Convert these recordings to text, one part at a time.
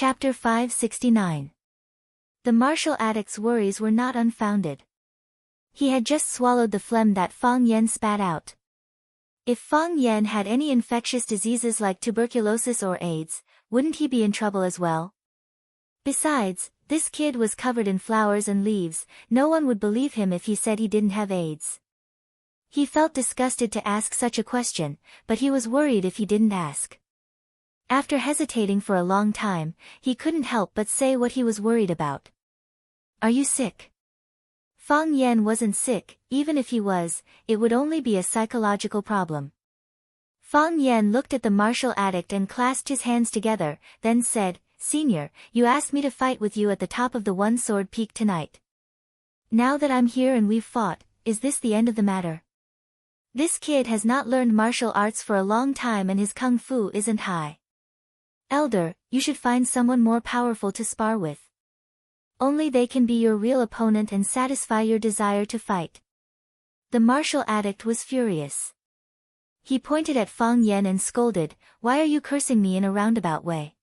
Chapter 569. The martial adict's worries were not unfounded. He had just swallowed the phlegm that Fang Yen spat out. If Fang Yen had any infectious diseases like tuberculosis or AIDS, wouldn't he be in trouble as well? Besides, this kid was covered in flowers and leaves, no one would believe him if he said he didn't have AIDS. He felt disgusted to ask such a question, but he was worried if he didn't ask. After hesitating for a long time, he couldn't help but say what he was worried about. Are you sick? Fang Yen wasn't sick, even if he was, it would only be a psychological problem. Fang Yen looked at the martial addict and clasped his hands together, then said, Senior, you asked me to fight with you at the top of the one-sword peak tonight. Now that I'm here and we've fought, is this the end of the matter? This kid has not learned martial arts for a long time and his kung fu isn't high. Elder, you should find someone more powerful to spar with. Only they can be your real opponent and satisfy your desire to fight. The martial addict was furious. He pointed at Fang Yen and scolded, Why are you cursing me in a roundabout way?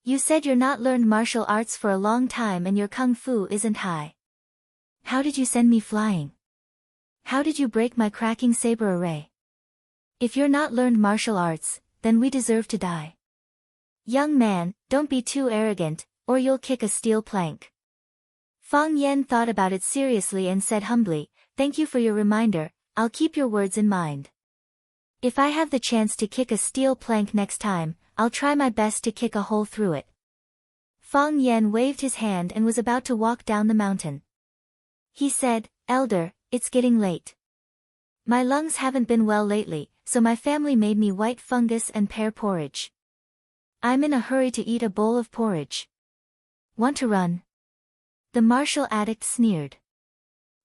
You said you're not learned martial arts for a long time and your kung fu isn't high. How did you send me flying? How did you break my cracking saber array? If you're not learned martial arts, then we deserve to die. Young man, don't be too arrogant, or you'll kick a steel plank. Fang Yen thought about it seriously and said humbly, Thank you for your reminder, I'll keep your words in mind. If I have the chance to kick a steel plank next time, I'll try my best to kick a hole through it. Fang Yen waved his hand and was about to walk down the mountain. He said, Elder, it's getting late. My lungs haven't been well lately, so my family made me white fungus and pear porridge. I'm in a hurry to eat a bowl of porridge. Want to run? The martial addict sneered.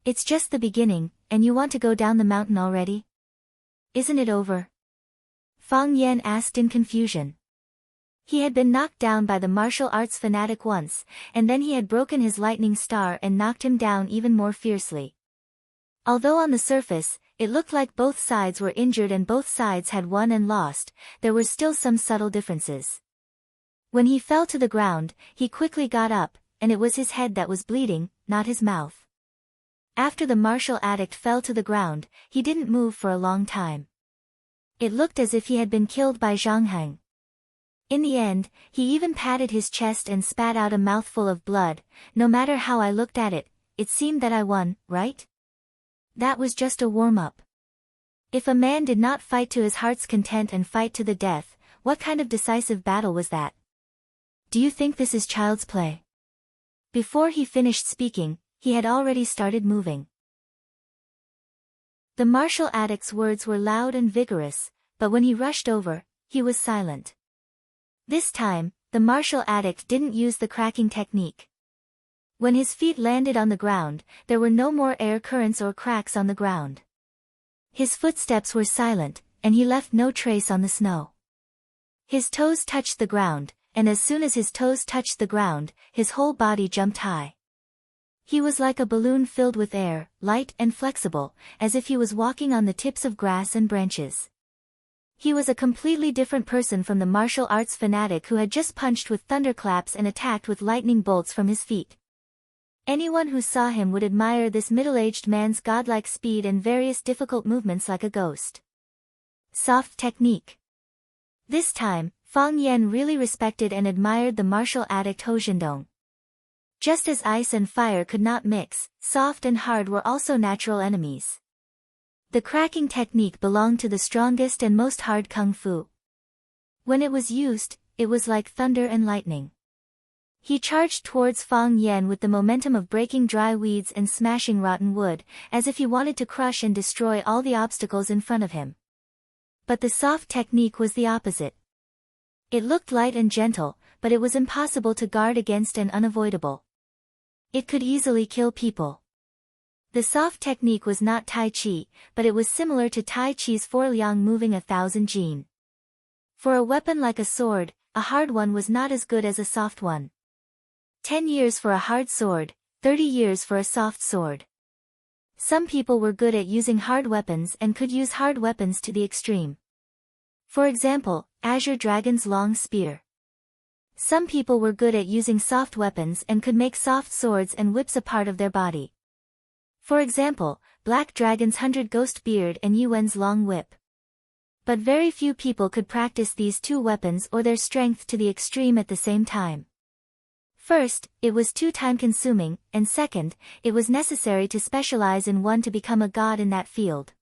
It's just the beginning, and you want to go down the mountain already? Isn't it over? Fang Yen asked in confusion. He had been knocked down by the martial arts fanatic once, and then he had broken his lightning star and knocked him down even more fiercely. Although on the surface, it looked like both sides were injured and both sides had won and lost, there were still some subtle differences. When he fell to the ground, he quickly got up, and it was his head that was bleeding, not his mouth. After the martial addict fell to the ground, he didn't move for a long time. It looked as if he had been killed by Zhanghang. In the end, he even patted his chest and spat out a mouthful of blood. No matter how I looked at it, it seemed that I won, right? That was just a warm-up. If a man did not fight to his heart's content and fight to the death, what kind of decisive battle was that? Do you think this is child's play? Before he finished speaking, he had already started moving. The martial addict's words were loud and vigorous, but when he rushed over, he was silent. This time, the martial addict didn't use the cracking technique. When his feet landed on the ground, there were no more air currents or cracks on the ground. His footsteps were silent, and he left no trace on the snow. His toes touched the ground, and as soon as his toes touched the ground, his whole body jumped high. He was like a balloon filled with air, light and flexible, as if he was walking on the tips of grass and branches. He was a completely different person from the martial arts fanatic who had just punched with thunderclaps and attacked with lightning bolts from his feet. Anyone who saw him would admire this middle-aged man's godlike speed and various difficult movements like a ghost. Soft technique. This time, Fang Yen really respected and admired the martial addict Hou Zhendong. Just as ice and fire could not mix, soft and hard were also natural enemies. The cracking technique belonged to the strongest and most hard kung fu. When it was used, it was like thunder and lightning. He charged towards Fang Yen with the momentum of breaking dry weeds and smashing rotten wood, as if he wanted to crush and destroy all the obstacles in front of him. But the soft technique was the opposite. It looked light and gentle, but it was impossible to guard against and unavoidable. It could easily kill people. The soft technique was not Tai Chi, but it was similar to Tai Chi's Forliang moving 1,000 jin. For a weapon like a sword, a hard one was not as good as a soft one. 10 years for a hard sword, 30 years for a soft sword. Some people were good at using hard weapons and could use hard weapons to the extreme. For example, Azure Dragon's long spear. Some people were good at using soft weapons and could make soft swords and whips a part of their body. For example, Black Dragon's 100 beard and Yuwen's long whip. But very few people could practice these two weapons or their strength to the extreme at the same time. First, it was too time-consuming, and second, it was necessary to specialize in one to become a god in that field.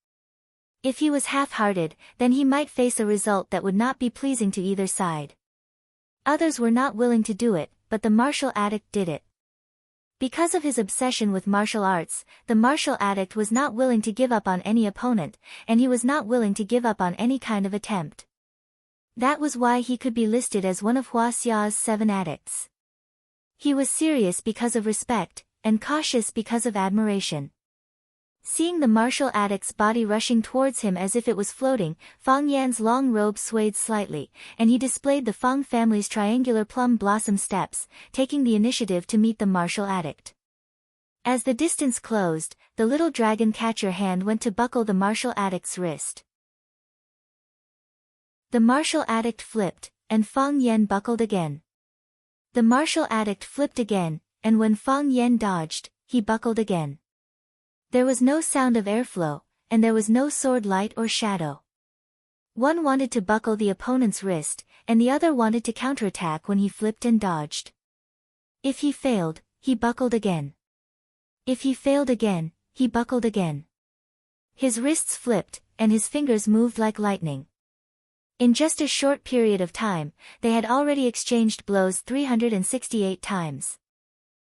If he was half-hearted, then he might face a result that would not be pleasing to either side. Others were not willing to do it, but the martial addict did it. Because of his obsession with martial arts, the martial addict was not willing to give up on any opponent, and he was not willing to give up on any kind of attempt. That was why he could be listed as one of Hua Xia's 7 addicts. He was serious because of respect, and cautious because of admiration. Seeing the martial addict's body rushing towards him as if it was floating, Fang Yan's long robe swayed slightly, and he displayed the Fang family's triangular plum blossom steps, taking the initiative to meet the martial addict. As the distance closed, the little dragon catcher hand went to buckle the martial addict's wrist. The martial addict flipped, and Fang Yan buckled again. The martial addict flipped again, and when Fang Yan dodged, he buckled again. There was no sound of airflow, and there was no sword light or shadow. One wanted to buckle the opponent's wrist, and the other wanted to counterattack when he flipped and dodged. If he failed, he buckled again. If he failed again, he buckled again. His wrists flipped, and his fingers moved like lightning. In just a short period of time, they had already exchanged blows 368 times.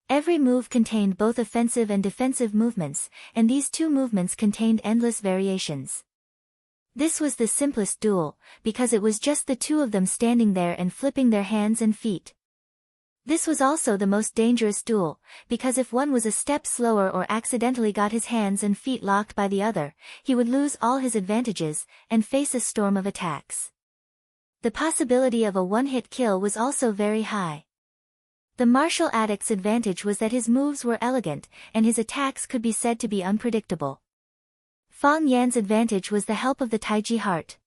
Every move contained both offensive and defensive movements, and these two movements contained endless variations. This was the simplest duel, because it was just the two of them standing there and flipping their hands and feet. This was also the most dangerous duel, because if one was a step slower or accidentally got his hands and feet locked by the other, he would lose all his advantages, and face a storm of attacks. The possibility of a one-hit kill was also very high. The martial addict's advantage was that his moves were elegant, and his attacks could be said to be unpredictable. Fang Yan's advantage was the help of the Taiji heart.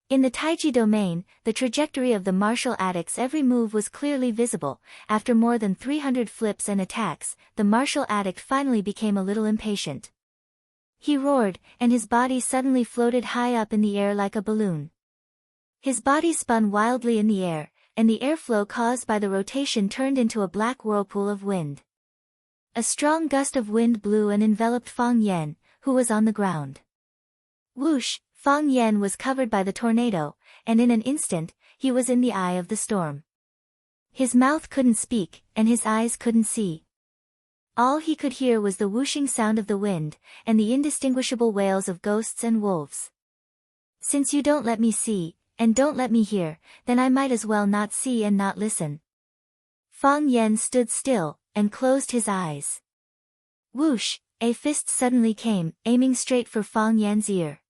In the Taiji domain, the trajectory of the martial addict's every move was clearly visible. After more than 300 flips and attacks, the martial addict finally became a little impatient. He roared, and his body suddenly floated high up in the air like a balloon. His body spun wildly in the air, and the airflow caused by the rotation turned into a black whirlpool of wind. A strong gust of wind blew and enveloped Fang Yan, who was on the ground. Whoosh! Fang Yan was covered by the tornado, and in an instant, he was in the eye of the storm. His mouth couldn't speak, and his eyes couldn't see. All he could hear was the whooshing sound of the wind, and the indistinguishable wails of ghosts and wolves. Since you don't let me see, and don't let me hear, then I might as well not see and not listen. Fang Yan stood still, and closed his eyes. Whoosh! A fist suddenly came, aiming straight for Fang Yan's ear.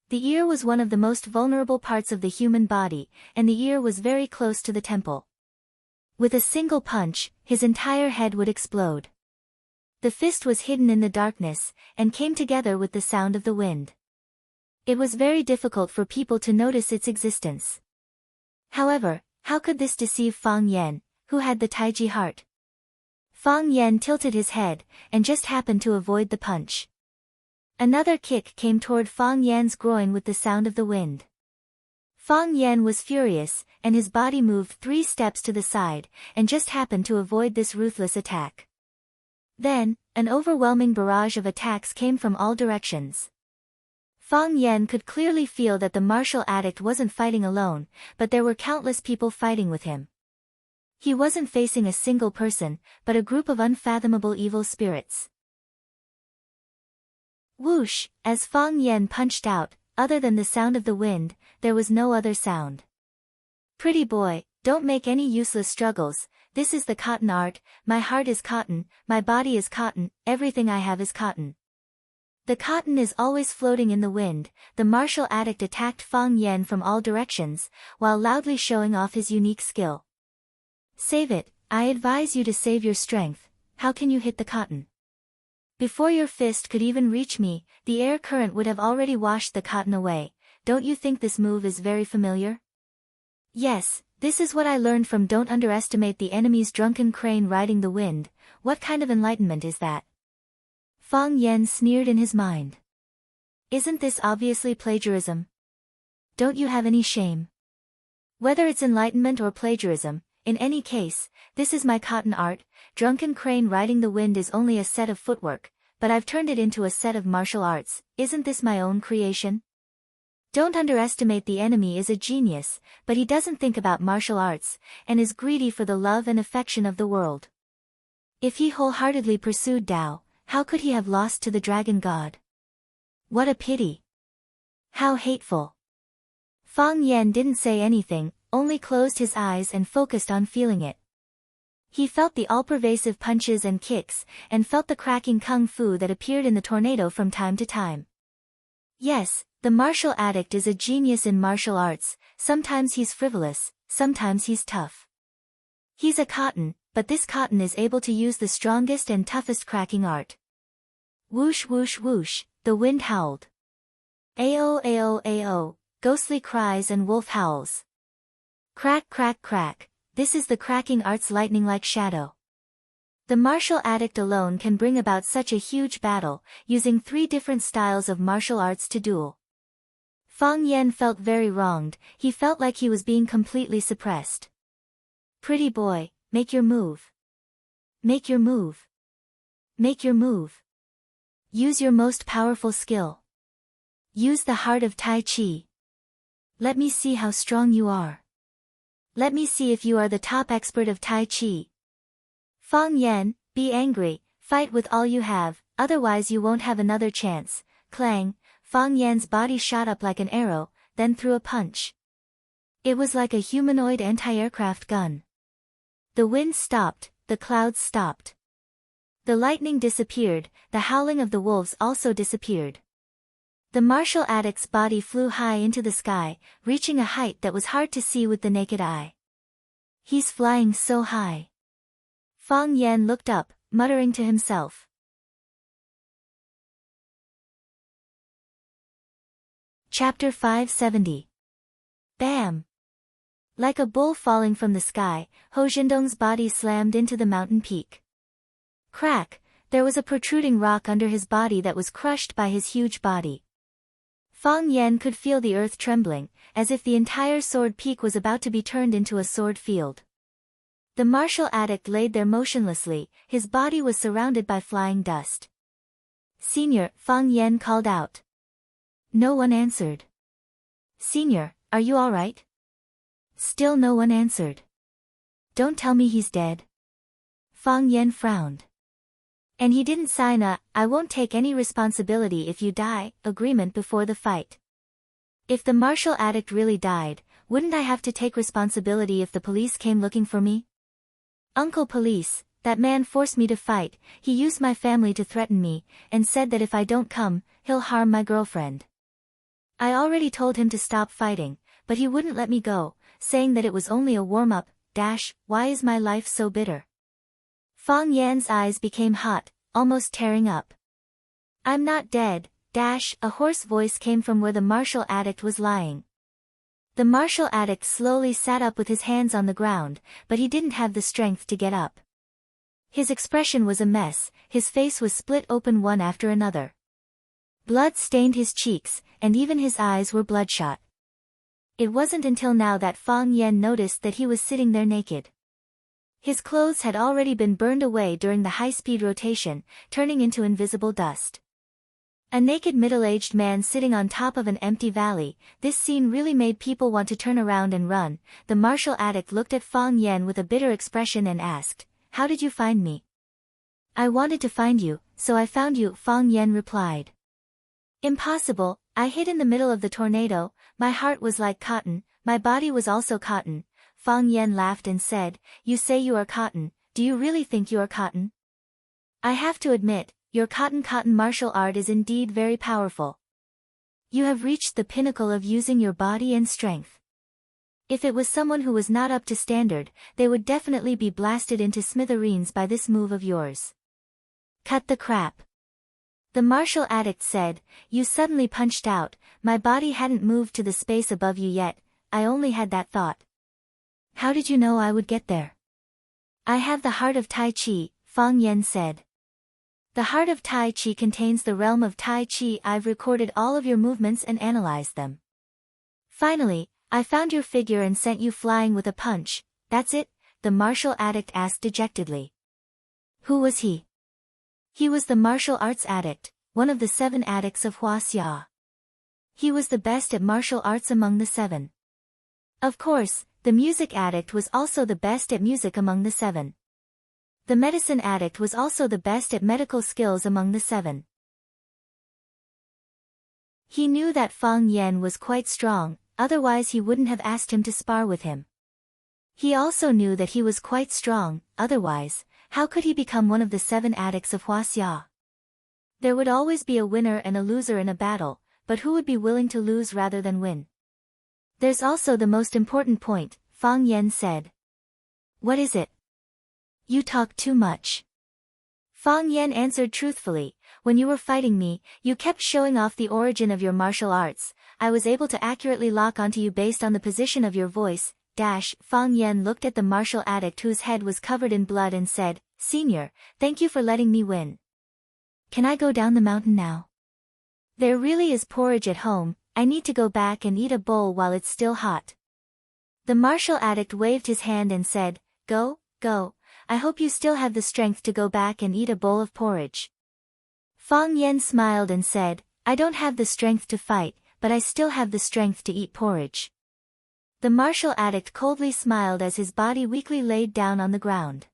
The ear was one of the most vulnerable parts of the human body, and the ear was very close to the temple. With a single punch, his entire head would explode. The fist was hidden in the darkness, and came together with the sound of the wind. It was very difficult for people to notice its existence. However, how could this deceive Fang Yan, who had the Taiji heart? Fang Yan tilted his head, and just happened to avoid the punch. Another kick came toward Fang Yan's groin with the sound of the wind. Fang Yan was furious, and his body moved 3 steps to the side, and just happened to avoid this ruthless attack. Then, an overwhelming barrage of attacks came from all directions. Fang Yan could clearly feel that the martial addict wasn't fighting alone, but there were countless people fighting with him. He wasn't facing a single person, but a group of unfathomable evil spirits. Whoosh! As Fang Yan punched out, other than the sound of the wind, there was no other sound. Pretty boy, don't make any useless struggles. This is the cotton art. My heart is cotton, my body is cotton, everything I have is cotton. The cotton is always floating in the wind. The martial addict attacked Fang Yan from all directions, while loudly showing off his unique skill. Save it, I advise you to save your strength. How can you hit the cotton? Before your fist could even reach me, the air current would have already washed the cotton away. Don't you think this move is very familiar? Yes, This is what I learned from Don't Underestimate the Enemy's Drunken Crane Riding the Wind. What kind of enlightenment is that? Fang Yan sneered in his mind. Isn't this obviously plagiarism? Don't you have any shame? Whether it's enlightenment or plagiarism, in any case, this is my cotton art. Drunken Crane Riding the Wind is only a set of footwork, but I've turned it into a set of martial arts. Isn't this my own creation? Don't Underestimate the Enemy is a genius, but he doesn't think about martial arts, and is greedy for the love and affection of the world. If he wholeheartedly pursued Tao, how could he have lost to the dragon god? What a pity! How hateful! Fang Yan didn't say anything, only closed his eyes and focused on feeling it. He felt the all-pervasive punches and kicks, and felt the cracking kung fu that appeared in the tornado from time to time. Yes, the martial addict is a genius in martial arts. Sometimes he's frivolous, sometimes he's tough. He's a cotton, but this cotton is able to use the strongest and toughest cracking art. Whoosh whoosh whoosh, the wind howled. Ao ao ao, ghostly cries and wolf howls. Crack crack crack, this is the cracking art's lightning-like shadow. The martial addict alone can bring about such a huge battle, using 3 different styles of martial arts to duel. Fang Yan felt very wronged. He felt like he was being completely suppressed. Pretty boy, make your move. Make your move. Make your move. Use your most powerful skill. Use the heart of Tai Chi. Let me see how strong you are. Let me see if you are the top expert of Tai Chi. Fang Yan, be angry, fight with all you have, otherwise you won't have another chance. Clang, Fang Yan's body shot up like an arrow, then threw a punch. It was like a humanoid anti-aircraft gun. The wind stopped, the clouds stopped. The lightning disappeared, the howling of the wolves also disappeared. The martial addict's body flew high into the sky, reaching a height that was hard to see with the naked eye. He's flying so high. Fang Yan looked up, muttering to himself. Chapter 570. Bam! Like a bull falling from the sky, Ho Jindong's body slammed into the mountain peak. Crack! There was a protruding rock under his body that was crushed by his huge body. Fang Yan could feel the earth trembling, as if the entire sword peak was about to be turned into a sword field. The martial addict laid there motionlessly, his body was surrounded by flying dust. Senior, Fang Yan called out. No one answered. Senior, are you all right? Still no one answered. Don't tell me he's dead. Fang Yan frowned. And he didn't sign a, I won't take any responsibility if you die, agreement before the fight. If the martial addict really died, wouldn't I have to take responsibility if the police came looking for me? Uncle Police, that man forced me to fight, he used my family to threaten me, and said that if I don't come, he'll harm my girlfriend. I already told him to stop fighting, but he wouldn't let me go, saying that it was only a warm-up. Why is my life so bitter? Fang Yan's eyes became hot, almost tearing up. I'm not dead. A hoarse voice came from where the martial addict was lying. The martial addict slowly sat up with his hands on the ground, but he didn't have the strength to get up. His expression was a mess, his face was split open one after another. Blood stained his cheeks, and even his eyes were bloodshot. It wasn't until now that Fang Yan noticed that he was sitting there naked. His clothes had already been burned away during the high-speed rotation, turning into invisible dust. A naked middle-aged man sitting on top of an empty valley, this scene really made people want to turn around and run. The martial addict looked at Fang Yan with a bitter expression and asked, How did you find me? I wanted to find you, so I found you, Fang Yan replied. Impossible, I hid in the middle of the tornado, my heart was like cotton, my body was also cotton. Fang Yan laughed and said, You say you are cotton, do you really think you are cotton? I have to admit, your cotton martial art is indeed very powerful. You have reached the pinnacle of using your body and strength. If it was someone who was not up to standard, they would definitely be blasted into smithereens by this move of yours. Cut the crap. The martial addict said, You suddenly punched out, my body hadn't moved to the space above you yet, I only had that thought. How did you know I would get there? I have the heart of Tai Chi, Fang Yan said. The heart of Tai Chi contains the realm of Tai Chi. I've recorded all of your movements and analyzed them. Finally, I found your figure and sent you flying with a punch. That's it? The martial addict asked dejectedly. Who was he? He was the martial arts addict, one of the 7 addicts of Huaxia. He was the best at martial arts among the 7. Of course, the music addict was also the best at music among the 7. The medicine addict was also the best at medical skills among the 7. He knew that Fang Yan was quite strong, otherwise he wouldn't have asked him to spar with him. He also knew that he was quite strong, otherwise, how could he become one of the 7 addicts of Huaxia? There would always be a winner and a loser in a battle, but who would be willing to lose rather than win? There's also the most important point, Fang Yan said. What is it? You talk too much. Fang Yan answered truthfully, when you were fighting me, you kept showing off the origin of your martial arts. I was able to accurately lock onto you based on the position of your voice. Fang Yan looked at the martial addict whose head was covered in blood and said, Senior, thank you for letting me win. Can I go down the mountain now? There really is porridge at home. I need to go back and eat a bowl while it's still hot. The martial addict waved his hand and said, Go, go, I hope you still have the strength to go back and eat a bowl of porridge. Fang Yan smiled and said, I don't have the strength to fight, but I still have the strength to eat porridge. The martial addict coldly smiled as his body weakly laid down on the ground.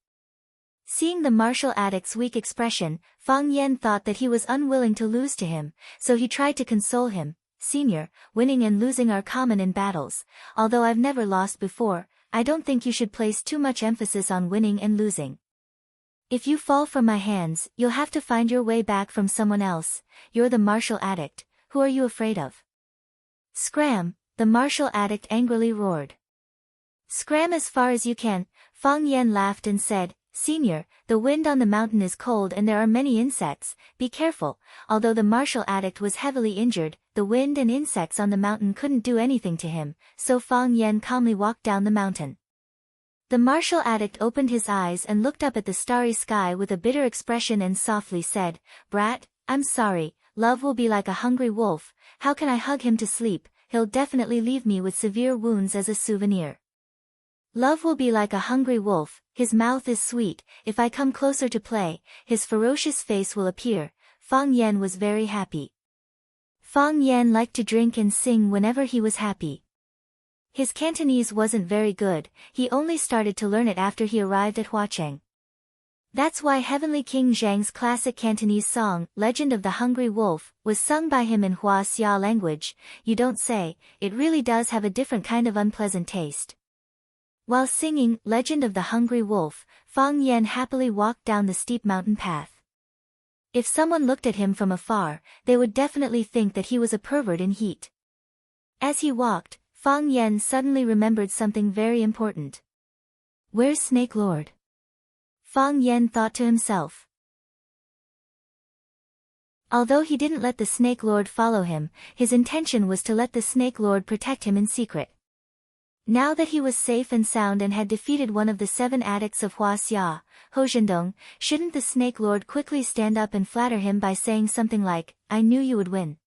Seeing the martial addict's weak expression, Fang Yan thought that he was unwilling to lose to him, so he tried to console him. Senior, winning and losing are common in battles. Although I've never lost before, I don't think you should place too much emphasis on winning and losing. If you fall from my hands, you'll have to find your way back from someone else. You're the martial addict. Who are you afraid of? Scram, the martial addict angrily roared. Scram as far as you can. Fang Yan laughed and said, Senior, the wind on the mountain is cold and there are many insects. Be careful. Although the martial addict was heavily injured, the wind and insects on the mountain couldn't do anything to him, so Fang Yan calmly walked down the mountain. The martial addict opened his eyes and looked up at the starry sky with a bitter expression and softly said, Brat, I'm sorry, love will be like a hungry wolf. How can I hug him to sleep? He'll definitely leave me with severe wounds as a souvenir. Love will be like a hungry wolf, his mouth is sweet. If I come closer to play, his ferocious face will appear. Fang Yan was very happy. Fang Yan liked to drink and sing whenever he was happy. His Cantonese wasn't very good, he only started to learn it after he arrived at Huacheng. That's why Heavenly King Zhang's classic Cantonese song, Legend of the Hungry Wolf, was sung by him in Huaxia language. You don't say, it really does have a different kind of unpleasant taste. While singing Legend of the Hungry Wolf, Fang Yan happily walked down the steep mountain path. If someone looked at him from afar, they would definitely think that he was a pervert in heat. As he walked, Fang Yan suddenly remembered something very important. Where's Snake Lord? Fang Yan thought to himself. Although he didn't let the Snake Lord follow him, his intention was to let the Snake Lord protect him in secret. Now that he was safe and sound and had defeated one of the 7 addicts of Huaxia, Hozhendong, shouldn't the Snake Lord quickly stand up and flatter him by saying something like, I knew you would win.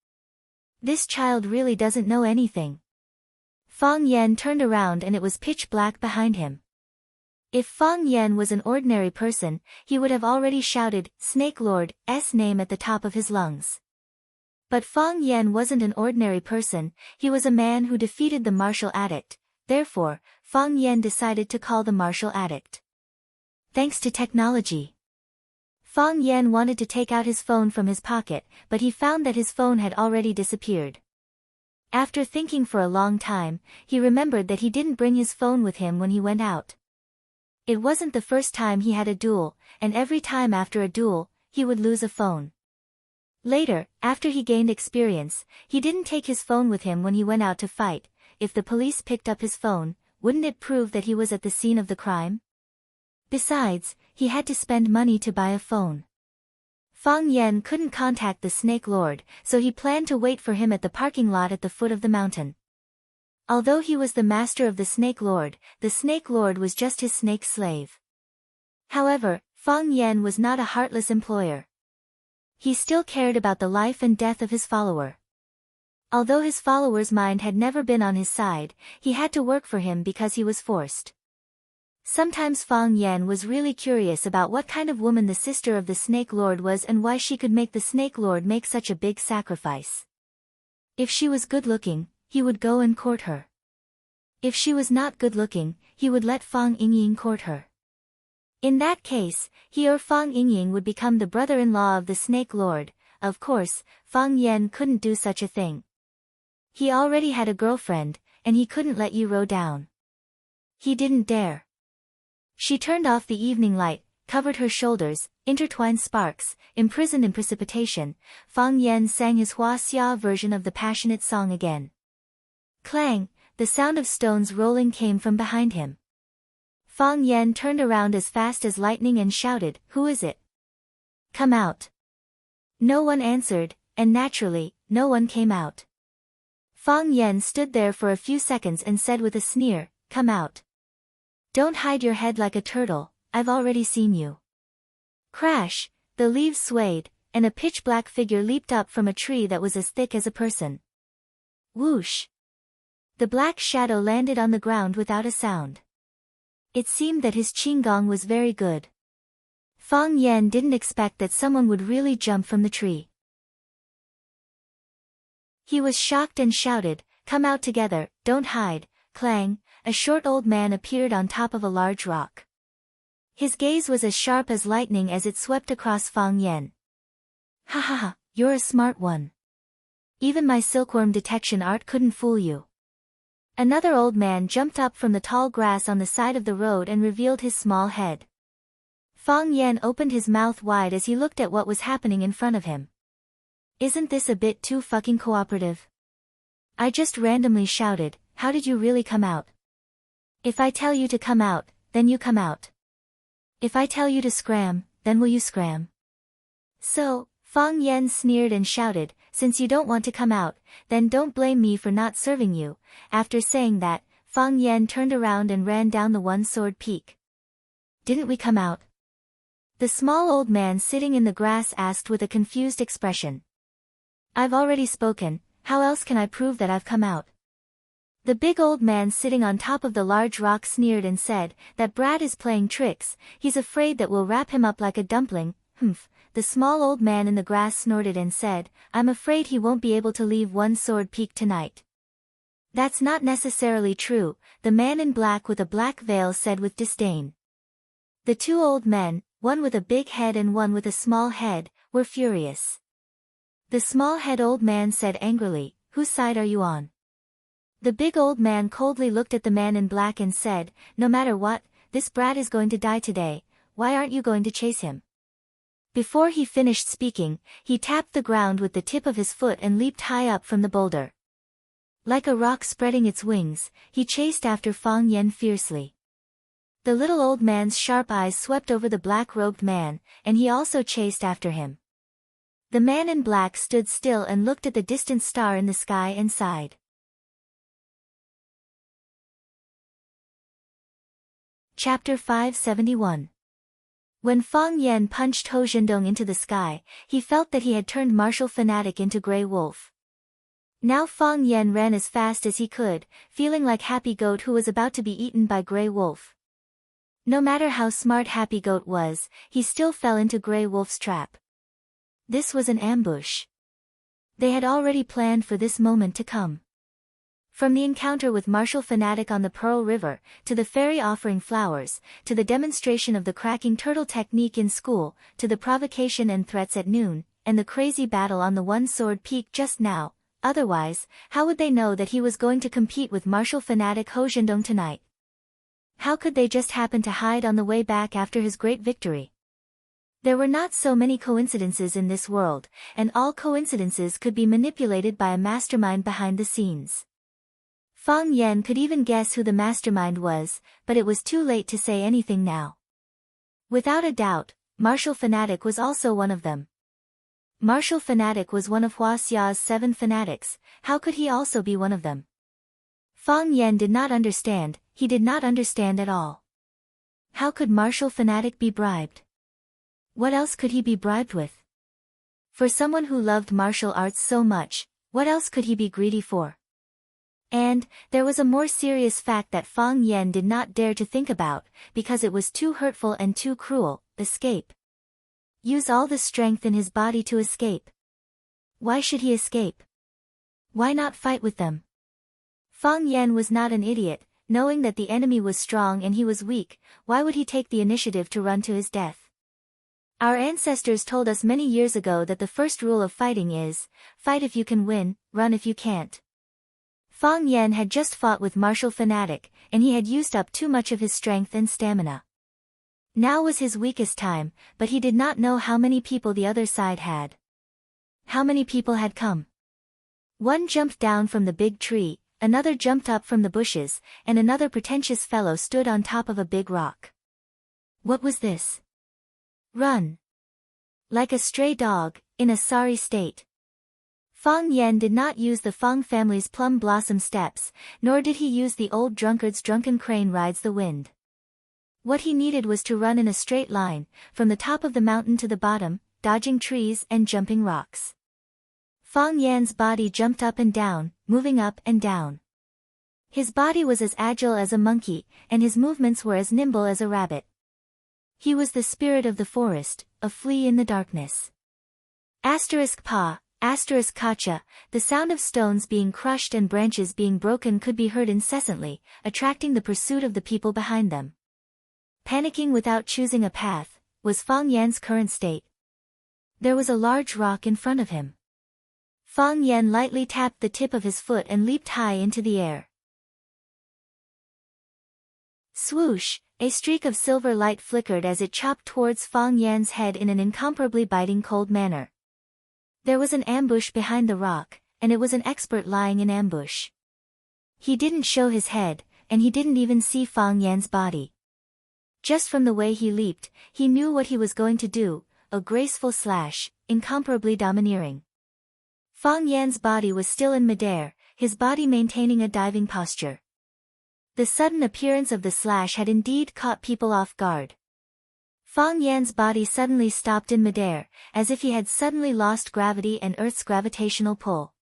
This child really doesn't know anything. Fang Yan turned around and it was pitch black behind him. If Fang Yan was an ordinary person, he would have already shouted Snake Lord's name at the top of his lungs. But Fang Yan wasn't an ordinary person, he was a man who defeated the martial addict. Therefore, Fang Yan decided to call the martial addict. Thanks to technology. Fang Yan wanted to take out his phone from his pocket, but he found that his phone had already disappeared. After thinking for a long time, he remembered that he didn't bring his phone with him when he went out. It wasn't the first time he had a duel, and every time after a duel, he would lose a phone. Later, after he gained experience, he didn't take his phone with him when he went out to fight. If the police picked up his phone, wouldn't it prove that he was at the scene of the crime? Besides, he had to spend money to buy a phone. Fang Yan couldn't contact the Snake Lord, so he planned to wait for him at the parking lot at the foot of the mountain. Although he was the master of the Snake Lord was just his snake slave. However, Fang Yan was not a heartless employer. He still cared about the life and death of his follower. Although his follower's mind had never been on his side, he had to work for him because he was forced. Sometimes Fang Yan was really curious about what kind of woman the sister of the Snake Lord was and why she could make the Snake Lord make such a big sacrifice. If she was good-looking, he would go and court her. If she was not good-looking, he would let Fang Yingying court her. In that case, he or Fang Yingying would become the brother-in-law of the Snake Lord. Of course, Fang Yan couldn't do such a thing. He already had a girlfriend, and he couldn't let Yu Rou down. He didn't dare. She turned off the evening light, covered her shoulders, intertwined sparks, imprisoned in precipitation. Fang Yan sang his Hua Xia version of the passionate song again. Clang, the sound of stones rolling came from behind him. Fang Yan turned around as fast as lightning and shouted, "Who is it? Come out." No one answered, and naturally, no one came out. Fang Yan stood there for a few seconds and said with a sneer, "Come out. Don't hide your head like a turtle, I've already seen you." Crash, the leaves swayed, and a pitch-black figure leaped up from a tree that was as thick as a person. Whoosh! The black shadow landed on the ground without a sound. It seemed that his qinggong was very good. Fang Yan didn't expect that someone would really jump from the tree. He was shocked and shouted, "Come out together, don't hide." Clang, a short old man appeared on top of a large rock. His gaze was as sharp as lightning as it swept across Fang Yan. "Ha ha ha, you're a smart one. Even my silkworm detection art couldn't fool you." Another old man jumped up from the tall grass on the side of the road and revealed his small head. Fang Yan opened his mouth wide as he looked at what was happening in front of him. Isn't this a bit too fucking cooperative? I just randomly shouted, how did you really come out? If I tell you to come out, then you come out. If I tell you to scram, then will you scram? So, Fang Yan sneered and shouted, since you don't want to come out, then don't blame me for not serving you. After saying that, Fang Yan turned around and ran down the one-sword peak. Didn't we come out? The small old man sitting in the grass asked with a confused expression. I've already spoken, how else can I prove that I've come out? The big old man sitting on top of the large rock sneered and said, that brat is playing tricks, he's afraid that we'll wrap him up like a dumpling. Humph. The small old man in the grass snorted and said, I'm afraid he won't be able to leave One Sword Peak tonight. That's not necessarily true, the man in black with a black veil said with disdain. The two old men, one with a big head and one with a small head, were furious. The small head old man said angrily, whose side are you on? The big old man coldly looked at the man in black and said, no matter what, this brat is going to die today, why aren't you going to chase him? Before he finished speaking, he tapped the ground with the tip of his foot and leaped high up from the boulder. Like a rock spreading its wings, he chased after Fang Yan fiercely. The little old man's sharp eyes swept over the black-robed man, and he also chased after him. The man in black stood still and looked at the distant star in the sky and sighed. Chapter 571. When Fang Yan punched Ho Zhendong into the sky, he felt that he had turned martial fanatic into Grey Wolf. Now Fang Yan ran as fast as he could, feeling like Happy Goat who was about to be eaten by Grey Wolf. No matter how smart Happy Goat was, he still fell into Grey Wolf's trap. This was an ambush. They had already planned for this moment to come. From the encounter with martial fanatic on the Pearl River, to the fairy offering flowers, to the demonstration of the cracking turtle technique in school, to the provocation and threats at noon, and the crazy battle on the One Sword Peak just now, otherwise, how would they know that he was going to compete with martial fanatic Ho Zhendong tonight? How could they just happen to hide on the way back after his great victory? There were not so many coincidences in this world, and all coincidences could be manipulated by a mastermind behind the scenes. Fang Yan could even guess who the mastermind was, but it was too late to say anything now. Without a doubt, Martial Fanatic was also one of them. Martial Fanatic was one of Hua Xia's 7 fanatics, how could he also be one of them? Fang Yan did not understand, he did not understand at all. How could martial fanatic be bribed? What else could he be bribed with? For someone who loved martial arts so much, what else could he be greedy for? And, there was a more serious fact that Fang Yan did not dare to think about, because it was too hurtful and too cruel: escape. Use all the strength in his body to escape. Why should he escape? Why not fight with them? Fang Yan was not an idiot. Knowing that the enemy was strong and he was weak, why would he take the initiative to run to his death? Our ancestors told us many years ago that the first rule of fighting is, fight if you can win, run if you can't. Fang Yan had just fought with martial fanatic, and he had used up too much of his strength and stamina. Now was his weakest time, but he did not know how many people the other side had. How many people had come? One jumped down from the big tree, another jumped up from the bushes, and another pretentious fellow stood on top of a big rock. What was this? Run! Like a stray dog, in a sorry state. Fang Yan did not use the Fang family's plum blossom steps, nor did he use the old drunkard's drunken crane rides the wind. What he needed was to run in a straight line, from the top of the mountain to the bottom, dodging trees and jumping rocks. Fang Yan's body jumped up and down, moving up and down. His body was as agile as a monkey, and his movements were as nimble as a rabbit. He was the spirit of the forest, a flea in the darkness. *Pa*, *Kacha, the sound of stones being crushed and branches being broken could be heard incessantly, attracting the pursuit of the people behind them. Panicking without choosing a path, was Fang Yan's current state. There was a large rock in front of him. Fang Yan lightly tapped the tip of his foot and leaped high into the air. Swoosh! A streak of silver light flickered as it chopped towards Fang Yan's head in an incomparably biting cold manner. There was an ambush behind the rock, and it was an expert lying in ambush. He didn't show his head, and he didn't even see Fang Yan's body. Just from the way he leaped, he knew what he was going to do, a graceful slash, incomparably domineering. Fang Yan's body was still in midair, his body maintaining a diving posture. The sudden appearance of the slash had indeed caught people off guard. Fang Yan's body suddenly stopped in midair, as if he had suddenly lost gravity and Earth's gravitational pull.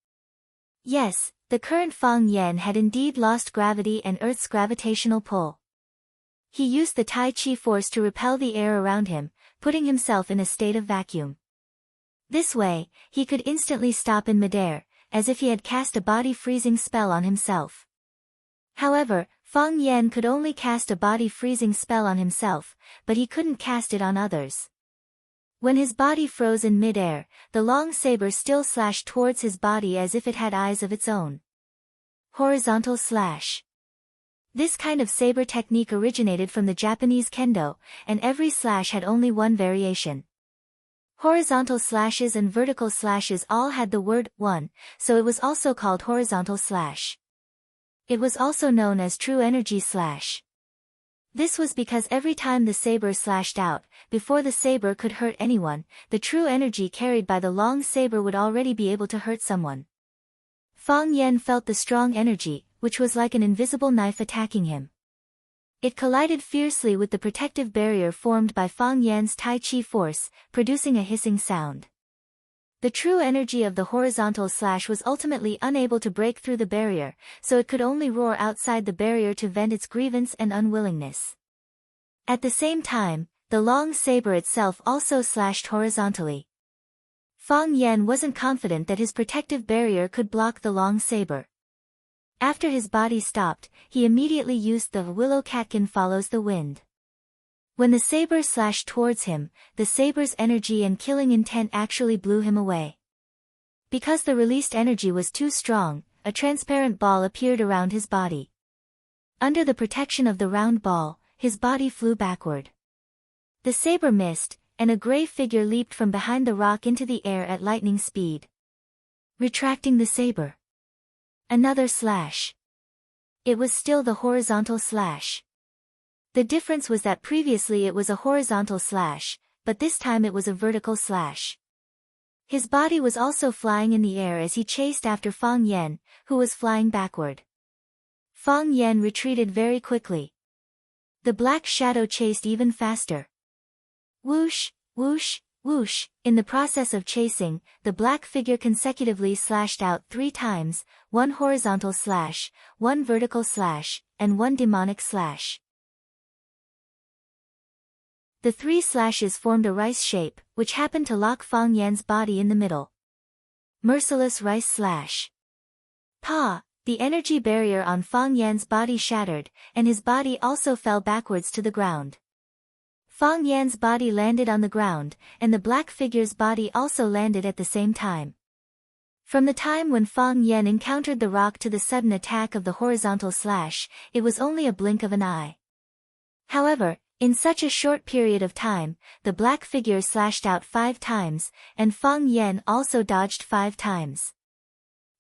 Yes, the current Fang Yan had indeed lost gravity and Earth's gravitational pull. He used the Tai Chi force to repel the air around him, putting himself in a state of vacuum. This way, he could instantly stop in midair, as if he had cast a body-freezing spell on himself. However, Fang Yan could only cast a body-freezing spell on himself, but he couldn't cast it on others. When his body froze in mid-air, the long saber still slashed towards his body as if it had eyes of its own. Horizontal slash. This kind of saber technique originated from the Japanese kendo, and every slash had only one variation. Horizontal slashes and vertical slashes all had the word one, so it was also called horizontal slash. It was also known as true energy slash. This was because every time the saber slashed out, before the saber could hurt anyone, the true energy carried by the long saber would already be able to hurt someone. Fang Yan felt the strong energy, which was like an invisible knife attacking him. It collided fiercely with the protective barrier formed by Fang Yan's Tai Chi force, producing a hissing sound. The true energy of the horizontal slash was ultimately unable to break through the barrier, so it could only roar outside the barrier to vent its grievance and unwillingness. At the same time, the long saber itself also slashed horizontally. Fang Yan wasn't confident that his protective barrier could block the long saber. After his body stopped, he immediately used the willow catkin follows the wind. When the saber slashed towards him, the saber's energy and killing intent actually blew him away. Because the released energy was too strong, a transparent ball appeared around his body. Under the protection of the round ball, his body flew backward. The saber missed, and a gray figure leaped from behind the rock into the air at lightning speed. Retracting the saber. Another slash. It was still the horizontal slash. The difference was that previously it was a horizontal slash, but this time it was a vertical slash. His body was also flying in the air as he chased after Fang Yan, who was flying backward. Fang Yan retreated very quickly. The black shadow chased even faster. Whoosh, whoosh, whoosh. In the process of chasing, the black figure consecutively slashed out 3 times, 1 horizontal slash, 1 vertical slash, and 1 demonic slash. The 3 slashes formed a rice shape, which happened to lock Fang Yan's body in the middle. Merciless rice slash. Pa! The energy barrier on Fang Yan's body shattered, and his body also fell backwards to the ground. Fang Yan's body landed on the ground, and the black figure's body also landed at the same time. From the time when Fang Yan encountered the rock to the sudden attack of the horizontal slash, it was only a blink of an eye. However, in such a short period of time, the black figure slashed out 5 times, and Fang Yan also dodged 5 times.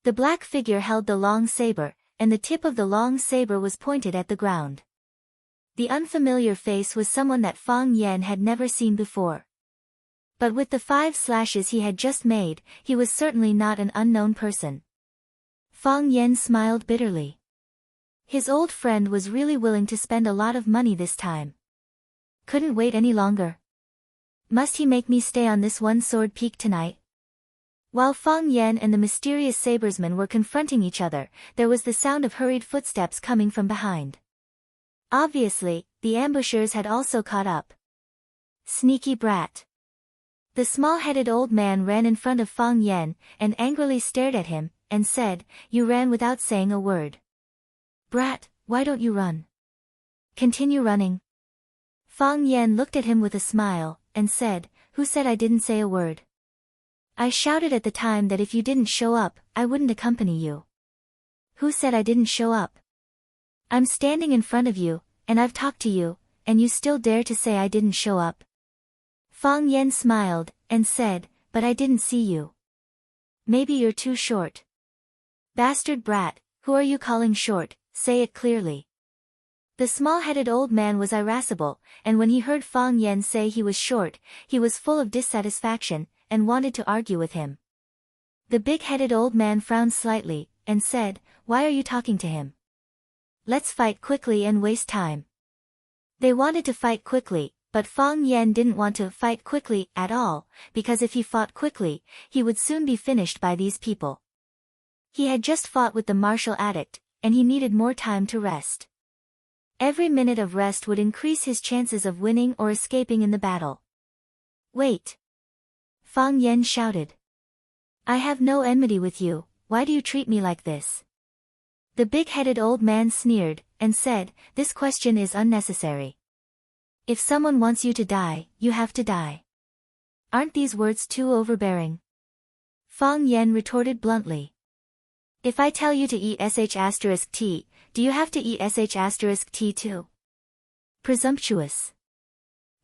The black figure held the long saber, and the tip of the long saber was pointed at the ground. The unfamiliar face was someone that Fang Yan had never seen before. But with the 5 slashes he had just made, he was certainly not an unknown person. Fang Yan smiled bitterly. His old friend was really willing to spend a lot of money this time. Couldn't wait any longer. Must he make me stay on this one sword peak tonight? While Fang Yan and the mysterious sabersman were confronting each other, there was the sound of hurried footsteps coming from behind. Obviously, the ambushers had also caught up. Sneaky brat. The small-headed old man ran in front of Fang Yan, and angrily stared at him, and said, "You ran without saying a word. Brat, why don't you run? Continue running." Fang Yan looked at him with a smile, and said, "Who said I didn't say a word? I shouted at the time that if you didn't show up, I wouldn't accompany you. Who said I didn't show up? I'm standing in front of you, and I've talked to you, and you still dare to say I didn't show up?" Fang Yan smiled, and said, "But I didn't see you. Maybe you're too short." "Bastard brat, who are you calling short? Say it clearly." The small-headed old man was irascible, and when he heard Fang Yan say he was short, he was full of dissatisfaction, and wanted to argue with him. The big-headed old man frowned slightly, and said, "Why are you talking to him? Let's fight quickly and waste time." They wanted to fight quickly, but Fang Yan didn't want to fight quickly at all, because if he fought quickly, he would soon be finished by these people. He had just fought with the martial addict, and he needed more time to rest. Every minute of rest would increase his chances of winning or escaping in the battle. "Wait!" Fang Yan shouted. "I have no enmity with you, why do you treat me like this?" The big-headed old man sneered, and said, "This question is unnecessary. If someone wants you to die, you have to die. Aren't these words too overbearing?" Fang Yan retorted bluntly. "If I tell you to eat sh*t, do you have to eat sh*t too? Presumptuous."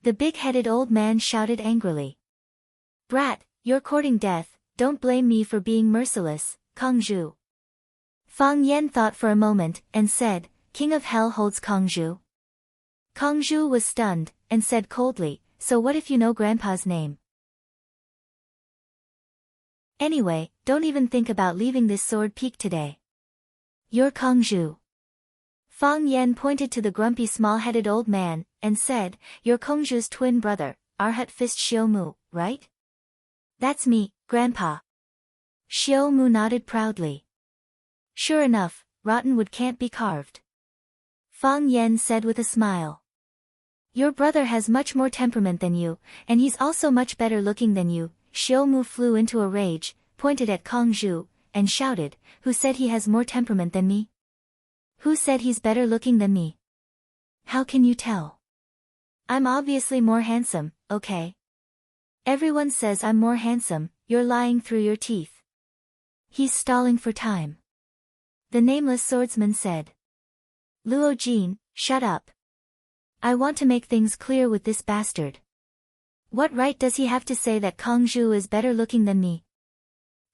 The big-headed old man shouted angrily. "Brat, you're courting death, don't blame me for being merciless, Kongzhu." Fang Yan thought for a moment, and said, "King of Hell holds Kongzhu?" Kongzhu was stunned, and said coldly, "So what if you know Grandpa's name? Anyway, don't even think about leaving this sword peak today. You're Kongzhu." Fang Yan pointed to the grumpy small-headed old man, and said, "You're Kongzhu's twin brother, Arhat Fist Xiaomu, right?" "That's me, Grandpa." Xiaomu nodded proudly. "Sure enough, rotten wood can't be carved," Fang Yan said with a smile. "Your brother has much more temperament than you, and he's also much better looking than you." Xiaomu flew into a rage, pointed at Kongzhu, and shouted, "Who said he has more temperament than me? Who said he's better looking than me? How can you tell? I'm obviously more handsome, okay? Everyone says I'm more handsome, you're lying through your teeth." "He's stalling for time," the nameless swordsman said. "Luo Jin, shut up. I want to make things clear with this bastard. What right does he have to say that Kongzhu is better looking than me?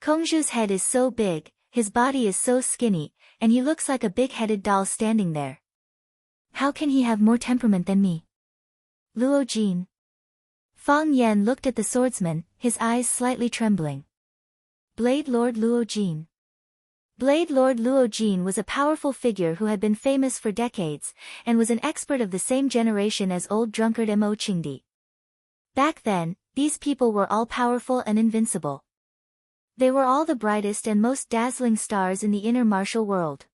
Kongzhu's head is so big, his body is so skinny, and he looks like a big-headed doll standing there. How can he have more temperament than me? Luo Jin." Fang Yan looked at the swordsman, his eyes slightly trembling. "Blade Lord Luo Jin." Blade Lord Luo Jin was a powerful figure who had been famous for decades, and was an expert of the same generation as old drunkard Mo Qingdi. Back then, these people were all powerful and invincible. They were all the brightest and most dazzling stars in the inner martial world.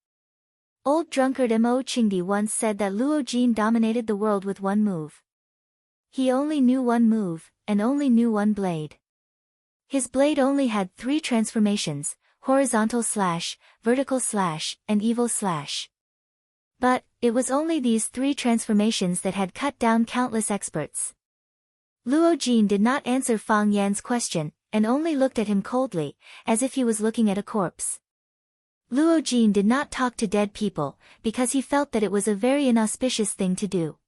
Old drunkard Mo Qingdi once said that Luo Jin dominated the world with one move. He only knew one move, and only knew one blade. His blade only had 3 transformations: horizontal slash, vertical slash, and evil slash. But, it was only these 3 transformations that had cut down countless experts. Luo Jin did not answer Fang Yan's question, and only looked at him coldly, as if he was looking at a corpse. Luo Jin did not talk to dead people, because he felt that it was a very inauspicious thing to do.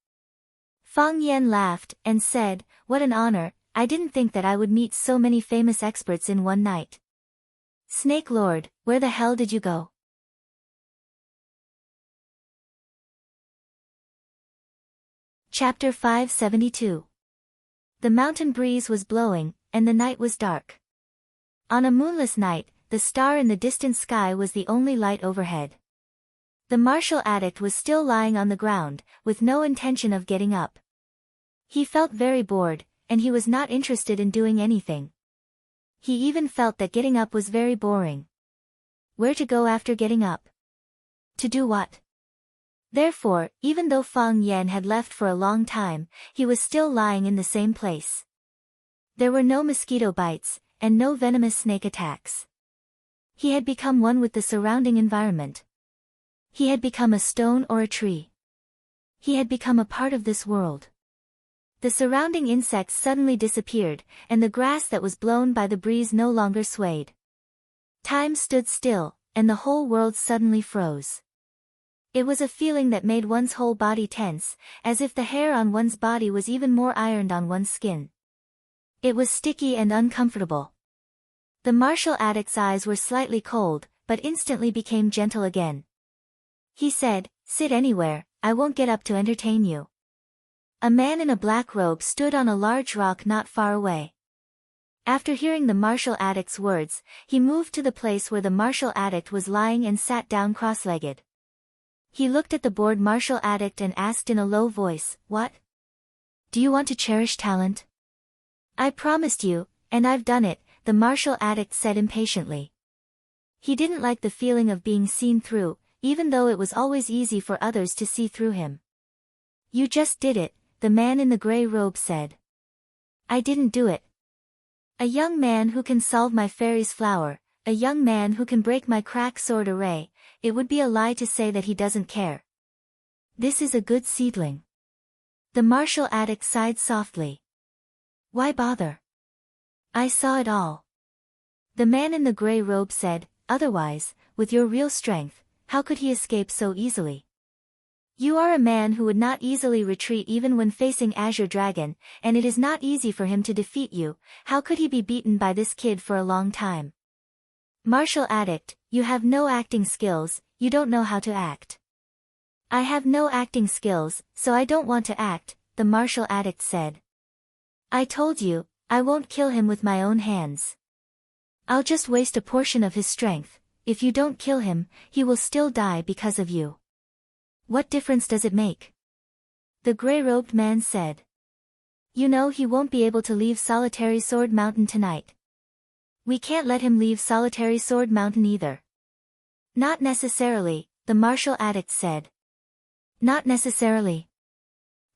Fang Yan laughed, and said, "What an honor, I didn't think that I would meet so many famous experts in one night. Snake Lord, where the hell did you go?" Chapter 572. The mountain breeze was blowing, and the night was dark. On a moonless night, the star in the distant sky was the only light overhead. The martial addict was still lying on the ground, with no intention of getting up. He felt very bored, and he was not interested in doing anything. He even felt that getting up was very boring. Where to go after getting up? To do what? Therefore, even though Fang Yan had left for a long time, he was still lying in the same place. There were no mosquito bites, and no venomous snake attacks. He had become one with the surrounding environment. He had become a stone or a tree. He had become a part of this world. The surrounding insects suddenly disappeared, and the grass that was blown by the breeze no longer swayed. Time stood still, and the whole world suddenly froze. It was a feeling that made one's whole body tense, as if the hair on one's body was even more ironed on one's skin. It was sticky and uncomfortable. The martial addict's eyes were slightly cold, but instantly became gentle again. He said, "Sit anywhere, I won't get up to entertain you." A man in a black robe stood on a large rock not far away. After hearing the martial addict's words, he moved to the place where the martial addict was lying and sat down cross-legged. He looked at the bored martial addict and asked in a low voice, "What? Do you want to cherish talent?" "I promised you, and I've done it," the martial addict said impatiently. He didn't like the feeling of being seen through, even though it was always easy for others to see through him. "You just did it," the man in the gray robe said. "I didn't do it. A young man who can solve my fairy's flower, a young man who can break my crack sword array, it would be a lie to say that he doesn't care. This is a good seedling." The martial addict sighed softly. "Why bother? I saw it all." The man in the gray robe said, "Otherwise, with your real strength, how could he escape so easily? You are a man who would not easily retreat even when facing Azure Dragon, and it is not easy for him to defeat you. How could he be beaten by this kid for a long time? Martial addict, you have no acting skills, you don't know how to act." "I have no acting skills, so I don't want to act," the martial addict said. "I told you, I won't kill him with my own hands. I'll just waste a portion of his strength. If you don't kill him, he will still die because of you. What difference does it make?" The gray-robed man said. "You know he won't be able to leave Solitary Sword Mountain tonight. We can't let him leave Solitary Sword Mountain either." "Not necessarily," the martial addict said. "Not necessarily."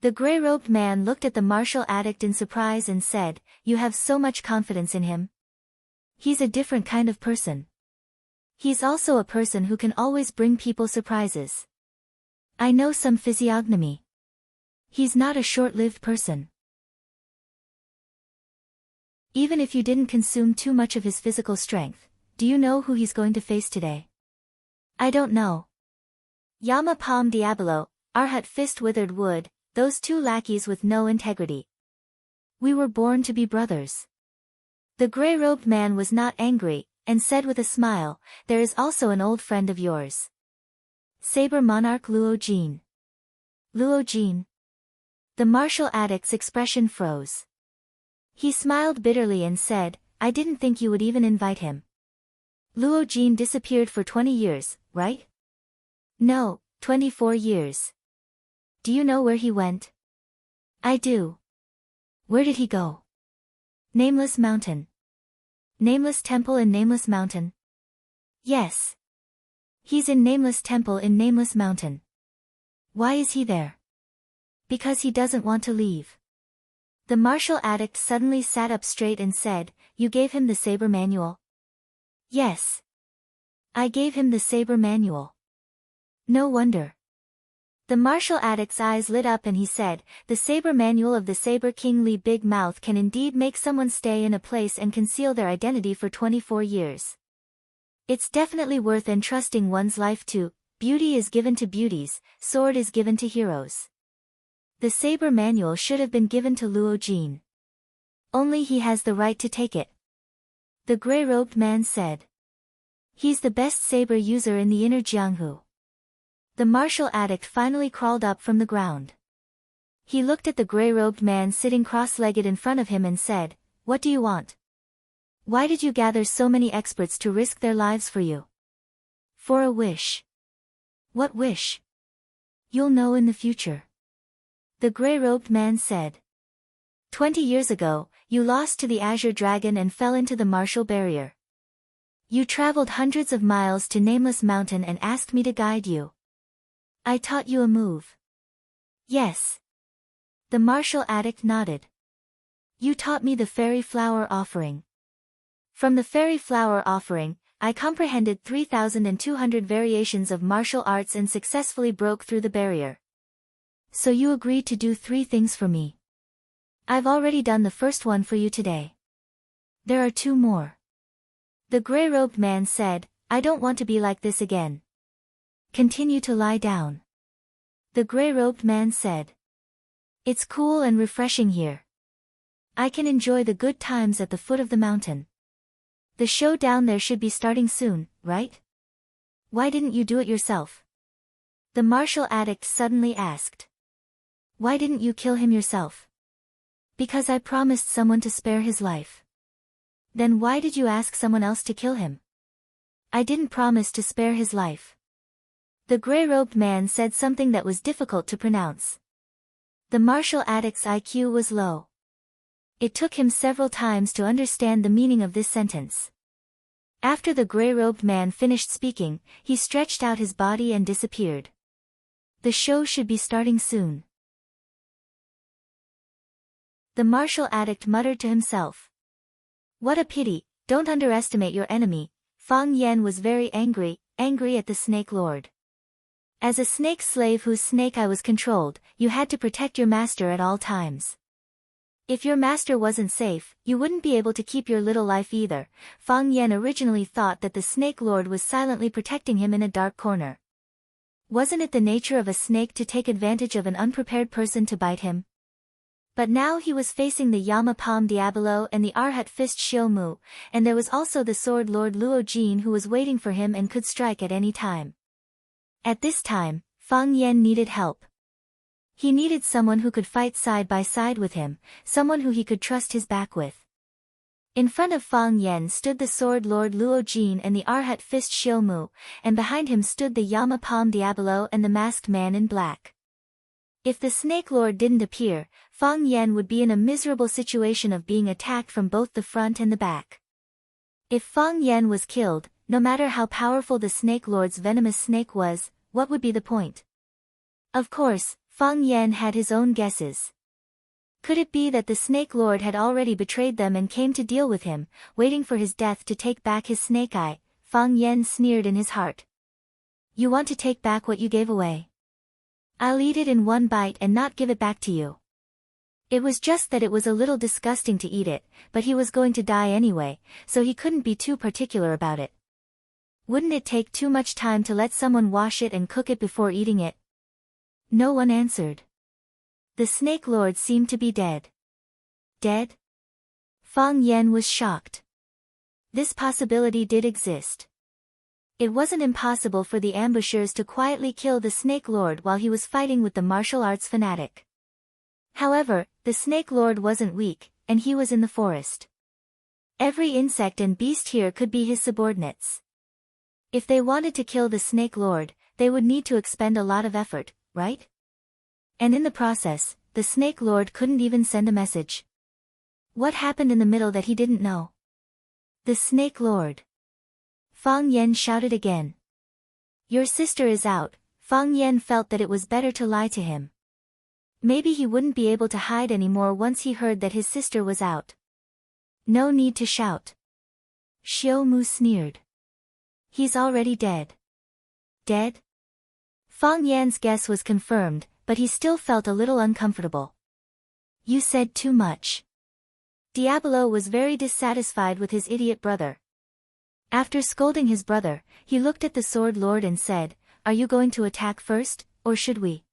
The gray-robed man looked at the martial addict in surprise and said, "You have so much confidence in him. He's a different kind of person. He's also a person who can always bring people surprises. I know some physiognomy. He's not a short-lived person. Even if you didn't consume too much of his physical strength, do you know who he's going to face today?" "I don't know. Yama Palm Diablo, Arhat Fist Withered Wood, those 2 lackeys with no integrity. We were born to be brothers." The gray-robed man was not angry, and said with a smile, "There is also an old friend of yours. Saber Monarch Luo Jin." "Luo Jin?" The martial addict's expression froze. He smiled bitterly and said, "I didn't think you would even invite him." Luo Jin disappeared for 20 years, right? No, 24 years. Do you know where he went? I do. Where did he go? Nameless Mountain. Nameless Temple in Nameless Mountain? Yes. He's in Nameless Temple in Nameless Mountain. Why is he there? Because he doesn't want to leave. The martial addict suddenly sat up straight and said, "You gave him the saber manual?" Yes. I gave him the saber manual. No wonder. The martial addict's eyes lit up and he said, "The saber manual of the Saber King Li Big Mouth can indeed make someone stay in a place and conceal their identity for 24 years. It's definitely worth entrusting one's life to. Beauty is given to beauties, sword is given to heroes. The saber manual should have been given to Luo Jin. Only he has the right to take it." The gray-robed man said. "He's the best saber user in the inner Jianghu." The martial addict finally crawled up from the ground. He looked at the gray-robed man sitting cross-legged in front of him and said, "What do you want? Why did you gather so many experts to risk their lives for you?" "For a wish." "What wish?" "You'll know in the future." The gray-robed man said. 20 years ago, you lost to the Azure Dragon and fell into the martial barrier. You traveled hundreds of miles to Nameless Mountain and asked me to guide you. I taught you a move. Yes. The martial addict nodded. You taught me the fairy flower offering. From the fairy flower offering, I comprehended 3,200 variations of martial arts and successfully broke through the barrier. So you agreed to do 3 things for me. I've already done the first one for you today. There are 2 more. The gray-robed man said, "I don't want to be like this again. Continue to lie down." The gray-robed man said. "It's cool and refreshing here. I can enjoy the good times at the foot of the mountain. The show down there should be starting soon, right? Why didn't you do it yourself?" The martial addict suddenly asked. "Why didn't you kill him yourself?" "Because I promised someone to spare his life." "Then why did you ask someone else to kill him?" "I didn't promise to spare his life." The gray-robed man said something that was difficult to pronounce. The martial addict's IQ was low. It took him several times to understand the meaning of this sentence. After the gray-robed man finished speaking, he stretched out his body and disappeared. The show should be starting soon. The martial addict muttered to himself. What a pity, don't underestimate your enemy. Fang Yan was very angry at the Snake Lord. As a snake slave whose snake eye was controlled, you had to protect your master at all times. If your master wasn't safe, you wouldn't be able to keep your little life either. Fang Yan originally thought that the Snake Lord was silently protecting him in a dark corner. Wasn't it the nature of a snake to take advantage of an unprepared person to bite him? But now he was facing the Yama Palm Diabolo and the Arhat Fist Xiu Mu, and there was also the Sword Lord Luo Jin who was waiting for him and could strike at any time. At this time, Fang Yan needed help. He needed someone who could fight side by side with him, someone who he could trust his back with. In front of Fang Yan stood the Sword Lord Luo Jin and the Arhat Fist Xiu Mu, and behind him stood the Yama Palm Diabolo and the masked man in black. If the Snake Lord didn't appear, Fang Yan would be in a miserable situation of being attacked from both the front and the back. If Fang Yan was killed, no matter how powerful the Snake Lord's venomous snake was, what would be the point? Of course, Fang Yan had his own guesses. Could it be that the Snake Lord had already betrayed them and came to deal with him, waiting for his death to take back his snake eye? Fang Yan sneered in his heart. You want to take back what you gave away? I'll eat it in one bite and not give it back to you. It was just that it was a little disgusting to eat it, but he was going to die anyway, so he couldn't be too particular about it. Wouldn't it take too much time to let someone wash it and cook it before eating it? No one answered. The Snake Lord seemed to be dead. Dead? Fang Yan was shocked. This possibility did exist. It wasn't impossible for the ambushers to quietly kill the Snake Lord while he was fighting with the martial arts fanatic. However, the Snake Lord wasn't weak, and he was in the forest. Every insect and beast here could be his subordinates. If they wanted to kill the Snake Lord, they would need to expend a lot of effort, right? And in the process, the Snake Lord couldn't even send a message. What happened in the middle that he didn't know? The Snake Lord. Fang Yan shouted again. Your sister is out. Fang Yan felt that it was better to lie to him. Maybe he wouldn't be able to hide anymore once he heard that his sister was out. No need to shout. Xiao Mu sneered. He's already dead. Dead? Fang Yan's guess was confirmed, but he still felt a little uncomfortable. You said too much. Diablo was very dissatisfied with his idiot brother. After scolding his brother, he looked at the Sword Lord and said, Are you going to attack first, or should we?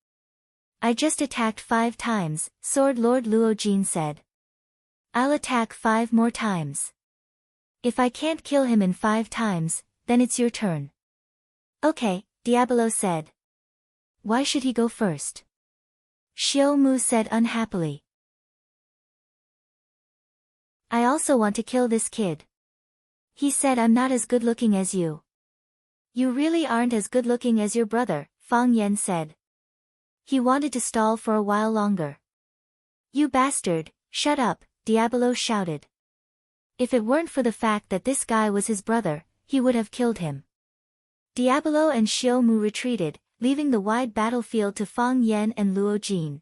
I just attacked 5 times, Sword Lord Luo Jin said. I'll attack 5 more times. If I can't kill him in 5 times, then it's your turn. Okay, Diablo said. Why should he go first? Xiao Mu said unhappily. I also want to kill this kid. He said I'm not as good looking as you. You really aren't as good looking as your brother, Fang Yan said. He wanted to stall for a while longer. You bastard, shut up, Diablo shouted. If it weren't for the fact that this guy was his brother, he would have killed him. Diablo and Xiao Mu retreated, leaving the wide battlefield to Fang Yan and Luo Jin.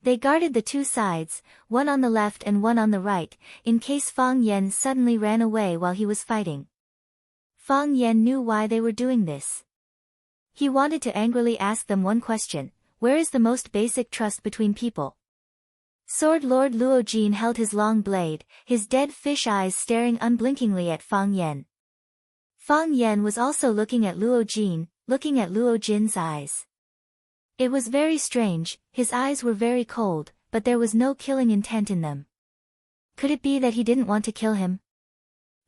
They guarded the 2 sides, one on the left and one on the right, in case Fang Yan suddenly ran away while he was fighting. Fang Yan knew why they were doing this. He wanted to angrily ask them one question: where is the most basic trust between people? Sword Lord Luo Jin held his long blade, his dead fish eyes staring unblinkingly at Fang Yan. Fang Yan was also looking at Luo Jin, looking at Luo Jin's eyes. It was very strange, his eyes were very cold, but there was no killing intent in them. Could it be that he didn't want to kill him?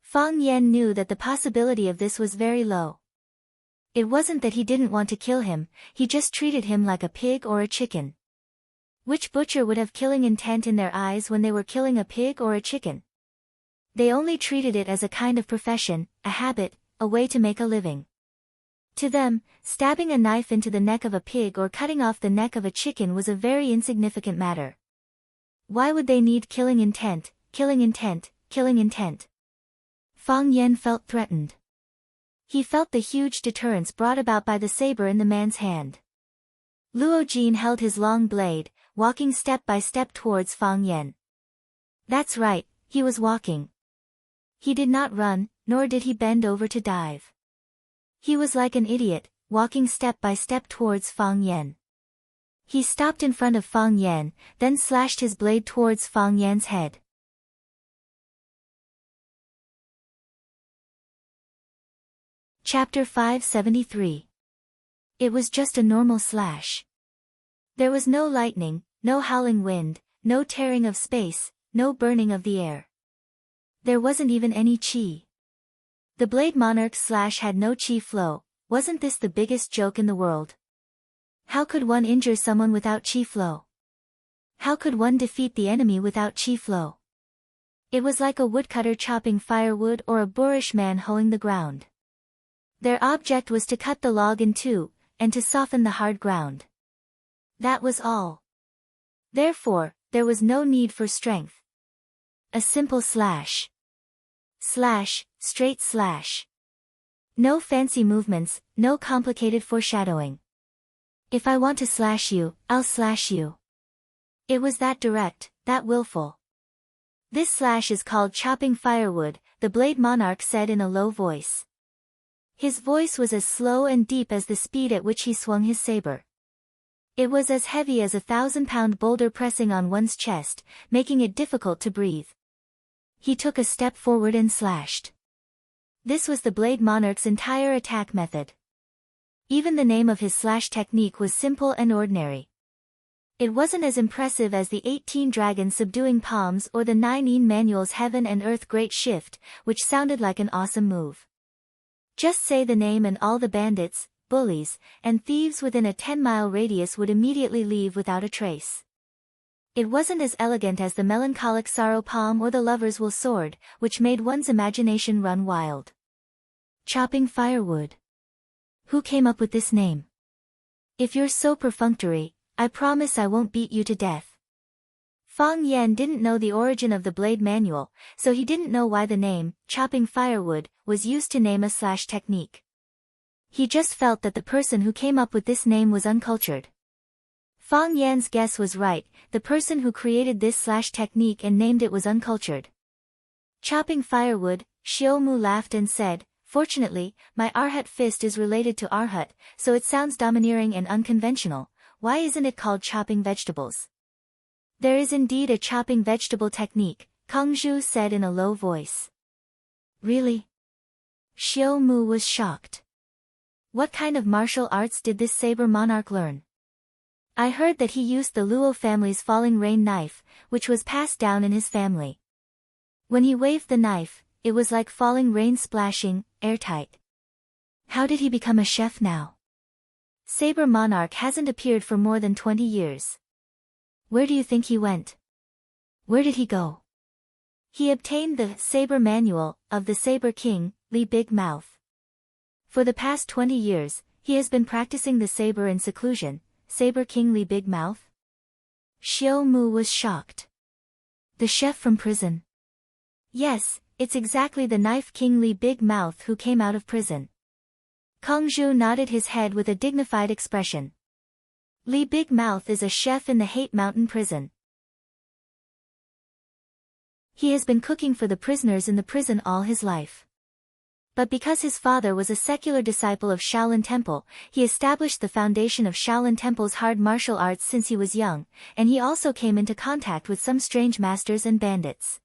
Fang Yan knew that the possibility of this was very low. It wasn't that he didn't want to kill him, he just treated him like a pig or a chicken. Which butcher would have killing intent in their eyes when they were killing a pig or a chicken? They only treated it as a kind of profession, a habit, a way to make a living. To them, stabbing a knife into the neck of a pig or cutting off the neck of a chicken was a very insignificant matter. Why would they need killing intent, killing intent, killing intent? Fang Yan felt threatened. He felt the huge deterrence brought about by the saber in the man's hand. Luo Jin held his long blade, walking step by step towards Fang Yan. That's right, he was walking. He did not run, nor did he bend over to dive. He was like an idiot, walking step by step towards Fang Yan. He stopped in front of Fang Yan, then slashed his blade towards Fang Yan's head. Chapter 573. It was just a normal slash. There was no lightning, no howling wind, no tearing of space, no burning of the air. There wasn't even any chi. The Blade Monarch's slash had no chi flow. Wasn't this the biggest joke in the world? How could one injure someone without chi flow? How could one defeat the enemy without chi flow? It was like a woodcutter chopping firewood or a boorish man hoeing the ground. Their object was to cut the log in 2, and to soften the hard ground. That was all. Therefore, there was no need for strength. A simple slash. Slash, straight slash. No fancy movements, no complicated foreshadowing. If I want to slash you, I'll slash you. It was that direct, that willful. This slash is called chopping firewood, the Blade Monarch said in a low voice. His voice was as slow and deep as the speed at which he swung his saber. It was as heavy as a 1,000-pound boulder pressing on one's chest, making it difficult to breathe. He took a step forward and slashed. This was the Blade Monarch's entire attack method. Even the name of his slash technique was simple and ordinary. It wasn't as impressive as the 18 dragons subduing palms or the 9 manual's Heaven and Earth Great Shift, which sounded like an awesome move. Just say the name and all the bandits, bullies, and thieves within a 10-mile radius would immediately leave without a trace. It wasn't as elegant as the melancholic sorrow palm or the lover's will sword, which made one's imagination run wild. Chopping firewood. Who came up with this name? If you're so perfunctory, I promise I won't beat you to death. Fang Yan didn't know the origin of the blade manual, so he didn't know why the name, chopping firewood, was used to name a slash technique. He just felt that the person who came up with this name was uncultured. Fang Yan's guess was right, the person who created this slash technique and named it was uncultured. Chopping firewood, Xiao Mu laughed and said, "Fortunately, my Arhat fist is related to Arhat, so it sounds domineering and unconventional. Why isn't it called chopping vegetables?" There is indeed a chopping vegetable technique, Kang Zhu said in a low voice. Really? Xiao Mu was shocked. What kind of martial arts did this saber monarch learn? I heard that he used the Luo family's falling rain knife, which was passed down in his family. When he waved the knife, it was like falling rain splashing, airtight. How did he become a chef now? Saber monarch hasn't appeared for more than 20 years. Where do you think he went? Where did he go? He obtained the saber manual of the Saber King, Li Big Mouth. For the past 20 years, he has been practicing the saber in seclusion. Saber King Li Big Mouth? Xiao Mu was shocked. The chef from prison? Yes, it's exactly the Knife King Li Big Mouth who came out of prison. Kang Zhu nodded his head with a dignified expression. Li Big Mouth is a chef in the Hate Mountain prison. He has been cooking for the prisoners in the prison all his life. But because his father was a secular disciple of Shaolin Temple, he established the foundation of Shaolin Temple's hard martial arts since he was young, and he also came into contact with some strange masters and bandits.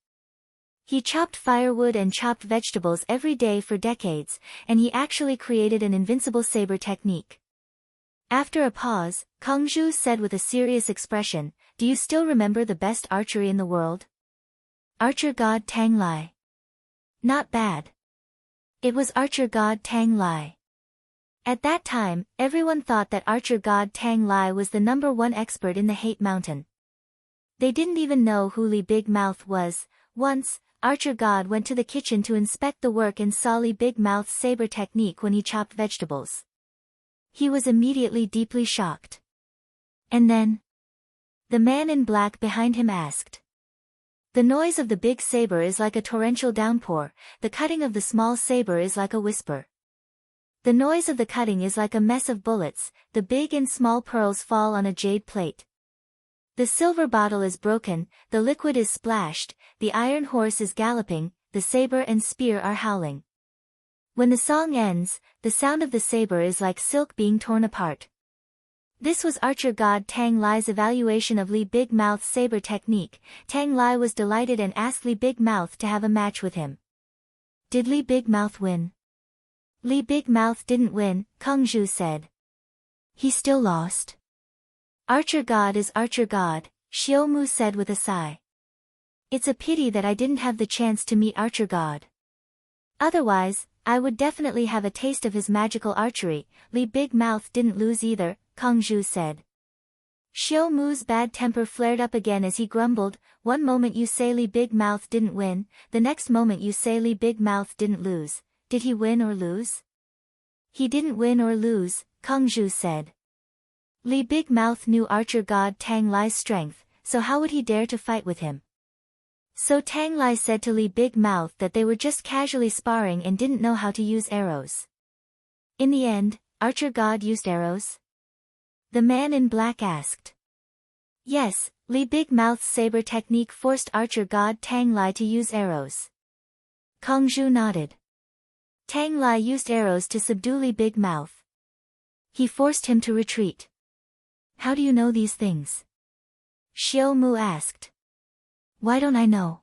He chopped firewood and chopped vegetables every day for decades, and he actually created an invincible saber technique. After a pause, Kang Zhu said with a serious expression, "Do you still remember the best archery in the world? Archer god Tang Lai." Not bad. It was archer god Tang Lai. At that time, everyone thought that archer god Tang Lai was the #1 expert in the Hate Mountain. They didn't even know who Li Big Mouth was. Once, archer god went to the kitchen to inspect the work and saw Li Big Mouth's saber technique when he chopped vegetables. He was immediately deeply shocked. And then? The man in black behind him asked. The noise of the big saber is like a torrential downpour, the cutting of the small saber is like a whisper. The noise of the cutting is like a mess of bullets, the big and small pearls fall on a jade plate. The silver bottle is broken, the liquid is splashed, the iron horse is galloping, the saber and spear are howling. When the song ends, the sound of the saber is like silk being torn apart. This was archer god Tang Lai's evaluation of Li Big Mouth's saber technique. Tang Lai was delighted and asked Li Big Mouth to have a match with him. Did Li Big Mouth win? Li Big Mouth didn't win, Kang Zhu said. He still lost. Archer god is archer god, Xiao Mu said with a sigh. It's a pity that I didn't have the chance to meet archer god. Otherwise, I would definitely have a taste of his magical archery. Li Big Mouth didn't lose either, Kang Zhu said. Xiao Mu's bad temper flared up again as he grumbled, one moment you say Li Big Mouth didn't win, the next moment you say Li Big Mouth didn't lose. Did he win or lose? He didn't win or lose, Kang Zhu said. Li Big Mouth knew archer god Tang Lai's strength, so how would he dare to fight with him? So Tang Lai said to Li Big Mouth that they were just casually sparring and didn't know how to use arrows. In the end, archer god used arrows? The man in black asked. Yes, Li Big Mouth's saber technique forced archer god Tang Lai to use arrows. Kang Zhu nodded. Tang Lai used arrows to subdue Li Big Mouth. He forced him to retreat. How do you know these things? Xiao Mu asked. Why don't I know?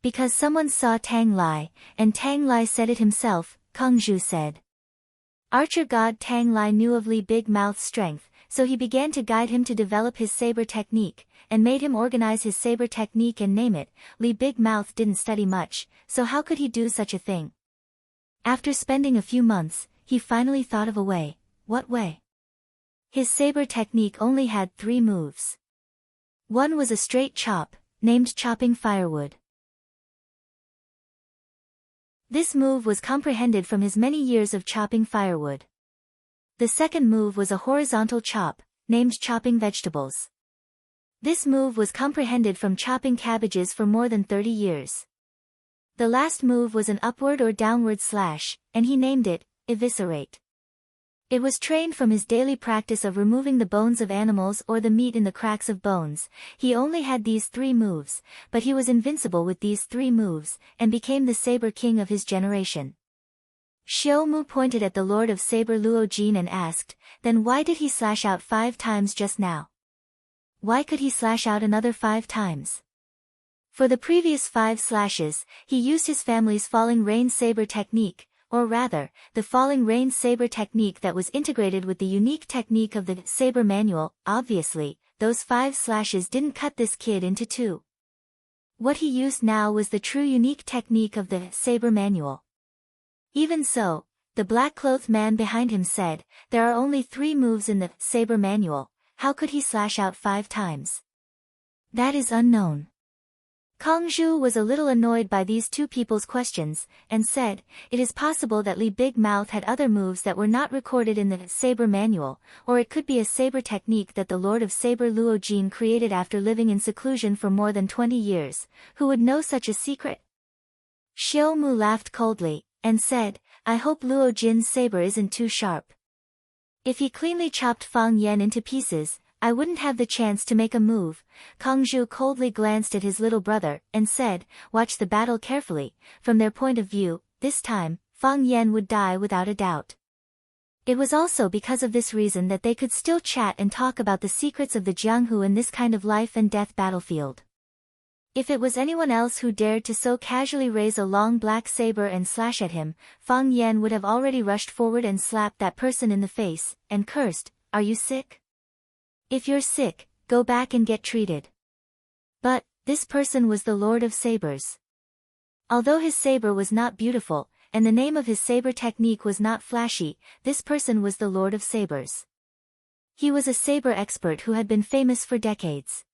Because someone saw Tang Lai, and Tang Lai said it himself, Kang Zhu said. Archer god Tang Lai knew of Li Big Mouth's strength, so he began to guide him to develop his saber technique, and made him organize his saber technique and name it. Li Big Mouth didn't study much, so how could he do such a thing? After spending a few months, he finally thought of a way. What way? His saber technique only had 3 moves. One was a straight chop, named chopping firewood. This move was comprehended from his many years of chopping firewood. The second move was a horizontal chop, named chopping vegetables. This move was comprehended from chopping cabbages for more than 30 years. The last move was an upward or downward slash, and he named it, eviscerate. It was trained from his daily practice of removing the bones of animals or the meat in the cracks of bones. He only had these 3 moves, but he was invincible with these 3 moves, and became the saber king of his generation. Xiao Mu pointed at the Lord of Saber Luo Jin and asked, then why did he slash out 5 times just now? Why could he slash out another 5 times? For the previous 5 slashes, he used his family's falling rain saber technique, or rather, the falling rain saber technique that was integrated with the unique technique of the saber manual. Obviously, those 5 slashes didn't cut this kid into 2. What he used now was the true unique technique of the saber manual. Even so, the black-clothed man behind him said, there are only 3 moves in the saber manual, how could he slash out 5 times? That is unknown. Kang Zhu was a little annoyed by these 2 people's questions, and said, it is possible that Li Big Mouth had other moves that were not recorded in the saber manual, or it could be a saber technique that the Lord of Saber Luo Jin created after living in seclusion for more than 20 years. Who would know such a secret? Xiao Mu laughed coldly, and said, I hope Luo Jin's saber isn't too sharp. If he cleanly chopped Fang Yan into pieces, I wouldn't have the chance to make a move. Kang Zhu coldly glanced at his little brother, and said, watch the battle carefully. From their point of view, this time, Fang Yan would die without a doubt. It was also because of this reason that they could still chat and talk about the secrets of the Jianghu in this kind of life and death battlefield. If it was anyone else who dared to so casually raise a long black saber and slash at him, Fang Yan would have already rushed forward and slapped that person in the face, and cursed, are you sick? If you're sick, go back and get treated. But, this person was the Lord of Sabers. Although his saber was not beautiful, and the name of his saber technique was not flashy, this person was the Lord of Sabers. He was a saber expert who had been famous for decades.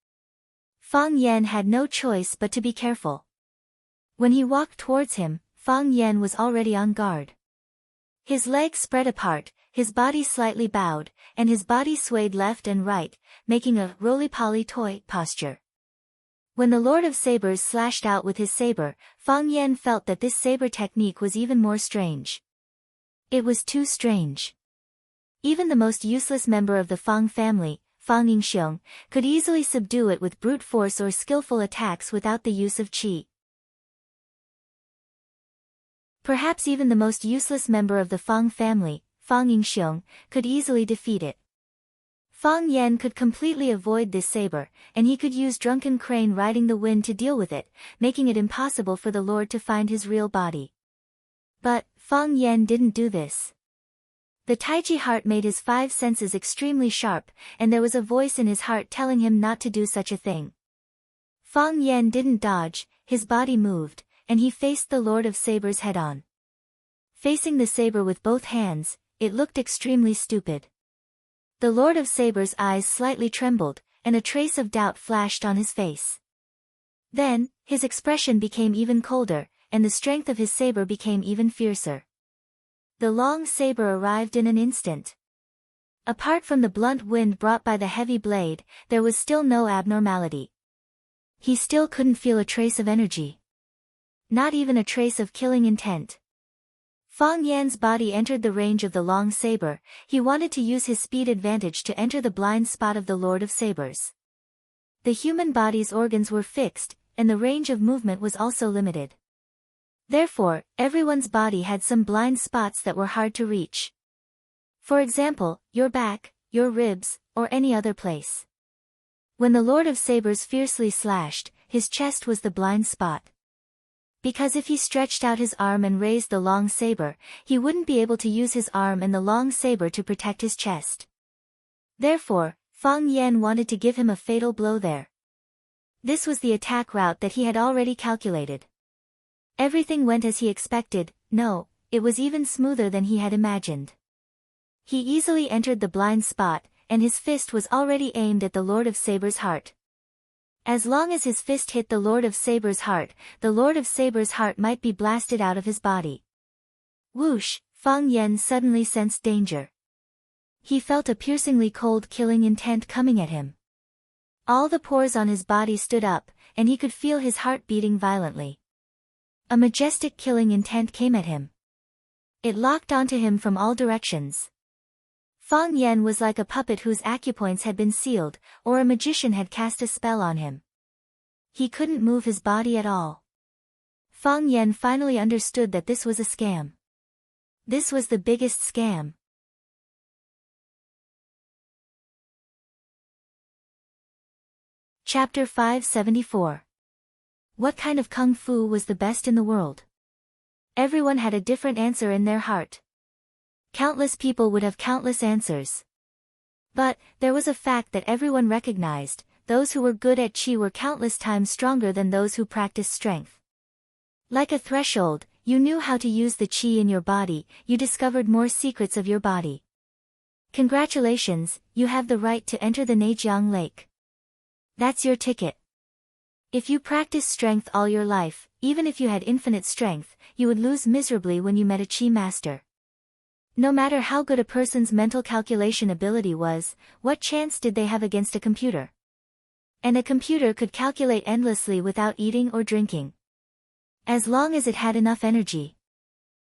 Fang Yan had no choice but to be careful. When he walked towards him, Fang Yan was already on guard. His legs spread apart, his body slightly bowed, and his body swayed left and right, making a roly-poly toy posture. When the Lord of Sabers slashed out with his saber, Fang Yan felt that this saber technique was even more strange. It was too strange. Even the most useless member of the Fang family, Fang Yingxiong, could easily subdue it with brute force or skillful attacks without the use of qi. Perhaps even the most useless member of the Fang family, Fang Yingxiong, could easily defeat it. Fang Yan could completely avoid this saber, and he could use drunken crane riding the wind to deal with it, making it impossible for the Lord to find his real body. But, Fang Yan didn't do this. The Taiji heart made his 5 senses extremely sharp, and there was a voice in his heart telling him not to do such a thing. Fang Yan didn't dodge, his body moved, and he faced the Lord of Sabers head-on. Facing the saber with both hands, it looked extremely stupid. The Lord of Sabers' eyes slightly trembled, and a trace of doubt flashed on his face. Then, his expression became even colder, and the strength of his saber became even fiercer. The long saber arrived in an instant. Apart from the blunt wind brought by the heavy blade, there was still no abnormality. He still couldn't feel a trace of energy. Not even a trace of killing intent. Fang Yan's body entered the range of the long saber. He wanted to use his speed advantage to enter the blind spot of the Lord of Sabers. The human body's organs were fixed, and the range of movement was also limited. Therefore, everyone's body had some blind spots that were hard to reach. For example, your back, your ribs, or any other place. When the Lord of Sabers fiercely slashed, his chest was the blind spot. Because if he stretched out his arm and raised the long saber, he wouldn't be able to use his arm and the long saber to protect his chest. Therefore, Fang Yan wanted to give him a fatal blow there. This was the attack route that he had already calculated. Everything went as he expected. No, it was even smoother than he had imagined. He easily entered the blind spot, and his fist was already aimed at the Lord of Sabers' heart. As long as his fist hit the Lord of Saber's heart, the Lord of Saber's heart might be blasted out of his body. Whoosh! Fang Yan suddenly sensed danger. He felt a piercingly cold killing intent coming at him. All the pores on his body stood up, and he could feel his heart beating violently. A majestic killing intent came at him. It locked onto him from all directions. Fang Yan was like a puppet whose acupoints had been sealed, or a magician had cast a spell on him. He couldn't move his body at all. Fang Yan finally understood that this was a scam. This was the biggest scam. Chapter 574. What kind of kung fu was the best in the world? Everyone had a different answer in their heart. Countless people would have countless answers. But, there was a fact that everyone recognized: those who were good at qi were countless times stronger than those who practiced strength. Like a threshold, you knew how to use the qi in your body, you discovered more secrets of your body. Congratulations, you have the right to enter the Nejiang Lake. That's your ticket. If you practiced strength all your life, even if you had infinite strength, you would lose miserably when you met a qi master. No matter how good a person's mental calculation ability was, what chance did they have against a computer? And a computer could calculate endlessly without eating or drinking. As long as it had enough energy.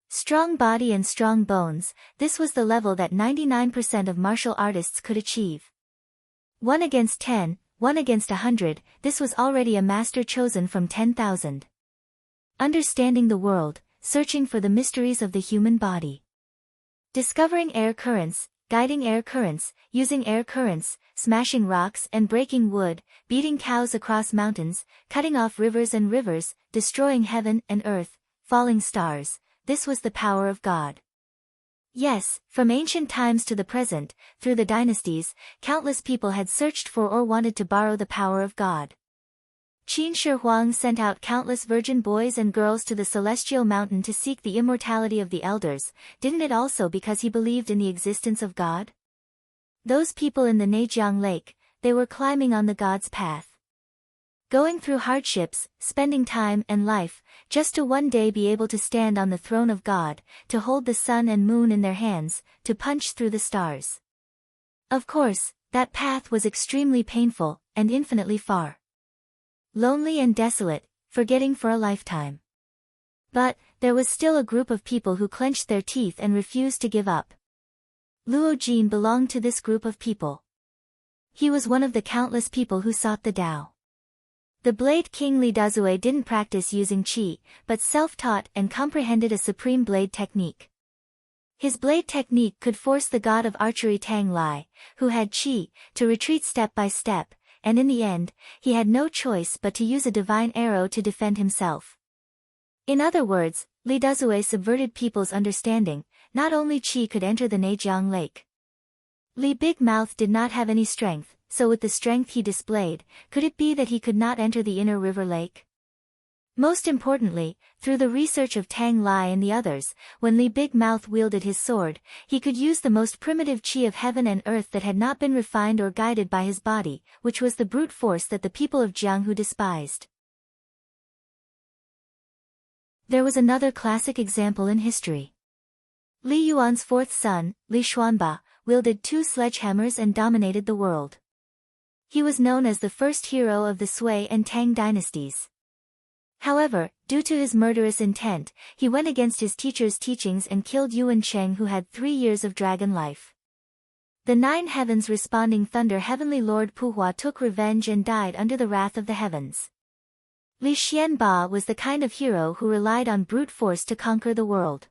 Strong body and strong bones, this was the level that 99% of martial artists could achieve. 1 against 10, 1 against 100, this was already a master chosen from 10,000. Understanding the world, searching for the mysteries of the human body. Discovering air currents, guiding air currents, using air currents, smashing rocks and breaking wood, beating cows across mountains, cutting off rivers and rivers, destroying heaven and earth, falling stars, this was the power of God. Yes, from ancient times to the present, through the dynasties, countless people had searched for or wanted to borrow the power of God. Qin Shi Huang sent out countless virgin boys and girls to the celestial mountain to seek the immortality of the elders, didn't it also because he believed in the existence of God? Those people in the Nejiang Lake, they were climbing on the God's path. Going through hardships, spending time and life, just to one day be able to stand on the throne of God, to hold the sun and moon in their hands, to punch through the stars. Of course, that path was extremely painful, and infinitely far. Lonely and desolate, forgetting for a lifetime. But, there was still a group of people who clenched their teeth and refused to give up. Luo Jin belonged to this group of people. He was one of the countless people who sought the Tao. The Blade King Li Dazue didn't practice using qi, but self-taught and comprehended a supreme blade technique. His blade technique could force the god of archery Tang Lai, who had qi, to retreat step by step, and in the end, he had no choice but to use a divine arrow to defend himself. In other words, Li Dazue subverted people's understanding: not only qi could enter the Nejiang Lake. Li Big Mouth did not have any strength, so with the strength he displayed, could it be that he could not enter the inner river lake? Most importantly, through the research of Tang Lai and the others, when Li Big Mouth wielded his sword, he could use the most primitive qi of heaven and earth that had not been refined or guided by his body, which was the brute force that the people of Jianghu despised. There was another classic example in history. Li Yuan's fourth son, Li Xuanba, wielded 2 sledgehammers and dominated the world. He was known as the first hero of the Sui and Tang dynasties. However, due to his murderous intent, he went against his teacher's teachings and killed Yuan Cheng, who had 3 years of dragon life. The 9 heavens responding thunder heavenly lord Puhua took revenge and died under the wrath of the heavens. Li Xianba was the kind of hero who relied on brute force to conquer the world.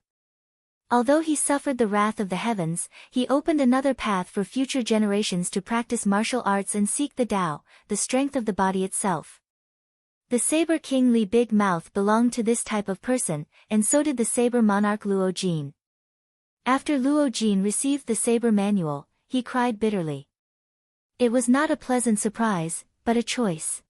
Although he suffered the wrath of the heavens, he opened another path for future generations to practice martial arts and seek the Tao, the strength of the body itself. The Saber King Li Big Mouth belonged to this type of person, and so did the Saber Monarch Luo Jin. After Luo Jin received the Saber Manual, he cried bitterly. It was not a pleasant surprise, but a choice.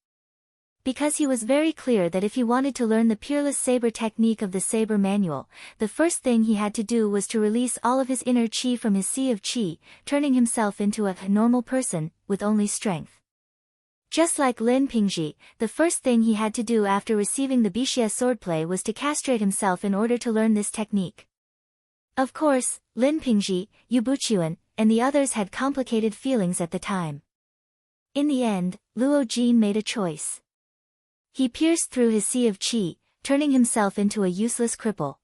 Because he was very clear that if he wanted to learn the peerless saber technique of the Saber Manual, the first thing he had to do was to release all of his inner qi from his sea of qi, turning himself into a normal person, with only strength. Just like Lin Pingji, the first thing he had to do after receiving the Bixia swordplay was to castrate himself in order to learn this technique. Of course, Lin Pingji, Yu Buchuan, and the others had complicated feelings at the time. In the end, Luo Jin made a choice. He pierced through his sea of qi, turning himself into a useless cripple.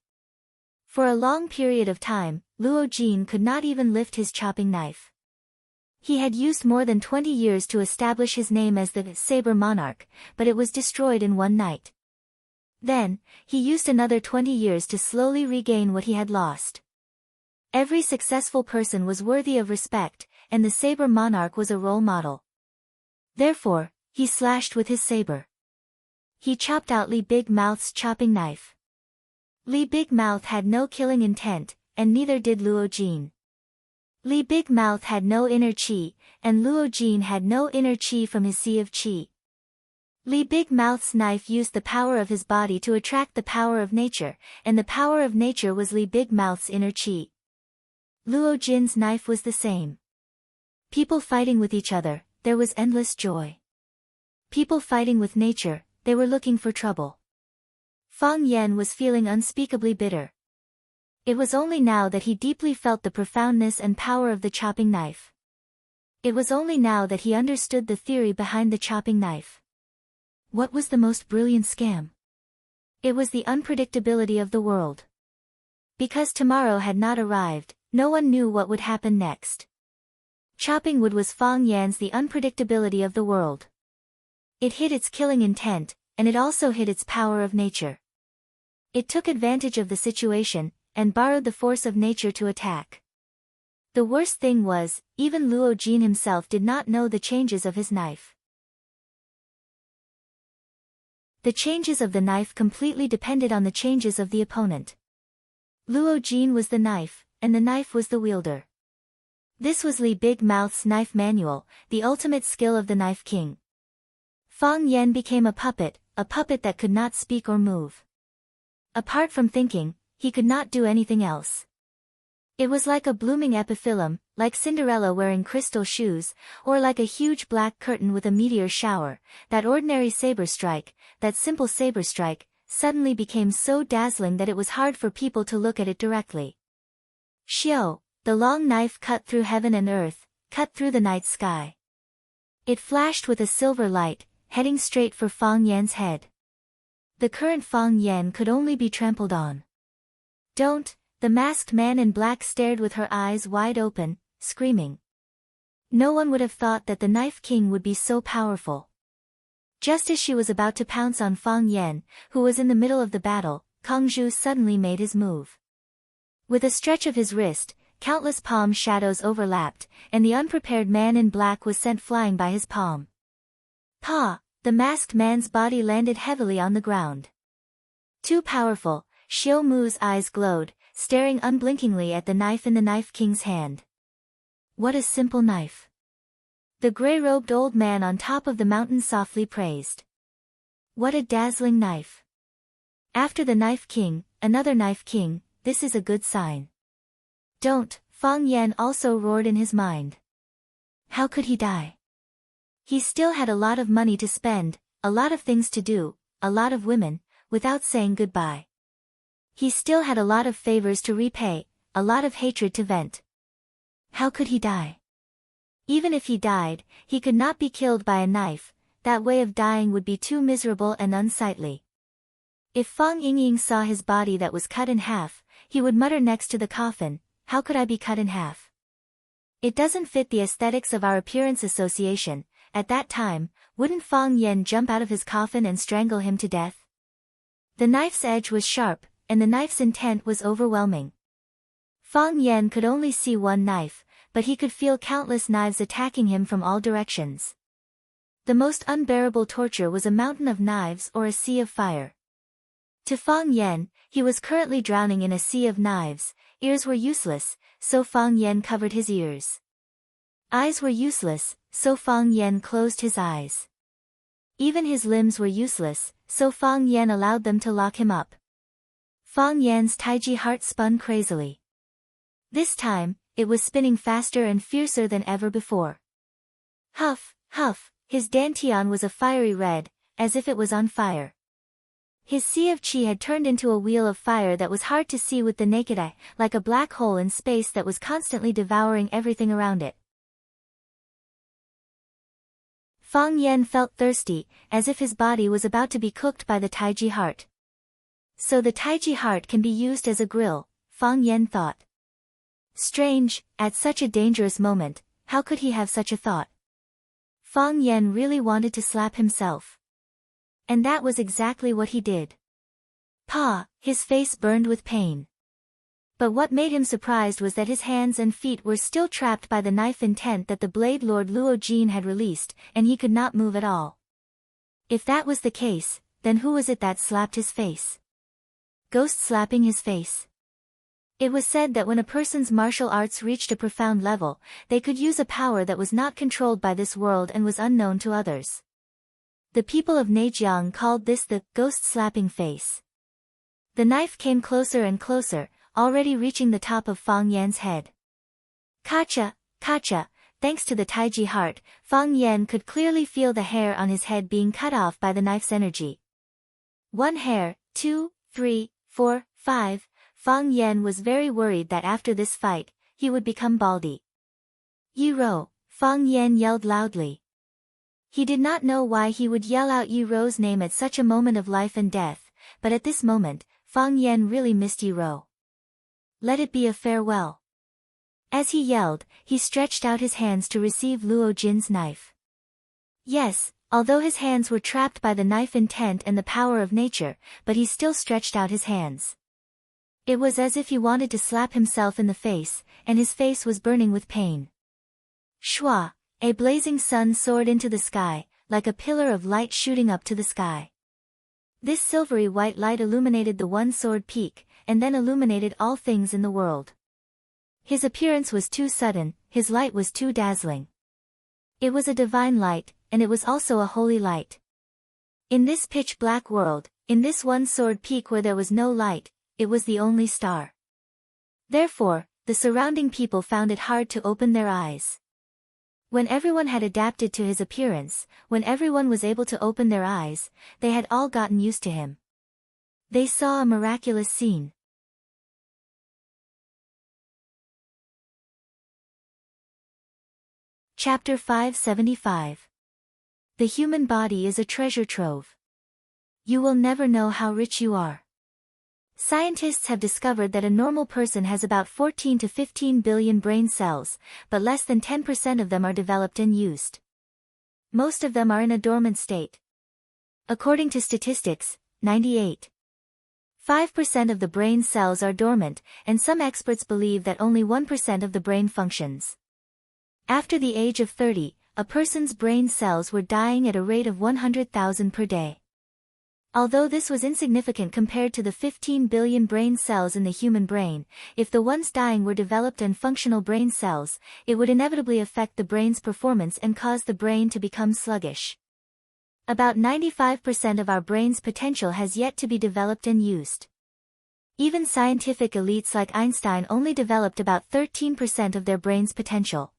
For a long period of time, Luo Jin could not even lift his chopping knife. He had used more than 20 years to establish his name as the Saber Monarch, but it was destroyed in one night. Then, he used another 20 years to slowly regain what he had lost. Every successful person was worthy of respect, and the Saber Monarch was a role model. Therefore, he slashed with his saber. He chopped out Li Big Mouth's chopping knife. Li Big Mouth had no killing intent, and neither did Luo Jin. Li Big Mouth had no inner qi, and Luo Jin had no inner qi from his sea of qi. Li Big Mouth's knife used the power of his body to attract the power of nature, and the power of nature was Li Big Mouth's inner qi. Luo Jin's knife was the same. People fighting with each other, there was endless joy. People fighting with nature, they were looking for trouble. Fang Yan was feeling unspeakably bitter. It was only now that he deeply felt the profoundness and power of the chopping knife. It was only now that he understood the theory behind the chopping knife. What was the most brilliant scam? It was the unpredictability of the world. Because tomorrow had not arrived, no one knew what would happen next. Chopping wood was Fang Yan's the unpredictability of the world. It hid its killing intent, and it also hid its power of nature. It took advantage of the situation, and borrowed the force of nature to attack. The worst thing was, even Luo Jin himself did not know the changes of his knife. The changes of the knife completely depended on the changes of the opponent. Luo Jin was the knife, and the knife was the wielder. This was Li Big Mouth's knife manual, the ultimate skill of the Knife King. Fang Yan became a puppet that could not speak or move. Apart from thinking, he could not do anything else. It was like a blooming epiphyllum, like Cinderella wearing crystal shoes, or like a huge black curtain with a meteor shower. That ordinary saber strike, that simple saber strike, suddenly became so dazzling that it was hard for people to look at it directly. Xiao, the long knife cut through heaven and earth, cut through the night sky. It flashed with a silver light, heading straight for Fang Yan's head. The current Fang Yan could only be trampled on. Don't, the masked man in black stared with her eyes wide open, screaming. No one would have thought that the Knife King would be so powerful. Just as she was about to pounce on Fang Yan, who was in the middle of the battle, Kang Zhu suddenly made his move. With a stretch of his wrist, countless palm shadows overlapped, and the unprepared man in black was sent flying by his palm. Pa! The masked man's body landed heavily on the ground. Too powerful, Xiao Mu's eyes glowed, staring unblinkingly at the knife in the Knife King's hand. What a simple knife! The gray-robed old man on top of the mountain softly praised. What a dazzling knife! After the Knife King, another Knife King, this is a good sign. Don't, Fang Yan also roared in his mind. How could he die? He still had a lot of money to spend, a lot of things to do, a lot of women, without saying goodbye. He still had a lot of favors to repay, a lot of hatred to vent. How could he die? Even if he died, he could not be killed by a knife. That way of dying would be too miserable and unsightly. If Fang Yingying saw his body that was cut in half, he would mutter next to the coffin, how could I be cut in half? It doesn't fit the aesthetics of our appearance association. At that time, wouldn't Fang Yan jump out of his coffin and strangle him to death? The knife's edge was sharp, and the knife's intent was overwhelming. Fang Yan could only see one knife, but he could feel countless knives attacking him from all directions. The most unbearable torture was a mountain of knives or a sea of fire. To Fang Yan, he was currently drowning in a sea of knives. Ears were useless, so Fang Yan covered his ears. Eyes were useless, so Fang Yan closed his eyes. Even his limbs were useless, so Fang Yan allowed them to lock him up. Fang Yan's Taiji heart spun crazily. This time, it was spinning faster and fiercer than ever before. Huff, huff, His dantian was a fiery red, as if it was on fire. His sea of qi had turned into a wheel of fire that was hard to see with the naked eye, like a black hole in space that was constantly devouring everything around it. Fang Yan felt thirsty, as if his body was about to be cooked by the Taiji heart. So the Taiji heart can be used as a grill, Fang Yan thought. Strange, at such a dangerous moment, how could he have such a thought? Fang Yan really wanted to slap himself. And that was exactly what he did. Pa, his face burned with pain. But what made him surprised was that his hands and feet were still trapped by the knife intent that the Blade Lord Luo Jin had released, and he could not move at all. If that was the case, then who was it that slapped his face? Ghost slapping his face. It was said that when a person's martial arts reached a profound level, they could use a power that was not controlled by this world and was unknown to others. The people of Neijiang called this the ghost-slapping face. The knife came closer and closer, already reaching the top of Fang Yan's head. Kacha, kacha, thanks to the Taiji heart, Fang Yan could clearly feel the hair on his head being cut off by the knife's energy. 1 hair, 2, 3, 4, 5, Fang Yan was very worried that after this fight, he would become baldy. Yi Rou, Fang Yan yelled loudly. He did not know why he would yell out Yi Rou's name at such a moment of life and death, but at this moment, Fang Yan really missed Yi Rou. Let it be a farewell. As he yelled, he stretched out his hands to receive Luo Jin's knife. Yes, although his hands were trapped by the knife intent and the power of nature, but he still stretched out his hands. It was as if he wanted to slap himself in the face, and his face was burning with pain. Shua, a blazing sun soared into the sky, like a pillar of light shooting up to the sky. This silvery white light illuminated the one-sword peak, and then illuminated all things in the world. His appearance was too sudden, his light was too dazzling. It was a divine light, and it was also a holy light. In this pitch-black world, in this one-sword peak where there was no light, it was the only star. Therefore, the surrounding people found it hard to open their eyes. When everyone had adapted to his appearance, when everyone was able to open their eyes, they had all gotten used to him. They saw a miraculous scene. Chapter 575. The human body is a treasure trove. You will never know how rich you are. Scientists have discovered that a normal person has about 14 to 15 billion brain cells, but less than 10% of them are developed and used. Most of them are in a dormant state. According to statistics, 98.5% of the brain cells are dormant, and some experts believe that only 1% of the brain functions. After the age of 30, a person's brain cells were dying at a rate of 100,000 per day. Although this was insignificant compared to the 15 billion brain cells in the human brain, if the ones dying were developed and functional brain cells, it would inevitably affect the brain's performance and cause the brain to become sluggish. About 95% of our brain's potential has yet to be developed and used. Even scientific elites like Einstein only developed about 13% of their brain's potential.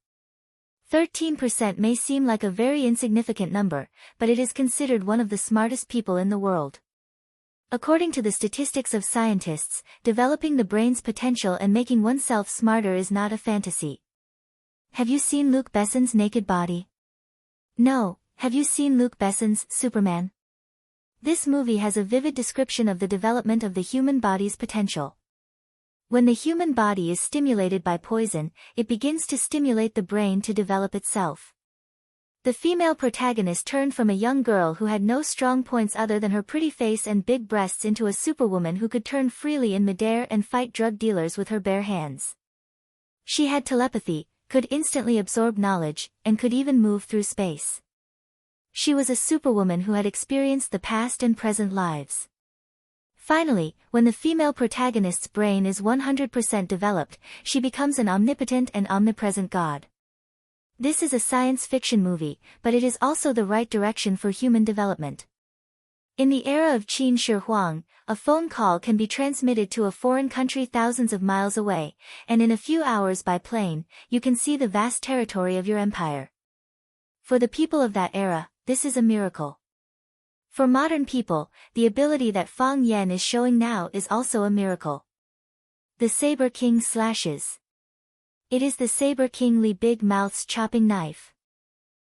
13% may seem like a very insignificant number, but it is considered one of the smartest people in the world. According to the statistics of scientists, developing the brain's potential and making oneself smarter is not a fantasy. Have you seen Luc Besson's Naked Body? No, have you seen Luc Besson's Superman? This movie has a vivid description of the development of the human body's potential. When the human body is stimulated by poison, it begins to stimulate the brain to develop itself. The female protagonist turned from a young girl who had no strong points other than her pretty face and big breasts into a superwoman who could turn freely in midair and fight drug dealers with her bare hands. She had telepathy, could instantly absorb knowledge, and could even move through space. She was a superwoman who had experienced the past and present lives. Finally, when the female protagonist's brain is 100% developed, she becomes an omnipotent and omnipresent god. This is a science fiction movie, but it is also the right direction for human development. In the era of Qin Shi Huang, a phone call can be transmitted to a foreign country thousands of miles away, and in a few hours by plane, you can see the vast territory of your empire. For the people of that era, this is a miracle. For modern people, the ability that Fang Yan is showing now is also a miracle. The Saber King slashes. It is the Saber King Li Big Mouth's chopping knife.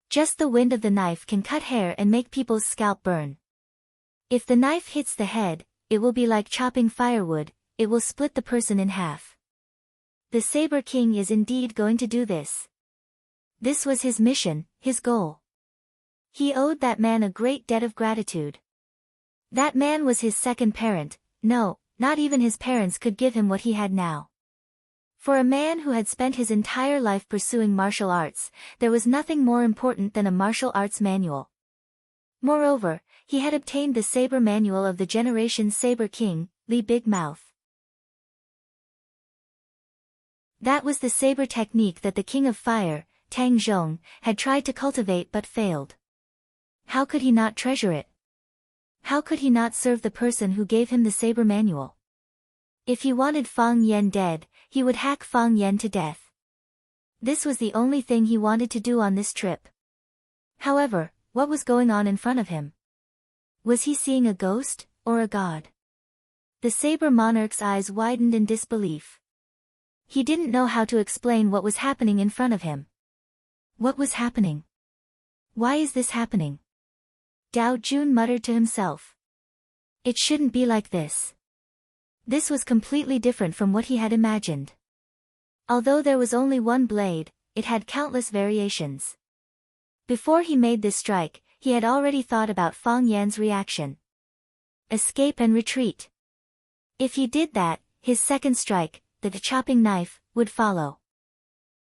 Just the wind of the knife can cut hair and make people's scalp burn. If the knife hits the head, it will be like chopping firewood, it will split the person in half. The Saber King is indeed going to do this. This was his mission, his goal. He owed that man a great debt of gratitude. That man was his second parent. No, not even his parents could give him what he had now. For a man who had spent his entire life pursuing martial arts, there was nothing more important than a martial arts manual. Moreover, he had obtained the saber manual of the generation Saber King, Li Big Mouth. That was the saber technique that the King of Fire, Tang Zhong, had tried to cultivate but failed. How could he not treasure it? How could he not serve the person who gave him the saber manual? If he wanted Fang Yan dead, he would hack Fang Yan to death. This was the only thing he wanted to do on this trip. However, what was going on in front of him? Was he seeing a ghost, or a god? The saber monarch's eyes widened in disbelief. He didn't know how to explain what was happening in front of him. What was happening? Why is this happening? Dao Jun muttered to himself. It shouldn't be like this. This was completely different from what he had imagined. Although there was only one blade, it had countless variations. Before he made this strike, he had already thought about Fang Yan's reaction. Escape and retreat. If he did that, his second strike, the chopping knife, would follow.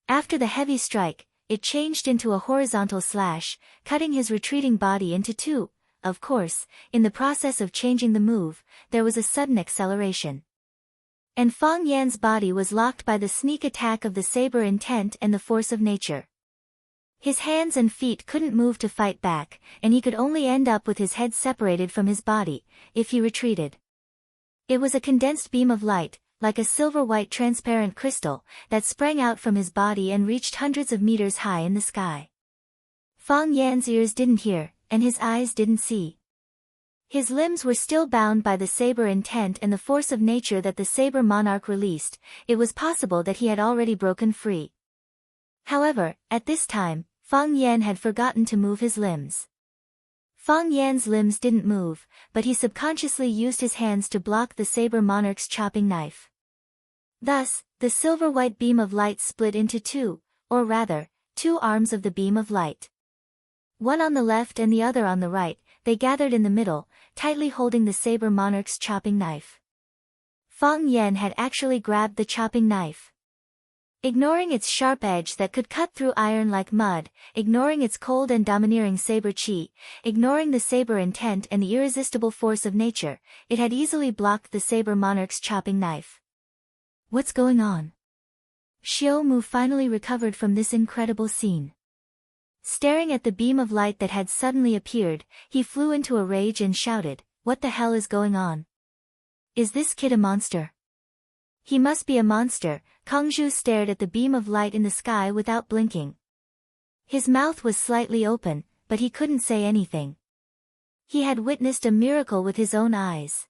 After the heavy strike, it changed into a horizontal slash, cutting his retreating body into two. Of course, in the process of changing the move, there was a sudden acceleration. And Fang Yan's body was locked by the sneak attack of the saber intent and the force of nature. His hands and feet couldn't move to fight back, and he could only end up with his head separated from his body, if he retreated. It was a condensed beam of light, like a silver-white transparent crystal, that sprang out from his body and reached hundreds of meters high in the sky. Fang Yan's ears didn't hear, and his eyes didn't see. His limbs were still bound by the saber intent and the force of nature that the saber monarch released. It was possible that he had already broken free. However, at this time, Fang Yan had forgotten to move his limbs. Fang Yan's limbs didn't move, but he subconsciously used his hands to block the saber monarch's chopping knife. Thus, the silver-white beam of light split into two, or rather, two arms of the beam of light. One on the left and the other on the right, they gathered in the middle, tightly holding the saber monarch's chopping knife. Fang Yan had actually grabbed the chopping knife. Ignoring its sharp edge that could cut through iron like mud, ignoring its cold and domineering saber chi, ignoring the saber intent and the irresistible force of nature, it had easily blocked the saber monarch's chopping knife. What's going on? Xiao Mu finally recovered from this incredible scene. Staring at the beam of light that had suddenly appeared, he flew into a rage and shouted, "What the hell is going on? Is this kid a monster? He must be a monster." Kongzhu stared at the beam of light in the sky without blinking. His mouth was slightly open, but he couldn't say anything. He had witnessed a miracle with his own eyes.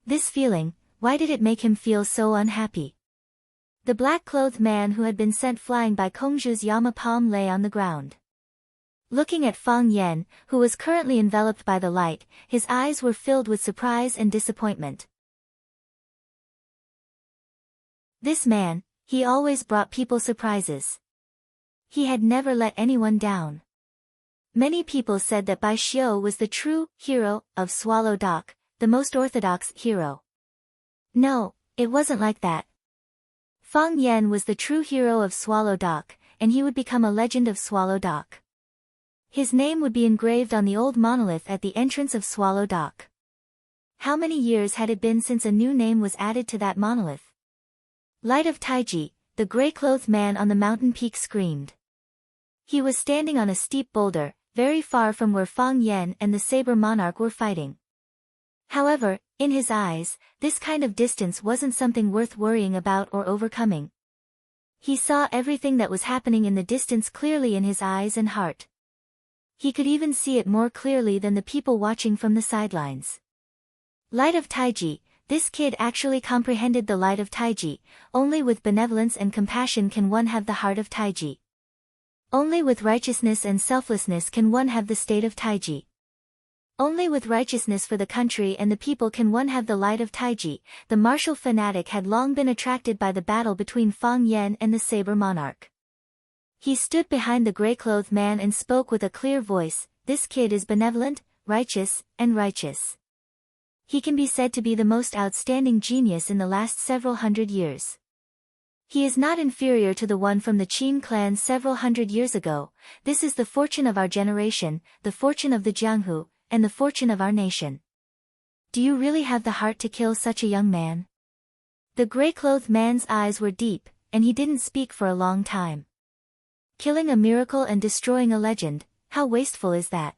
This feeling, why did it make him feel so unhappy? The black-clothed man who had been sent flying by Kongzhu's Yama palm lay on the ground. Looking at Fang Yan, who was currently enveloped by the light, his eyes were filled with surprise and disappointment. This man, he always brought people surprises. He had never let anyone down. Many people said that Bai Xiu was the true hero of Swallow Dock, the most orthodox hero. No, it wasn't like that. Fang Yan was the true hero of Swallow Dock, and he would become a legend of Swallow Dock. His name would be engraved on the old monolith at the entrance of Swallow Dock. How many years had it been since a new name was added to that monolith? Light of Taiji, the gray-clothed man on the mountain peak screamed. He was standing on a steep boulder, very far from where Fang Yan and the saber monarch were fighting. However, in his eyes, this kind of distance wasn't something worth worrying about or overcoming. He saw everything that was happening in the distance clearly in his eyes and heart. He could even see it more clearly than the people watching from the sidelines. Light of Taiji, this kid actually comprehended the light of Taiji. Only with benevolence and compassion can one have the heart of Taiji. Only with righteousness and selflessness can one have the state of Taiji. Only with righteousness for the country and the people can one have the light of Taiji. The martial fanatic had long been attracted by the battle between Fang Yan and the saber monarch. He stood behind the gray-clothed man and spoke with a clear voice, "This kid is benevolent, righteous, and righteous. He can be said to be the most outstanding genius in the last several hundred years. He is not inferior to the one from the Qin clan several hundred years ago. This is the fortune of our generation, the fortune of the Jianghu, and the fortune of our nation. Do you really have the heart to kill such a young man?" The gray-clothed man's eyes were deep, and he didn't speak for a long time. Killing a miracle and destroying a legend, how wasteful is that?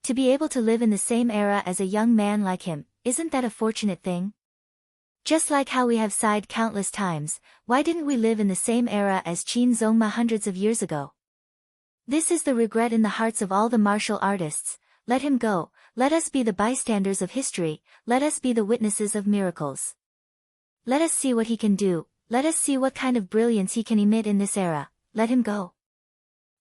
To be able to live in the same era as a young man like him, isn't that a fortunate thing? Just like how we have sighed countless times, why didn't we live in the same era as Qin Zongma hundreds of years ago? This is the regret in the hearts of all the martial artists. Let him go, let us be the bystanders of history, let us be the witnesses of miracles. Let us see what he can do, let us see what kind of brilliance he can emit in this era, let him go.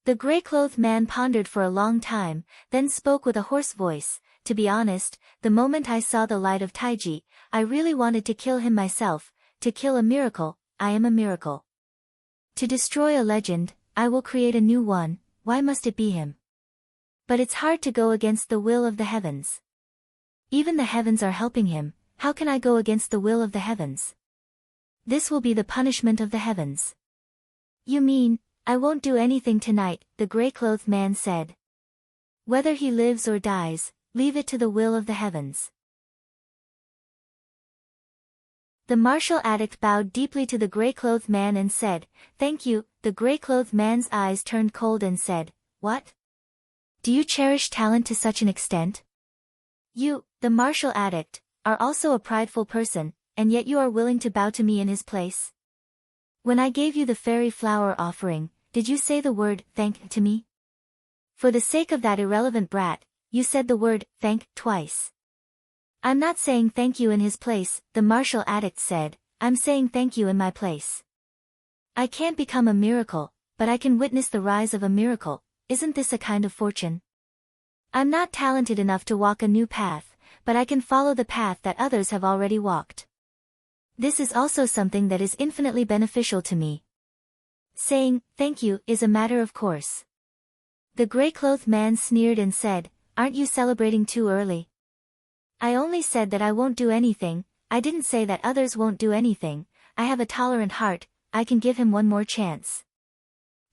The gray-clothed man pondered for a long time, then spoke with a hoarse voice, "To be honest, the moment I saw the light of Taiji, I really wanted to kill him myself. To kill a miracle, I am a miracle. To destroy a legend, I will create a new one. Why must it be him? But it's hard to go against the will of the heavens. Even the heavens are helping him, how can I go against the will of the heavens? This will be the punishment of the heavens." "You mean, I won't do anything tonight," the gray-clothed man said. "Whether he lives or dies, leave it to the will of the heavens." The martial addict bowed deeply to the gray-clothed man and said, "Thank you." The gray-clothed man's eyes turned cold and said, "What? Do you cherish talent to such an extent? You, the martial addict, are also a prideful person, and yet you are willing to bow to me in his place? When I gave you the fairy flower offering, did you say the word, 'thank' to me? For the sake of that irrelevant brat, you said the word, 'thank,' twice." "I'm not saying thank you in his place," the martial addict said, "I'm saying thank you in my place. I can't become a miracle, but I can witness the rise of a miracle. Isn't this a kind of fortune? I'm not talented enough to walk a new path, but I can follow the path that others have already walked. This is also something that is infinitely beneficial to me. Saying, 'thank you,' is a matter of course." The gray-clothed man sneered and said, "Aren't you celebrating too early? I only said that I won't do anything, I didn't say that others won't do anything. I have a tolerant heart, I can give him one more chance.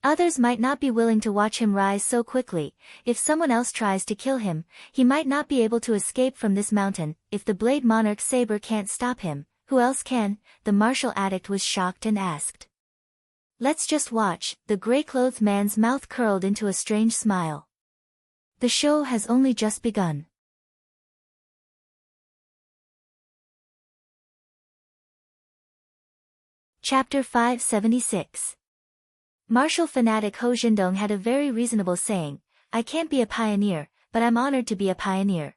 Others might not be willing to watch him rise so quickly. If someone else tries to kill him, he might not be able to escape from this mountain. If the Blade Monarch's saber can't stop him, who else can?" The martial addict was shocked and asked. "Let's just watch." The gray-clothed man's mouth curled into a strange smile. "The show has only just begun." Chapter 576. Martial fanatic Ho Jindong had a very reasonable saying, "I can't be a pioneer, but I'm honored to be a pioneer."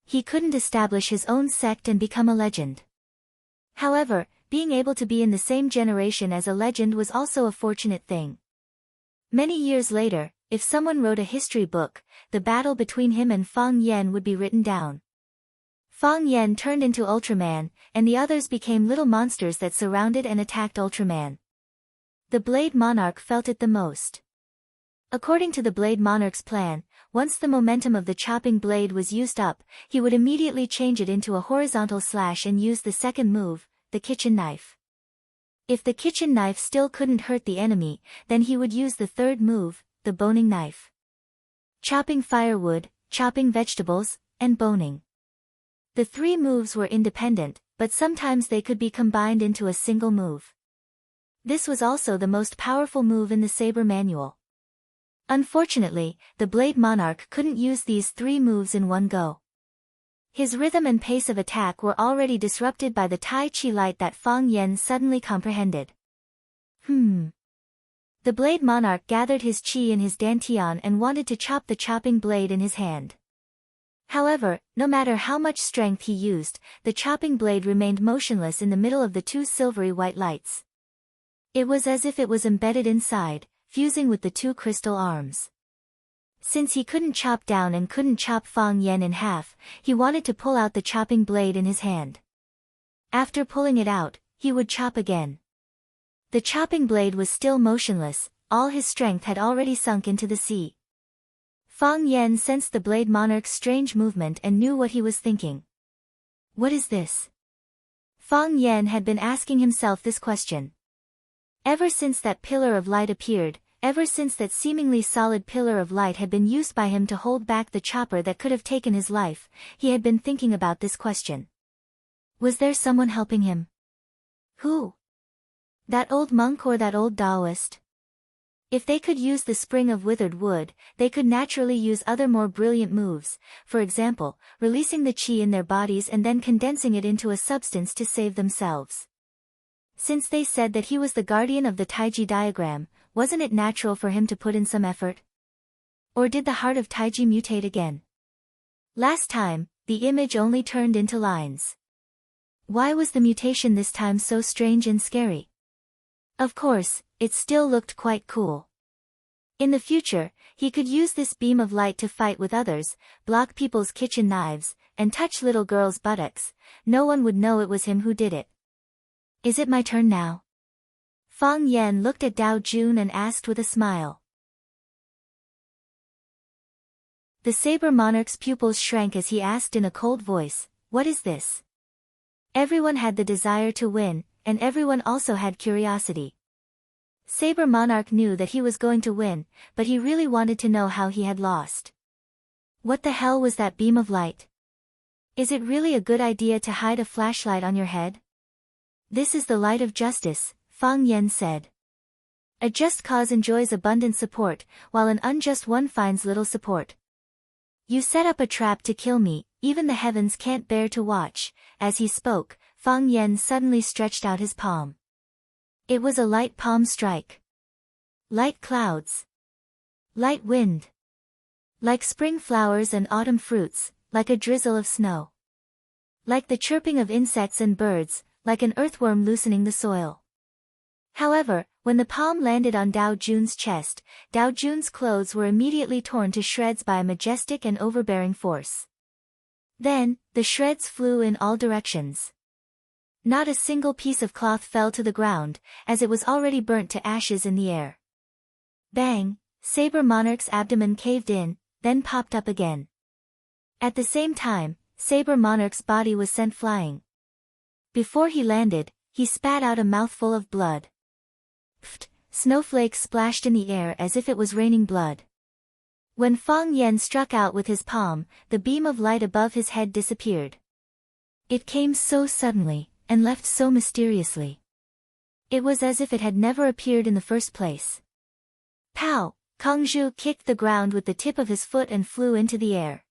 He couldn't establish his own sect and become a legend. However, being able to be in the same generation as a legend was also a fortunate thing. Many years later, if someone wrote a history book, the battle between him and Fang Yan would be written down. Fang Yan turned into Ultraman, and the others became little monsters that surrounded and attacked Ultraman. The Blade Monarch felt it the most. According to the Blade Monarch's plan, once the momentum of the chopping blade was used up, he would immediately change it into a horizontal slash and use the second move, the kitchen knife. If the kitchen knife still couldn't hurt the enemy, then he would use the third move, the boning knife. Chopping firewood, chopping vegetables, and boning. The three moves were independent, but sometimes they could be combined into a single move. This was also the most powerful move in the saber manual. Unfortunately, the Blade Monarch couldn't use these three moves in one go. His rhythm and pace of attack were already disrupted by the Tai Chi light that Fang Yan suddenly comprehended. The Blade Monarch gathered his chi in his dantian and wanted to chop the chopping blade in his hand. However, no matter how much strength he used, the chopping blade remained motionless in the middle of the two silvery white lights. It was as if it was embedded inside, fusing with the two crystal arms. Since he couldn't chop down and couldn't chop Fang Yan in half, he wanted to pull out the chopping blade in his hand. After pulling it out, he would chop again. The chopping blade was still motionless, all his strength had already sunk into the sea. Fang Yan sensed the Blade Monarch's strange movement and knew what he was thinking. What is this? Fang Yan had been asking himself this question. Ever since that pillar of light appeared, ever since that seemingly solid pillar of light had been used by him to hold back the chopper that could have taken his life, he had been thinking about this question. Was there someone helping him? Who? That old monk or that old Taoist? If they could use the spring of withered wood, they could naturally use other more brilliant moves, for example, releasing the qi in their bodies and then condensing it into a substance to save themselves. Since they said that he was the guardian of the Taiji diagram, wasn't it natural for him to put in some effort? Or did the heart of Taiji mutate again? Last time, the image only turned into lines. Why was the mutation this time so strange and scary? Of course, it still looked quite cool. In the future, he could use this beam of light to fight with others, block people's kitchen knives, and touch little girls' buttocks. No one would know it was him who did it. Is it my turn now? Fang Yan looked at Dao Jun and asked with a smile. The Saber Monarch's pupils shrank as he asked in a cold voice, "What is this?" Everyone had the desire to win, and everyone also had curiosity. Saber Monarch knew that he was going to win, but he really wanted to know how he had lost. What the hell was that beam of light? Is it really a good idea to hide a flashlight on your head? This is the light of justice, Fang Yan said. A just cause enjoys abundant support, while an unjust one finds little support. You set up a trap to kill me, even the heavens can't bear to watch. As he spoke, Fang Yan suddenly stretched out his palm. It was a light palm strike. Light clouds. Light wind. Like spring flowers and autumn fruits, like a drizzle of snow. Like the chirping of insects and birds, like an earthworm loosening the soil. However, when the palm landed on Dao Jun's chest, Dao Jun's clothes were immediately torn to shreds by a majestic and overbearing force. Then, the shreds flew in all directions. Not a single piece of cloth fell to the ground, as it was already burnt to ashes in the air. Bang! Saber Monarch's abdomen caved in, then popped up again. At the same time, Saber Monarch's body was sent flying. Before he landed, he spat out a mouthful of blood. Pfft! Snowflakes splashed in the air as if it was raining blood. When Fang Yan struck out with his palm, the beam of light above his head disappeared. It came so suddenly, and left so mysteriously. It was as if it had never appeared in the first place. Pow! Kongzhu kicked the ground with the tip of his foot and flew into the air.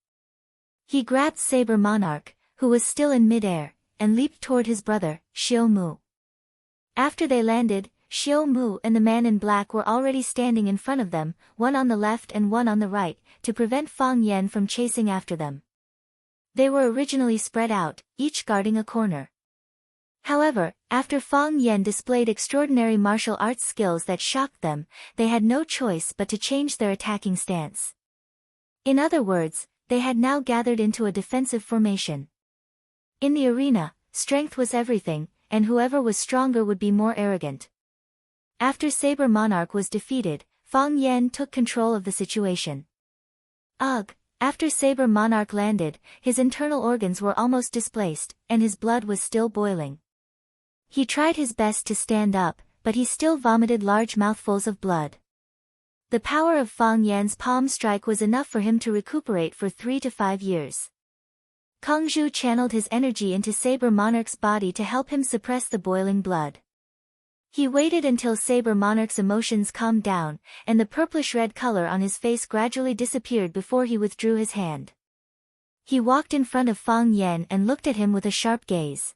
He grabbed Saber Monarch, who was still in mid-air, and leaped toward his brother, Xiao Mu. After they landed, Xiao Mu and the man in black were already standing in front of them, one on the left and one on the right, to prevent Fang Yan from chasing after them. They were originally spread out, each guarding a corner. However, after Fang Yan displayed extraordinary martial arts skills that shocked them, they had no choice but to change their attacking stance. In other words, they had now gathered into a defensive formation. In the arena, strength was everything, and whoever was stronger would be more arrogant. After Saber Monarch was defeated, Fang Yan took control of the situation. Ugh! After Saber Monarch landed, his internal organs were almost displaced, and his blood was still boiling. He tried his best to stand up, but he still vomited large mouthfuls of blood. The power of Fang Yan's palm strike was enough for him to recuperate for 3 to 5 years. Kongzhu channeled his energy into Saber Monarch's body to help him suppress the boiling blood. He waited until Saber Monarch's emotions calmed down, and the purplish-red color on his face gradually disappeared before he withdrew his hand. He walked in front of Fang Yan and looked at him with a sharp gaze.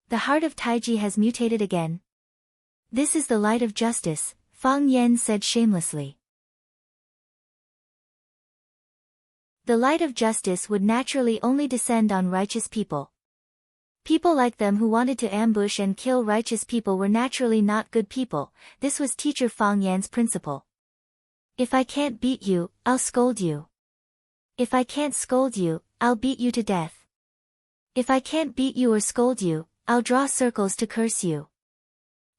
The heart of Taiji has mutated again. This is the light of justice, Fang Yan said shamelessly. The light of justice would naturally only descend on righteous people. People like them who wanted to ambush and kill righteous people were naturally not good people. This was teacher Fang Yan's principle. If I can't beat you, I'll scold you. If I can't scold you, I'll beat you to death. If I can't beat you or scold you, I'll draw circles to curse you.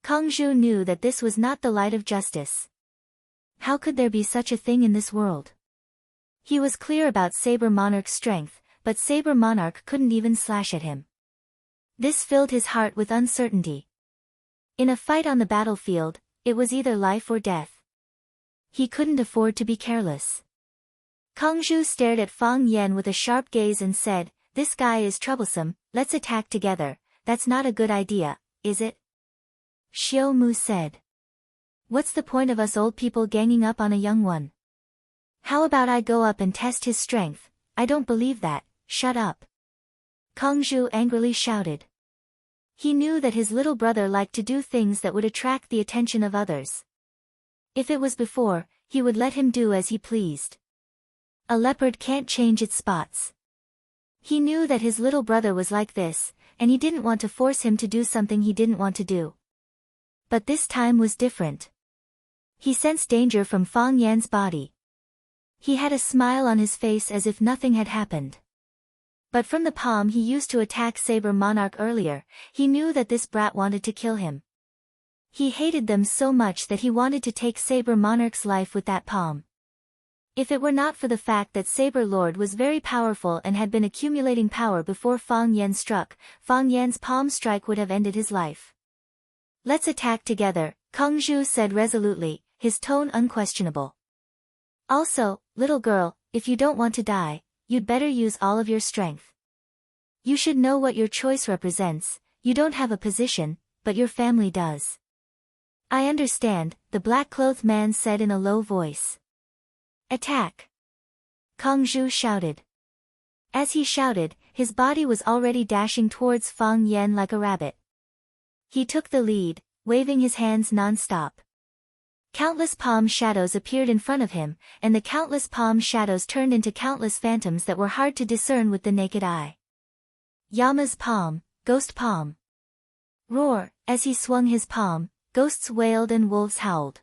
Kang Zhu knew that this was not the light of justice. How could there be such a thing in this world? He was clear about Saber Monarch's strength, but Saber Monarch couldn't even slash at him. This filled his heart with uncertainty. In a fight on the battlefield, it was either life or death. He couldn't afford to be careless. Kang Zhu stared at Fang Yan with a sharp gaze and said, "This guy is troublesome, let's attack together." "That's not a good idea, is it?" Xiao Mu said. "What's the point of us old people ganging up on a young one? How about I go up and test his strength?" "I don't believe that, shut up." Kang Zhu angrily shouted. He knew that his little brother liked to do things that would attract the attention of others. If it was before, he would let him do as he pleased. A leopard can't change its spots. He knew that his little brother was like this, and he didn't want to force him to do something he didn't want to do. But this time was different. He sensed danger from Fang Yan's body. He had a smile on his face as if nothing had happened. But from the palm he used to attack Saber Monarch earlier, he knew that this brat wanted to kill him. He hated them so much that he wanted to take Saber Monarch's life with that palm. If it were not for the fact that Saber Lord was very powerful and had been accumulating power before Fang Yan struck, Fang Yan's palm strike would have ended his life. "Let's attack together," Kang Zhu said resolutely, his tone unquestionable. "Also, little girl, if you don't want to die, you'd better use all of your strength. You should know what your choice represents. You don't have a position, but your family does." "I understand," the black-clothed man said in a low voice. "Attack!" Kang Zhu shouted. As he shouted, his body was already dashing towards Fang Yan like a rabbit. He took the lead, waving his hands non-stop. Countless palm shadows appeared in front of him, and the countless palm shadows turned into countless phantoms that were hard to discern with the naked eye. Yama's palm, ghost palm. Roar, as he swung his palm, ghosts wailed and wolves howled.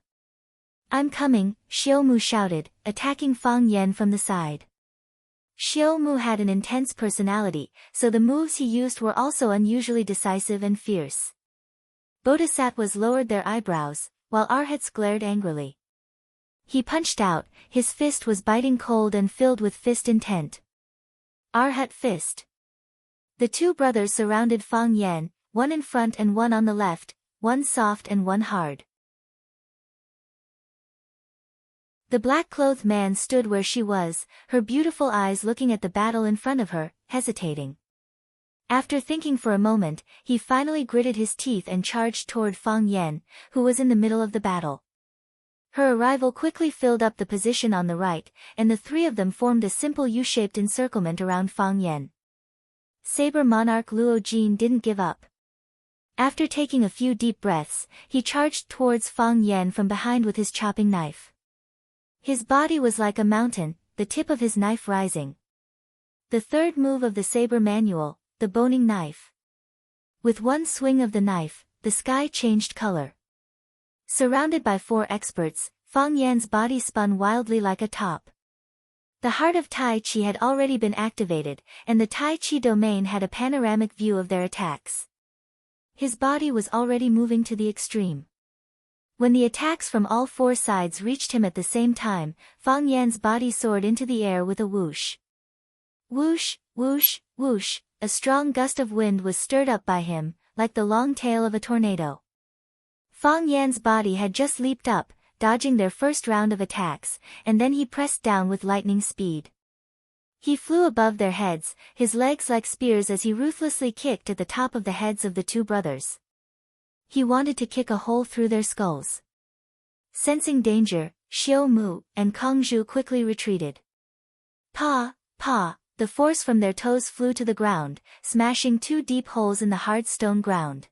"I'm coming," Xiao Mu shouted, attacking Fang Yan from the side. Xiao Mu had an intense personality, so the moves he used were also unusually decisive and fierce. Bodhisattvas lowered their eyebrows, while arhats glared angrily. He punched out, his fist was biting cold and filled with fist intent. Arhat fist. The two brothers surrounded Fang Yan, one in front and one on the left, one soft and one hard. The black-clothed man stood where she was, her beautiful eyes looking at the battle in front of her, hesitating. After thinking for a moment, he finally gritted his teeth and charged toward Fang Yan, who was in the middle of the battle. Her arrival quickly filled up the position on the right, and the three of them formed a simple U-shaped encirclement around Fang Yan. Saber Monarch Luo Jin didn't give up. After taking a few deep breaths, he charged towards Fang Yan from behind with his chopping knife. His body was like a mountain, the tip of his knife rising. The third move of the saber manual, the boning knife. With one swing of the knife, the sky changed color. Surrounded by four experts, Fang Yan's body spun wildly like a top. The heart of Tai Chi had already been activated, and the Tai Chi domain had a panoramic view of their attacks. His body was already moving to the extreme. When the attacks from all four sides reached him at the same time, Fang Yan's body soared into the air with a whoosh. Whoosh, whoosh, whoosh, a strong gust of wind was stirred up by him, like the long tail of a tornado. Fang Yan's body had just leaped up, dodging their first round of attacks, and then he pressed down with lightning speed. He flew above their heads, his legs like spears as he ruthlessly kicked at the top of the heads of the two brothers. He wanted to kick a hole through their skulls. Sensing danger, Xiao Mu and Kang Zhu quickly retreated. Pa, pa, the force from their toes flew to the ground, smashing two deep holes in the hard stone ground.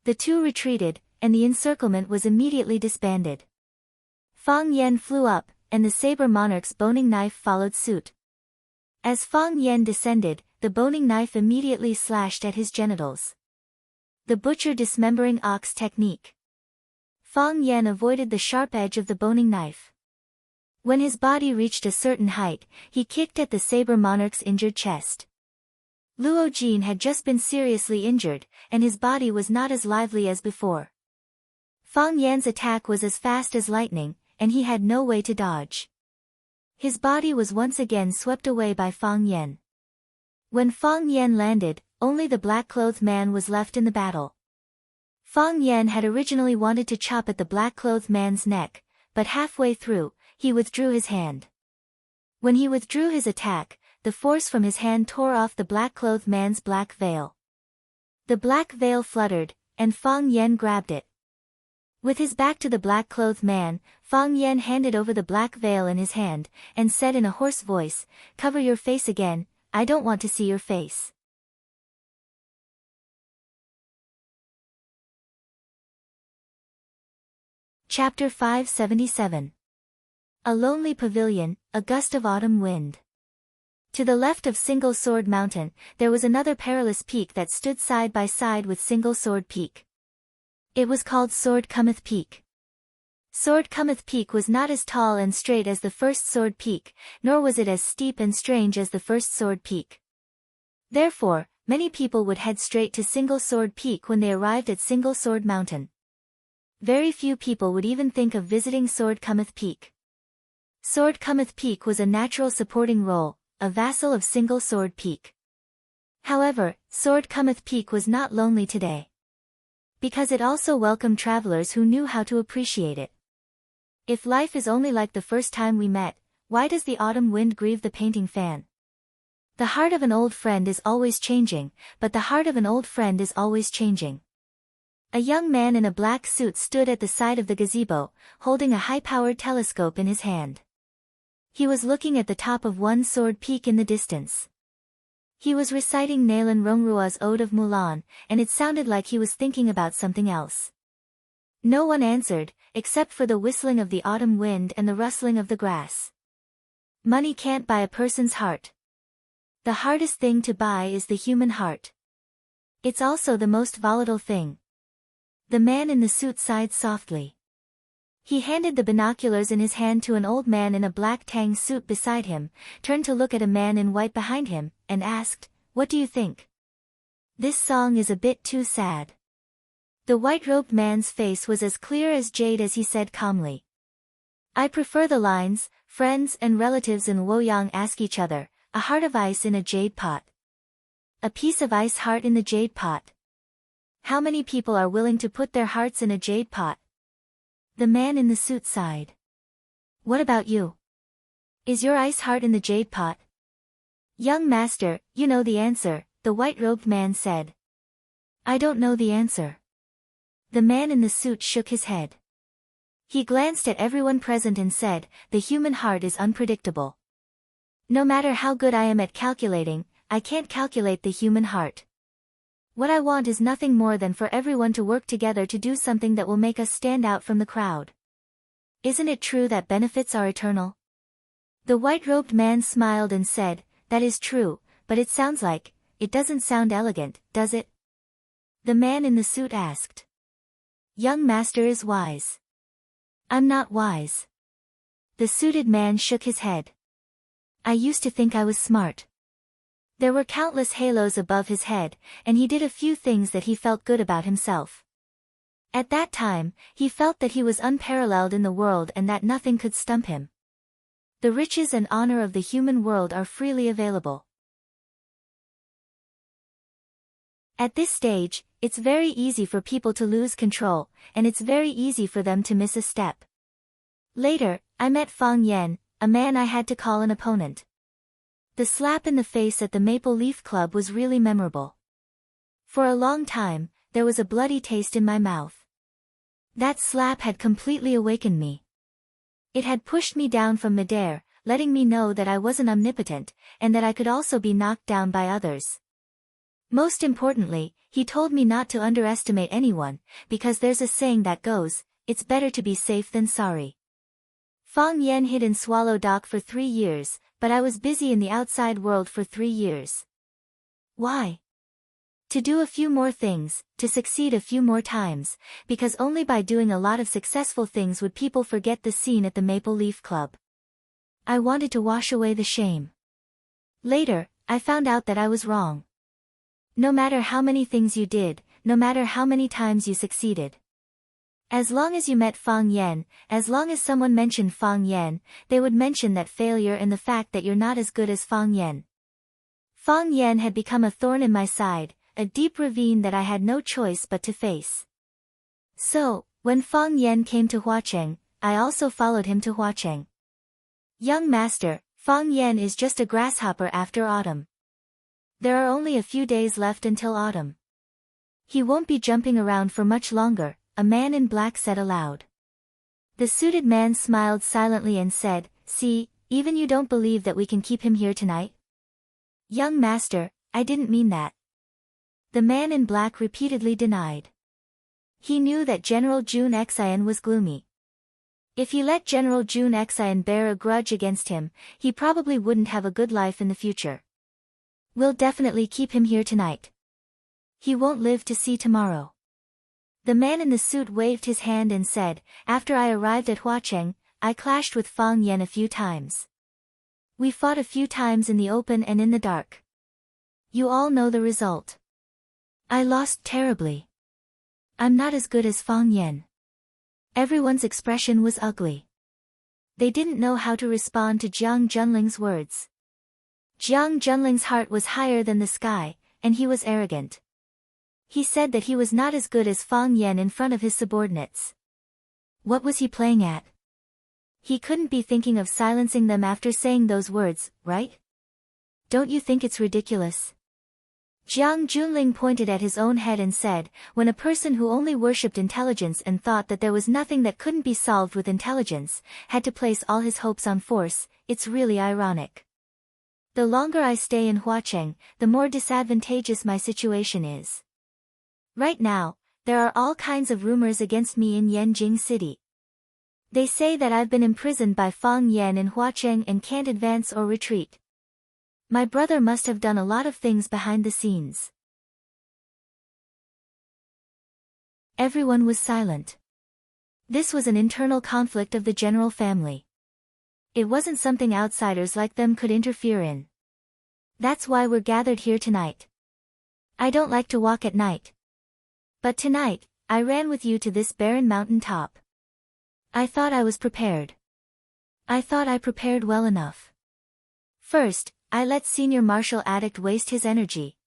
The two retreated, and the encirclement was immediately disbanded. Fang Yen flew up, and the saber monarch's boning knife followed suit. As Fang Yen descended, the boning knife immediately slashed at his genitals. The butcher dismembering ox technique. Fang Yen avoided the sharp edge of the boning knife. When his body reached a certain height, he kicked at the saber monarch's injured chest. Luo Jin had just been seriously injured, and his body was not as lively as before. Fang Yan's attack was as fast as lightning, and he had no way to dodge. His body was once again swept away by Fang Yan. When Fang Yan landed, only the black-clothed man was left in the battle. Fang Yan had originally wanted to chop at the black-clothed man's neck, but halfway through, he withdrew his hand. When he withdrew his attack, the force from his hand tore off the black-clothed man's black veil. The black veil fluttered, and Fang Yan grabbed it. With his back to the black-clothed man, Fang Yan handed over the black veil in his hand, and said in a hoarse voice, "Cover your face again, I don't want to see your face." Chapter 577. A lonely pavilion, a gust of autumn wind. To the left of Single Sword Mountain, there was another perilous peak that stood side by side with Single Sword Peak. It was called Sword Cometh Peak. Sword Cometh Peak was not as tall and straight as the first Sword Peak, nor was it as steep and strange as the first Sword Peak. Therefore, many people would head straight to Single Sword Peak when they arrived at Single Sword Mountain. Very few people would even think of visiting Sword Cometh Peak. Sword Cometh Peak was a natural supporting role, a vassal of Single Sword Peak. However, Sword Cometh Peak was not lonely today. Because it also welcomed travelers who knew how to appreciate it. If life is only like the first time we met, why does the autumn wind grieve the painting fan? The heart of an old friend is always changing, but the heart of an old friend is always changing. A young man in a black suit stood at the side of the gazebo, holding a high-powered telescope in his hand. He was looking at the top of one sword peak in the distance. He was reciting Nailan Rongrua's Ode of Mulan, and it sounded like he was thinking about something else. No one answered, except for the whistling of the autumn wind and the rustling of the grass. Money can't buy a person's heart. The hardest thing to buy is the human heart. It's also the most volatile thing. The man in the suit sighed softly. He handed the binoculars in his hand to an old man in a black tang suit beside him, turned to look at a man in white behind him, and asked, "What do you think? This song is a bit too sad." The white-robed man's face was as clear as jade as he said calmly, "I prefer the lines, friends and relatives in Luoyang ask each other, a heart of ice in a jade pot. A piece of ice heart in the jade pot. How many people are willing to put their hearts in a jade pot?" The man in the suit sighed. "What about you? Is your ice heart in the jade pot?" "Young master, you know the answer," the white-robed man said. "I don't know the answer." The man in the suit shook his head. He glanced at everyone present and said, "The human heart is unpredictable. No matter how good I am at calculating, I can't calculate the human heart. What I want is nothing more than for everyone to work together to do something that will make us stand out from the crowd. Isn't it true that benefits are eternal?" The white-robed man smiled and said, "That is true, but it doesn't sound elegant, does it?" The man in the suit asked. "Young master is wise." "I'm not wise." The suited man shook his head. "I used to think I was smart." There were countless halos above his head, and he did a few things that he felt good about himself. At that time, he felt that he was unparalleled in the world and that nothing could stump him. The riches and honor of the human world are freely available. At this stage, it's very easy for people to lose control, and it's very easy for them to miss a step. Later, I met Fang Yan, a man I had to call an opponent. The slap in the face at the Maple Leaf Club was really memorable. For a long time, there was a bloody taste in my mouth. That slap had completely awakened me. It had pushed me down from midair, letting me know that I wasn't omnipotent, and that I could also be knocked down by others. Most importantly, he told me not to underestimate anyone, because there's a saying that goes, it's better to be safe than sorry. Fang Yan hid in Swallow Dock for 3 years, but I was busy in the outside world for 3 years. Why? To do a few more things, to succeed a few more times, because only by doing a lot of successful things would people forget the scene at the Maple Leaf Club. I wanted to wash away the shame. Later, I found out that I was wrong. No matter how many things you did, no matter how many times you succeeded. As long as you met Fang Yan, as long as someone mentioned Fang Yan, they would mention that failure and the fact that you're not as good as Fang Yan. Fang Yan had become a thorn in my side, a deep ravine that I had no choice but to face. So, when Fang Yan came to Huacheng, I also followed him to Huacheng. Young master, Fang Yan is just a grasshopper after autumn. There are only a few days left until autumn. He won't be jumping around for much longer, a man in black said aloud. The suited man smiled silently and said, see, even you don't believe that we can keep him here tonight? Young master, I didn't mean that. The man in black repeatedly denied. He knew that General Jun Xian was gloomy. If he let General Jun Xian bear a grudge against him, he probably wouldn't have a good life in the future. We'll definitely keep him here tonight. He won't live to see tomorrow. The man in the suit waved his hand and said, after I arrived at Huacheng, I clashed with Fang Yan a few times. We fought a few times in the open and in the dark. You all know the result. I lost terribly. I'm not as good as Fang Yan. Everyone's expression was ugly. They didn't know how to respond to Jiang Junling's words. Jiang Junling's heart was higher than the sky, and he was arrogant. He said that he was not as good as Fang Yan in front of his subordinates. What was he playing at? He couldn't be thinking of silencing them after saying those words, right? Don't you think it's ridiculous? Jiang Junling pointed at his own head and said, when a person who only worshipped intelligence and thought that there was nothing that couldn't be solved with intelligence, had to place all his hopes on force, it's really ironic. The longer I stay in Huacheng, the more disadvantageous my situation is. Right now, there are all kinds of rumors against me in Yanjing City. They say that I've been imprisoned by Fang Yan in Huacheng and can't advance or retreat. My brother must have done a lot of things behind the scenes. Everyone was silent. This was an internal conflict of the general family. It wasn't something outsiders like them could interfere in. That's why we're gathered here tonight. I don't like to walk at night. But tonight, I ran with you to this barren mountain top. I thought I was prepared. I thought I prepared well enough. First, I let Senior Martial Addict waste his energy.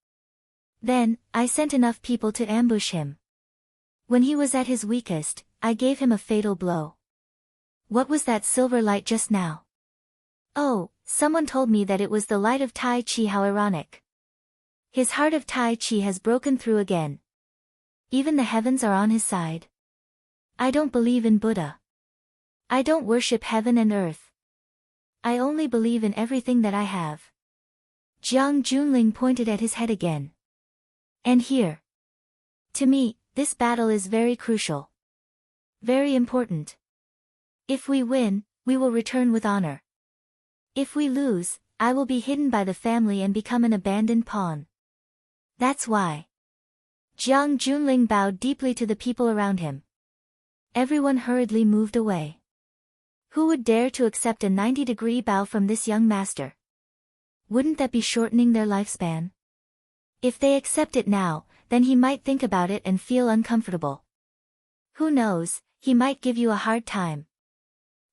Then, I sent enough people to ambush him. When he was at his weakest, I gave him a fatal blow. What was that silver light just now? Oh, someone told me that it was the light of Tai Chi. How ironic. His heart of Tai Chi has broken through again. Even the heavens are on his side. I don't believe in Buddha. I don't worship heaven and earth. I only believe in everything that I have. Jiang Junling pointed at his head again. And here. To me, this battle is very crucial. Very important. If we win, we will return with honor. If we lose, I will be hidden by the family and become an abandoned pawn. That's why. Jiang Junling bowed deeply to the people around him. Everyone hurriedly moved away. Who would dare to accept a 90-degree bow from this young master? Wouldn't that be shortening their lifespan? If they accept it now, then he might think about it and feel uncomfortable. Who knows, he might give you a hard time.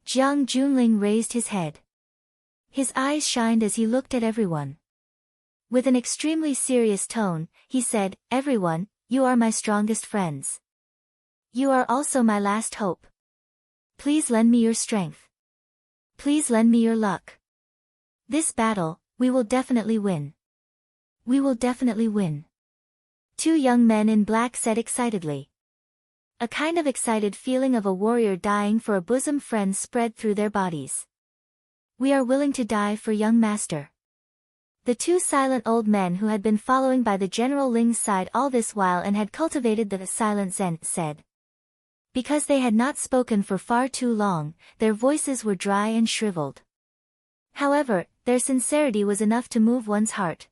Jiang Junling raised his head. His eyes shined as he looked at everyone. With an extremely serious tone, he said, everyone, you are my strongest friends. You are also my last hope. Please lend me your strength. Please lend me your luck. This battle, we will definitely win. We will definitely win. 2 young men in black said excitedly. A kind of excited feeling of a warrior dying for a bosom friend spread through their bodies. We are willing to die for young master. The two silent old men who had been following by the General Ling's side all this while and had cultivated the silent Zen, said. Because they had not spoken for far too long, their voices were dry and shriveled. However, their sincerity was enough to move one's heart.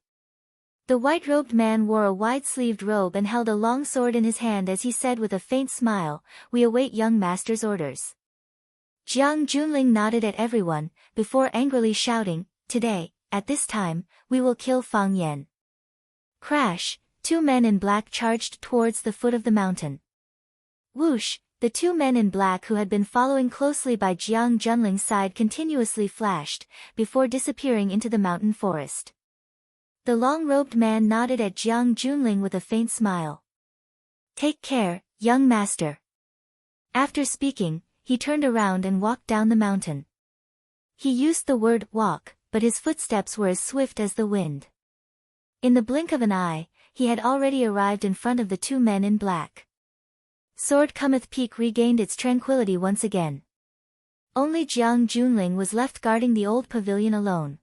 The white-robed man wore a wide-sleeved robe and held a long sword in his hand as he said with a faint smile, "We await young master's orders." Jiang Junling nodded at everyone, before angrily shouting, "Today, at this time, we will kill Fang Yan." Crash! Two men in black charged towards the foot of the mountain. Whoosh! The two men in black who had been following closely by Jiang Junling's side continuously flashed, before disappearing into the mountain forest. The long-robed man nodded at Jiang Junling with a faint smile. "Take care, young master." After speaking, he turned around and walked down the mountain. He used the word walk, but his footsteps were as swift as the wind. In the blink of an eye, he had already arrived in front of the two men in black. Sword Cometh Peak regained its tranquility once again. Only Jiang Junling was left guarding the old pavilion alone.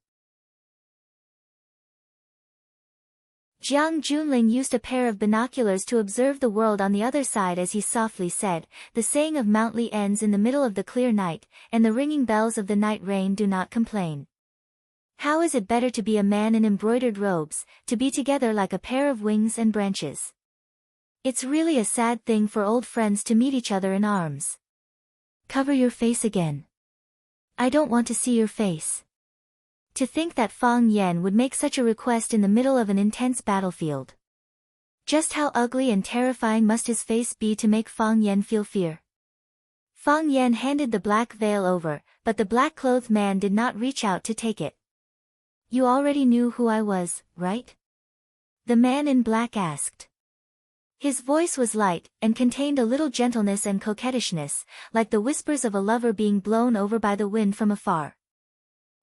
Jiang Junling used a pair of binoculars to observe the world on the other side as he softly said, "The saying of Mount Li ends in the middle of the clear night, and the ringing bells of the night rain do not complain. How is it better to be a man in embroidered robes, to be together like a pair of wings and branches? It's really a sad thing for old friends to meet each other in arms. Cover your face again. I don't want to see your face." To think that Fang Yan would make such a request in the middle of an intense battlefield. Just how ugly and terrifying must his face be to make Fang Yan feel fear? Fang Yan handed the black veil over, but the black-clothed man did not reach out to take it. "You already knew who I was, right?" the man in black asked. His voice was light, and contained a little gentleness and coquettishness, like the whispers of a lover being blown over by the wind from afar.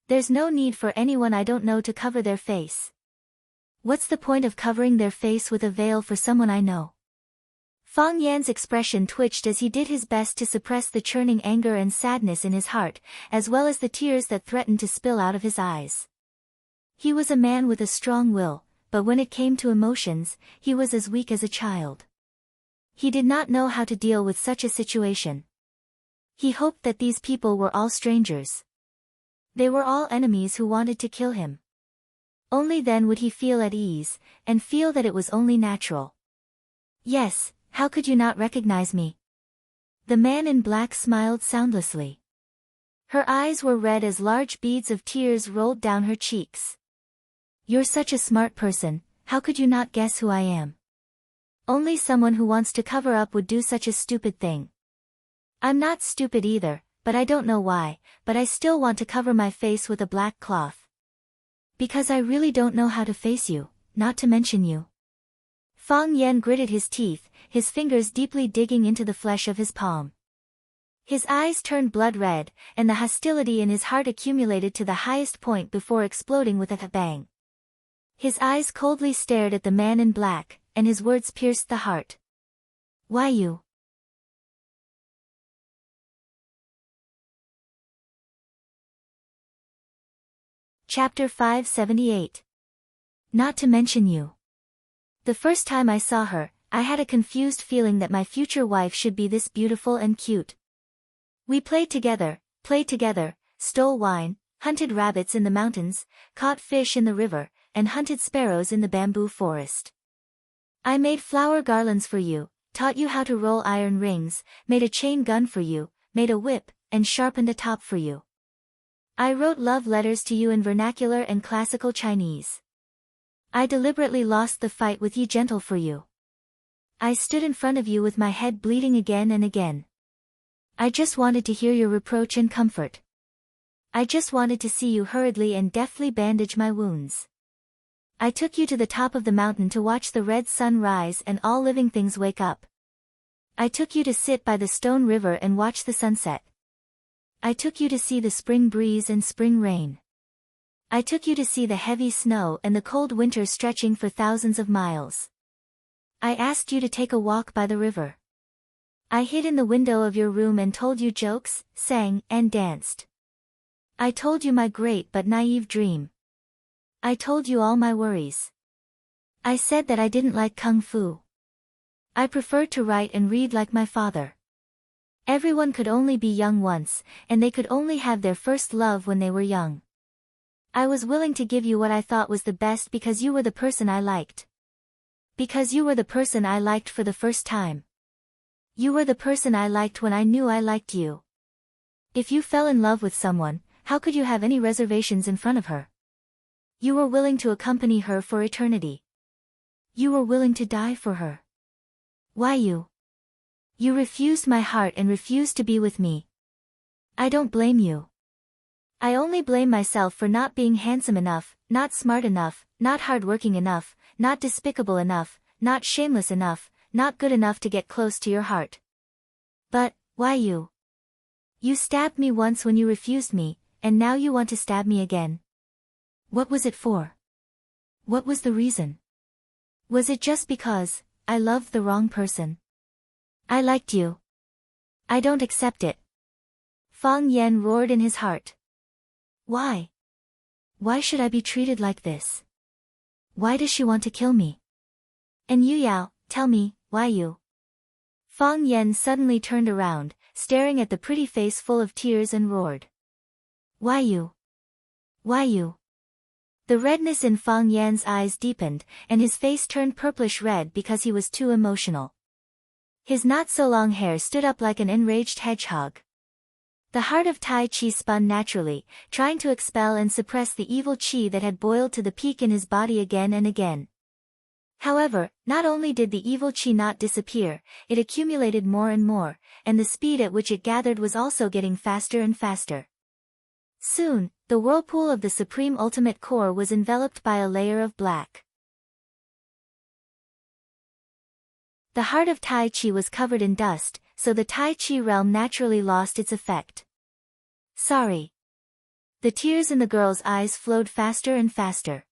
"There's no need for anyone I don't know to cover their face. What's the point of covering their face with a veil for someone I know?" Fang Yan's expression twitched as he did his best to suppress the churning anger and sadness in his heart, as well as the tears that threatened to spill out of his eyes. He was a man with a strong will, but when it came to emotions, he was as weak as a child. He did not know how to deal with such a situation. He hoped that these people were all strangers. They were all enemies who wanted to kill him. Only then would he feel at ease, and feel that it was only natural. "Yes, how could you not recognize me?" The man in black smiled soundlessly. Her eyes were red as large beads of tears rolled down her cheeks. "You're such a smart person, how could you not guess who I am? Only someone who wants to cover up would do such a stupid thing. I'm not stupid either, but I don't know why, but I still want to cover my face with a black cloth. Because I really don't know how to face you, not to mention you." Fang Yan gritted his teeth, his fingers deeply digging into the flesh of his palm. His eyes turned blood red, and the hostility in his heart accumulated to the highest point before exploding with a bang. His eyes coldly stared at the man in black, and his words pierced the heart. "Why you?" Chapter 578. Not to mention you. The first time I saw her, I had a confused feeling that my future wife should be this beautiful and cute. We played together, stole wine, hunted rabbits in the mountains, caught fish in the river, and hunted sparrows in the bamboo forest. I made flower garlands for you, taught you how to roll iron rings, made a chain gun for you, made a whip, and sharpened a top for you. I wrote love letters to you in vernacular and classical Chinese. I deliberately lost the fight with Yi Gentle for you. I stood in front of you with my head bleeding again and again. I just wanted to hear your reproach and comfort. I just wanted to see you hurriedly and deftly bandage my wounds. I took you to the top of the mountain to watch the red sun rise and all living things wake up. I took you to sit by the stone river and watch the sunset. I took you to see the spring breeze and spring rain. I took you to see the heavy snow and the cold winter stretching for thousands of miles. I asked you to take a walk by the river. I hid in the window of your room and told you jokes, sang, and danced. I told you my great but naive dream. I told you all my worries. I said that I didn't like kung fu. I preferred to write and read like my father. Everyone could only be young once, and they could only have their first love when they were young. I was willing to give you what I thought was the best because you were the person I liked. Because you were the person I liked for the first time. You were the person I liked when I knew I liked you. If you fell in love with someone, how could you have any reservations in front of her? You were willing to accompany her for eternity. You were willing to die for her. Why you? You refused my heart and refused to be with me. I don't blame you. I only blame myself for not being handsome enough, not smart enough, not hardworking enough, not despicable enough, not shameless enough, not good enough to get close to your heart. But, why you? You stabbed me once when you refused me, and now you want to stab me again. What was it for? What was the reason? Was it just because I loved the wrong person? I liked you. I don't accept it. Fang Yan roared in his heart. Why? Why should I be treated like this? Why does she want to kill me? And Yu Yao, tell me, why you? Fang Yan suddenly turned around, staring at the pretty face full of tears and roared. Why you? Why you? The redness in Fang Yan's eyes deepened, and his face turned purplish red because he was too emotional. His not-so-long hair stood up like an enraged hedgehog. The heart of Tai Chi spun naturally, trying to expel and suppress the evil chi that had boiled to the peak in his body again and again. However, not only did the evil chi not disappear, it accumulated more and more, and the speed at which it gathered was also getting faster and faster. Soon, the whirlpool of the Supreme Ultimate Core was enveloped by a layer of black. The heart of Tai Chi was covered in dust, so the Tai Chi realm naturally lost its effect. Sorry. The tears in the girl's eyes flowed faster and faster.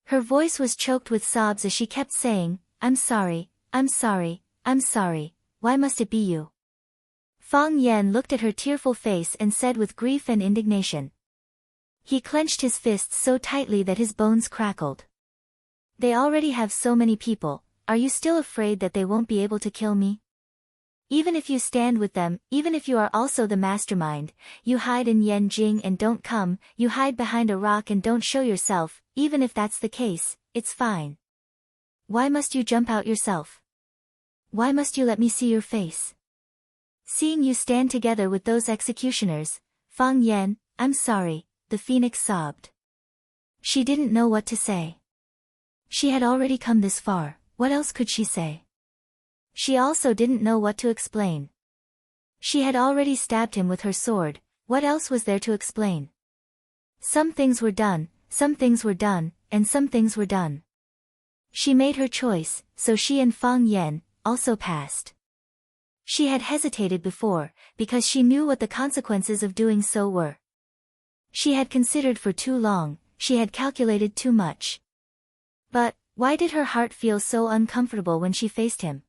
Her voice was choked with sobs as she kept saying, I'm sorry, I'm sorry, I'm sorry, why must it be you? Fang Yan looked at her tearful face and said with grief and indignation. He clenched his fists so tightly that his bones crackled. They already have so many people, are you still afraid that they won't be able to kill me? Even if you stand with them, even if you are also the mastermind, you hide in Yanjing and don't come, you hide behind a rock and don't show yourself, even if that's the case, it's fine. Why must you jump out yourself? Why must you let me see your face? Seeing you stand together with those executioners, Fang Yan, I'm sorry, the phoenix sobbed. She didn't know what to say. She had already come this far, what else could she say? She also didn't know what to explain. She had already stabbed him with her sword, what else was there to explain? Some things were done, some things were done, and some things were done. She made her choice, so she and Fang Yan also passed. She had hesitated before, because she knew what the consequences of doing so were. She had considered for too long, she had calculated too much. But, why did her heart feel so uncomfortable when she faced him?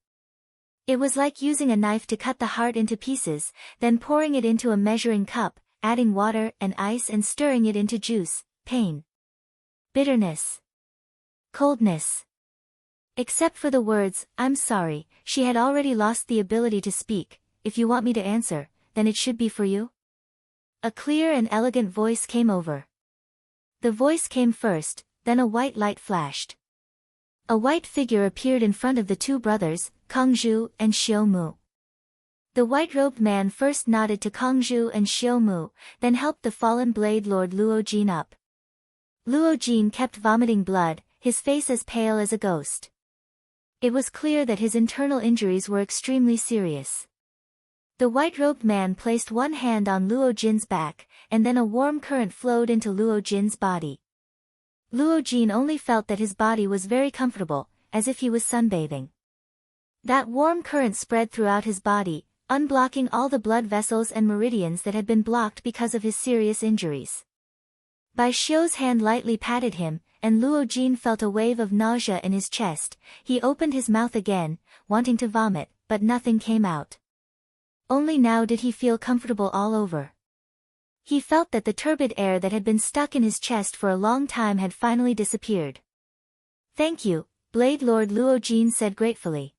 It was like using a knife to cut the heart into pieces, then pouring it into a measuring cup, adding water and ice and stirring it into juice, pain. Bitterness. Coldness. Except for the words, I'm sorry, she had already lost the ability to speak. If you want me to answer, then it should be for you? A clear and elegant voice came over. The voice came first, then a white light flashed. A white figure appeared in front of the two brothers, Kongzhu and Xiaomu. The white-robed man first nodded to Kongzhu and Xiaomu, then helped the fallen Blade Lord Luo Jin up. Luo Jin kept vomiting blood, his face as pale as a ghost. It was clear that his internal injuries were extremely serious. The white-robed man placed one hand on Luo Jin's back, and then a warm current flowed into Luo Jin's body. Luo Jin only felt that his body was very comfortable, as if he was sunbathing. That warm current spread throughout his body, unblocking all the blood vessels and meridians that had been blocked because of his serious injuries. Bai Xiu's hand lightly patted him, and Luo Jin felt a wave of nausea in his chest. He opened his mouth again, wanting to vomit, but nothing came out. Only now did he feel comfortable all over. He felt that the turbid air that had been stuck in his chest for a long time had finally disappeared. "Thank you," Blade Lord Luo Jin said gratefully.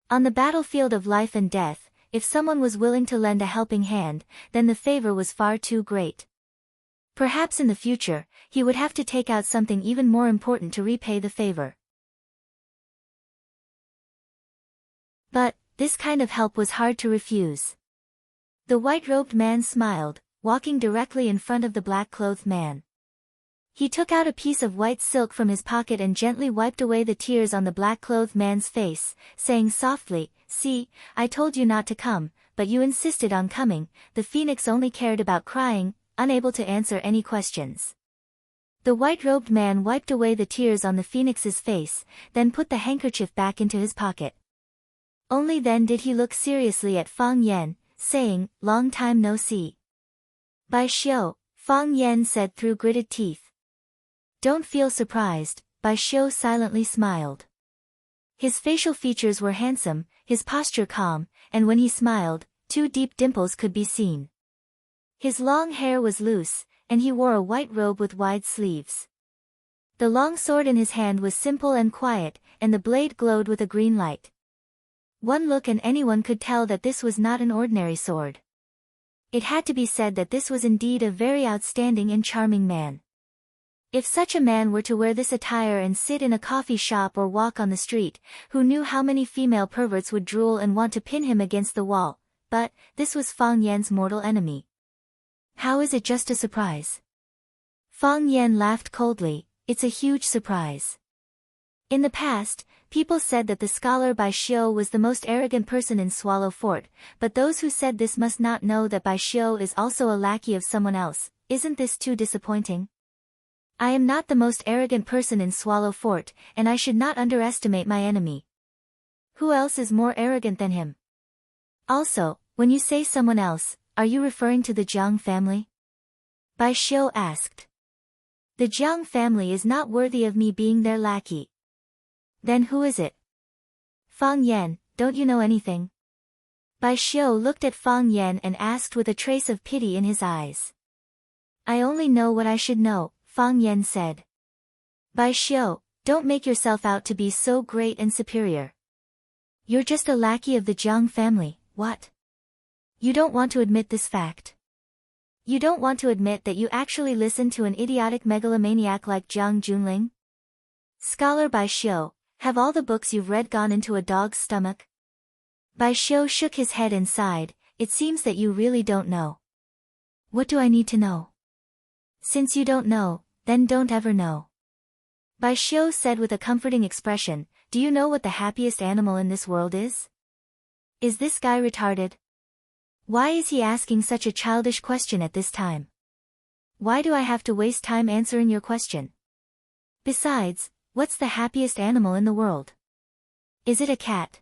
On the battlefield of life and death, if someone was willing to lend a helping hand, then the favor was far too great. Perhaps in the future, he would have to take out something even more important to repay the favor. But, this kind of help was hard to refuse. The white-robed man smiled, walking directly in front of the black-clothed man. He took out a piece of white silk from his pocket and gently wiped away the tears on the black-clothed man's face, saying softly, "See, I told you not to come, but you insisted on coming." The phoenix only cared about crying, unable to answer any questions. The white-robed man wiped away the tears on the phoenix's face, then put the handkerchief back into his pocket. Only then did he look seriously at Fang Yan, saying, "Long time no see." "Bai Xiu," Fang Yan said through gritted teeth. "Don't feel surprised," Bai Xiu silently smiled. His facial features were handsome, his posture calm, and when he smiled, 2 deep dimples could be seen. His long hair was loose, and he wore a white robe with wide sleeves. The long sword in his hand was simple and quiet, and the blade glowed with a green light. One look and anyone could tell that this was not an ordinary sword. It had to be said that this was indeed a very outstanding and charming man. If such a man were to wear this attire and sit in a coffee shop or walk on the street, who knew how many female perverts would drool and want to pin him against the wall? But, this was Fang Yan's mortal enemy. How is it just a surprise? Fang Yan laughed coldly. It's a huge surprise. In the past, people said that the scholar Bai Xiu was the most arrogant person in Swallow Fort, but those who said this must not know that Bai Xiu is also a lackey of someone else. Isn't this too disappointing? I am not the most arrogant person in Swallow Fort, and I should not underestimate my enemy. Who else is more arrogant than him? Also, when you say someone else, are you referring to the Jiang family? Bai Xiu asked. The Jiang family is not worthy of me being their lackey. Then who is it? Fang Yan, don't you know anything? Bai Xiu looked at Fang Yan and asked with a trace of pity in his eyes. I only know what I should know, Fang Yan said. Bai Xiu, don't make yourself out to be so great and superior. You're just a lackey of the Jiang family, what? You don't want to admit this fact. You don't want to admit that you actually listened to an idiotic megalomaniac like Jiang Junling? Scholar Bai Xiu, have all the books you've read gone into a dog's stomach? Bai Xiu shook his head and sighed. It seems that you really don't know. What do I need to know? Since you don't know, then don't ever know. Bai Xiu said with a comforting expression, do you know what the happiest animal in this world is? Is this guy retarded? Why is he asking such a childish question at this time? Why do I have to waste time answering your question? Besides, what's the happiest animal in the world? Is it a cat?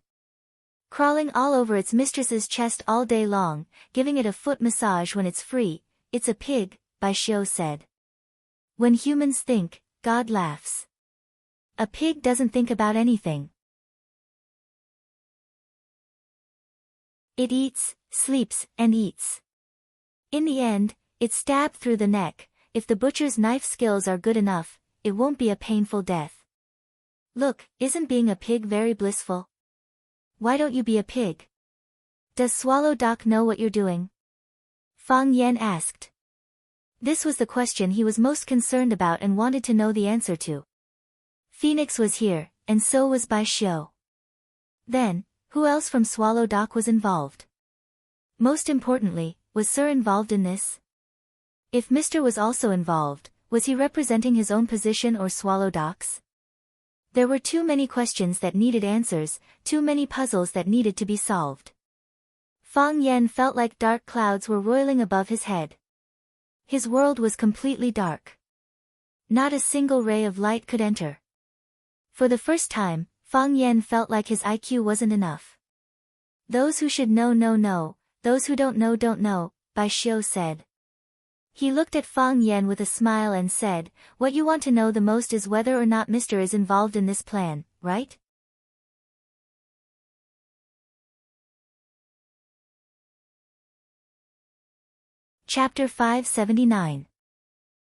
Crawling all over its mistress's chest all day long, giving it a foot massage when it's free? It's a pig, Bai Xiu said. When humans think, God laughs. A pig doesn't think about anything. It eats, sleeps, and eats. In the end, it's stabbed through the neck. If the butcher's knife skills are good enough, it won't be a painful death. Look, isn't being a pig very blissful? Why don't you be a pig? Does Swallow Doc know what you're doing? Fang Yan asked. This was the question he was most concerned about and wanted to know the answer to. Phoenix was here, and so was Bai Xiu. Then, who else from Swallow Doc was involved? Most importantly, was Sir involved in this? If Mr. was also involved, was he representing his own position or Swallow Doc's? There were too many questions that needed answers, too many puzzles that needed to be solved. Fang Yan felt like dark clouds were roiling above his head. His world was completely dark. Not a single ray of light could enter. For the first time, Fang Yan felt like his IQ wasn't enough. Those who should know, those who don't know, Bai Xiu said. He looked at Fang Yan with a smile and said, what you want to know the most is whether or not Mr. is involved in this plan, right? Chapter 579.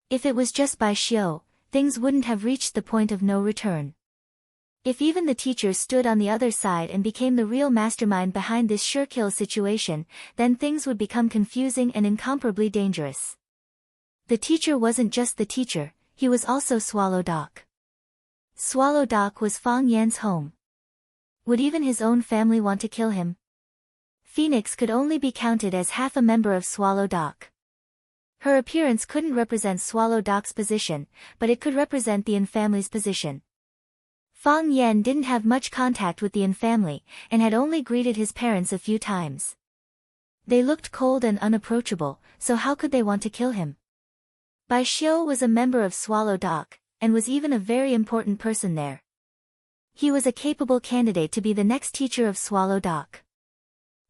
If it was just by Xiao, things wouldn't have reached the point of no return. If even the teacher stood on the other side and became the real mastermind behind this sure-kill situation, then things would become confusing and incomparably dangerous. The teacher wasn't just the teacher, he was also Swallow Dock. Swallow Dock was Fang Yan's home. Would even his own family want to kill him? Phoenix could only be counted as half a member of Swallow Dock. Her appearance couldn't represent Swallow Dock's position, but it could represent the Yin family's position. Fang Yan didn't have much contact with the Yin family, and had only greeted his parents a few times. They looked cold and unapproachable, so how could they want to kill him? Bai Xiu was a member of Swallow Dock, and was even a very important person there. He was a capable candidate to be the next teacher of Swallow Dock.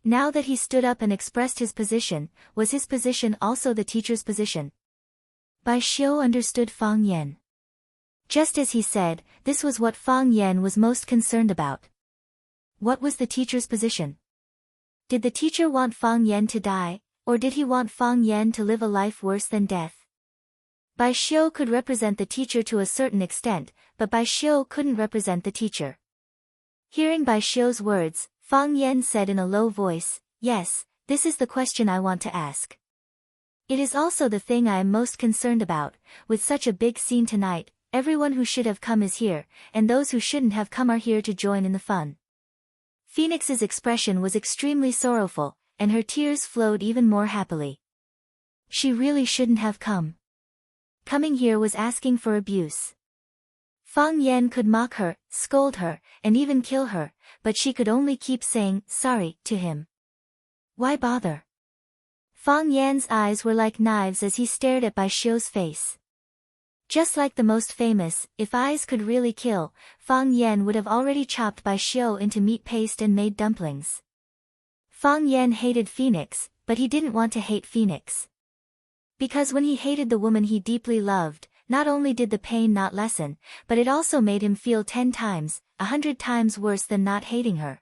Now that he stood up and expressed his position, was his position also the teacher's position? Bai Xiu understood Fang Yan. Just as he said, this was what Fang Yan was most concerned about. What was the teacher's position? Did the teacher want Fang Yan to die, or did he want Fang Yan to live a life worse than death? Bai Xiu could represent the teacher to a certain extent, but Bai Xiu couldn't represent the teacher. Hearing Bai Xiu's words, Fang Yan said in a low voice, "Yes, this is the question I want to ask. It is also the thing I am most concerned about. With such a big scene tonight, everyone who should have come is here, and those who shouldn't have come are here to join in the fun." Phoenix's expression was extremely sorrowful, and her tears flowed even more happily. She really shouldn't have come. Coming here was asking for abuse. Fang Yan could mock her, scold her, and even kill her, but she could only keep saying, "Sorry," to him. Why bother? Fang Yan's eyes were like knives as he stared at Bai Xiu's face. Just like the most famous, if eyes could really kill, Fang Yan would have already chopped Bai Xiu into meat paste and made dumplings. Fang Yan hated Phoenix, but he didn't want to hate Phoenix. Because when he hated the woman he deeply loved, not only did the pain not lessen, but it also made him feel 10 times, 100 times worse than not hating her.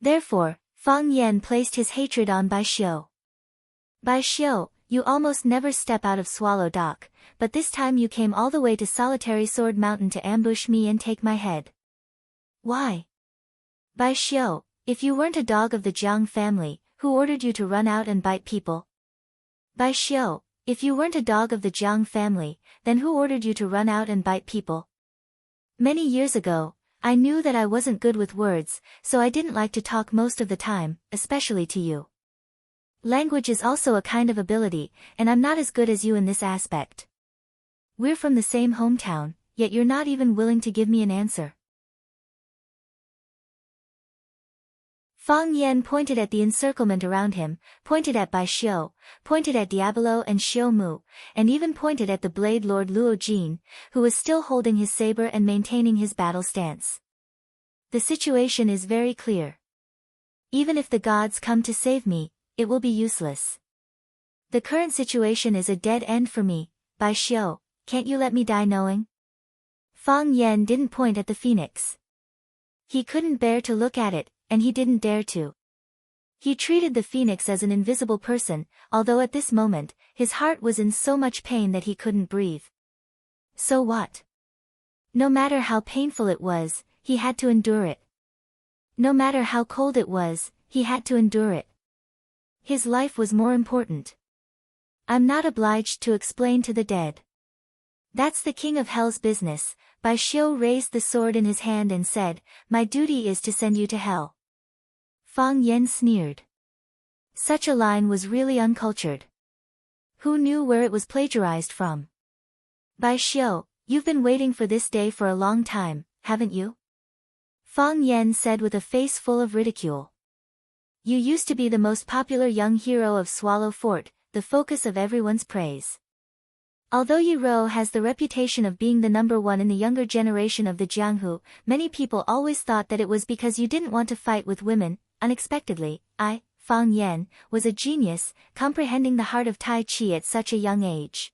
Therefore, Fang Yan placed his hatred on Bai Xiu. "Bai Xiu, you almost never step out of Swallow Dock, but this time you came all the way to Solitary Sword Mountain to ambush me and take my head. Why? Bai Xiu, if you weren't a dog of the Jiang family, who ordered you to run out and bite people? Bai Xiu, if you weren't a dog of the Jiang family, then who ordered you to run out and bite people? Many years ago, I knew that I wasn't good with words, so I didn't like to talk most of the time, especially to you. Language is also a kind of ability, and I'm not as good as you in this aspect. We're from the same hometown, yet you're not even willing to give me an answer." Fang Yan pointed at the encirclement around him, pointed at Bai Xiu, pointed at Diablo and Xiu Mu, and even pointed at the Blade Lord Luo Jin, who was still holding his saber and maintaining his battle stance. The situation is very clear. Even if the gods come to save me, it will be useless. The current situation is a dead end for me. Bai Xiu, can't you let me die knowing? Fang Yan didn't point at the phoenix. He couldn't bear to look at it, and he didn't dare to. He treated the phoenix as an invisible person, although at this moment, his heart was in so much pain that he couldn't breathe. So what? No matter how painful it was, he had to endure it. No matter how cold it was, he had to endure it. His life was more important. I'm not obliged to explain to the dead. That's the king of hell's business. Bai Xiu raised the sword in his hand and said, "My duty is to send you to hell." Fang Yan sneered. Such a line was really uncultured. Who knew where it was plagiarized from? "Bai Xiu, you've been waiting for this day for a long time, haven't you?" Fang Yan said with a face full of ridicule. "You used to be the most popular young hero of Swallow Fort, the focus of everyone's praise. Although Yi Rou has the reputation of being the #1 in the younger generation of the Jianghu, many people always thought that it was because you didn't want to fight with women. Unexpectedly, I, Fang Yan, was a genius, comprehending the heart of Tai Chi at such a young age.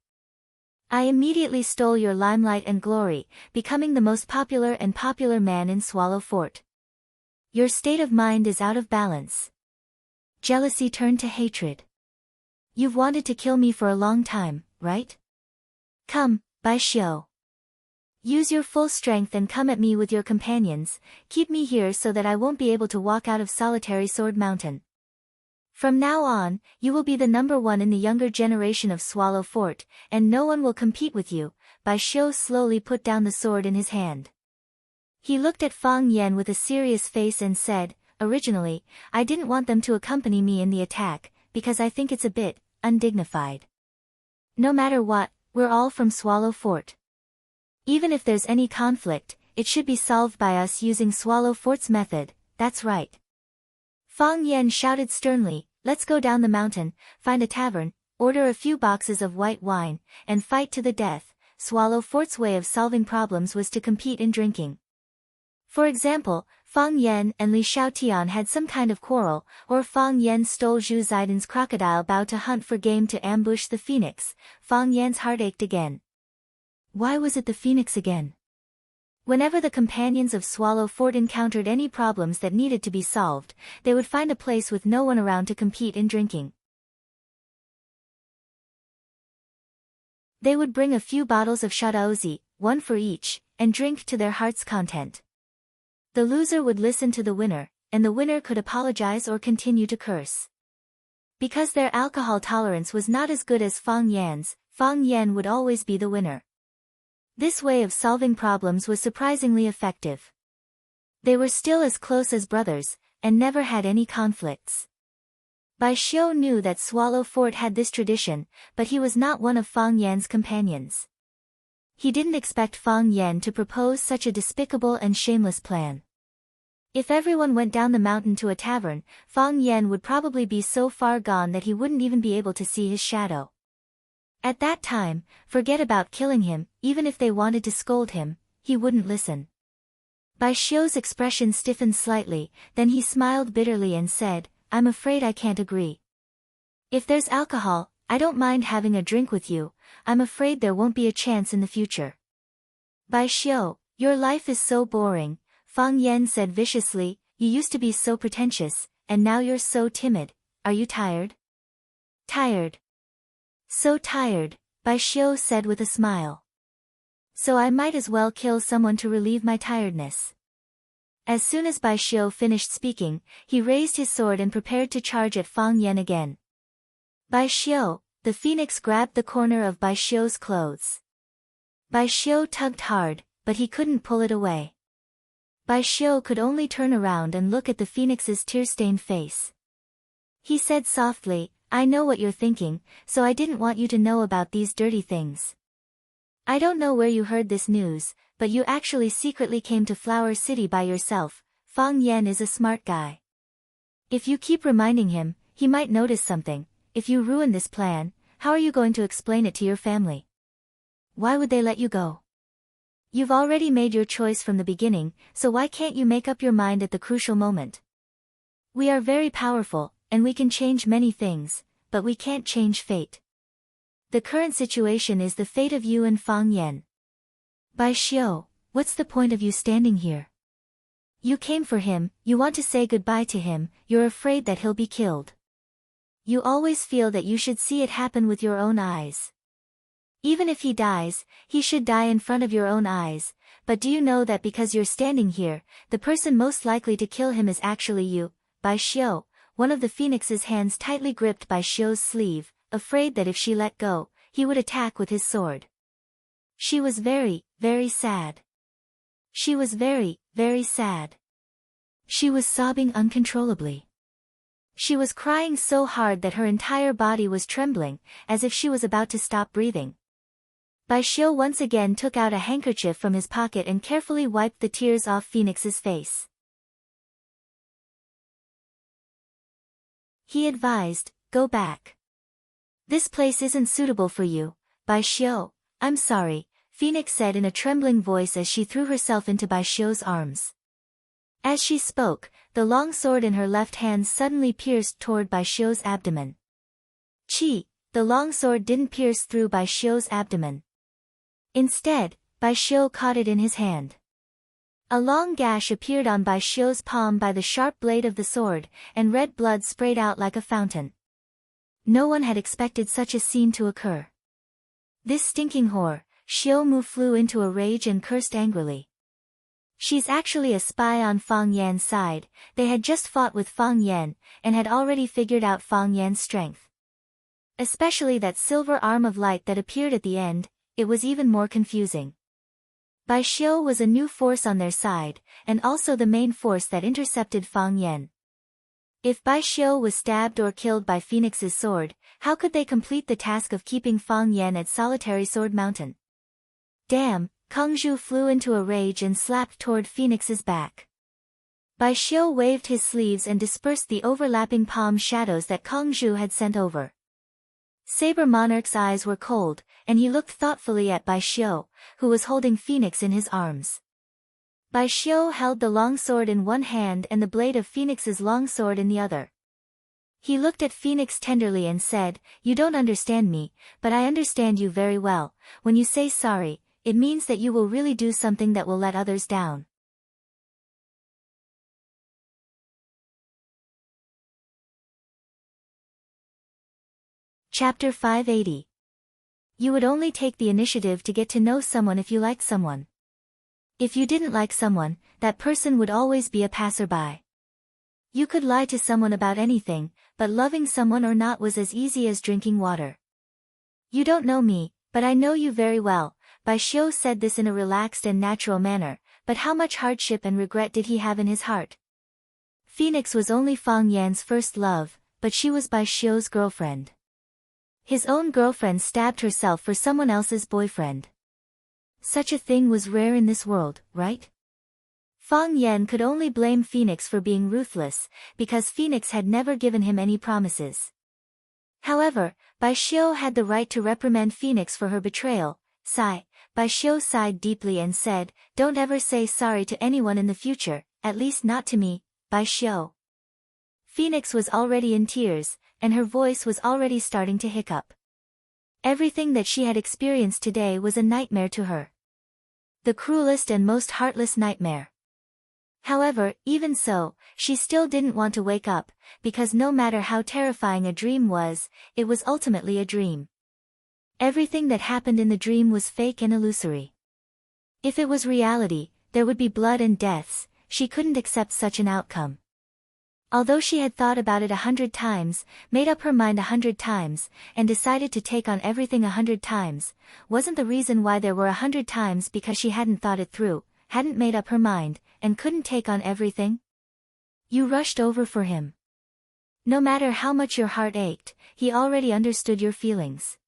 I immediately stole your limelight and glory, becoming the most popular man in Swallow Fort. Your state of mind is out of balance." Jealousy turned to hatred. You've wanted to kill me for a long time, right? Come, Bai Xiu. Use your full strength and come at me with your companions, keep me here so that I won't be able to walk out of Solitary Sword Mountain. From now on, you will be the number one in the younger generation of Swallow Fort, and no one will compete with you. Bai Xiu slowly put down the sword in his hand. He looked at Fang Yan with a serious face and said, originally, I didn't want them to accompany me in the attack, because I think it's a bit undignified. No matter what, we're all from Swallow Fort. Even if there's any conflict, it should be solved by us using Swallow Fort's method, that's right. Fang Yan shouted sternly, let's go down the mountain, find a tavern, order a few boxes of white wine, and fight to the death. Swallow Fort's way of solving problems was to compete in drinking. For example, Fang Yan and Li Xiaotian had some kind of quarrel, or Fang Yan stole Zhu Zaidan's crocodile bow to hunt for game to ambush the phoenix. Fang Yan's heart ached again. Why was it the phoenix again? Whenever the companions of Swallow Fort encountered any problems that needed to be solved, they would find a place with no one around to compete in drinking. They would bring a few bottles of Shadaozi, one for each, and drink to their heart's content. The loser would listen to the winner, and the winner could apologize or continue to curse. Because their alcohol tolerance was not as good as Fang Yan's, Fang Yan would always be the winner. This way of solving problems was surprisingly effective. They were still as close as brothers, and never had any conflicts. Bai Xiu knew that Swallow Fort had this tradition, but he was not one of Fang Yan's companions. He didn't expect Fang Yan to propose such a despicable and shameless plan. If everyone went down the mountain to a tavern, Fang Yan would probably be so far gone that he wouldn't even be able to see his shadow. At that time, forget about killing him, even if they wanted to scold him, he wouldn't listen. Bai Xiu's expression stiffened slightly, then he smiled bitterly and said, I'm afraid I can't agree. If there's alcohol, I don't mind having a drink with you, I'm afraid there won't be a chance in the future. Bai Xiu, your life is so boring, Fang Yan said viciously, you used to be so pretentious, and now you're so timid, are you tired? Tired. So tired, Bai Xiu said with a smile. So I might as well kill someone to relieve my tiredness. As soon as Bai Xiu finished speaking, he raised his sword and prepared to charge at Fang Yan again. Bai Xiu, the phoenix grabbed the corner of Bai Xiu's clothes. Bai Xiu tugged hard, but he couldn't pull it away. Bai Xiu could only turn around and look at the phoenix's tear-stained face. He said softly, I know what you're thinking, so I didn't want you to know about these dirty things. I don't know where you heard this news, but you actually secretly came to Flower City by yourself. Fang Yan is a smart guy. If you keep reminding him, he might notice something. If you ruin this plan, how are you going to explain it to your family? Why would they let you go? You've already made your choice from the beginning, so why can't you make up your mind at the crucial moment? We are very powerful, and we can change many things, but we can't change fate. The current situation is the fate of you and Fang Yan. Bai Xiu, what's the point of you standing here? You came for him, you want to say goodbye to him, you're afraid that he'll be killed. You always feel that you should see it happen with your own eyes. Even if he dies, he should die in front of your own eyes, but do you know that because you're standing here, the person most likely to kill him is actually you? Bai Xiu, one of the phoenix's hands tightly gripped Bai Xiu's sleeve, afraid that if she let go, he would attack with his sword. She was very, very sad. She was very, very sad. She was sobbing uncontrollably. She was crying so hard that her entire body was trembling, as if she was about to stop breathing. Bai Xiu once again took out a handkerchief from his pocket and carefully wiped the tears off Phoenix's face. He advised, go back. This place isn't suitable for you, Bai Xiu. I'm sorry, Phoenix said in a trembling voice as she threw herself into Bai Xiu's arms. As she spoke, the long sword in her left hand suddenly pierced toward Bai Xiu's abdomen. Chi, the long sword didn't pierce through Bai Xiu's abdomen. Instead, Bai Xiu caught it in his hand. A long gash appeared on Bai Xiu's palm by the sharp blade of the sword, and red blood sprayed out like a fountain. No one had expected such a scene to occur. This stinking whore, Xiao Mu flew into a rage and cursed angrily. She's actually a spy on Fang Yan's side. They had just fought with Fang Yan, and had already figured out Fang Yan's strength. Especially that silver arm of light that appeared at the end, it was even more confusing. Bai Xiu was a new force on their side, and also the main force that intercepted Fang Yan. If Bai Xiu was stabbed or killed by Phoenix's sword, how could they complete the task of keeping Fang Yan at Solitary Sword Mountain? Damn, Kung Zhu flew into a rage and slapped toward Phoenix's back. Bai Xiu waved his sleeves and dispersed the overlapping palm shadows that Kung Zhu had sent over. Saber Monarch's eyes were cold, and he looked thoughtfully at Bai Xiu, who was holding Phoenix in his arms. Bai Xiu held the long sword in one hand and the blade of Phoenix's long sword in the other. He looked at Phoenix tenderly and said, "You don't understand me, but I understand you very well. When you say sorry, it means that you will really do something that will let others down." Chapter 580. You would only take the initiative to get to know someone if you like someone. If you didn't like someone, that person would always be a passerby. You could lie to someone about anything, but loving someone or not was as easy as drinking water. "You don't know me, but I know you very well." Bai Xiu said this in a relaxed and natural manner, but how much hardship and regret did he have in his heart? Phoenix was only Fang Yan's first love, but she was Bai Xiu's girlfriend. His own girlfriend stabbed herself for someone else's boyfriend. Such a thing was rare in this world, right? Fang Yan could only blame Phoenix for being ruthless, because Phoenix had never given him any promises. However, Bai Xiu had the right to reprimand Phoenix for her betrayal. Bai Xiu sighed deeply and said, "Don't ever say sorry to anyone in the future, at least not to me, Bai Xiu." Phoenix was already in tears, and her voice was already starting to hiccup. Everything that she had experienced today was a nightmare to her. The cruelest and most heartless nightmare. However, even so, she still didn't want to wake up, because no matter how terrifying a dream was, it was ultimately a dream. Everything that happened in the dream was fake and illusory. If it was reality, there would be blood and deaths. She couldn't accept such an outcome. Although she had thought about it 100 times, made up her mind 100 times, and decided to take on everything 100 times, wasn't the reason why there were 100 times because she hadn't thought it through, hadn't made up her mind, and couldn't take on everything? You rushed over for him. No matter how much your heart ached, he already understood your feelings.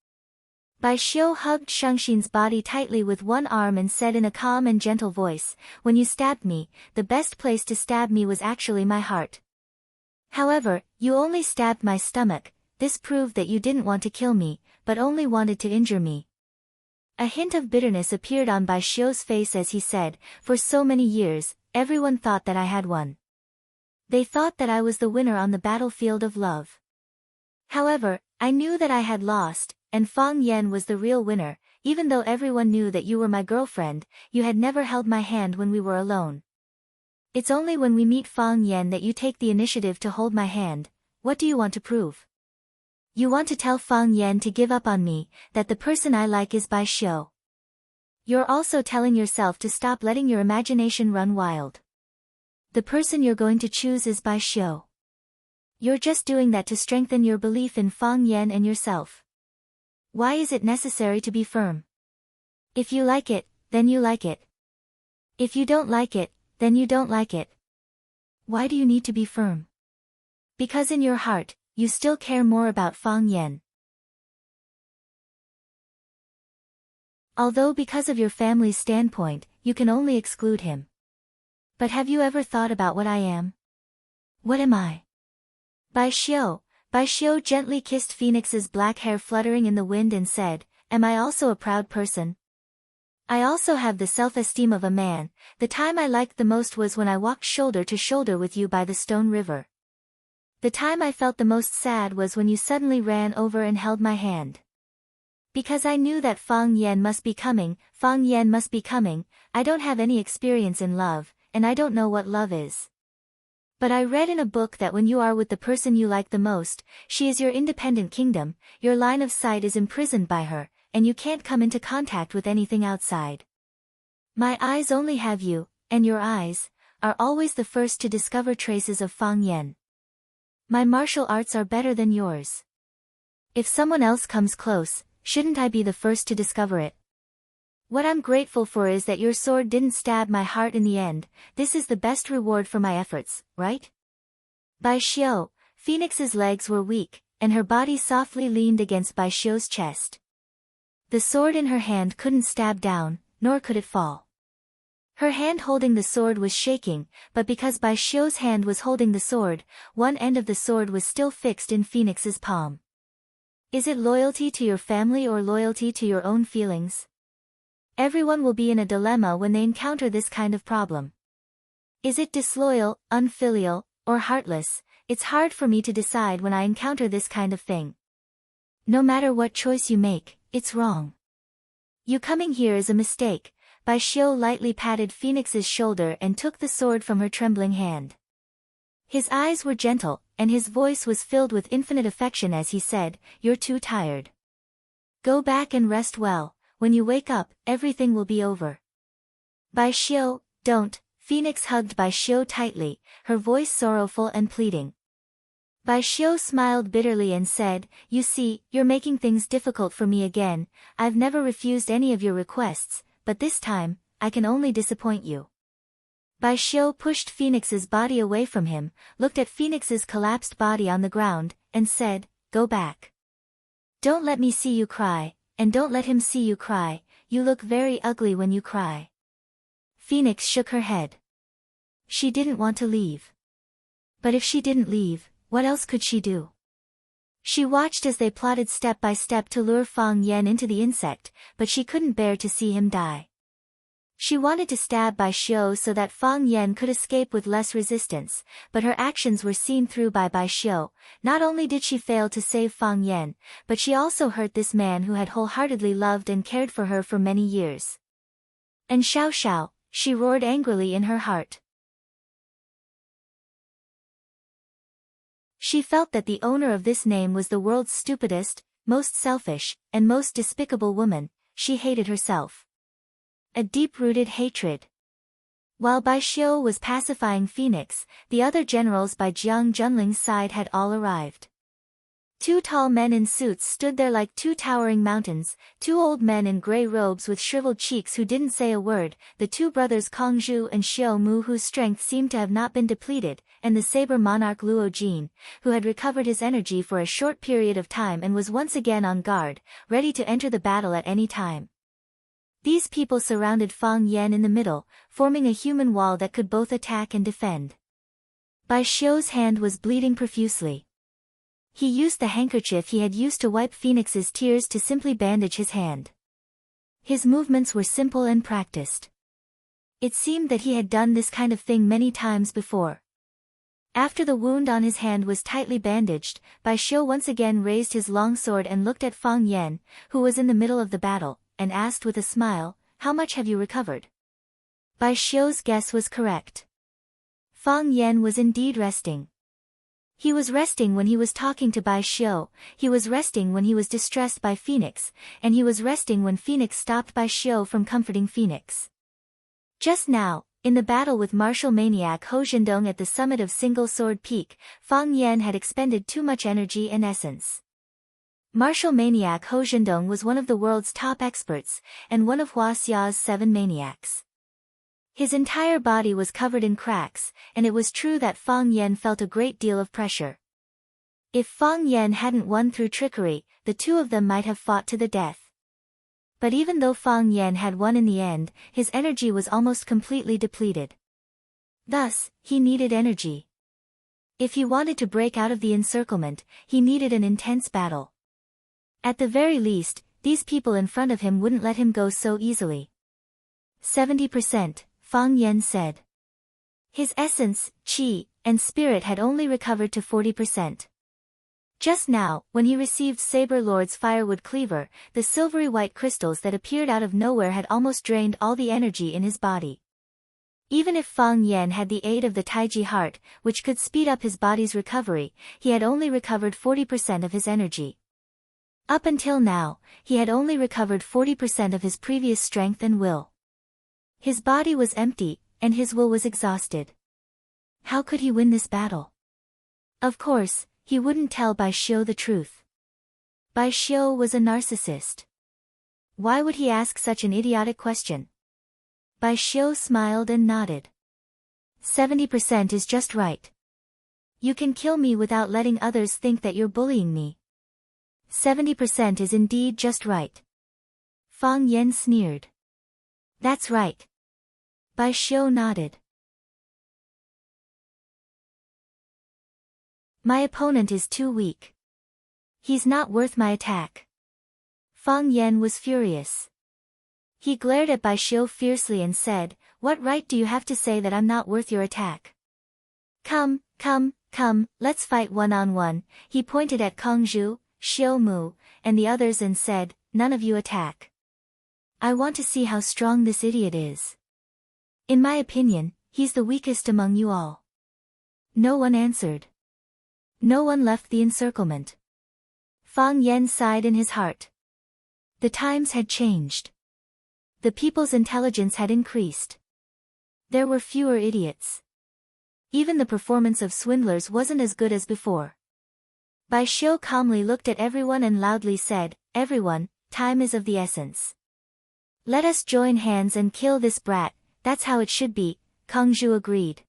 Bai Xiu hugged Shangxin's body tightly with one arm and said in a calm and gentle voice, "When you stabbed me, the best place to stab me was actually my heart. However, you only stabbed my stomach. This proved that you didn't want to kill me, but only wanted to injure me." A hint of bitterness appeared on Bai Xiu's face as he said, "For so many years, everyone thought that I had won. They thought that I was the winner on the battlefield of love. However, I knew that I had lost, and Fang Yan was the real winner. Even though everyone knew that you were my girlfriend, you had never held my hand when we were alone. It's only when we meet Fang Yan that you take the initiative to hold my hand. What do you want to prove? You want to tell Fang Yan to give up on me, that the person I like is Bai Xiu. You're also telling yourself to stop letting your imagination run wild. The person you're going to choose is Bai Xiu. You're just doing that to strengthen your belief in Fang Yan and yourself. Why is it necessary to be firm? If you like it, then you like it. If you don't like it, then you don't like it. Why do you need to be firm? Because in your heart, you still care more about Fang Yan. Although because of your family's standpoint, you can only exclude him. But have you ever thought about what I am? What am I? Bai Xiu. Bai Xiu gently kissed Phoenix's black hair fluttering in the wind and said, "Am I also a proud person? I also have the self-esteem of a man. The time I liked the most was when I walked shoulder to shoulder with you by the Stone River. The time I felt the most sad was when you suddenly ran over and held my hand. Because I knew that Fang Yan must be coming. I don't have any experience in love, and I don't know what love is. But I read in a book that when you are with the person you like the most, she is your independent kingdom, your line of sight is imprisoned by her, and you can't come into contact with anything outside. My eyes only have you, and your eyes are always the first to discover traces of Fang Yan. My martial arts are better than yours. If someone else comes close, shouldn't I be the first to discover it? What I'm grateful for is that your sword didn't stab my heart in the end. This is the best reward for my efforts, right? Bai Xiu, Phoenix's legs were weak, and her body softly leaned against Bai Xiu's chest. The sword in her hand couldn't stab down, nor could it fall. Her hand holding the sword was shaking, but because Bai Xiu's hand was holding the sword, one end of the sword was still fixed in Phoenix's palm. Is it loyalty to your family or loyalty to your own feelings? Everyone will be in a dilemma when they encounter this kind of problem. Is it disloyal, unfilial, or heartless? It's hard for me to decide when I encounter this kind of thing. No matter what choice you make, it's wrong. You coming here is a mistake. Bai Xiu lightly patted Phoenix's shoulder and took the sword from her trembling hand. His eyes were gentle, and his voice was filled with infinite affection as he said, "You're too tired. Go back and rest well, when you wake up, everything will be over." Bai Xiu, don't. Phoenix hugged Bai Xiu tightly, her voice sorrowful and pleading. Bai Xiu smiled bitterly and said, "You see, you're making things difficult for me again. I've never refused any of your requests, but this time, I can only disappoint you." Bai Xiu pushed Phoenix's body away from him, looked at Phoenix's collapsed body on the ground, and said, "Go back. Don't let me see you cry, and don't let him see you cry. You look very ugly when you cry." Phoenix shook her head. She didn't want to leave. But if she didn't leave, what else could she do? She watched as they plotted step by step to lure Fang Yan into the insect, but she couldn't bear to see him die. She wanted to stab Bai Xiu so that Fang Yan could escape with less resistance, but her actions were seen through by Bai Xiu. Not only did she fail to save Fang Yan, but she also hurt this man who had wholeheartedly loved and cared for her for many years. And Xiao Xiao, she roared angrily in her heart. She felt that the owner of this name was the world's stupidest, most selfish, and most despicable woman. She hated herself. A deep-rooted hatred. While Bai Xiu was pacifying Phoenix, the other generals by Jiang Junling's side had all arrived. Two tall men in suits stood there like two towering mountains, two old men in grey robes with shriveled cheeks who didn't say a word, the two brothers Kongzhu and Xiao Mu whose strength seemed to have not been depleted, and the saber monarch Luo Jin, who had recovered his energy for a short period of time and was once again on guard, ready to enter the battle at any time. These people surrounded Fang Yan in the middle, forming a human wall that could both attack and defend. Bai Xiu's hand was bleeding profusely. He used the handkerchief he had used to wipe Phoenix's tears to simply bandage his hand. His movements were simple and practiced. It seemed that he had done this kind of thing many times before. After the wound on his hand was tightly bandaged, Bai Xiu once again raised his long sword and looked at Fang Yan, who was in the middle of the battle, and asked with a smile, "How much have you recovered?" Bai Xiu's guess was correct. Fang Yan was indeed resting. He was resting when he was talking to Bai Xiu, he was resting when he was distressed by Phoenix, and he was resting when Phoenix stopped Bai Xiu from comforting Phoenix. Just now, in the battle with martial maniac Hou Zhendong at the summit of Single Sword Peak, Fang Yan had expended too much energy and essence. Martial maniac Hou Zhendong was one of the world's top experts, and one of Hua Xia's 7 maniacs. His entire body was covered in cracks, and it was true that Fang Yan felt a great deal of pressure. If Fang Yan hadn't won through trickery, the two of them might have fought to the death. But even though Fang Yan had won in the end, his energy was almost completely depleted. Thus, he needed energy. If he wanted to break out of the encirclement, he needed an intense battle. At the very least, these people in front of him wouldn't let him go so easily. 70%. Fang Yan said. His essence, qi, and spirit had only recovered to 40%. Just now, when he received Saber Lord's firewood cleaver, the silvery white crystals that appeared out of nowhere had almost drained all the energy in his body. Even if Fang Yan had the aid of the Taiji heart, which could speed up his body's recovery, he had only recovered 40% of his energy. Up until now, he had only recovered 40% of his previous strength and will. His body was empty, and his will was exhausted. How could he win this battle? Of course, he wouldn't tell Bai Xiu the truth. Bai Xiu was a narcissist. Why would he ask such an idiotic question? Bai Xiu smiled and nodded. 70% is just right. You can kill me without letting others think that you're bullying me. 70% is indeed just right. Fang Yan sneered. That's right. Bai Xiu nodded. My opponent is too weak. He's not worth my attack. Fang Yan was furious. He glared at Bai Xiu fiercely and said, "What right do you have to say that I'm not worth your attack? Come, let's fight one-on-one." He pointed at Kongzhu, Xiu Mu, and the others and said, "None of you attack. I want to see how strong this idiot is. In my opinion, he's the weakest among you all." No one answered. No one left the encirclement. Fang Yan sighed in his heart. The times had changed. The people's intelligence had increased. There were fewer idiots. Even the performance of swindlers wasn't as good as before. Bai Xiu calmly looked at everyone and loudly said, "Everyone, time is of the essence. Let us join hands and kill this brat, that's how it should be." Kongzhu agreed.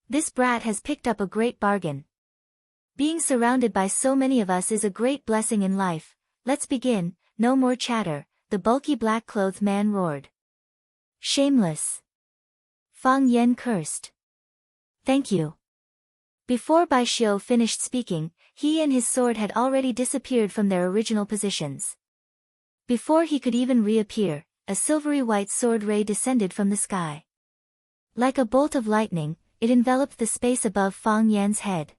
This brat has picked up a great bargain. Being surrounded by so many of us is a great blessing in life. Let's begin, no more chatter, the bulky black-clothed man roared. Shameless. Fang Yan cursed. Thank you. Before Bai Xiu finished speaking, he and his sword had already disappeared from their original positions. Before he could even reappear, a silvery white sword ray descended from the sky. Like a bolt of lightning, it enveloped the space above Fang Yan's head.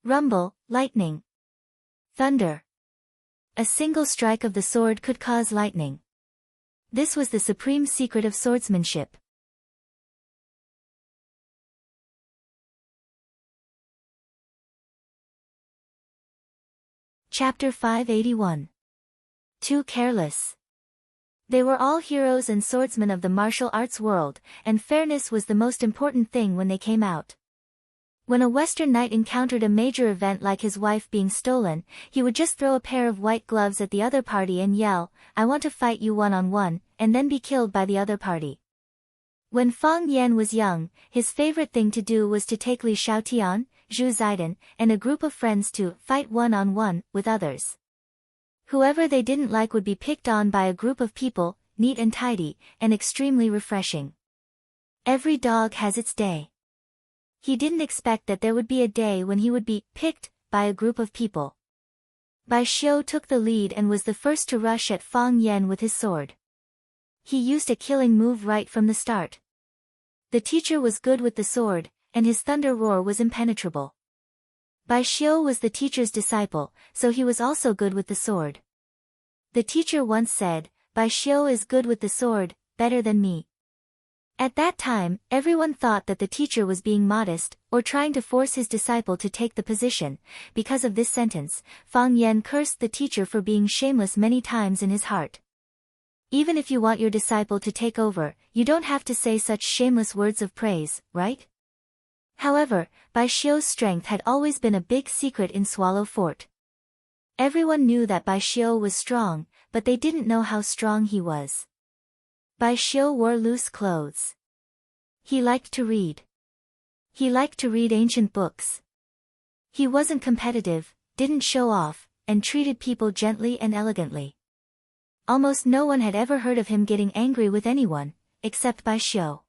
Rumble, lightning. Thunder. A single strike of the sword could cause lightning. This was the supreme secret of swordsmanship. Chapter 581. Too careless. They were all heroes and swordsmen of the martial arts world, and fairness was the most important thing when they came out. When a Western knight encountered a major event like his wife being stolen, he would just throw a pair of white gloves at the other party and yell, "I want to fight you one-on-one," and then be killed by the other party. When Fang Yan was young, his favorite thing to do was to take Li Xiaotian, Zhu Zaidan, and a group of friends to fight one-on-one with others. Whoever they didn't like would be picked on by a group of people, neat and tidy, and extremely refreshing. Every dog has its day. He didn't expect that there would be a day when he would be picked by a group of people. Bai Xiu took the lead and was the first to rush at Fang Yan with his sword. He used a killing move right from the start. The teacher was good with the sword, and his thunder roar was impenetrable. Bai Xiu was the teacher's disciple, so he was also good with the sword. The teacher once said, "Bai Xiu is good with the sword, better than me." At that time, everyone thought that the teacher was being modest, or trying to force his disciple to take the position. Because of this sentence, Fang Yan cursed the teacher for being shameless many times in his heart. Even if you want your disciple to take over, you don't have to say such shameless words of praise, right? However, Bai Xiu's strength had always been a big secret in Swallow Fort. Everyone knew that Bai Xiu was strong, but they didn't know how strong he was. Bai Xiu wore loose clothes. He liked to read. He liked to read ancient books. He wasn't competitive, didn't show off, and treated people gently and elegantly. Almost no one had ever heard of him getting angry with anyone, except Bai Xiu.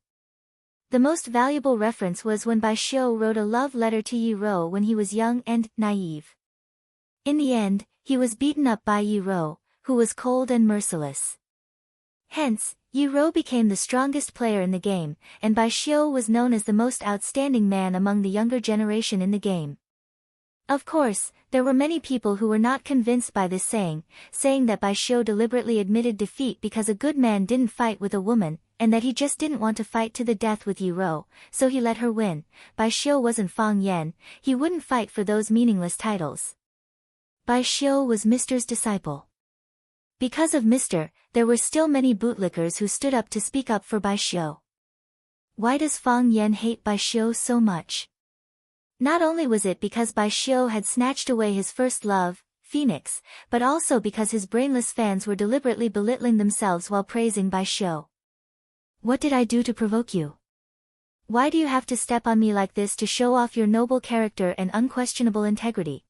The most valuable reference was when Bai Xiu wrote a love letter to Yi Rou when he was young and naive. In the end, he was beaten up by Yi Rou, who was cold and merciless. Hence, Yi Rou became the strongest player in the game, and Bai Xiu was known as the most outstanding man among the younger generation in the game. Of course, there were many people who were not convinced by this saying that Bai Xiu deliberately admitted defeat because a good man didn't fight with a woman, and that he just didn't want to fight to the death with Yi Rou, so he let her win. Bai Xiu wasn't Fang Yan, he wouldn't fight for those meaningless titles. Bai Xiu was Mr's disciple. Because of Mr., there were still many bootlickers who stood up to speak up for Bai Xiu. Why does Fang Yan hate Bai Xiu so much? Not only was it because Bai Xiu had snatched away his first love, Phoenix, but also because his brainless fans were deliberately belittling themselves while praising Bai Xiu. What did I do to provoke you? Why do you have to step on me like this to show off your noble character and unquestionable integrity?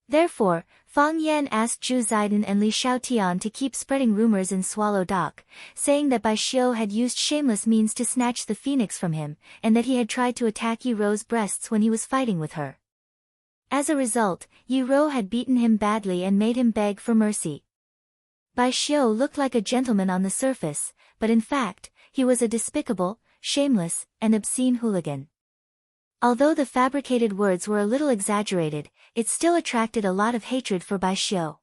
Therefore, Fang Yan asked Zhu Ziden and Li Xiaotian to keep spreading rumors in Swallow Dock, saying that Bai Xiu had used shameless means to snatch the phoenix from him, and that he had tried to attack Yi Rou's breasts when he was fighting with her. As a result, Yi Rou had beaten him badly and made him beg for mercy. Bai Xiu looked like a gentleman on the surface, but in fact, he was a despicable, shameless, and obscene hooligan. Although the fabricated words were a little exaggerated, it still attracted a lot of hatred for Bai Xiu.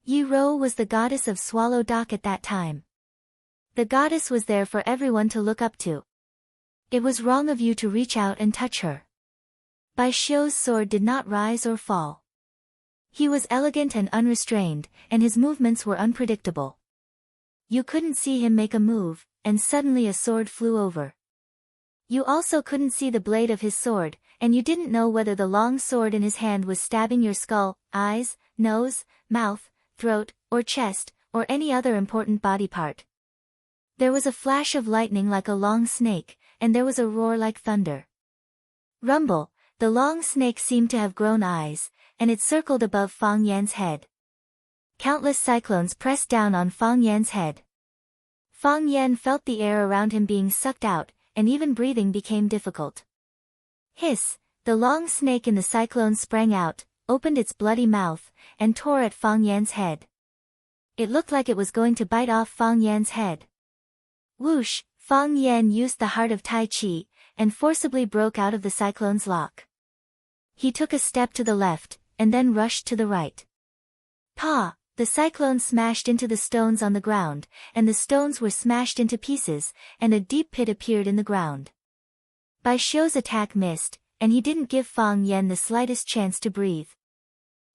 Yi Rou was the goddess of Swallow Dock at that time. The goddess was there for everyone to look up to. It was wrong of you to reach out and touch her. Bai Xiu's sword did not rise or fall. He was elegant and unrestrained, and his movements were unpredictable. You couldn't see him make a move, and suddenly a sword flew over. You also couldn't see the blade of his sword, and you didn't know whether the long sword in his hand was stabbing your skull, eyes, nose, mouth, throat, or chest, or any other important body part. There was a flash of lightning like a long snake, and there was a roar like thunder. Rumble, the long snake seemed to have grown eyes, and it circled above Fang Yan's head. Countless cyclones pressed down on Fang Yan's head. Fang Yan felt the air around him being sucked out, and even breathing became difficult. Hiss, the long snake in the cyclone sprang out, opened its bloody mouth, and tore at Fang Yan's head. It looked like it was going to bite off Fang Yan's head. Whoosh, Fang Yan used the heart of Tai Chi, and forcibly broke out of the cyclone's lock. He took a step to the left, and then rushed to the right. Pa! The cyclone smashed into the stones on the ground, and the stones were smashed into pieces, and a deep pit appeared in the ground. Bai Xiu's attack missed, and he didn't give Fang Yan the slightest chance to breathe.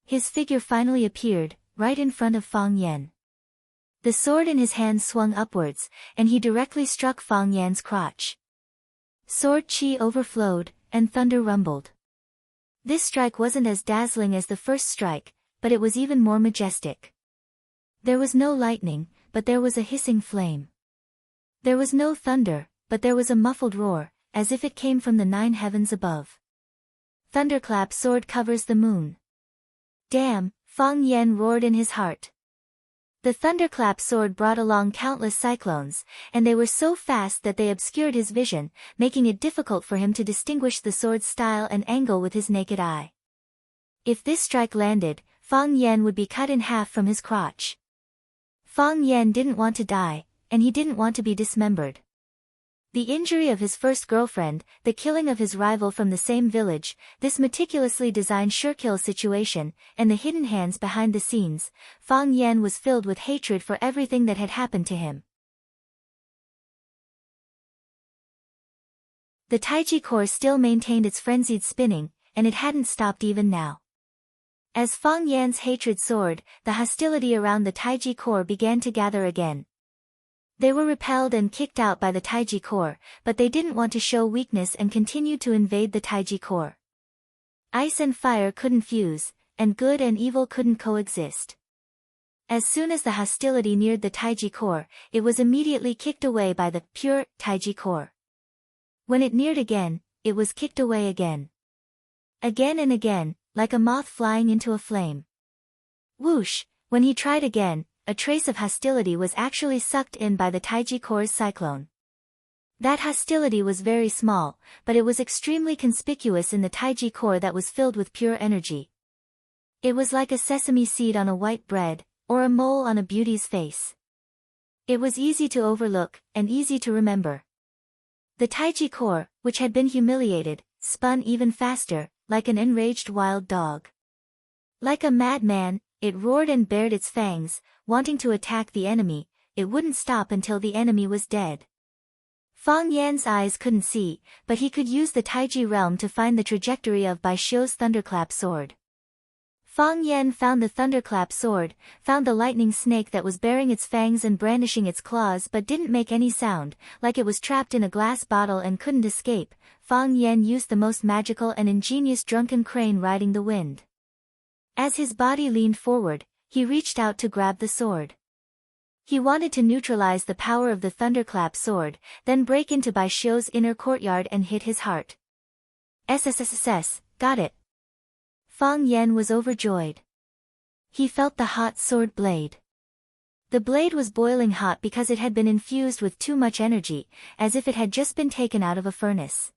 His figure finally appeared, right in front of Fang Yan. The sword in his hand swung upwards, and he directly struck Fang Yan's crotch. Sword chi overflowed, and thunder rumbled. This strike wasn't as dazzling as the first strike, but it was even more majestic. There was no lightning, but there was a hissing flame. There was no thunder, but there was a muffled roar, as if it came from the 9 heavens above. Thunderclap sword covers the moon. Damn, Fang Yan roared in his heart. The thunderclap sword brought along countless cyclones, and they were so fast that they obscured his vision, making it difficult for him to distinguish the sword's style and angle with his naked eye. If this strike landed, Fang Yan would be cut in half from his crotch. Fang Yan didn't want to die, and he didn't want to be dismembered. The injury of his first girlfriend, the killing of his rival from the same village, this meticulously designed sure-kill situation, and the hidden hands behind the scenes, Fang Yan was filled with hatred for everything that had happened to him. The Taiji core still maintained its frenzied spinning, and it hadn't stopped even now. As Fang Yan's hatred soared, the hostility around the Taiji core began to gather again. They were repelled and kicked out by the Taiji core, but they didn't want to show weakness and continued to invade the Taiji core. Ice and fire couldn't fuse, and good and evil couldn't coexist. As soon as the hostility neared the Taiji core, it was immediately kicked away by the pure Taiji core. When it neared again, it was kicked away again. Again and again, like a moth flying into a flame. Whoosh, when he tried again, a trace of hostility was actually sucked in by the Taiji core's cyclone. That hostility was very small, but it was extremely conspicuous in the Taiji core that was filled with pure energy. It was like a sesame seed on a white bread, or a mole on a beauty's face. It was easy to overlook, and easy to remember. The Taiji core, which had been humiliated, spun even faster, like an enraged wild dog. Like a madman, it roared and bared its fangs, wanting to attack the enemy. It wouldn't stop until the enemy was dead. Fang Yan's eyes couldn't see, but he could use the Taiji realm to find the trajectory of Bai Xiu's thunderclap sword. Fang Yan found the thunderclap sword, found the lightning snake that was baring its fangs and brandishing its claws but didn't make any sound, like it was trapped in a glass bottle and couldn't escape. Fang Yan used the most magical and ingenious drunken crane riding the wind. As his body leaned forward, he reached out to grab the sword. He wanted to neutralize the power of the thunderclap sword, then break into Bai Xiu's inner courtyard and hit his heart. SSSS, got it. Fang Yan was overjoyed. He felt the hot sword blade. The blade was boiling hot because it had been infused with too much energy, as if it had just been taken out of a furnace.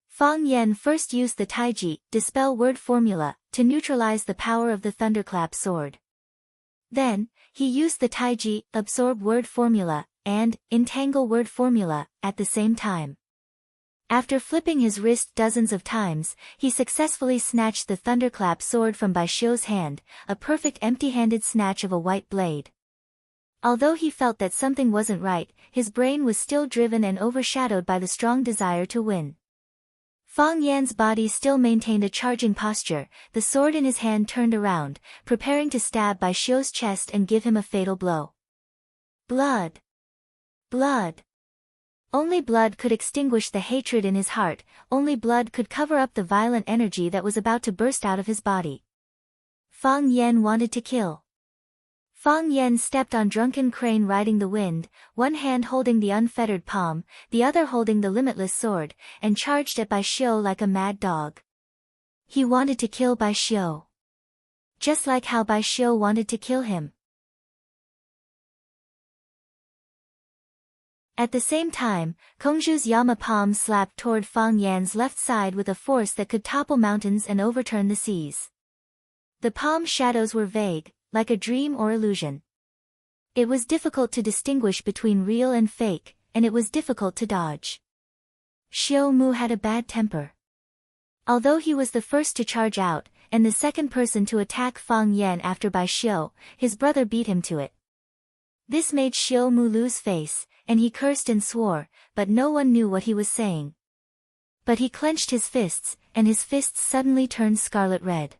Fang Yan first used the Taiji dispel word formula to neutralize the power of the thunderclap sword. Then, he used the Taiji absorb word formula and entangle word formula at the same time. After flipping his wrist dozens of times, he successfully snatched the thunderclap sword from Bai Xiu's hand, a perfect empty-handed snatch of a white blade. Although he felt that something wasn't right, his brain was still driven and overshadowed by the strong desire to win. Fang Yan's body still maintained a charging posture, the sword in his hand turned around, preparing to stab Bai Xiu's chest and give him a fatal blow. Blood! Blood! Only blood could extinguish the hatred in his heart, only blood could cover up the violent energy that was about to burst out of his body. Fang Yan wanted to kill. Fang Yan stepped on drunken crane riding the wind, one hand holding the unfettered palm, the other holding the limitless sword, and charged at Bai Xiu like a mad dog. He wanted to kill Bai Xiu. Just like how Bai Xiu wanted to kill him. At the same time, Kongzhu's Yama palm slapped toward Fang Yan's left side with a force that could topple mountains and overturn the seas. The palm shadows were vague, like a dream or illusion. It was difficult to distinguish between real and fake, and it was difficult to dodge. Xiu Mu had a bad temper. Although he was the first to charge out, and the second person to attack Fang Yan after Bai Xiu, his brother beat him to it. This made Xiu Mu lose face, and he cursed and swore, but no one knew what he was saying. But he clenched his fists, and his fists suddenly turned scarlet red.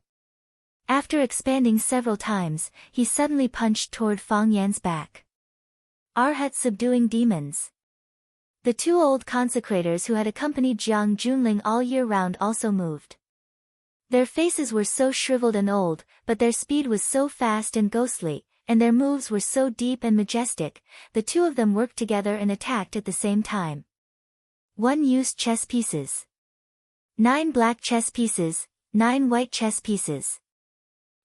After expanding several times, he suddenly punched toward Fang Yan's back. Arhat subduing demons. The two old consecrators who had accompanied Jiang Junling all year round also moved. Their faces were so shriveled and old, but their speed was so fast and ghostly, and their moves were so deep and majestic, the two of them worked together and attacked at the same time. One used chess pieces. 9 black chess pieces, 9 white chess pieces.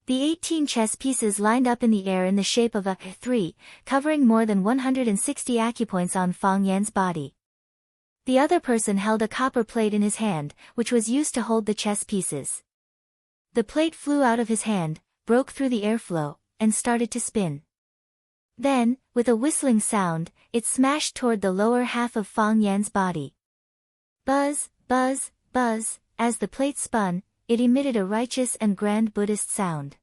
The 18 chess pieces lined up in the air in the shape of a 3, covering more than 160 acupoints on Fang Yan's body. The other person held a copper plate in his hand, which was used to hold the chess pieces. The plate flew out of his hand, broke through the airflow, and started to spin. Then, with a whistling sound, it smashed toward the lower half of Fang Yan's body. Buzz, buzz, buzz, as the plate spun, it emitted a righteous and grand Buddhist sound.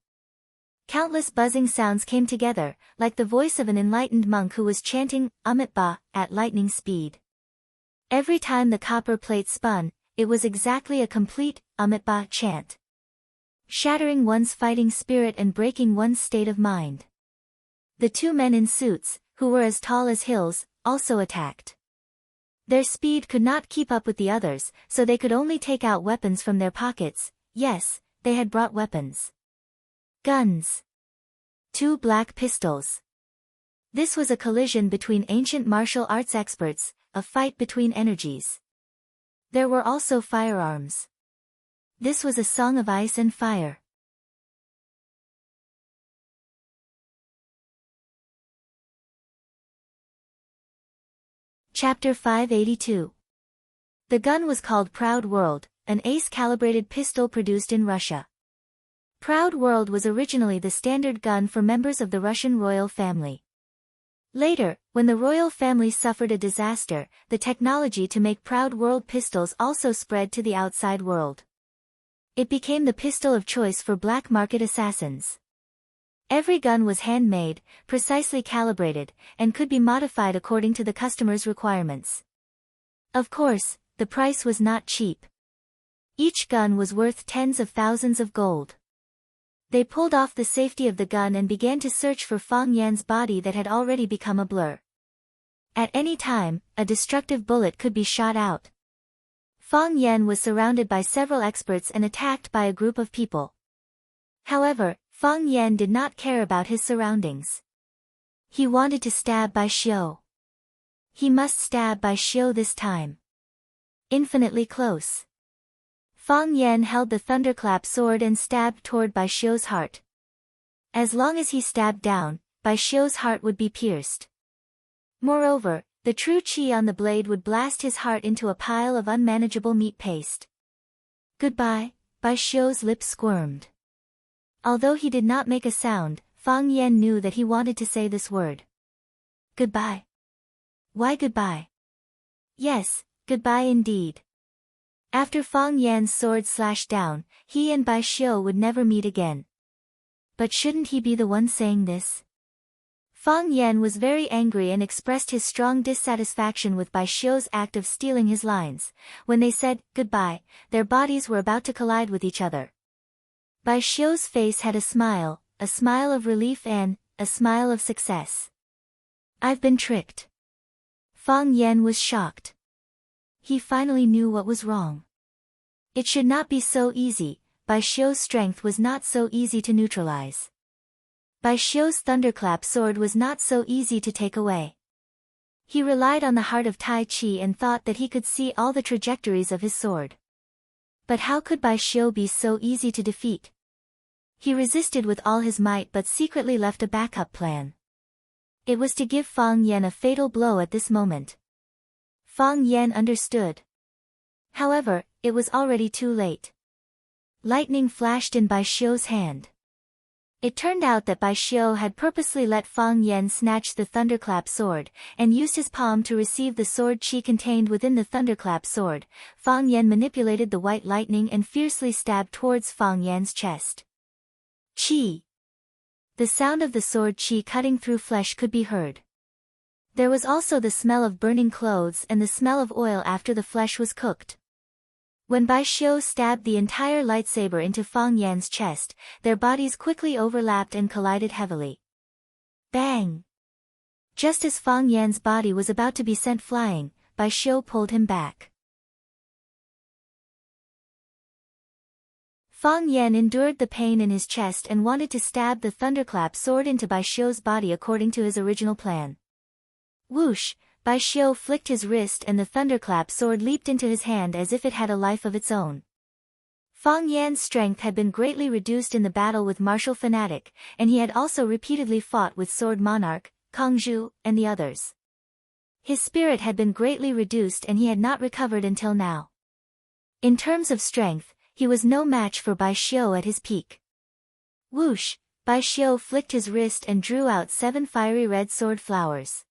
Countless buzzing sounds came together, like the voice of an enlightened monk who was chanting Amitabha at lightning speed. Every time the copper plate spun, it was exactly a complete Amitabha chant, shattering one's fighting spirit and breaking one's state of mind. The two men in suits, who were as tall as hills, also attacked. Their speed could not keep up with the others, so they could only take out weapons from their pockets. Yes, they had brought weapons. Guns. 2 black pistols. This was a collision between ancient martial arts experts, a fight between energies. There were also firearms. This was a song of ice and fire. Chapter 582. The gun was called Proud World, an ace-calibrated pistol produced in Russia. Proud World was originally the standard gun for members of the Russian royal family. Later, when the royal family suffered a disaster, the technology to make Proud World pistols also spread to the outside world. It became the pistol of choice for black market assassins. Every gun was handmade, precisely calibrated, and could be modified according to the customer's requirements. Of course, the price was not cheap. Each gun was worth tens of thousands of gold. They pulled off the safety of the gun and began to search for Fang Yan's body that had already become a blur. At any time, a destructive bullet could be shot out. Fang Yan was surrounded by several experts and attacked by a group of people. However, Fang Yan did not care about his surroundings. He wanted to stab Bai Xiu. He must stab Bai Xiu this time. Infinitely close. Fang Yan held the thunderclap sword and stabbed toward Bai Xiu's heart. As long as he stabbed down, Bai Xiu's heart would be pierced. Moreover, the true qi on the blade would blast his heart into a pile of unmanageable meat paste. Goodbye, Bai Xiu's lips squirmed. Although he did not make a sound, Fang Yan knew that he wanted to say this word. Goodbye. Why goodbye? Yes, goodbye indeed. After Fang Yan's sword slashed down, he and Bai Xiu would never meet again. But shouldn't he be the one saying this? Fang Yan was very angry and expressed his strong dissatisfaction with Bai Xiu's act of stealing his lines. When they said goodbye, their bodies were about to collide with each other. Bai Xiu's face had a smile of relief and a smile of success. I've been tricked. Fang Yan was shocked. He finally knew what was wrong. It should not be so easy. Bai Xiu's strength was not so easy to neutralize. Bai Xiu's thunderclap sword was not so easy to take away. He relied on the heart of Tai Chi and thought that he could see all the trajectories of his sword. But how could Bai Xiu be so easy to defeat? He resisted with all his might but secretly left a backup plan. It was to give Fang Yan a fatal blow at this moment. Fang Yan understood. However, it was already too late. Lightning flashed in Bai Xiu's hand. It turned out that Bai Xiu had purposely let Fang Yan snatch the thunderclap sword, and used his palm to receive the sword qi contained within the thunderclap sword. Fang Yan manipulated the white lightning and fiercely stabbed towards Fang Yan's chest. Qi. The sound of the sword qi cutting through flesh could be heard. There was also the smell of burning clothes and the smell of oil after the flesh was cooked. When Bai Xiu stabbed the entire lightsaber into Fang Yan's chest, their bodies quickly overlapped and collided heavily. Bang! Just as Fang Yan's body was about to be sent flying, Bai Xiu pulled him back. Fang Yan endured the pain in his chest and wanted to stab the thunderclap sword into Bai Xiu's body according to his original plan. Whoosh! Bai Xiu flicked his wrist and the thunderclap sword leaped into his hand as if it had a life of its own. Fang Yan's strength had been greatly reduced in the battle with martial fanatic, and he had also repeatedly fought with sword monarch, Kongzhu, and the others. His spirit had been greatly reduced and he had not recovered until now. In terms of strength, he was no match for Bai Xiu at his peak. Whoosh! Bai Xiu flicked his wrist and drew out 7 fiery red sword flowers.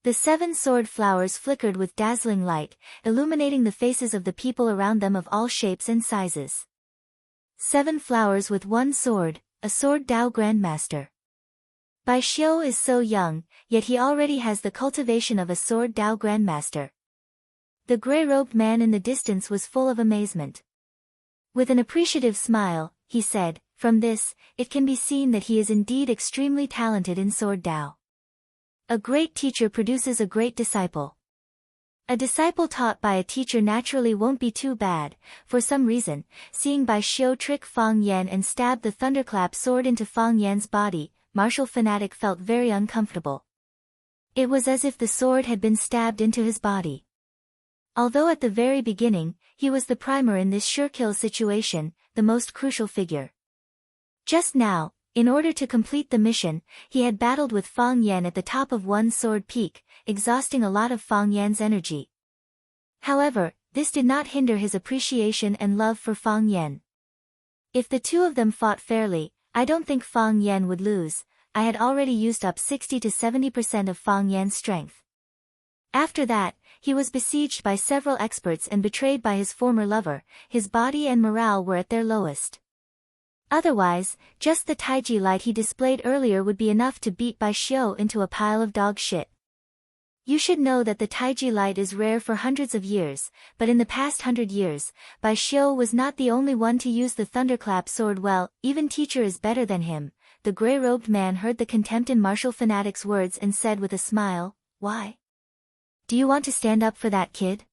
The 7 sword flowers flickered with dazzling light, illuminating the faces of the people around them of all shapes and sizes. 7 flowers with 1 sword, a sword Dao Grandmaster. Bai Xiu is so young, yet he already has the cultivation of a sword Dao Grandmaster. The grey-robed man in the distance was full of amazement. With an appreciative smile, he said, "From this, it can be seen that he is indeed extremely talented in sword Dao. A great teacher produces a great disciple. A disciple taught by a teacher naturally won't be too bad." For some reason, seeing Bai Xiu trick Fang Yan and stab the thunderclap sword into Fang Yan's body, martial fanatic felt very uncomfortable. It was as if the sword had been stabbed into his body. Although at the very beginning, he was the primer in this sure-kill situation, the most crucial figure. Just now, in order to complete the mission, he had battled with Fang Yan at the top of one sword peak, exhausting a lot of Fang Yan's energy. However, this did not hinder his appreciation and love for Fang Yan. If the two of them fought fairly, I don't think Fang Yan would lose. I had already used up 60 to 70% of Fang Yan's strength. After that, he was besieged by several experts and betrayed by his former lover. His body and morale were at their lowest. Otherwise, just the Taiji light he displayed earlier would be enough to beat Bai Xiu into a pile of dog shit. You should know that the Taiji light is rare for hundreds of years, but in the past 100 years, Bai Xiu was not the only one to use the thunderclap sword well, even teacher is better than him. The grey-robed man heard the contempt in martial fanatic's words and said with a smile, "Why? Do you want to stand up for that kid?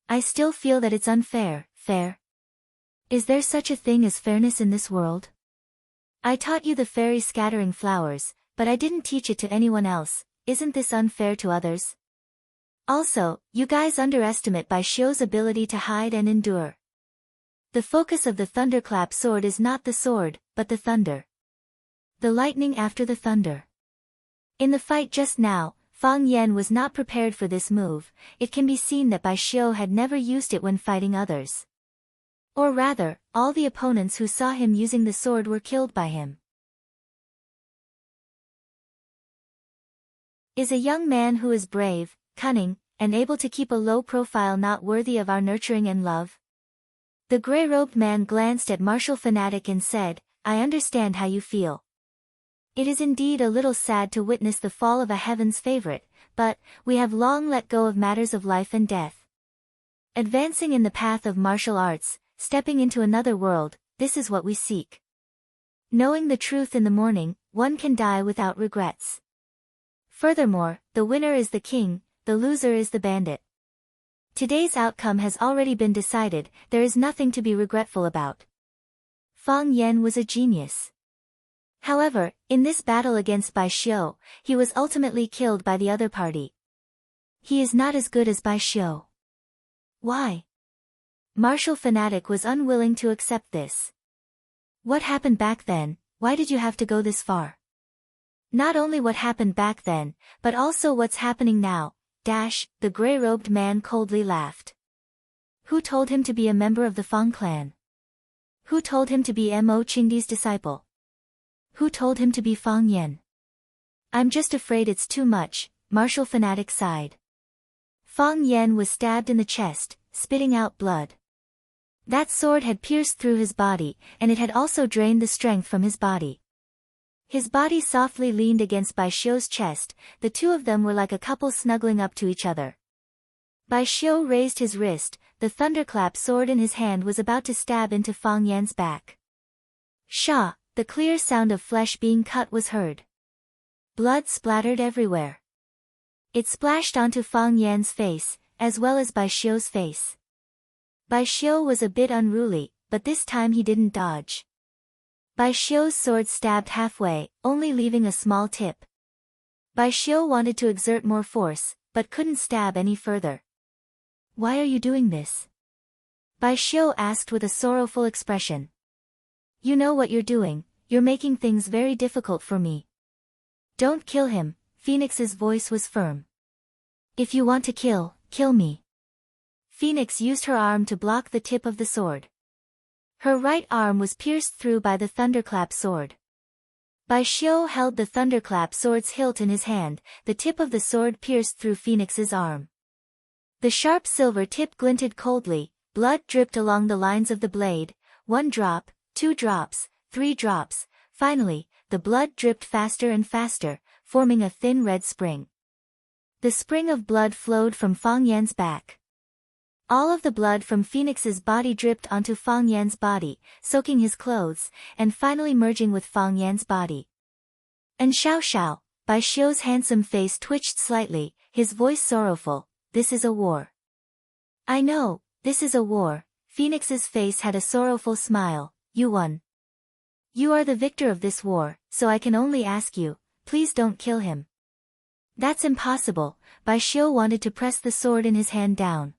I still feel that it's unfair." Fair? Is there such a thing as fairness in this world? I taught you the fairy scattering flowers, but I didn't teach it to anyone else. Isn't this unfair to others? Also, you guys underestimate Bai Xiu's ability to hide and endure. The focus of the thunderclap sword is not the sword, but the thunder. The lightning after the thunder. In the fight just now, Fang Yan was not prepared for this move. It can be seen that Bai Xiu had never used it when fighting others. Or rather, all the opponents who saw him using the sword were killed by him. Is a young man who is brave, cunning, and able to keep a low profile not worthy of our nurturing and love? The grey-robed man glanced at martial fanatic and said, "I understand how you feel. It is indeed a little sad to witness the fall of a heaven's favorite, but we have long let go of matters of life and death. Advancing in the path of martial arts, stepping into another world, this is what we seek. Knowing the truth in the morning, one can die without regrets. Furthermore, the winner is the king, the loser is the bandit. Today's outcome has already been decided, there is nothing to be regretful about." Fang Yan was a genius. However, in this battle against Bai Xiu, he was ultimately killed by the other party. He is not as good as Bai Xiu. Why? Martial fanatic was unwilling to accept this. What happened back then? Why did you have to go this far? Not only what happened back then, but also what's happening now. The grey-robed man coldly laughed. Who told him to be a member of the Fang clan? Who told him to be Mo Qingdi's disciple? Who told him to be Fang Yan? I'm just afraid it's too much, martial fanatic sighed. Fang Yan was stabbed in the chest, spitting out blood. That sword had pierced through his body, and it had also drained the strength from his body. His body softly leaned against Bai Xiu's chest, the two of them were like a couple snuggling up to each other. Bai Xiu raised his wrist, the thunderclap sword in his hand was about to stab into Fang Yan's back. Sha! The clear sound of flesh being cut was heard. Blood splattered everywhere. It splashed onto Fang Yan's face, as well as Bai Xiu's face. Bai Xiu was a bit unruly, but this time he didn't dodge. Bai Xiu's sword stabbed halfway, only leaving a small tip. Bai Xiu wanted to exert more force, but couldn't stab any further. Why are you doing this? Bai Xiu asked with a sorrowful expression. You know what you're doing, you're making things very difficult for me. Don't kill him, Phoenix's voice was firm. If you want to kill me. Phoenix used her arm to block the tip of the sword. Her right arm was pierced through by the thunderclap sword. Bai Xiu held the thunderclap sword's hilt in his hand, the tip of the sword pierced through Phoenix's arm. The sharp silver tip glinted coldly, blood dripped along the lines of the blade, 1 drop, 2 drops, 3 drops, finally, the blood dripped faster and faster, forming a thin red spring. The spring of blood flowed from Fang Yan's back. All of the blood from Phoenix's body dripped onto Fang Yan's body, soaking his clothes, and finally merging with Fang Yan's body. And Xiao, Bai Xiu's handsome face twitched slightly, his voice sorrowful, this is a war. I know, this is a war, Phoenix's face had a sorrowful smile, you won. You are the victor of this war, so I can only ask you, please don't kill him. That's impossible, Bai Xiu wanted to press the sword in his hand down.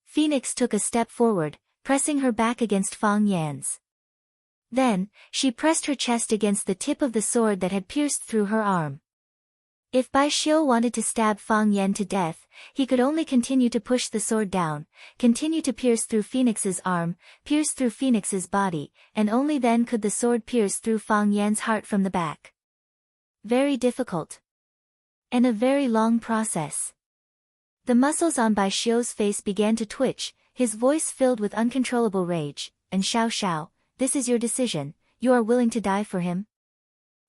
Phoenix took a step forward, pressing her back against Fang Yan's. Then, she pressed her chest against the tip of the sword that had pierced through her arm. If Bai Xiu wanted to stab Fang Yan to death, he could only continue to push the sword down, continue to pierce through Phoenix's arm, pierce through Phoenix's body, and only then could the sword pierce through Fang Yan's heart from the back. Very difficult. And a very long process. The muscles on Bai Xiu's face began to twitch, his voice filled with uncontrollable rage, "And Xiao Xiao, this is your decision, you are willing to die for him?"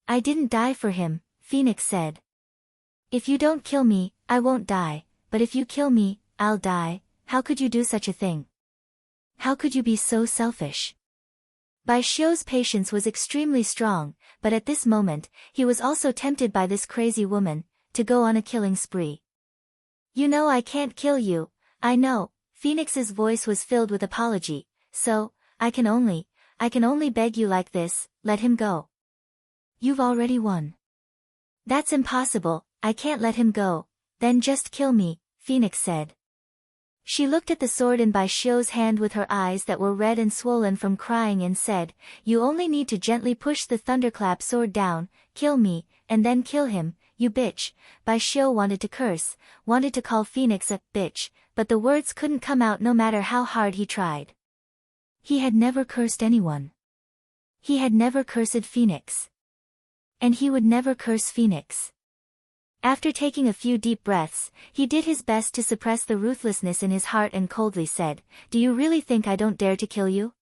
"I didn't die for him," Phoenix said. "If you don't kill me, I won't die, but if you kill me, I'll die. How could you do such a thing? How could you be so selfish?" Bai Xiu's patience was extremely strong, but at this moment, he was also tempted by this crazy woman, to go on a killing spree. "You know I can't kill you, I know," Phoenix's voice was filled with apology, "so, I can only beg you like this, let him go." "You've already won." "That's impossible, I can't let him go." "Then just kill me," Phoenix said. She looked at the sword in Bai Xiu's hand with her eyes that were red and swollen from crying and said, "You only need to gently push the thunderclap sword down, kill me, and then kill him, you bitch." Bai Xiu wanted to curse, wanted to call Phoenix a bitch, but the words couldn't come out no matter how hard he tried. He had never cursed anyone. He had never cursed Phoenix. And he would never curse Phoenix. After taking a few deep breaths, he did his best to suppress the ruthlessness in his heart and coldly said, "Do you really think I don't dare to kill you?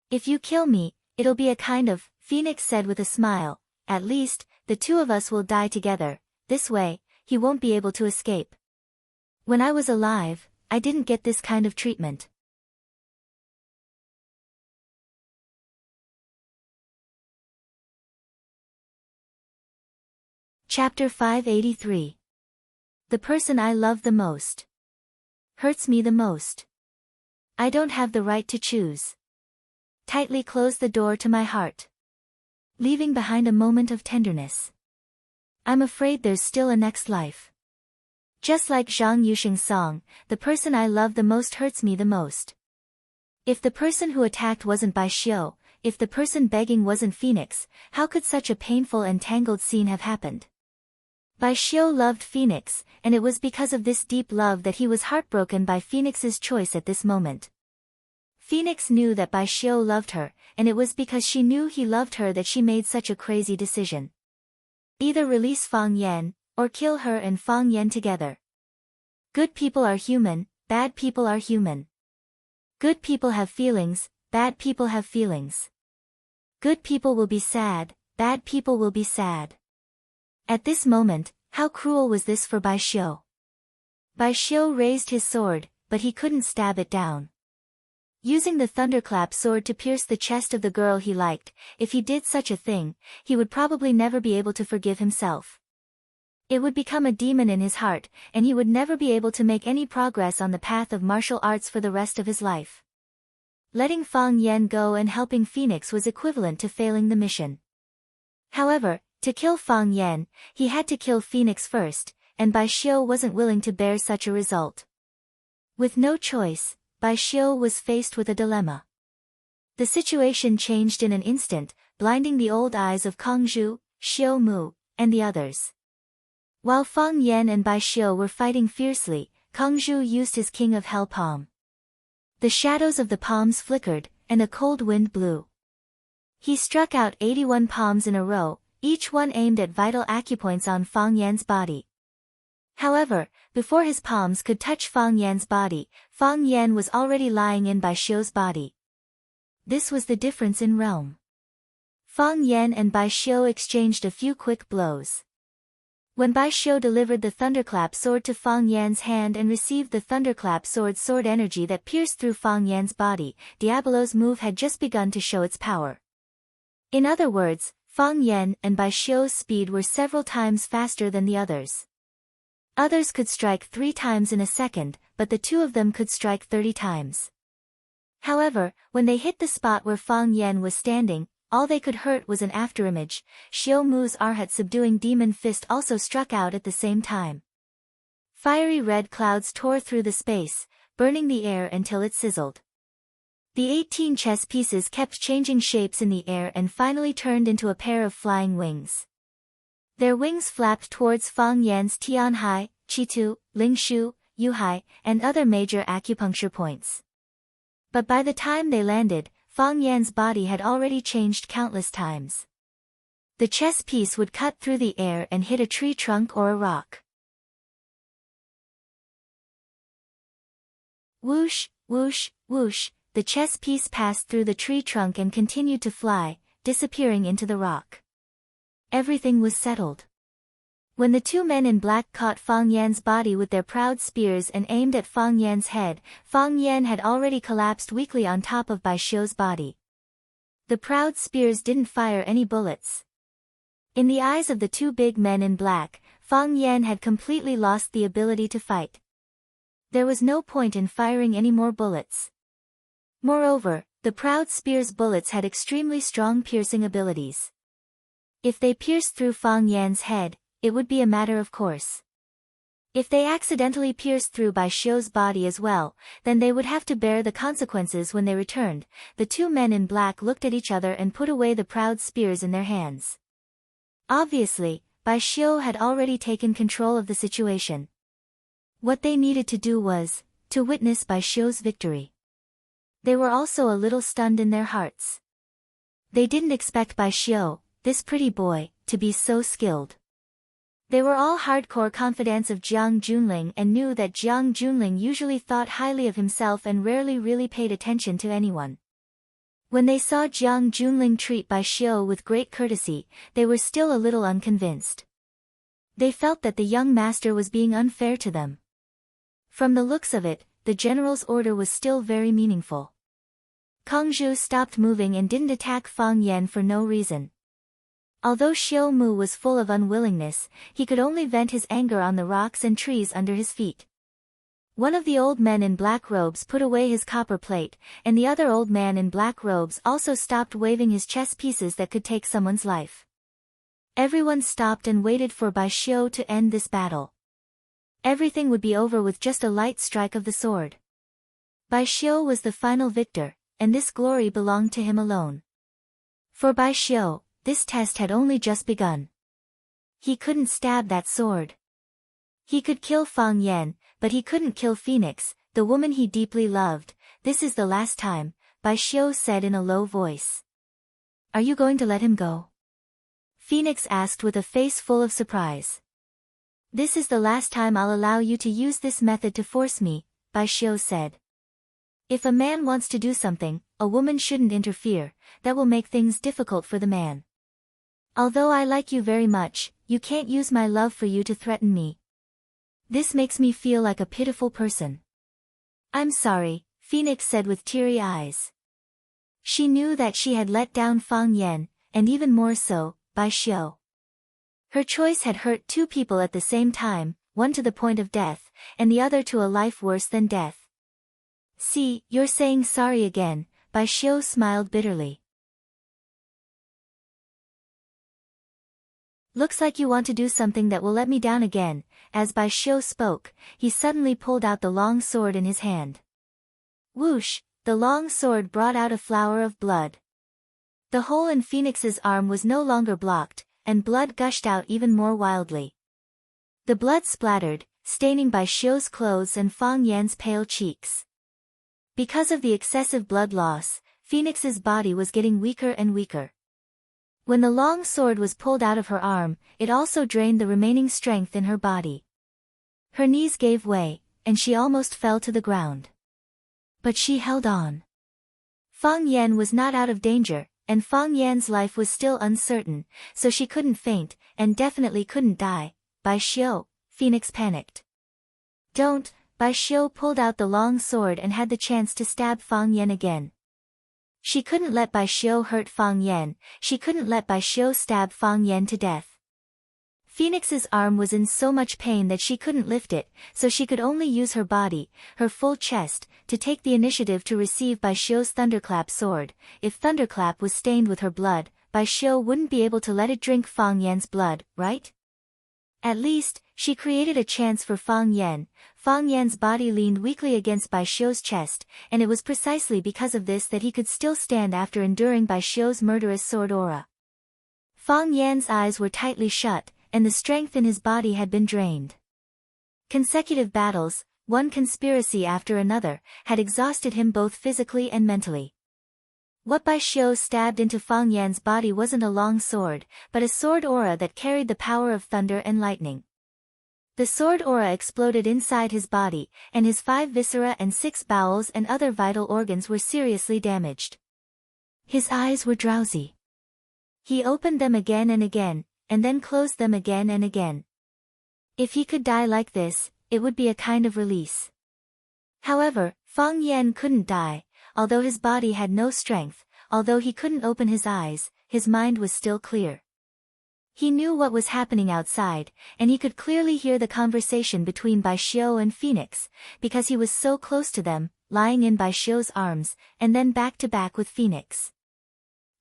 If you kill me, it'll be a kind of," Phoenix said with a smile, "at least, the two of us will die together, this way, he won't be able to escape. When I was alive, I didn't get this kind of treatment." Chapter 583. The person I love the most hurts me the most. I don't have the right to choose. Tightly close the door to my heart, leaving behind a moment of tenderness. I'm afraid there's still a next life. Just like Zhang Yuxing's song, the person I love the most hurts me the most. If the person who attacked wasn't Bai Xiu, if the person begging wasn't Phoenix, how could such a painful and tangled scene have happened? Bai Xiu loved Phoenix, and it was because of this deep love that he was heartbroken by Phoenix's choice at this moment. Phoenix knew that Bai Xiu loved her, and it was because she knew he loved her that she made such a crazy decision. Either release Fang Yan, or kill her and Fang Yan together. Good people are human, bad people are human. Good people have feelings, bad people have feelings. Good people will be sad, bad people will be sad. At this moment, how cruel was this for Bai Xiu? Bai Xiu raised his sword, but he couldn't stab it down. Using the thunderclap sword to pierce the chest of the girl he liked, if he did such a thing, he would probably never be able to forgive himself. It would become a demon in his heart, and he would never be able to make any progress on the path of martial arts for the rest of his life. Letting Fang Yan go and helping Phoenix was equivalent to failing the mission. However, to kill Fang Yan, he had to kill Phoenix first, and Bai Xiu wasn't willing to bear such a result. With no choice, Bai Xiu was faced with a dilemma. The situation changed in an instant, blinding the old eyes of Kang Zhu, Xiu Mu, and the others. While Fang Yan and Bai Xiu were fighting fiercely, Kang Zhu used his King of Hell palm. The shadows of the palms flickered, and a cold wind blew. He struck out 81 palms in a row, each one aimed at vital acupoints on Fang Yan's body. However, before his palms could touch Fang Yan's body, Fang Yan was already lying in Bai Xiu's body. This was the difference in realm. Fang Yan and Bai Xiu exchanged a few quick blows. When Bai Xiu delivered the thunderclap sword to Fang Yan's hand and received the thunderclap sword's sword energy that pierced through Fang Yan's body, Diablo's move had just begun to show its power. In other words, Fang Yan and Bai Xiu's speed were several times faster than the others. Others could strike 3 times in a second, but the two of them could strike 30 times. However, when they hit the spot where Fang Yan was standing, all they could hurt was an afterimage. Xiu Mu's Arhat subduing demon fist also struck out at the same time. Fiery red clouds tore through the space, burning the air until it sizzled. The 18 chess pieces kept changing shapes in the air and finally turned into a pair of flying wings. Their wings flapped towards Fang Yan's Tianhai, Qitu, Lingshu, Yuhai, and other major acupuncture points. But by the time they landed, Fang Yan's body had already changed countless times. The chess piece would cut through the air and hit a tree trunk or a rock. Whoosh, Whoosh, whoosh, the chess piece passed through the tree trunk and continued to fly, disappearing into the rock. Everything was settled. When the two men in black caught Fang Yan's body with their proud spears and aimed at Fang Yan's head, Fang Yan had already collapsed weakly on top of Bai Xiu's body. The proud spears didn't fire any bullets. In the eyes of the two big men in black, Fang Yan had completely lost the ability to fight. There was no point in firing any more bullets. Moreover, the proud spear's bullets had extremely strong piercing abilities. If they pierced through Fang Yan's head, it would be a matter of course. If they accidentally pierced through Bai Xiu's body as well, then they would have to bear the consequences when they returned. The two men in black looked at each other and put away the proud spears in their hands. Obviously, Bai Xiu had already taken control of the situation. What they needed to do was to witness Bai Xiu's victory. They were also a little stunned in their hearts. They didn't expect Bai Xiu, this pretty boy, to be so skilled. They were all hardcore confidants of Jiang Junling and knew that Jiang Junling usually thought highly of himself and rarely really paid attention to anyone. When they saw Jiang Junling treat Bai Xiu with great courtesy, they were still a little unconvinced. They felt that the young master was being unfair to them. From the looks of it, the general's order was still very meaningful. Kang Zhu stopped moving and didn't attack Fang Yan for no reason. Although Xiu Mu was full of unwillingness, he could only vent his anger on the rocks and trees under his feet. One of the old men in black robes put away his copper plate, and the other old man in black robes also stopped waving his chess pieces that could take someone's life. Everyone stopped and waited for Bai Xiu to end this battle. Everything would be over with just a light strike of the sword. Bai Xiu was the final victor, and this glory belonged to him alone. For Bai Xiu, this test had only just begun. He couldn't stab that sword. He could kill Fang Yan, but he couldn't kill Phoenix, the woman he deeply loved. This is the last time, Bai Xiu said in a low voice. Are you going to let him go? Phoenix asked with a face full of surprise. This is the last time I'll allow you to use this method to force me, Bai Xiu said. If a man wants to do something, a woman shouldn't interfere, that will make things difficult for the man. Although I like you very much, you can't use my love for you to threaten me. This makes me feel like a pitiful person. I'm sorry, Phoenix said with teary eyes. She knew that she had let down Fang Yan, and even more so, Bai Xiu. Her choice had hurt two people at the same time, one to the point of death, and the other to a life worse than death. See, you're saying sorry again, Bai Xiu smiled bitterly. Looks like you want to do something that will let me down again. As Bai Xiu spoke, he suddenly pulled out the long sword in his hand. Whoosh, the long sword brought out a flower of blood. The hole in Phoenix's arm was no longer blocked, and blood gushed out even more wildly. The blood splattered, staining Bai Xiu's clothes and Fang Yan's pale cheeks. Because of the excessive blood loss, Phoenix's body was getting weaker and weaker. When the long sword was pulled out of her arm, it also drained the remaining strength in her body. Her knees gave way, and she almost fell to the ground. But she held on. Fang Yan was not out of danger, and Fang Yan's life was still uncertain, so she couldn't faint, and definitely couldn't die. Bai Xiu, Phoenix panicked. Don't, Bai Xiu pulled out the long sword and had the chance to stab Fang Yan again. She couldn't let Bai Xiu hurt Fang Yan, she couldn't let Bai Xiu stab Fang Yan to death. Phoenix's arm was in so much pain that she couldn't lift it, so she could only use her body, her full chest, to take the initiative to receive Bai Xiu's thunderclap sword. If thunderclap was stained with her blood, Bai Xiu wouldn't be able to let it drink Fang Yan's blood, right? At least, she created a chance for Fang Yan. Fang Yan's body leaned weakly against Bai Xiu's chest, and it was precisely because of this that he could still stand after enduring Bai Xiu's murderous sword aura. Fang Yan's eyes were tightly shut, and the strength in his body had been drained. Consecutive battles, one conspiracy after another, had exhausted him both physically and mentally. What Bai Xiu stabbed into Fang Yan's body wasn't a long sword, but a sword aura that carried the power of thunder and lightning. The sword aura exploded inside his body, and his 5 viscera and 6 bowels and other vital organs were seriously damaged. His eyes were drowsy. He opened them again and again, and then closed them again and again. If he could die like this, it would be a kind of release. However, Fang Yan couldn't die, although his body had no strength, although he couldn't open his eyes, his mind was still clear. He knew what was happening outside, and he could clearly hear the conversation between Bai Xiu and Phoenix, because he was so close to them, lying in Bai Xiu's arms, and then back to back with Phoenix.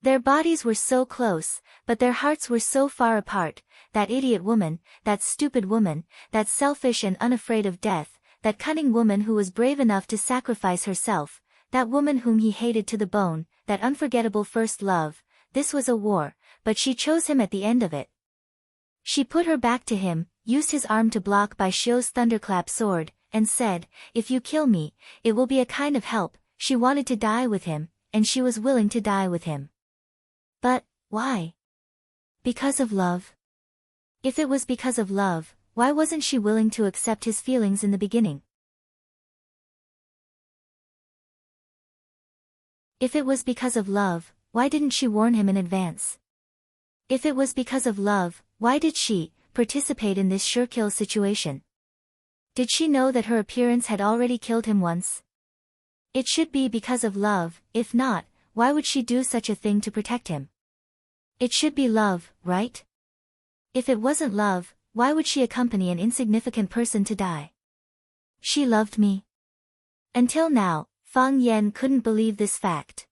Their bodies were so close, but their hearts were so far apart. That idiot woman, that stupid woman, that selfish and unafraid of death, that cunning woman who was brave enough to sacrifice herself, that woman whom he hated to the bone, that unforgettable first love. This was a war, but she chose him at the end of it. She put her back to him, used his arm to block Bai Xiu's thunderclap sword, and said, "If you kill me, it will be a kind of help." She wanted to die with him, and she was willing to die with him. But, why? Because of love? If it was because of love, why wasn't she willing to accept his feelings in the beginning? If it was because of love, why didn't she warn him in advance? If it was because of love, why did she participate in this sure-kill situation? Did she know that her appearance had already killed him once? It should be because of love. If not, why would she do such a thing to protect him? It should be love, right? If it wasn't love, why would she accompany an insignificant person to die? She loved me. Until now, Fang Yan couldn't believe this fact.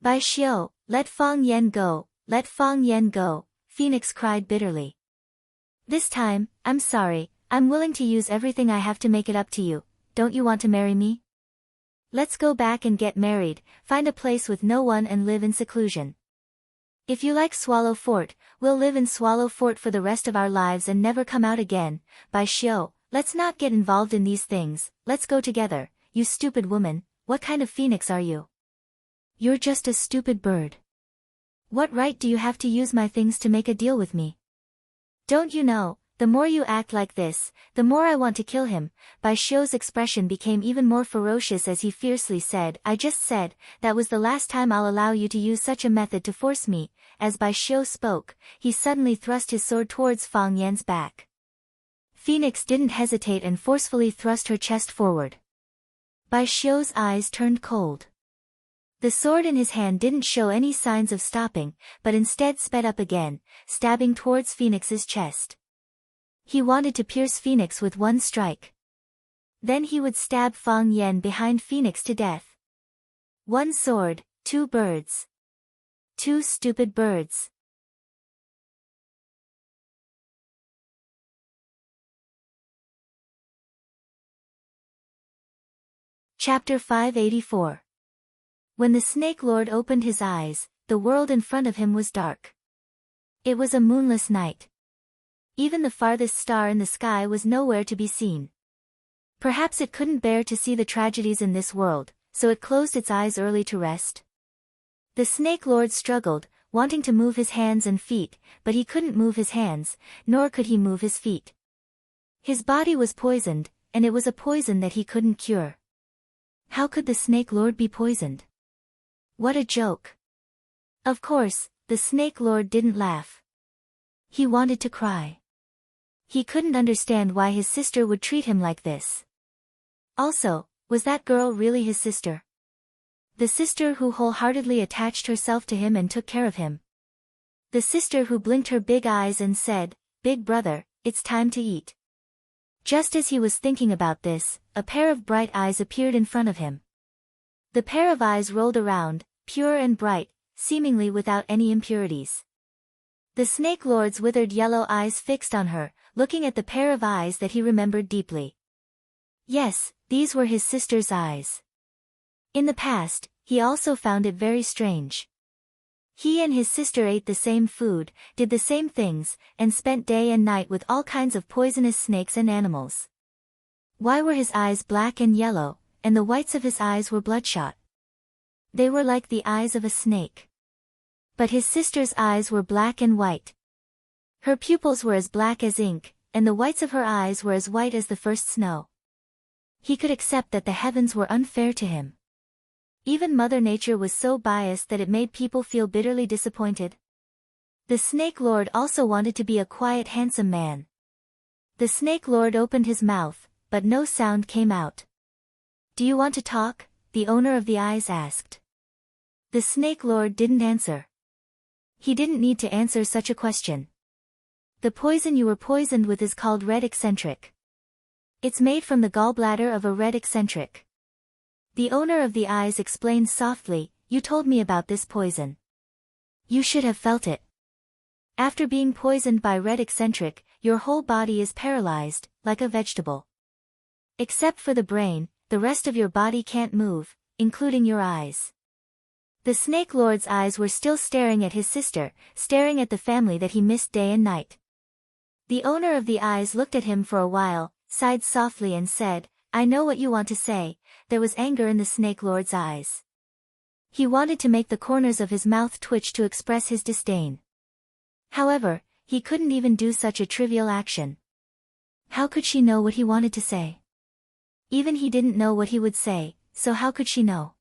Bai Xiu, let Fang Yan go, let Fang Yan go, Phoenix cried bitterly. This time, I'm sorry, I'm willing to use everything I have to make it up to you. Don't you want to marry me? Let's go back and get married, find a place with no one and live in seclusion. If you like Swallow Fort, we'll live in Swallow Fort for the rest of our lives and never come out again. Bai Xiu, let's not get involved in these things, let's go together. You stupid woman, what kind of phoenix are you? You're just a stupid bird. What right do you have to use my things to make a deal with me? Don't you know, the more you act like this, the more I want to kill him. Bai Xiu's expression became even more ferocious as he fiercely said, I just said, that was the last time I'll allow you to use such a method to force me. As Bai Xiu spoke, he suddenly thrust his sword towards Fang Yan's back. Phoenix didn't hesitate and forcefully thrust her chest forward. Bai Xiu's eyes turned cold. The sword in his hand didn't show any signs of stopping, but instead sped up again, stabbing towards Phoenix's chest. He wanted to pierce Phoenix with one strike. Then he would stab Fang Yan behind Phoenix to death. One sword, 2 birds. 2 stupid birds. Chapter 584. When the Snake Lord opened his eyes, the world in front of him was dark. It was a moonless night. Even the farthest star in the sky was nowhere to be seen. Perhaps it couldn't bear to see the tragedies in this world, so it closed its eyes early to rest. The Snake Lord struggled, wanting to move his hands and feet, but he couldn't move his hands, nor could he move his feet. His body was poisoned, and it was a poison that he couldn't cure. How could the Snake Lord be poisoned? What a joke! Of course, the Snake Lord didn't laugh. He wanted to cry. He couldn't understand why his sister would treat him like this. Also, was that girl really his sister? The sister who wholeheartedly attached herself to him and took care of him. The sister who blinked her big eyes and said, "Big brother, it's time to eat." Just as he was thinking about this, a pair of bright eyes appeared in front of him. The pair of eyes rolled around, pure and bright, seemingly without any impurities. The Snake Lord's withered yellow eyes fixed on her, looking at the pair of eyes that he remembered deeply. Yes, these were his sister's eyes. In the past, he also found it very strange. He and his sister ate the same food, did the same things, and spent day and night with all kinds of poisonous snakes and animals. Why were his eyes black and yellow, and the whites of his eyes were bloodshot? They were like the eyes of a snake. But his sister's eyes were black and white. Her pupils were as black as ink, and the whites of her eyes were as white as the first snow. He could accept that the heavens were unfair to him. Even Mother Nature was so biased that it made people feel bitterly disappointed. The Snake Lord also wanted to be a quiet, handsome man. The Snake Lord opened his mouth, but no sound came out. "Do you want to talk?" the owner of the eyes asked. The Snake Lord didn't answer. He didn't need to answer such a question. "The poison you were poisoned with is called red eccentric. It's made from the gallbladder of a red eccentric." The owner of the eyes explained softly, "You told me about this poison. You should have felt it. After being poisoned by red eccentric, your whole body is paralyzed, like a vegetable. Except for the brain, the rest of your body can't move, including your eyes." The Snake Lord's eyes were still staring at his sister, staring at the family that he missed day and night. The owner of the eyes looked at him for a while, sighed softly and said, "I know what you want to say." There was anger in the Snake Lord's eyes. He wanted to make the corners of his mouth twitch to express his disdain. However, he couldn't even do such a trivial action. How could she know what he wanted to say? Even he didn't know what he would say, so how could she know?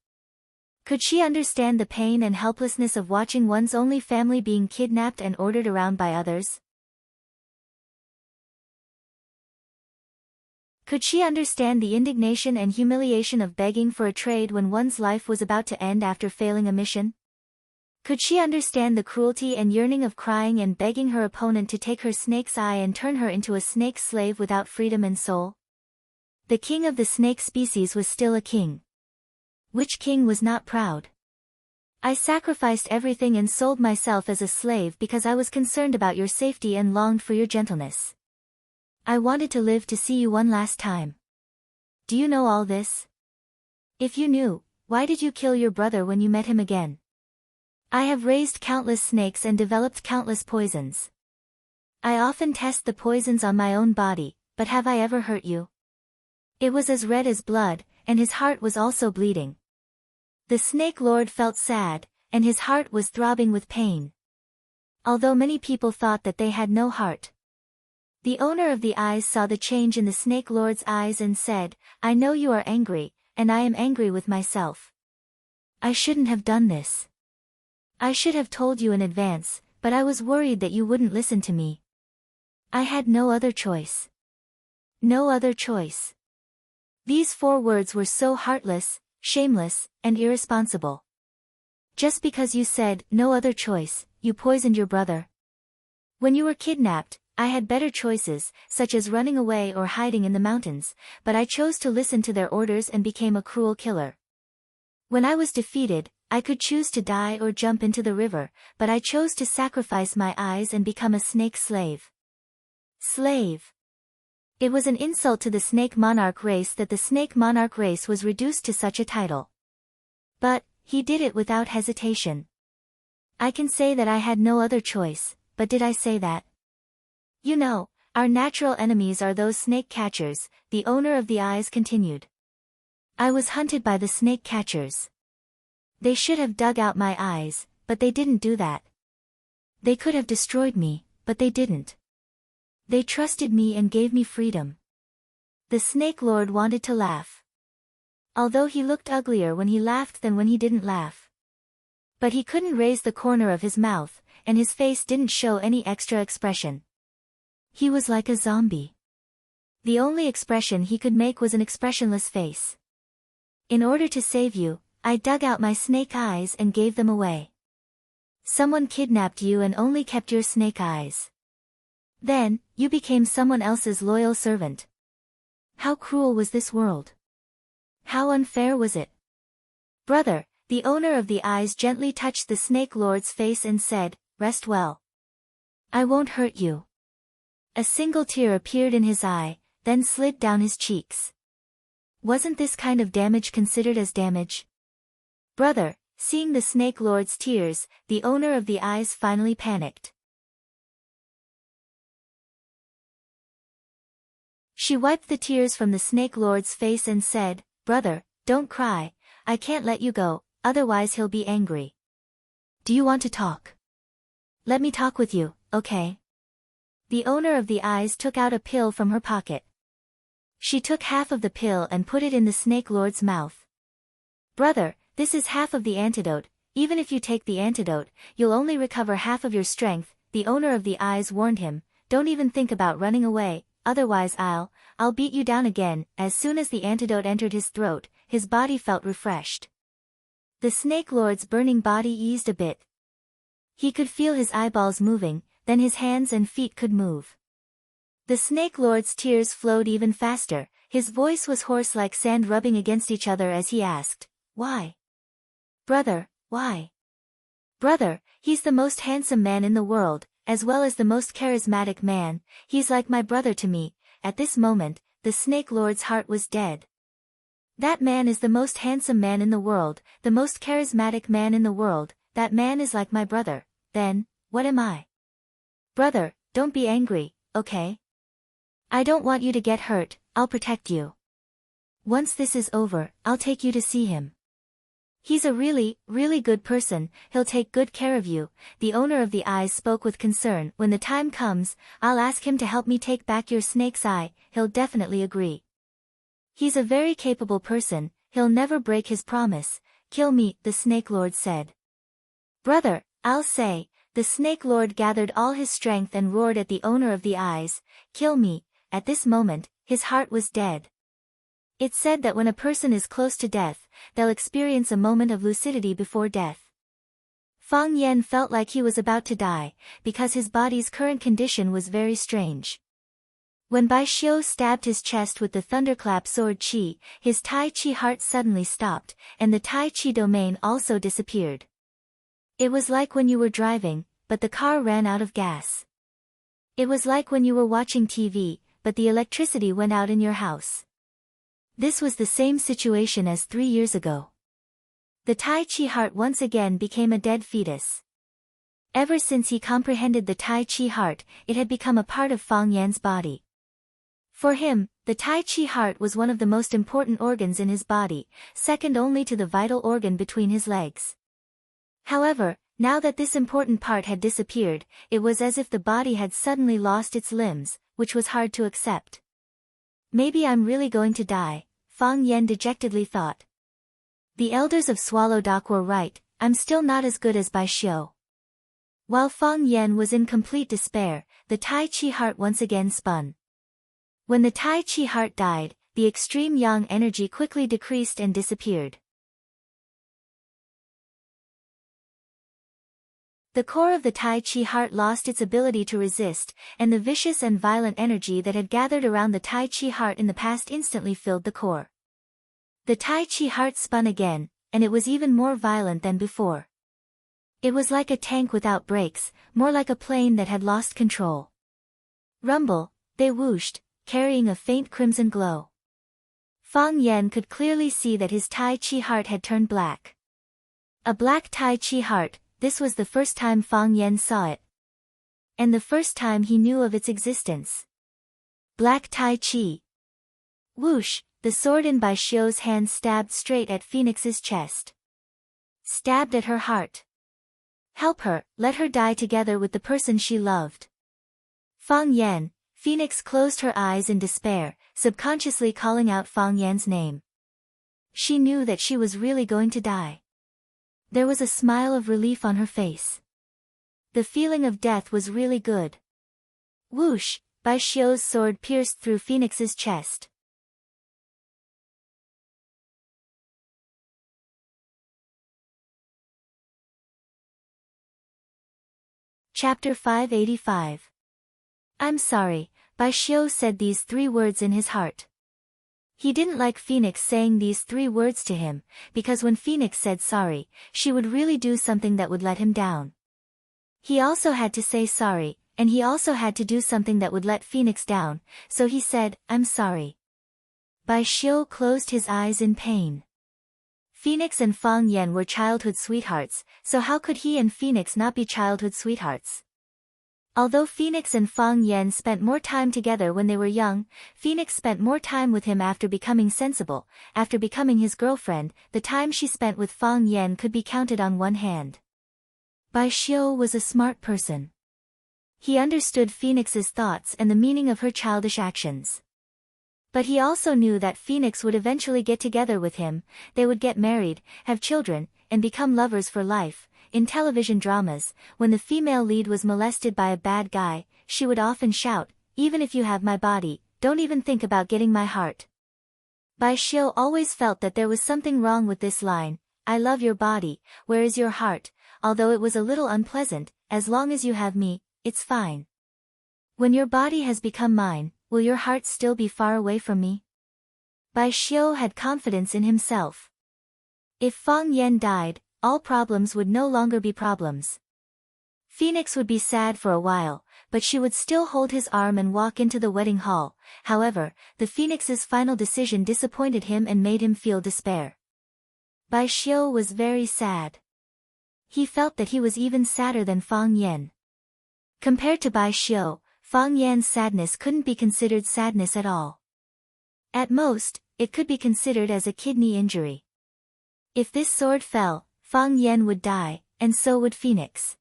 Could she understand the pain and helplessness of watching one's only family being kidnapped and ordered around by others? Could she understand the indignation and humiliation of begging for a trade when one's life was about to end after failing a mission? Could she understand the cruelty and yearning of crying and begging her opponent to take her snake's eye and turn her into a snake slave without freedom and soul? The king of the snake species was still a king. Which king was not proud? "I sacrificed everything and sold myself as a slave because I was concerned about your safety and longed for your gentleness. I wanted to live to see you one last time. Do you know all this? If you knew, why did you kill your brother when you met him again? I have raised countless snakes and developed countless poisons. I often test the poisons on my own body, but have I ever hurt you?" It was as red as blood, and his heart was also bleeding. The Snake Lord felt sad, and his heart was throbbing with pain. Although many people thought that they had no heart. The owner of the eyes saw the change in the Snake Lord's eyes and said, "I know you are angry, and I am angry with myself. I shouldn't have done this. I should have told you in advance, but I was worried that you wouldn't listen to me. I had no other choice. No other choice." These 4 words were so heartless, shameless, and irresponsible. Just because you said, "no other choice," you poisoned your brother. When you were kidnapped, I had better choices, such as running away or hiding in the mountains, but I chose to listen to their orders and became a cruel killer. When I was defeated, I could choose to die or jump into the river, but I chose to sacrifice my eyes and become a snake slave. Slave. It was an insult to the snake monarch race that the snake monarch race was reduced to such a title. But, he did it without hesitation. I can say that I had no other choice, but did I say that? "You know, our natural enemies are those snake catchers," the owner of the eyes continued. "I was hunted by the snake catchers. They should have dug out my eyes, but they didn't do that. They could have destroyed me, but they didn't. They trusted me and gave me freedom." The Snake Lord wanted to laugh. Although he looked uglier when he laughed than when he didn't laugh. But he couldn't raise the corner of his mouth, and his face didn't show any extra expression. He was like a zombie. The only expression he could make was an expressionless face. "In order to save you, I dug out my snake eyes and gave them away. Someone kidnapped you and only kept your snake eyes. Then, you became someone else's loyal servant. How cruel was this world? How unfair was it?" "Brother," the owner of the eyes gently touched the Snake Lord's face and said, "Rest well. I won't hurt you." A single tear appeared in his eye, then slid down his cheeks. Wasn't this kind of damage considered as damage? "Brother," seeing the Snake Lord's tears, the owner of the eyes finally panicked. She wiped the tears from the Snake Lord's face and said, "Brother, don't cry, I can't let you go, otherwise he'll be angry. Do you want to talk? Let me talk with you, okay?" The owner of the eyes took out a pill from her pocket. She took half of the pill and put it in the snake lord's mouth. Brother, this is half of the antidote. Even if you take the antidote, you'll only recover half of your strength, the owner of the eyes warned him. Don't even think about running away, otherwise I'll beat you down again. As soon as the antidote entered his throat, his body felt refreshed. The snake lord's burning body eased a bit. He could feel his eyeballs moving, then his hands and feet could move. The snake lord's tears flowed even faster, his voice was hoarse like sand rubbing against each other as he asked, "Why? Brother, why?" "Brother, he's the most handsome man in the world, as well as the most charismatic man, he's like my brother to me." At this moment, the snake lord's heart was dead. "That man is the most handsome man in the world, the most charismatic man in the world, that man is like my brother, then, what am I?" "Brother, don't be angry, okay? I don't want you to get hurt, I'll protect you. Once this is over, I'll take you to see him. He's a really, really good person, he'll take good care of you." The owner of the eyes spoke with concern. "When the time comes, I'll ask him to help me take back your snake's eye, he'll definitely agree. He's a very capable person, he'll never break his promise." "Kill me," the snake lord said. "Brother, I'll say." The snake lord gathered all his strength and roared at the owner of the eyes, "Kill me." At this moment, his heart was dead. It's said that when a person is close to death, they'll experience a moment of lucidity before death. Fang Yan felt like he was about to die, because his body's current condition was very strange. When Bai Xiu stabbed his chest with the thunderclap sword qi, his Tai Chi heart suddenly stopped, and the Tai Chi domain also disappeared. It was like when you were driving, but the car ran out of gas. It was like when you were watching TV, but the electricity went out in your house. This was the same situation as 3 years ago. The Tai Chi heart once again became a dead fetus. Ever since he comprehended the Tai Chi heart, it had become a part of Fang Yan's body. For him, the Tai Chi heart was one of the most important organs in his body, second only to the vital organ between his legs. However, now that this important part had disappeared, it was as if the body had suddenly lost its limbs, which was hard to accept. "Maybe I'm really going to die," Fang Yan dejectedly thought. The elders of Swallow Dock were right, I'm still not as good as Bai Xiu. While Fang Yan was in complete despair, the Tai Chi heart once again spun. When the Tai Chi heart died, the extreme yang energy quickly decreased and disappeared. The core of the Tai Chi heart lost its ability to resist, and the vicious and violent energy that had gathered around the Tai Chi heart in the past instantly filled the core. The Tai Chi heart spun again, and it was even more violent than before. It was like a tank without brakes, more like a plane that had lost control. Rumble, they whooshed, carrying a faint crimson glow. Fang Yan could clearly see that his Tai Chi heart had turned black. A black Tai Chi heart. This was the first time Fang Yan saw it. And the first time he knew of its existence. Black Tai Chi. Whoosh, the sword in Bai Xiu's hand stabbed straight at Phoenix's chest. Stabbed at her heart. Help her, let her die together with the person she loved. Fang Yan, Phoenix closed her eyes in despair, subconsciously calling out Fang Yan's name. She knew that she was really going to die. There was a smile of relief on her face. The feeling of death was really good. Whoosh, Bai Xiu's sword pierced through Phoenix's chest. Chapter 585. I'm sorry, Bai Xiu said these 3 words in his heart. He didn't like Phoenix saying these 3 words to him, because when Phoenix said sorry, she would really do something that would let him down. He also had to say sorry, and he also had to do something that would let Phoenix down, so he said, I'm sorry. Bai Xiu closed his eyes in pain. Phoenix and Fang Yan were childhood sweethearts, so how could he and Phoenix not be childhood sweethearts? Although Phoenix and Fang Yan spent more time together when they were young, Phoenix spent more time with him after becoming sensible. After becoming his girlfriend, the time she spent with Fang Yan could be counted on one hand. Bai Xiu was a smart person. He understood Phoenix's thoughts and the meaning of her childish actions. But he also knew that Phoenix would eventually get together with him, they would get married, have children, and become lovers for life. In television dramas, when the female lead was molested by a bad guy, she would often shout, "Even if you have my body, don't even think about getting my heart." Bai Xiu always felt that there was something wrong with this line, "I love your body, where is your heart?" Although it was a little unpleasant, as long as you have me, it's fine. When your body has become mine, will your heart still be far away from me? Bai Xiu had confidence in himself. If Fang Yan died, all problems would no longer be problems. Phoenix would be sad for a while, but she would still hold his arm and walk into the wedding hall. However, the Phoenix's final decision disappointed him and made him feel despair. Bai Xiu was very sad. He felt that he was even sadder than Fang Yan. Compared to Bai Xiu, Fang Yan's sadness couldn't be considered sadness at all. At most, it could be considered as a kidney injury. If this sword fell, Fang Yan would die, and so would Phoenix.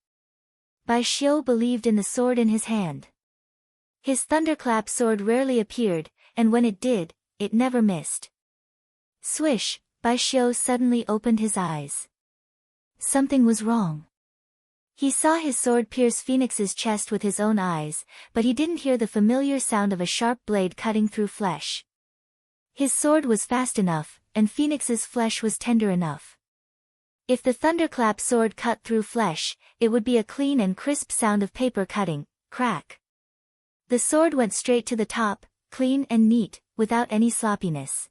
Bai Xiu believed in the sword in his hand. His thunderclap sword rarely appeared, and when it did, it never missed. Swish, Bai Xiu suddenly opened his eyes. Something was wrong. He saw his sword pierce Phoenix's chest with his own eyes, but he didn't hear the familiar sound of a sharp blade cutting through flesh. His sword was fast enough, and Phoenix's flesh was tender enough. If the thunderclap sword cut through flesh, it would be a clean and crisp sound of paper cutting, crack. The sword went straight to the top, clean and neat, without any sloppiness.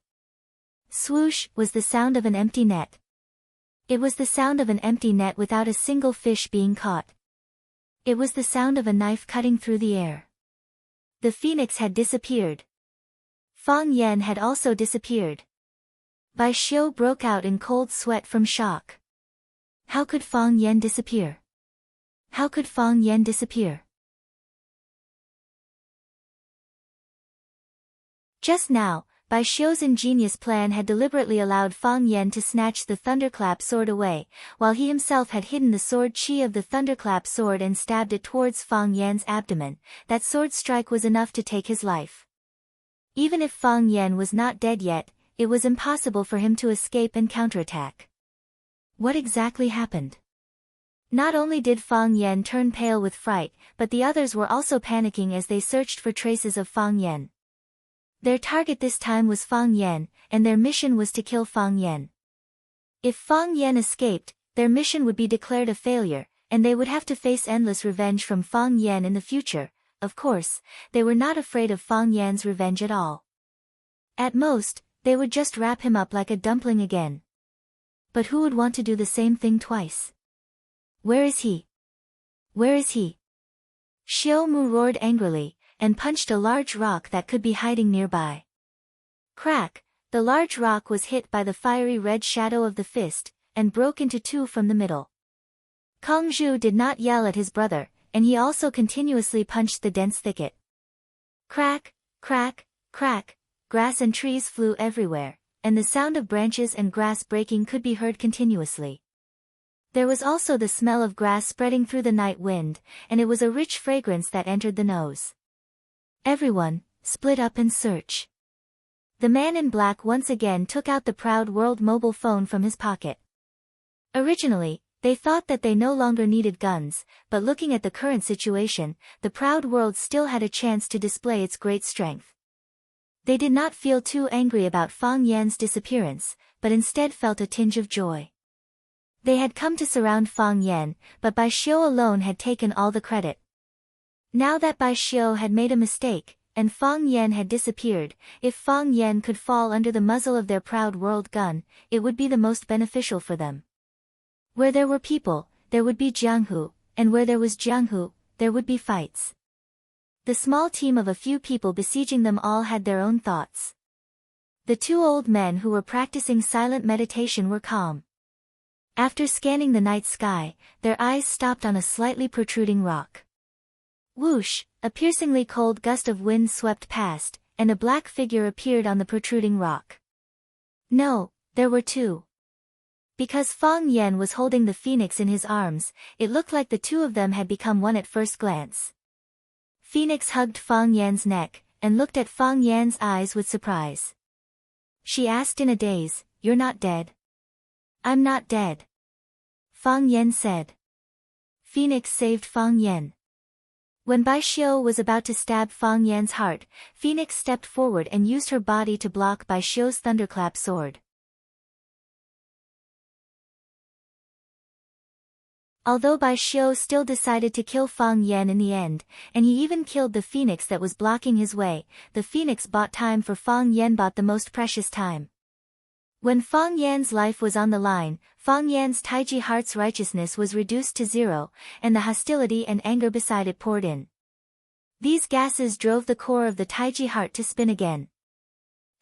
Swoosh was the sound of an empty net. It was the sound of an empty net without a single fish being caught. It was the sound of a knife cutting through the air. The Phoenix had disappeared. Fang Yan had also disappeared. Bai Xiu broke out in cold sweat from shock. How could Fang Yan disappear? How could Fang Yan disappear? Just now, Bai Xiu's ingenious plan had deliberately allowed Fang Yan to snatch the thunderclap sword away, while he himself had hidden the sword chi of the thunderclap sword and stabbed it towards Fang Yan's abdomen. That sword strike was enough to take his life. Even if Fang Yan was not dead yet, it was impossible for him to escape and counterattack. What exactly happened? Not only did Fang Yan turn pale with fright, but the others were also panicking as they searched for traces of Fang Yan. Their target this time was Fang Yan, and their mission was to kill Fang Yan. If Fang Yan escaped, their mission would be declared a failure, and they would have to face endless revenge from Fang Yan in the future. Of course, they were not afraid of Fang Yan's revenge at all. At most, they would just wrap him up like a dumpling again. But who would want to do the same thing twice? Where is he? Where is he? Xiu Mu roared angrily, and punched a large rock that could be hiding nearby. Crack, the large rock was hit by the fiery red shadow of the fist, and broke into two from the middle. Kong Zhu did not yell at his brother, and he also continuously punched the dense thicket. Crack, crack, crack, grass and trees flew everywhere, and the sound of branches and grass breaking could be heard continuously. There was also the smell of grass spreading through the night wind, and it was a rich fragrance that entered the nose. Everyone, split up and search. The man in black once again took out the Proud World mobile phone from his pocket. Originally, they thought that they no longer needed guns, but looking at the current situation, the Proud World still had a chance to display its great strength. They did not feel too angry about Fang Yan's disappearance, but instead felt a tinge of joy. They had come to surround Fang Yan, but Bai Xiu alone had taken all the credit. Now that Bai Xiu had made a mistake, and Fang Yan had disappeared, if Fang Yan could fall under the muzzle of their Proud World gun, it would be the most beneficial for them. Where there were people, there would be Jianghu, and where there was Jianghu, there would be fights. The small team of a few people besieging them all had their own thoughts. The two old men who were practicing silent meditation were calm. After scanning the night sky, their eyes stopped on a slightly protruding rock. Whoosh, a piercingly cold gust of wind swept past, and a black figure appeared on the protruding rock. No, there were two. Because Fang Yan was holding the phoenix in his arms, it looked like the two of them had become one at first glance. Phoenix hugged Fang Yan's neck, and looked at Fang Yan's eyes with surprise. She asked in a daze, "You're not dead?" "I'm not dead," Fang Yan said. Phoenix saved Fang Yan. When Bai Xiu was about to stab Fang Yan's heart, Phoenix stepped forward and used her body to block Bai Xiu's thunderclap sword. Although Bai Xiu still decided to kill Fang Yan in the end, and he even killed the phoenix that was blocking his way, the phoenix bought time for Fang Yan, bought the most precious time. When Fang Yan's life was on the line, Fang Yan's Taiji heart's righteousness was reduced to 0, and the hostility and anger beside it poured in. These gases drove the core of the Taiji heart to spin again.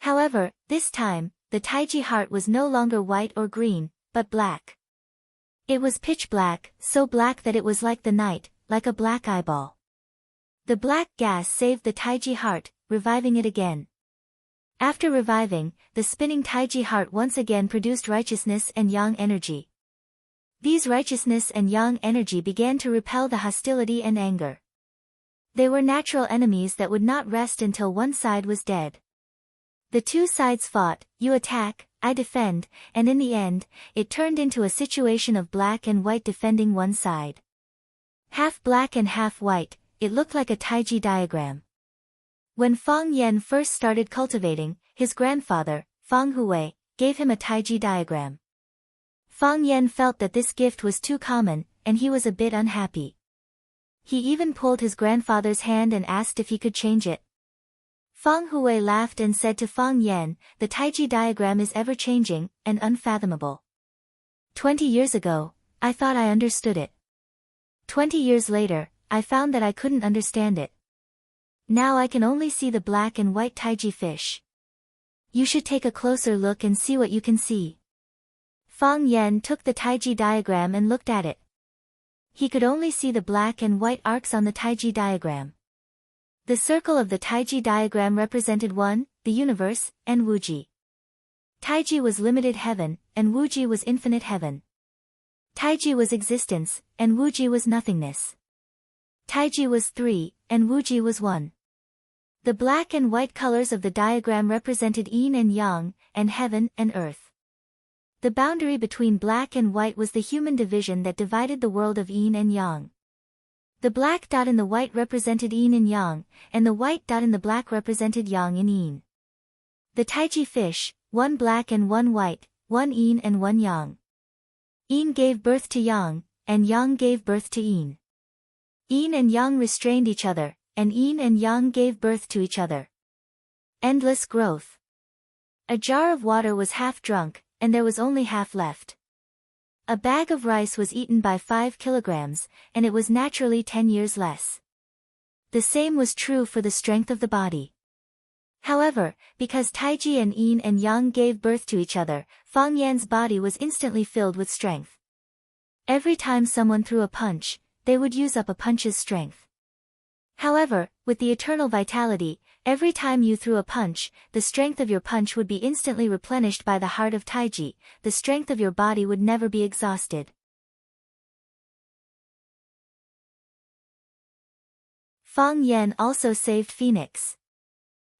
However, this time, the Taiji heart was no longer white or green, but black. It was pitch black, so black that it was like the night, like a black eyeball. The black gas saved the Taiji heart, reviving it again. After reviving, the spinning Taiji heart once again produced righteousness and yang energy. These righteousness and yang energy began to repel the hostility and anger. They were natural enemies that would not rest until one side was dead. The two sides fought, you attack, I defend, and in the end, it turned into a situation of black and white defending one side. Half black and half white, it looked like a Taiji diagram. When Fang Yan first started cultivating, his grandfather, Fang Hui, gave him a Taiji diagram. Fang Yan felt that this gift was too common, and he was a bit unhappy. He even pulled his grandfather's hand and asked if he could change it. Fang Hui laughed and said to Fang Yan, "The Taiji diagram is ever-changing, and unfathomable. 20 years ago, I thought I understood it. 20 years later, I found that I couldn't understand it. Now I can only see the black and white Taiji fish. You should take a closer look and see what you can see." Fang Yan took the Taiji diagram and looked at it. He could only see the black and white arcs on the Taiji diagram. The circle of the Taiji diagram represented 1, the universe, and Wuji. Taiji was limited heaven, and Wuji was infinite heaven. Taiji was existence, and Wuji was nothingness. Taiji was 3, and Wuji was 1. The black and white colors of the diagram represented yin and yang, and heaven and earth. The boundary between black and white was the human division that divided the world of yin and yang. The black dot in the white represented yin and yang, and the white dot in the black represented yang and yin. The Taiji fish, 1 black and 1 white, 1 yin and 1 yang. Yin gave birth to yang, and yang gave birth to yin. Yin and yang restrained each other, and yin and yang gave birth to each other. Endless growth. A jar of water was half drunk, and there was only half left. A bag of rice was eaten by 5 kilograms, and it was naturally 10 years less. The same was true for the strength of the body. However, because Taiji and yin and yang gave birth to each other, Fang Yan's body was instantly filled with strength. Every time someone threw a punch, they would use up a punch's strength. However, with the eternal vitality, every time you threw a punch, the strength of your punch would be instantly replenished by the heart of Taiji, the strength of your body would never be exhausted. Fang Yan also saved Phoenix.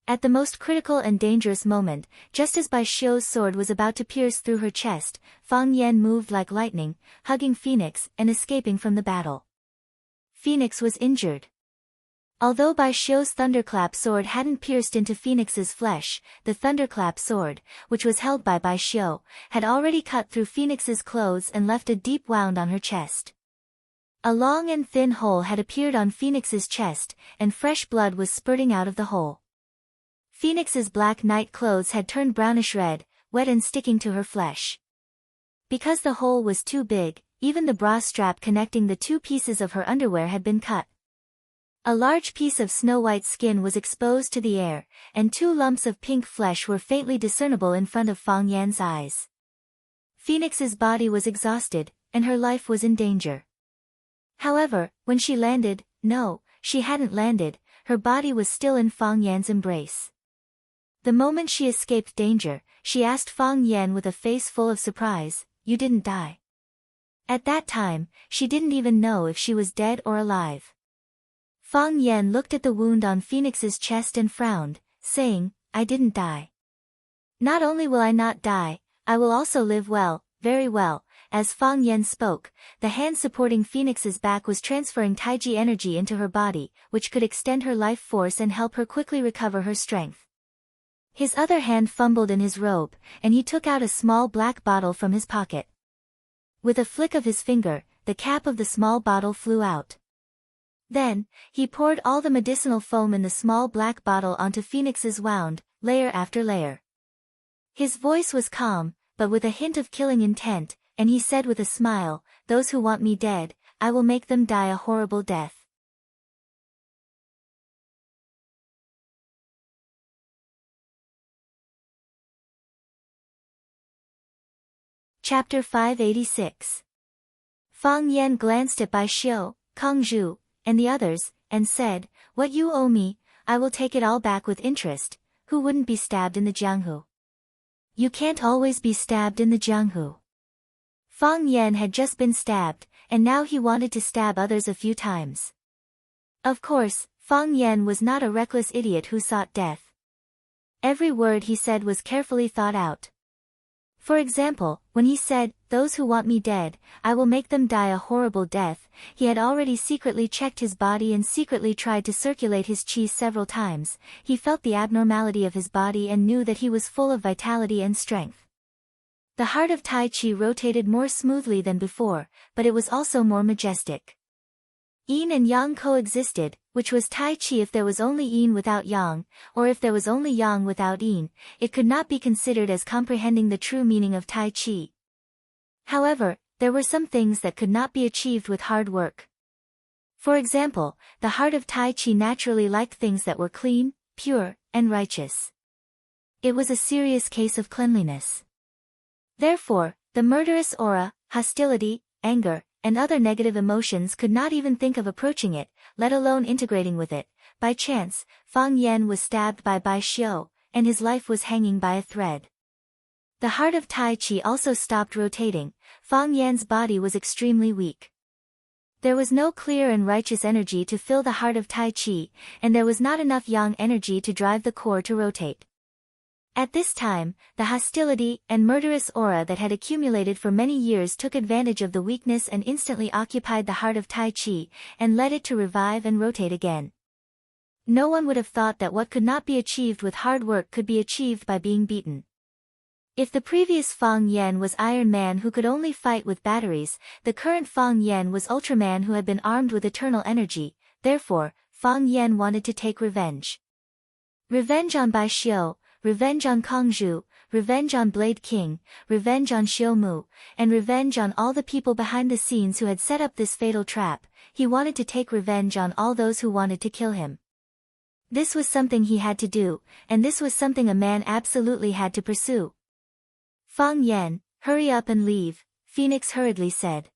At the most critical and dangerous moment, just as Bai Xiu's sword was about to pierce through her chest, Fang Yan moved like lightning, hugging Phoenix and escaping from the battle. Phoenix was injured. Although Bai Xiu's thunderclap sword hadn't pierced into Phoenix's flesh, the thunderclap sword, which was held by Bai Xiu, had already cut through Phoenix's clothes and left a deep wound on her chest. A long and thin hole had appeared on Phoenix's chest, and fresh blood was spurting out of the hole. Phoenix's black night clothes had turned brownish red, wet and sticking to her flesh. Because the hole was too big, even the bra strap connecting the 2 pieces of her underwear had been cut. A large piece of snow-white skin was exposed to the air, and 2 lumps of pink flesh were faintly discernible in front of Fang Yan's eyes. Phoenix's body was exhausted, and her life was in danger. However, when she landed, no, she hadn't landed, her body was still in Fang Yan's embrace. The moment she escaped danger, she asked Fang Yan with a face full of surprise, "You didn't die?" At that time, she didn't even know if she was dead or alive. Fang Yan looked at the wound on Phoenix's chest and frowned, saying, I didn't die. Not only will I not die, I will also live well, very well. As Fang Yan spoke, the hand supporting Phoenix's back was transferring Taiji energy into her body, which could extend her life force and help her quickly recover her strength. His other hand fumbled in his robe, and he took out a small black bottle from his pocket. With a flick of his finger, the cap of the small bottle flew out. Then, he poured all the medicinal foam in the small black bottle onto Phoenix's wound, layer after layer. His voice was calm, but with a hint of killing intent, and he said with a smile, those who want me dead, I will make them die a horrible death. Chapter 586. Fang Yan glanced at Bai Xiu, Kang Zhu, and the others, and said, What you owe me, I will take it all back with interest. Who wouldn't be stabbed in the Jianghu? You can't always be stabbed in the Jianghu. Fang Yan had just been stabbed, and now he wanted to stab others a few times. Of course, Fang Yan was not a reckless idiot who sought death. Every word he said was carefully thought out. For example, when he said, those who want me dead, I will make them die a horrible death, he had already secretly checked his body and secretly tried to circulate his qi several times. He felt the abnormality of his body and knew that he was full of vitality and strength. The heart of Tai Chi rotated more smoothly than before, but it was also more majestic. Yin and Yang coexisted, which was Tai Chi if there was only Yin without Yang, or if there was only Yang without Yin, it could not be considered as comprehending the true meaning of Tai Chi. However, there were some things that could not be achieved with hard work. For example, the heart of Tai Chi naturally liked things that were clean, pure, and righteous. It was a serious case of cleanliness. Therefore, the murderous aura, hostility, anger, and other negative emotions could not even think of approaching it, let alone integrating with it. By chance, Fang Yan was stabbed by Bai Xiu, and his life was hanging by a thread. The heart of Tai Chi also stopped rotating. Fang Yan's body was extremely weak. There was no clear and righteous energy to fill the heart of Tai Chi, and there was not enough Yang energy to drive the core to rotate. At this time, the hostility and murderous aura that had accumulated for many years took advantage of the weakness and instantly occupied the heart of Tai Chi, and led it to revive and rotate again. No one would have thought that what could not be achieved with hard work could be achieved by being beaten. If the previous Fang Yan was Iron Man who could only fight with batteries, the current Fang Yan was Ultraman who had been armed with eternal energy. Therefore, Fang Yan wanted to take revenge. Revenge on Bai Xiu, revenge on Kang Zhu, revenge on Blade King, revenge on Xiu Mu, and revenge on all the people behind the scenes who had set up this fatal trap. He wanted to take revenge on all those who wanted to kill him. This was something he had to do, and this was something a man absolutely had to pursue. Fang Yan, hurry up and leave, Phoenix hurriedly said.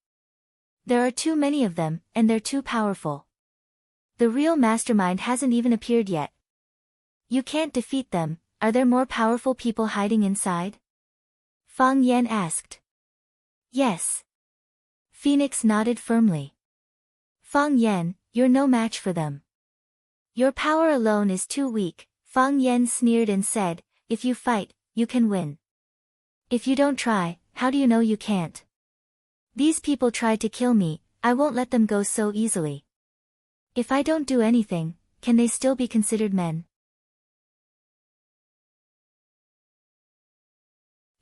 There are too many of them, and they're too powerful. The real mastermind hasn't even appeared yet. You can't defeat them. Are there more powerful people hiding inside? Fang Yan asked. Yes. Phoenix nodded firmly. Fang Yan, you're no match for them. Your power alone is too weak, Fang Yan sneered and said, if you fight, you can win. If you don't try, how do you know you can't? These people tried to kill me, I won't let them go so easily. If I don't do anything, can they still be considered men?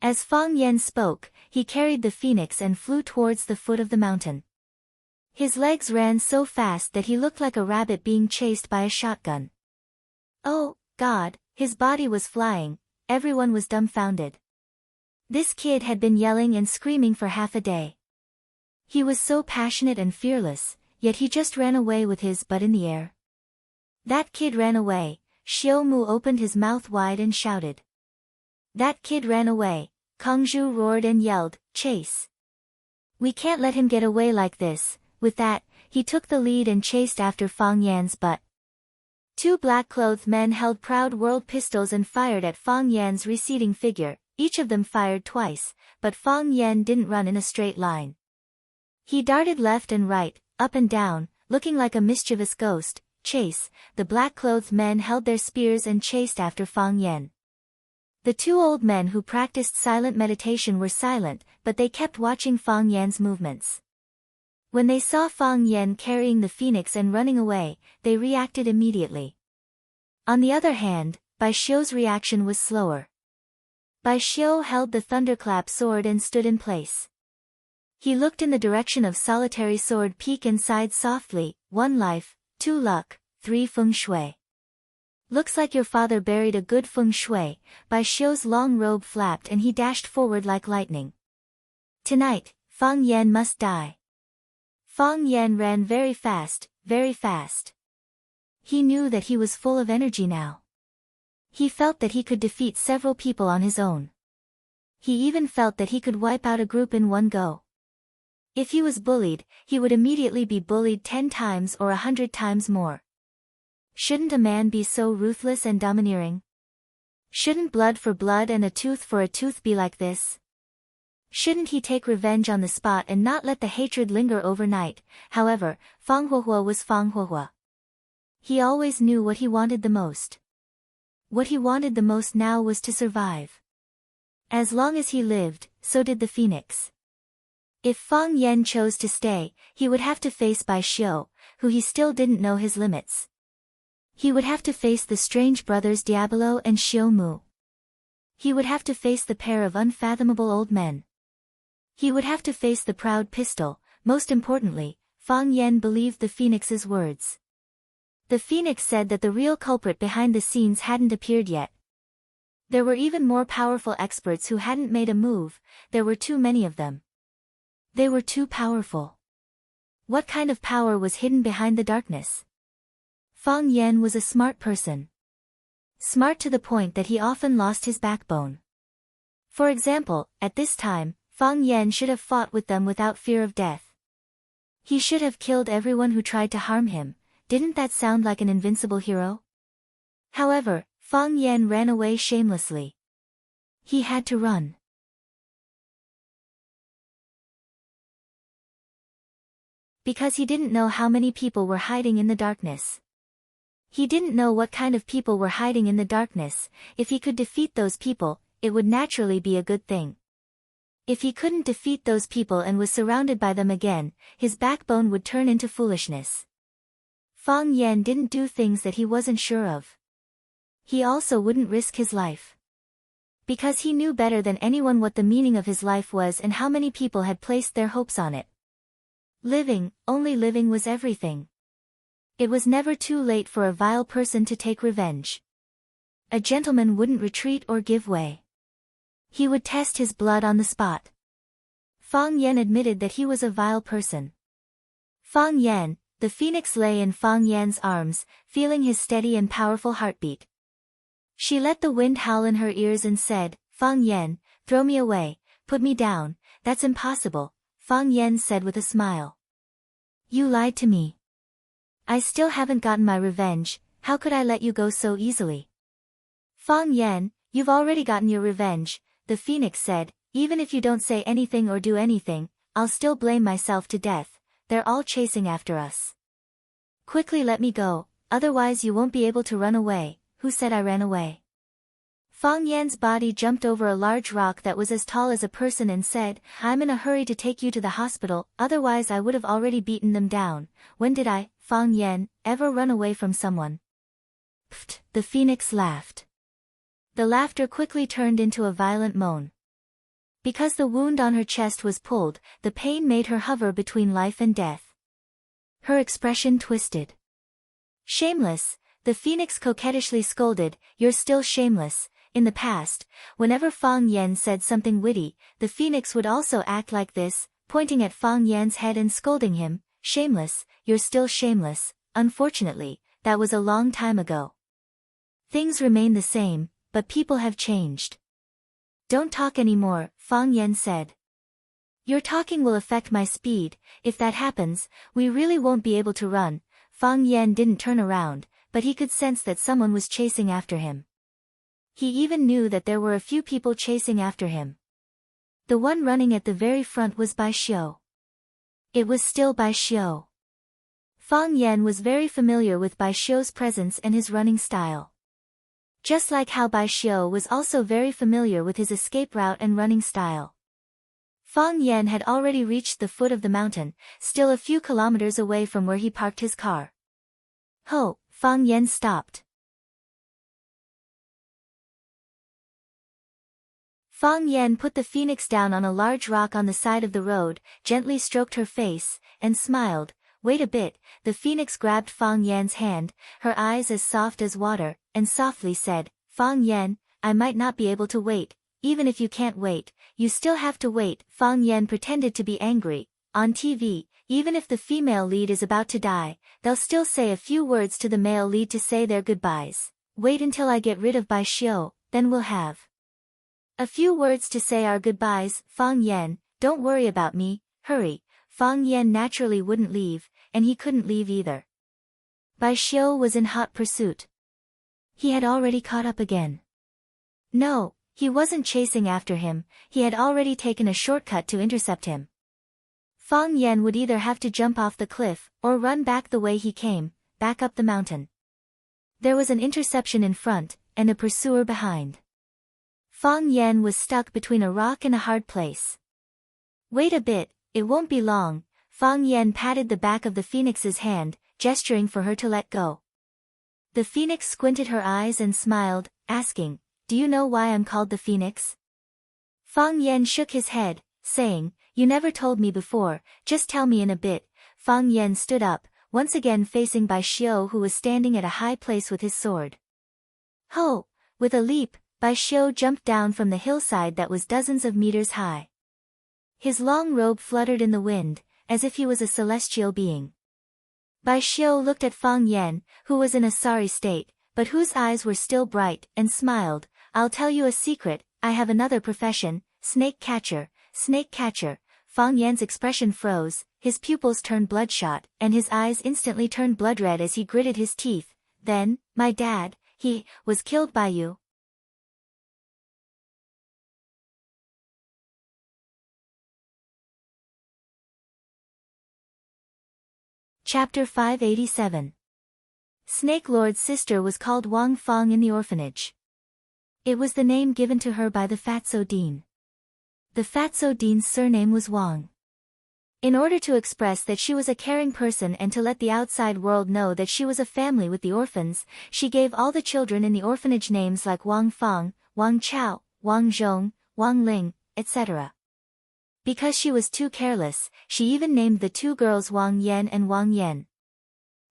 As Fang Yan spoke, he carried the phoenix and flew towards the foot of the mountain. His legs ran so fast that he looked like a rabbit being chased by a shotgun. Oh, God, his body was flying, everyone was dumbfounded. This kid had been yelling and screaming for half a day. He was so passionate and fearless, yet he just ran away with his butt in the air. That kid ran away, Xiu Mu opened his mouth wide and shouted. That kid ran away, Kang Zhu roared and yelled, chase. We can't let him get away like this. With that, he took the lead and chased after Fang Yan's butt. Two black-clothed men held proud world pistols and fired at Fang Yan's receding figure. Each of them fired twice, but Fang Yan didn't run in a straight line. He darted left and right, up and down, looking like a mischievous ghost, chase, the black-clothed men held their spears and chased after Fang Yan. The two old men who practiced silent meditation were silent, but they kept watching Fang Yan's movements. When they saw Fang Yan carrying the phoenix and running away, they reacted immediately. On the other hand, Bai Xiu's reaction was slower. Bai Xiu held the thunderclap sword and stood in place. He looked in the direction of solitary sword peak and sighed softly, 1 life, 2 luck, 3 feng shui. Looks like your father buried a good feng shui. Bai Xiu's long robe flapped and he dashed forward like lightning. Tonight, Fang Yan must die. Fang Yan ran very fast, very fast. He knew that he was full of energy now. He felt that he could defeat several people on his own. He even felt that he could wipe out a group in one go. If he was bullied, he would immediately be bullied 10 times or 100 times more. Shouldn't a man be so ruthless and domineering? Shouldn't blood for blood and a tooth for a tooth be like this? Shouldn't he take revenge on the spot and not let the hatred linger overnight? However, Fang Huohuo was Fang Huohuo. He always knew what he wanted the most. What he wanted the most now was to survive. As long as he lived, so did the phoenix. If Fang Yan chose to stay, he would have to face Bai Xiu, who he still didn't know his limits. He would have to face the strange brothers Diablo and Xiu Mu. He would have to face the pair of unfathomable old men. He would have to face the proud pistol. Most importantly, Fang Yan believed the phoenix's words. The phoenix said that the real culprit behind the scenes hadn't appeared yet. There were even more powerful experts who hadn't made a move. There were too many of them. They were too powerful. What kind of power was hidden behind the darkness? Fang Yan was a smart person. Smart to the point that he often lost his backbone. For example, at this time, Fang Yan should have fought with them without fear of death. He should have killed everyone who tried to harm him. Didn't that sound like an invincible hero? However, Fang Yan ran away shamelessly. He had to run. Because he didn't know how many people were hiding in the darkness. He didn't know what kind of people were hiding in the darkness. If he could defeat those people, it would naturally be a good thing. If he couldn't defeat those people and was surrounded by them again, his backbone would turn into foolishness. Fang Yan didn't do things that he wasn't sure of. He also wouldn't risk his life. Because he knew better than anyone what the meaning of his life was and how many people had placed their hopes on it. Living, only living was everything. It was never too late for a vile person to take revenge. A gentleman wouldn't retreat or give way. He would test his blood on the spot. Fang Yan admitted that he was a vile person. Fang Yan, the phoenix lay in Fang Yan's arms, feeling his steady and powerful heartbeat. She let the wind howl in her ears and said, Fang Yan, throw me away, put me down. That's impossible, Fang Yan said with a smile. You lied to me. I still haven't gotten my revenge. How could I let you go so easily? Fang Yan, you've already gotten your revenge, the phoenix said. Even if you don't say anything or do anything, I'll still blame myself to death. They're all chasing after us. Quickly let me go, otherwise you won't be able to run away. Who said I ran away? Fang Yan's body jumped over a large rock that was as tall as a person and said, I'm in a hurry to take you to the hospital, otherwise I would have already beaten them down. When did I, Fang Yan, ever run away from someone? Pfft, the phoenix laughed. The laughter quickly turned into a violent moan. Because the wound on her chest was pulled, the pain made her hover between life and death. Her expression twisted. Shameless, the phoenix coquettishly scolded, you're still shameless. In the past, whenever Fang Yan said something witty, the phoenix would also act like this, pointing at Fang Yan's head and scolding him, shameless, you're still shameless. Unfortunately, that was a long time ago. Things remain the same, but people have changed. Don't talk anymore, Fang Yan said. Your talking will affect my speed. If that happens, we really won't be able to run. Fang Yan didn't turn around, but he could sense that someone was chasing after him. He even knew that there were a few people chasing after him. The one running at the very front was Bai Xiu. It was still Bai Xiu. Fang Yan was very familiar with Bai Xiu's presence and his running style. Just like how Bai Xiu was also very familiar with his escape route and running style. Fang Yan had already reached the foot of the mountain, still a few kilometers away from where he parked his car. Ho, Fang Yan stopped. Fang Yan put the phoenix down on a large rock on the side of the road, gently stroked her face, and smiled. Wait a bit. The phoenix grabbed Fang Yan's hand, her eyes as soft as water, and softly said, Fang Yan, I might not be able to wait. Even if you can't wait, you still have to wait. Fang Yan pretended to be angry. On TV, even if the female lead is about to die, they'll still say a few words to the male lead to say their goodbyes. Wait until I get rid of Bai Xiu, then we'll have a few words to say our goodbyes. Fang Yan, don't worry about me, hurry. Fang Yan naturally wouldn't leave, and he couldn't leave either. Bai Xiu was in hot pursuit. He had already caught up again. No, he wasn't chasing after him, he had already taken a shortcut to intercept him. Fang Yan would either have to jump off the cliff, or run back the way he came, back up the mountain. There was an interception in front, and a pursuer behind. Fang Yan was stuck between a rock and a hard place. Wait a bit, it won't be long. Fang Yan patted the back of the phoenix's hand, gesturing for her to let go. The phoenix squinted her eyes and smiled, asking, Do you know why I'm called the phoenix? Fang Yan shook his head, saying, You never told me before, just tell me in a bit. Fang Yan stood up, once again facing Bai Xiu, who was standing at a high place with his sword. Ho! With a leap, Bai Xiu jumped down from the hillside that was dozens of meters high. His long robe fluttered in the wind, as if he was a celestial being. Bai Xiu looked at Fang Yan, who was in a sorry state, but whose eyes were still bright, and smiled. I'll tell you a secret, I have another profession, snake catcher. Snake catcher. Fang Yan's expression froze, his pupils turned bloodshot, and his eyes instantly turned blood red as he gritted his teeth. Then, my dad, he was killed by you. Chapter 587. Snake Lord's sister was called Wang Fang in the orphanage. It was the name given to her by the Fatso Dean. The Fatso Dean's surname was Wang. In order to express that she was a caring person and to let the outside world know that she was a family with the orphans, she gave all the children in the orphanage names like Wang Fang, Wang Chao, Wang Zhong, Wang Ling, etc. Because she was too careless, she even named the two girls Wang Yan and Wang Yan.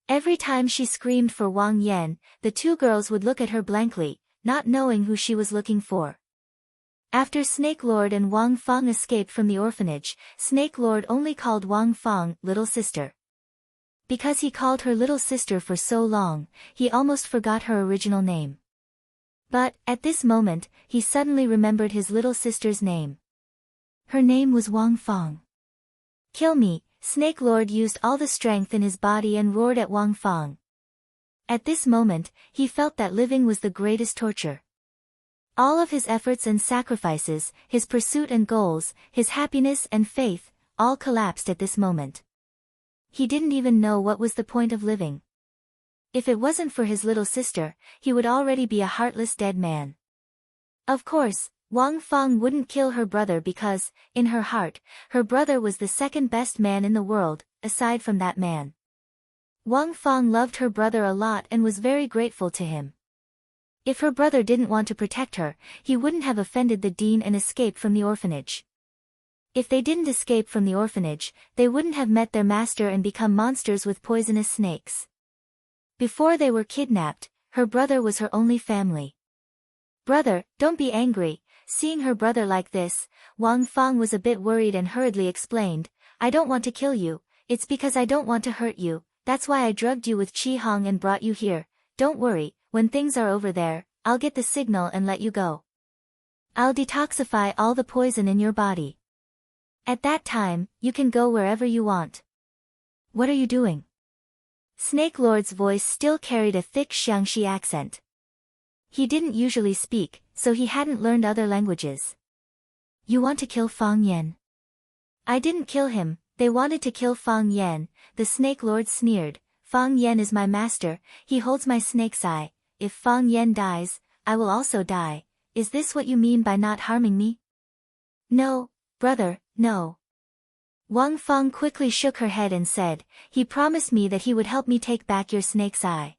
Every time she screamed for Wang Yan, the two girls would look at her blankly, not knowing who she was looking for. After Snake Lord and Wang Fang escaped from the orphanage, Snake Lord only called Wang Fang little sister. Because he called her little sister for so long, he almost forgot her original name. But, at this moment, he suddenly remembered his little sister's name. Her name was Wang Fang. Kill me! Snake Lord used all the strength in his body and roared at Wang Fang. At this moment, he felt that living was the greatest torture. All of his efforts and sacrifices, his pursuit and goals, his happiness and faith, all collapsed at this moment. He didn't even know what was the point of living. If it wasn't for his little sister, he would already be a heartless dead man. Of course, Wang Fang wouldn't kill her brother because, in her heart, her brother was the second best man in the world, aside from that man. Wang Fang loved her brother a lot and was very grateful to him. If her brother didn't want to protect her, he wouldn't have offended the dean and escaped from the orphanage. If they didn't escape from the orphanage, they wouldn't have met their master and become monsters with poisonous snakes. Before they were kidnapped, her brother was her only family. Brother, don't be angry. Seeing her brother like this, Wang Fang was a bit worried and hurriedly explained, I don't want to kill you, it's because I don't want to hurt you, that's why I drugged you with Qi Hong and brought you here. Don't worry, when things are over there, I'll get the signal and let you go. I'll detoxify all the poison in your body. At that time, you can go wherever you want. What are you doing? Snake Lord's voice still carried a thick Xiangxi accent. He didn't usually speak, so he hadn't learned other languages. You want to kill Fang Yan? I didn't kill him, they wanted to kill Fang Yan, the Snake Lord sneered. Fang Yan is my master, he holds my snake's eye. If Fang Yan dies, I will also die. Is this what you mean by not harming me? No, brother, no. Wang Fang quickly shook her head and said, he promised me that he would help me take back your snake's eye.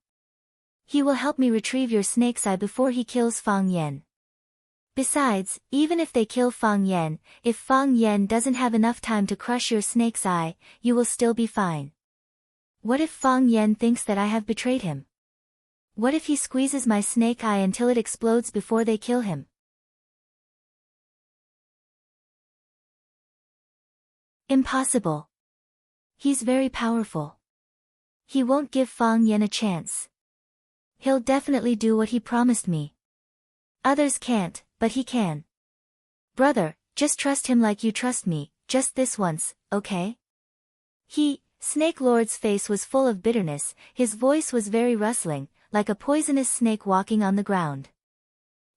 He will help me retrieve your snake's eye before he kills Fang Yan. Besides, even if they kill Fang Yan, if Fang Yan doesn't have enough time to crush your snake's eye, you will still be fine. What if Fang Yan thinks that I have betrayed him? What if he squeezes my snake eye until it explodes before they kill him? Impossible. He's very powerful. He won't give Fang Yan a chance. He'll definitely do what he promised me. Others can't, but he can. Brother, just trust him like you trust me, just this once, okay? Snake Lord's face was full of bitterness, his voice was very rustling, like a poisonous snake walking on the ground.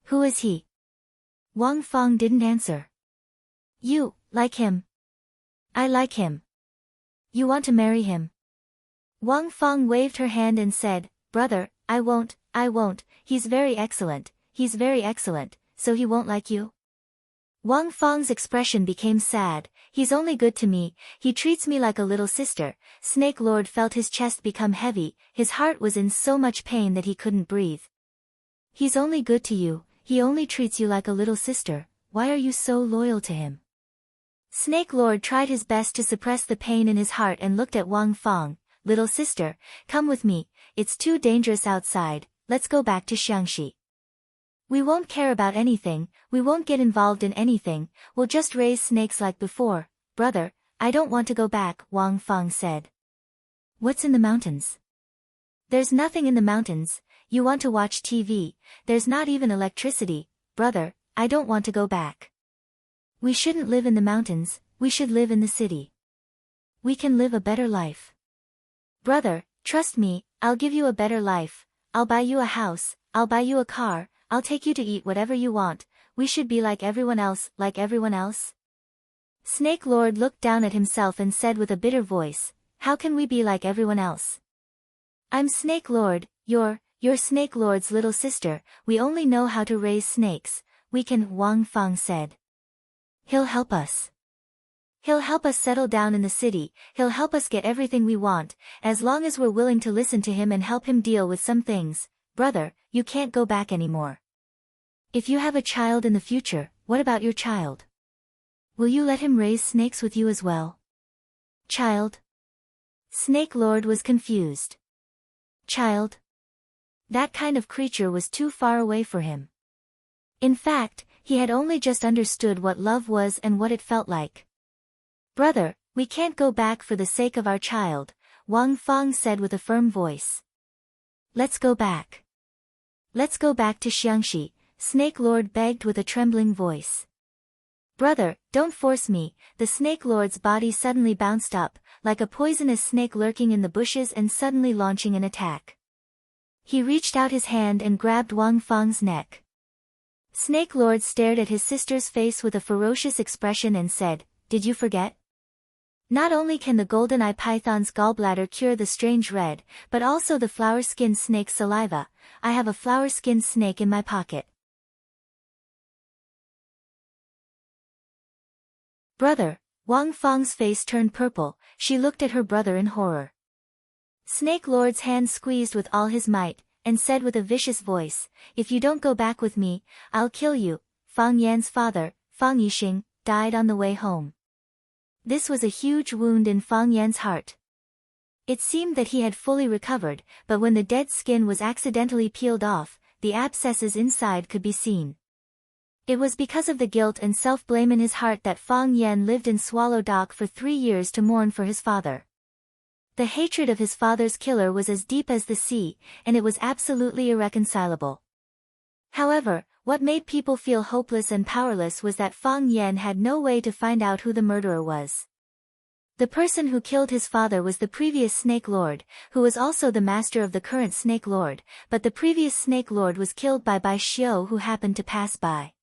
Who is he? Wang Fang didn't answer. You, like him? I like him. You want to marry him? Wang Fang waved her hand and said, brother, I won't, he's very excellent, so he won't like you? Wang Fang's expression became sad, he's only good to me, he treats me like a little sister. Snake Lord felt his chest become heavy, his heart was in so much pain that he couldn't breathe. He's only good to you, he only treats you like a little sister, why are you so loyal to him? Snake Lord tried his best to suppress the pain in his heart and looked at Wang Fang. Little sister, come with me, it's too dangerous outside, let's go back to Xiangxi. We won't care about anything, we won't get involved in anything, we'll just raise snakes like before. Brother, I don't want to go back, Wang Fang said. What's in the mountains? There's nothing in the mountains, you want to watch TV, there's not even electricity. Brother, I don't want to go back. We shouldn't live in the mountains, we should live in the city. We can live a better life. Brother, trust me, I'll give you a better life, I'll buy you a house, I'll buy you a car, I'll take you to eat whatever you want, we should be like everyone else. Snake Lord looked down at himself and said with a bitter voice, how can we be like everyone else? I'm Snake Lord, you're Snake Lord's little sister, we only know how to raise snakes, we can, Wang Fang said. He'll help us. He'll help us settle down in the city, he'll help us get everything we want, as long as we're willing to listen to him and help him deal with some things. Brother, you can't go back anymore. If you have a child in the future, what about your child? Will you let him raise snakes with you as well? Child? Snake Lord was confused. Child? That kind of creature was too far away for him. In fact, he had only just understood what love was and what it felt like. Brother, we can't go back for the sake of our child, Wang Fang said with a firm voice. Let's go back. Let's go back to Xiangxi, Snake Lord begged with a trembling voice. Brother, don't force me. The Snake Lord's body suddenly bounced up, like a poisonous snake lurking in the bushes and suddenly launching an attack. He reached out his hand and grabbed Wang Fang's neck. Snake Lord stared at his sister's face with a ferocious expression and said, did you forget? Not only can the golden-eye python's gallbladder cure the strange red, but also the flower-skinned snake's saliva. I have a flower-skinned snake in my pocket. Brother, Wang Fang's face turned purple, she looked at her brother in horror. Snake Lord's hand squeezed with all his might, and said with a vicious voice, if you don't go back with me, I'll kill you. Fang Yan's father, Fang Yixing, died on the way home. This was a huge wound in Fang Yan's heart. It seemed that he had fully recovered, but when the dead skin was accidentally peeled off, the abscesses inside could be seen. It was because of the guilt and self-blame in his heart that Fang Yan lived in Swallow Dock for 3 years to mourn for his father. The hatred of his father's killer was as deep as the sea, and it was absolutely irreconcilable. However, what made people feel hopeless and powerless was that Fang Yan had no way to find out who the murderer was. The person who killed his father was the previous Snake Lord, who was also the master of the current Snake Lord, but the previous Snake Lord was killed by Bai Xiao who happened to pass by.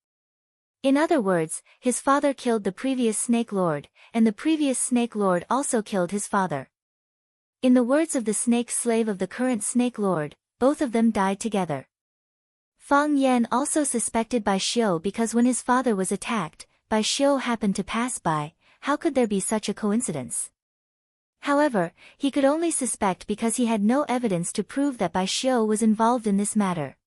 In other words, his father killed the previous Snake Lord, and the previous Snake Lord also killed his father. In the words of the snake slave of the current snake lord, both of them died together. Fang Yan also suspected Bai Xiu because when his father was attacked, Bai Xiu happened to pass by. How could there be such a coincidence? However, he could only suspect because he had no evidence to prove that Bai Xiu was involved in this matter.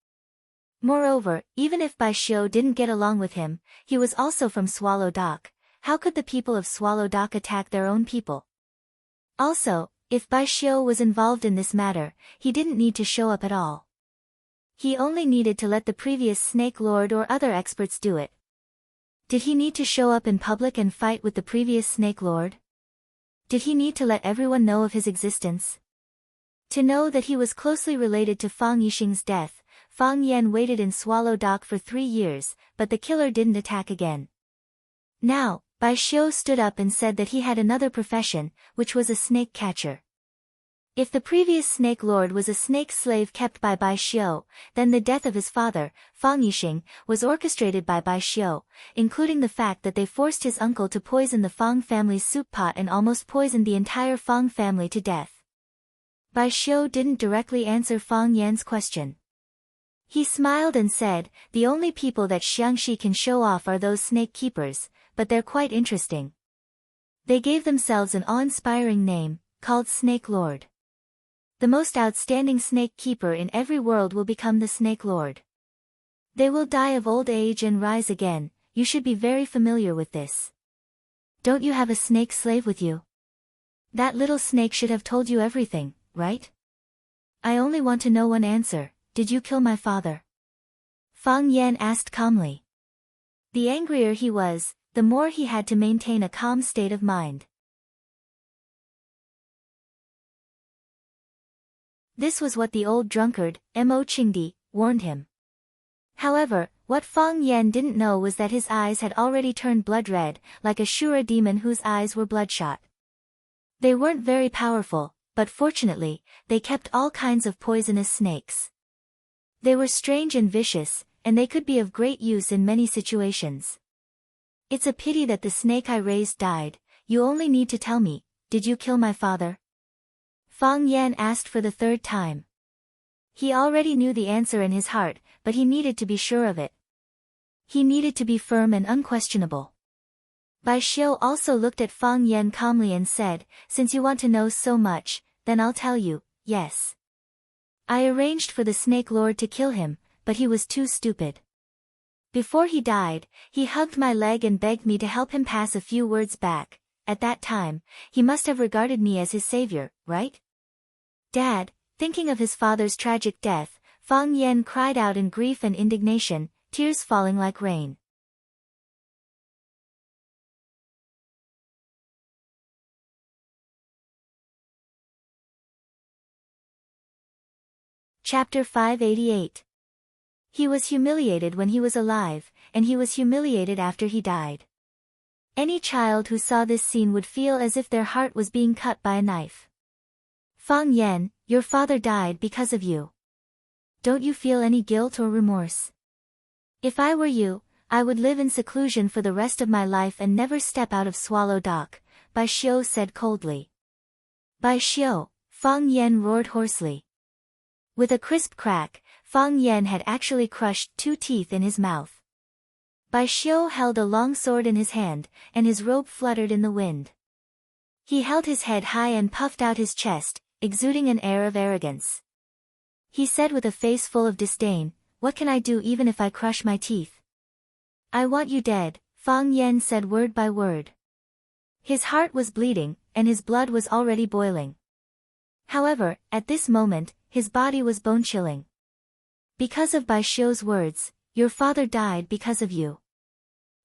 Moreover, even if Bai Xiu didn't get along with him, he was also from Swallow Dock. How could the people of Swallow Dock attack their own people? Also, if Bai Xiu was involved in this matter, he didn't need to show up at all. He only needed to let the previous Snake Lord or other experts do it. Did he need to show up in public and fight with the previous Snake Lord? Did he need to let everyone know of his existence? To know that he was closely related to Fang Yixing's death, Fang Yan waited in Swallow Dock for 3 years, but the killer didn't attack again. Now, Bai Xiu stood up and said that he had another profession, which was a snake catcher. If the previous Snake Lord was a snake slave kept by Bai Xiu, then the death of his father, Fang Yixing, was orchestrated by Bai Xiu, including the fact that they forced his uncle to poison the Fang family's soup pot and almost poisoned the entire Fang family to death. Bai Xiu didn't directly answer Fang Yan's question. He smiled and said, "The only people that Xiangxi can show off are those snake keepers, but they're quite interesting." They gave themselves an awe-inspiring name, called Snake Lord. The most outstanding snake keeper in every world will become the Snake Lord. They will die of old age and rise again. You should be very familiar with this. Don't you have a snake slave with you? That little snake should have told you everything, right? I only want to know one answer. Did you kill my father? Fang Yan asked calmly. The angrier he was, the more he had to maintain a calm state of mind. This was what the old drunkard, Mo Qingdi, warned him. However, what Fang Yan didn't know was that his eyes had already turned blood red, like a Shura demon whose eyes were bloodshot. They weren't very powerful, but fortunately, they kept all kinds of poisonous snakes. They were strange and vicious, and they could be of great use in many situations. It's a pity that the snake I raised died. You only need to tell me, did you kill my father? Fang Yan asked for the 3rd time. He already knew the answer in his heart, but he needed to be sure of it. He needed to be firm and unquestionable. Bai Xiu also looked at Fang Yan calmly and said, "Since you want to know so much, then I'll tell you, yes. I arranged for the Snake Lord to kill him, but he was too stupid. Before he died, he hugged my leg and begged me to help him pass a few words back. At that time, he must have regarded me as his savior, right?" Dad, thinking of his father's tragic death, Fang Yan cried out in grief and indignation, tears falling like rain. Chapter 588. He was humiliated when he was alive, and he was humiliated after he died. Any child who saw this scene would feel as if their heart was being cut by a knife. Fang Yan, your father died because of you. Don't you feel any guilt or remorse? If I were you, I would live in seclusion for the rest of my life and never step out of Swallow Dock, Bai Xiu said coldly. Bai Xiu, Fang Yan roared hoarsely. With a crisp crack, Fang Yan had actually crushed 2 teeth in his mouth. Bai Xiu held a long sword in his hand, and his robe fluttered in the wind. He held his head high and puffed out his chest, exuding an air of arrogance. He said with a face full of disdain, "What can I do even if I crush my teeth?" "I want you dead," Fang Yan said word by word. His heart was bleeding, and his blood was already boiling. However, at this moment, his body was bone-chilling. Because of Bai Xiu's words, "Your father died because of you."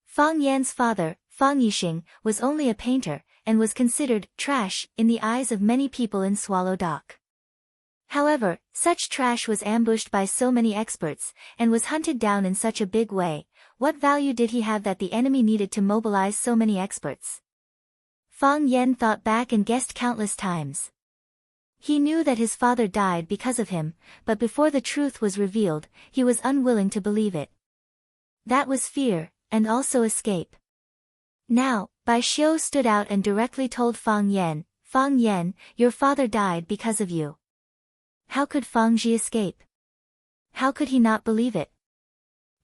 Fang Yan's father, Fang Yixing, was only a painter, and was considered trash in the eyes of many people in Swallow Dock. However, such trash was ambushed by so many experts, and was hunted down in such a big way. What value did he have that the enemy needed to mobilize so many experts? Fang Yan thought back and guessed countless times. He knew that his father died because of him, but before the truth was revealed, he was unwilling to believe it. That was fear, and also escape. Now, Bai Xiu stood out and directly told Fang Yan, Fang Yan, your father died because of you. How could Fang Ji escape? How could he not believe it?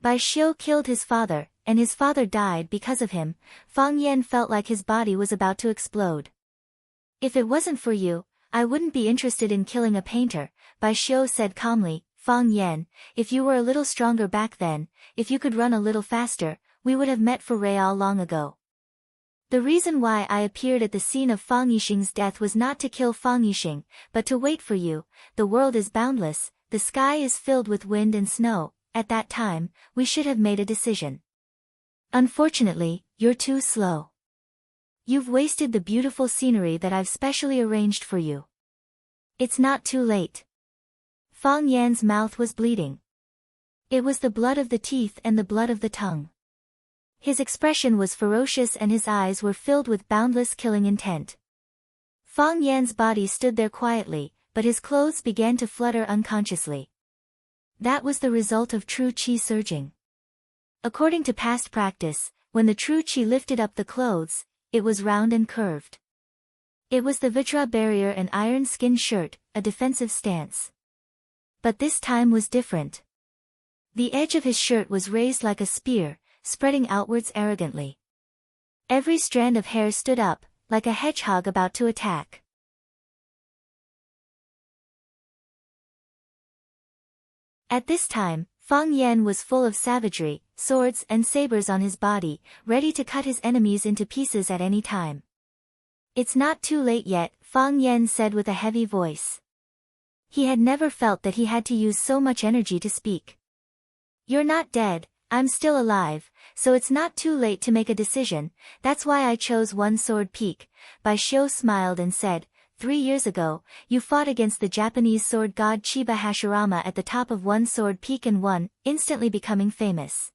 Bai Xiu killed his father, and his father died because of him. Fang Yan felt like his body was about to explode. If it wasn't for you, I wouldn't be interested in killing a painter, Bai Xiu said calmly. Fang Yan, if you were a little stronger back then, if you could run a little faster, we would have met for Real long ago. The reason why I appeared at the scene of Fang Yixing's death was not to kill Fang Yixing, but to wait for you. The world is boundless, the sky is filled with wind and snow. At that time, we should have made a decision. Unfortunately, you're too slow. You've wasted the beautiful scenery that I've specially arranged for you. It's not too late. Fang Yan's mouth was bleeding. It was the blood of the teeth and the blood of the tongue. His expression was ferocious and his eyes were filled with boundless killing intent. Fang Yan's body stood there quietly, but his clothes began to flutter unconsciously. That was the result of true qi surging. According to past practice, when the true qi lifted up the clothes, it was round and curved. It was the vitra barrier and iron skin shirt, a defensive stance. But this time was different. The edge of his shirt was raised like a spear, spreading outwards arrogantly. Every strand of hair stood up, like a hedgehog about to attack. At this time, Fang Yan was full of savagery, swords and sabers on his body, ready to cut his enemies into pieces at any time. It's not too late yet, Fang Yan said with a heavy voice. He had never felt that he had to use so much energy to speak. You're not dead, I'm still alive, so it's not too late to make a decision. That's why I chose One Sword Peak. Bai Xiu smiled and said, 3 years ago, you fought against the Japanese sword god Chiba Hashirama at the top of One Sword Peak and won, instantly becoming famous.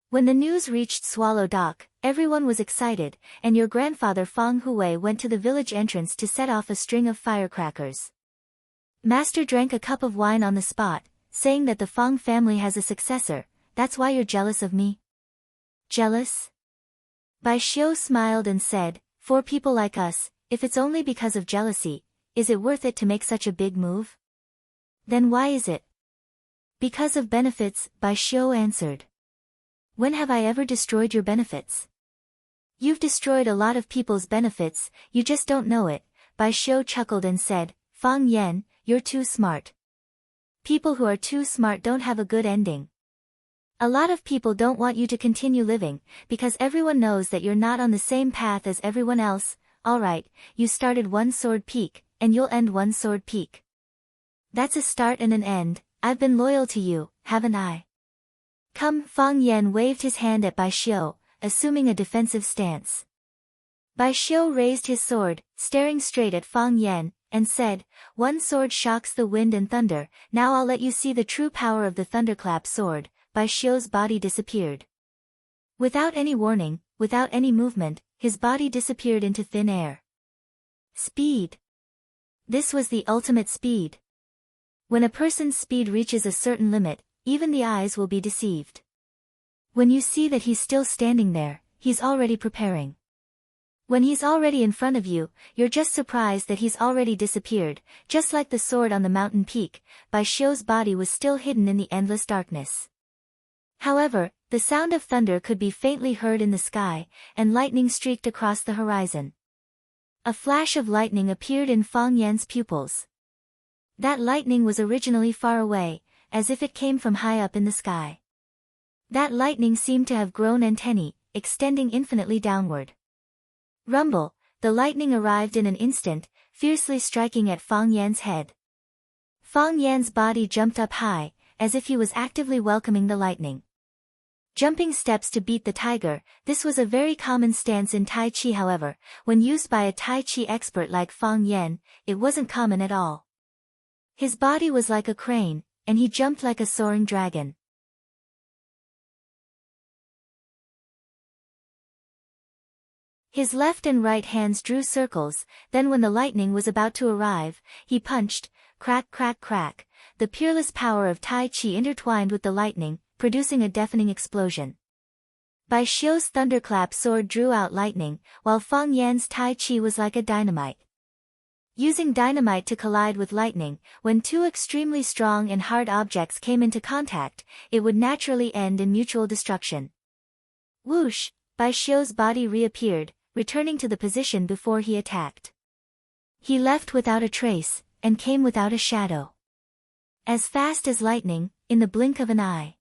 When the news reached Swallow Dock, everyone was excited, and your grandfather Fang Hui went to the village entrance to set off a string of firecrackers. Master drank a cup of wine on the spot, saying that the Fang family has a successor. That's why you're jealous of me? Jealous? Bai Xiu smiled and said, for people like us, if it's only because of jealousy, is it worth it to make such a big move? Then why is it? Because of benefits, Bai Xiu answered. When have I ever destroyed your benefits? You've destroyed a lot of people's benefits, you just don't know it. Bai Xiu chuckled and said, Fang Yan, you're too smart. People who are too smart don't have a good ending. A lot of people don't want you to continue living, because everyone knows that you're not on the same path as everyone else. Alright, you started One Sword Peak, and you'll end One Sword Peak. That's a start and an end. I've been loyal to you, haven't I? Come. Fang Yan waved his hand at Bai Xiu, assuming a defensive stance. Bai Xiu raised his sword, staring straight at Fang Yan, and said, One sword shocks the wind and thunder, now I'll let you see the true power of the thunderclap sword. Bai Xiu's body disappeared. Without any warning, without any movement, his body disappeared into thin air. Speed. This was the ultimate speed. When a person's speed reaches a certain limit, even the eyes will be deceived. When you see that he's still standing there, he's already preparing. When he's already in front of you, you're just surprised that he's already disappeared, just like the sword on the mountain peak. Bai Xiu's body was still hidden in the endless darkness. However, the sound of thunder could be faintly heard in the sky, and lightning streaked across the horizon. A flash of lightning appeared in Fang Yan's pupils. That lightning was originally far away, as if it came from high up in the sky. That lightning seemed to have grown antennae, extending infinitely downward. Rumble, the lightning arrived in an instant, fiercely striking at Fang Yan's head. Fang Yan's body jumped up high, as if he was actively welcoming the lightning. Jumping steps to beat the tiger, this was a very common stance in Tai Chi. However, when used by a Tai Chi expert like Fang Yan, it wasn't common at all. His body was like a crane, and he jumped like a soaring dragon. His left and right hands drew circles, then when the lightning was about to arrive, he punched, crack crack crack. The peerless power of Tai Chi intertwined with the lightning, producing a deafening explosion. Bai Xiu's thunderclap sword drew out lightning, while Fang Yan's Tai Chi was like a dynamite. using dynamite to collide with lightning. When two extremely strong and hard objects came into contact, it would naturally end in mutual destruction. Whoosh! Bai Xiu's body reappeared, returning to the position before he attacked. He left without a trace, and came without a shadow. As fast as lightning, in the blink of an eye.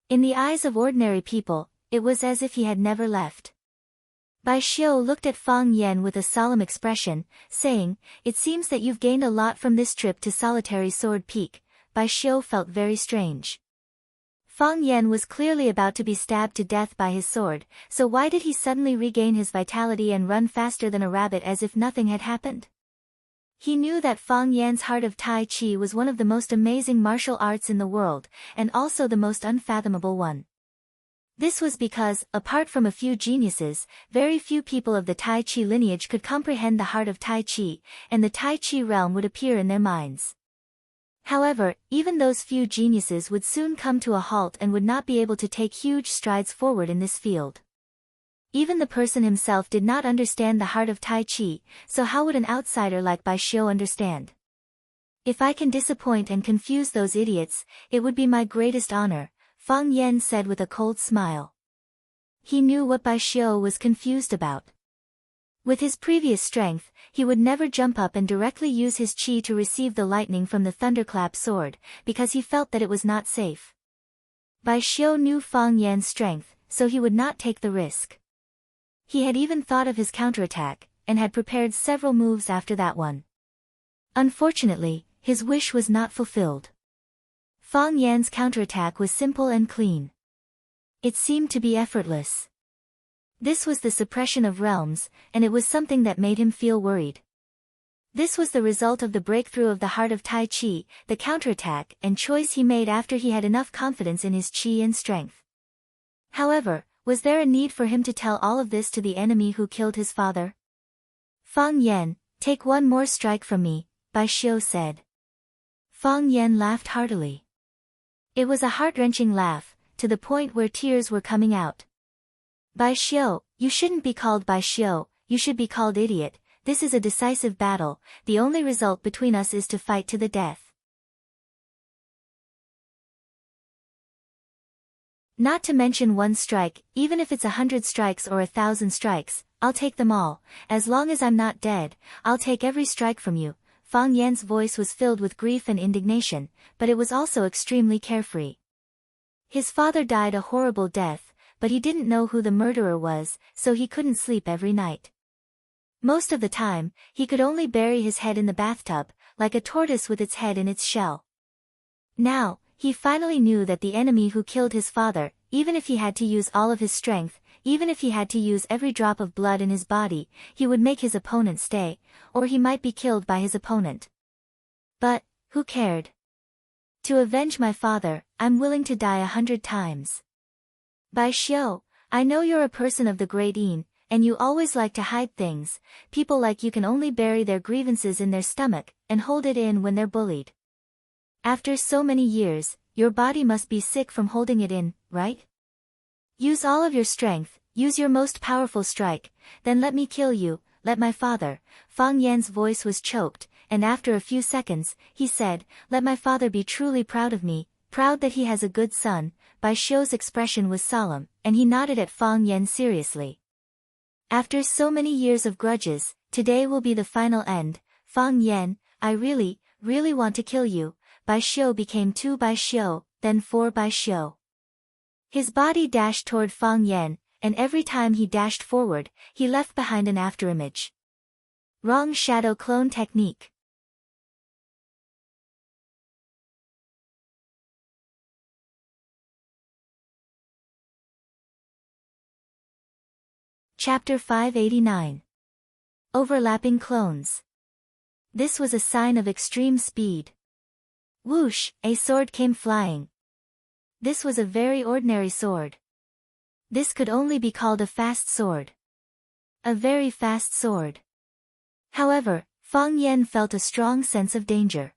In the eyes of ordinary people, it was as if he had never left. Bai Xiu looked at Fang Yan with a solemn expression, saying, "It seems that you've gained a lot from this trip to Solitary Sword Peak." Bai Xiu felt very strange. Fang Yan was clearly about to be stabbed to death by his sword, so why did he suddenly regain his vitality and run faster than a rabbit as if nothing had happened? He knew that Fang Yan's heart of Tai Chi was one of the most amazing martial arts in the world, and also the most unfathomable one. This was because, apart from a few geniuses, very few people of the Tai Chi lineage could comprehend the heart of Tai Chi, and the Tai Chi realm would appear in their minds. However, even those few geniuses would soon come to a halt and would not be able to take huge strides forward in this field. Even the person himself did not understand the heart of Tai Chi, so how would an outsider like Bai Xiu understand? "If I can disappoint and confuse those idiots, it would be my greatest honor," Fang Yan said with a cold smile. He knew what Bai Xiu was confused about. With his previous strength, he would never jump up and directly use his chi to receive the lightning from the thunderclap sword, because he felt that it was not safe. Bai Xiu knew Fang Yan's strength, so he would not take the risk. He had even thought of his counterattack, and had prepared several moves after that one. Unfortunately, his wish was not fulfilled. Fang Yan's counterattack was simple and clean. It seemed to be effortless. This was the suppression of realms, and it was something that made him feel worried. This was the result of the breakthrough of the heart of Tai Chi, the counterattack and choice he made after he had enough confidence in his chi and strength. However, was there a need for him to tell all of this to the enemy who killed his father? "Fang Yan, take one more strike from me," Bai Xiu said. Fang Yan laughed heartily. It was a heart-wrenching laugh, to the point where tears were coming out. "Bai Xiu, you shouldn't be called Bai Xiu, you should be called idiot. This is a decisive battle, the only result between us is to fight to the death. Not to mention one strike, even if it's 100 strikes or 1,000 strikes, I'll take them all, as long as I'm not dead, I'll take every strike from you." Fang Yan's voice was filled with grief and indignation, but it was also extremely carefree. His father died a horrible death, but he didn't know who the murderer was, so he couldn't sleep every night. Most of the time, he could only bury his head in the bathtub, like a tortoise with its head in its shell. Now, he finally knew that the enemy who killed his father, even if he had to use all of his strength, even if he had to use every drop of blood in his body, he would make his opponent stay, or he might be killed by his opponent. But, who cared? To avenge my father, I'm willing to die 100 times. Bai Xiu, I know you're a person of the great Yin, and you always like to hide things. People like you can only bury their grievances in their stomach, and hold it in when they're bullied. After so many years, your body must be sick from holding it in, right? Use all of your strength, use your most powerful strike, then let me kill you, let my father." Fang Yan's voice was choked, and after a few seconds, he said, "Let my father be truly proud of me, proud that he has a good son." Bai Xiu's expression was solemn, and he nodded at Fang Yan seriously. "After so many years of grudges, today will be the final end. Fang Yan, I really want to kill you." Bai Xiu became 2 Bai Xiu, then 4 Bai Xiu. His body dashed toward Fang Yan, and every time he dashed forward, he left behind an afterimage. Wrong shadow clone technique. Chapter 589. Overlapping clones. This was a sign of extreme speed. Whoosh, a sword came flying. This was a very ordinary sword. This could only be called a fast sword. A very fast sword. However, Fang Yan felt a strong sense of danger.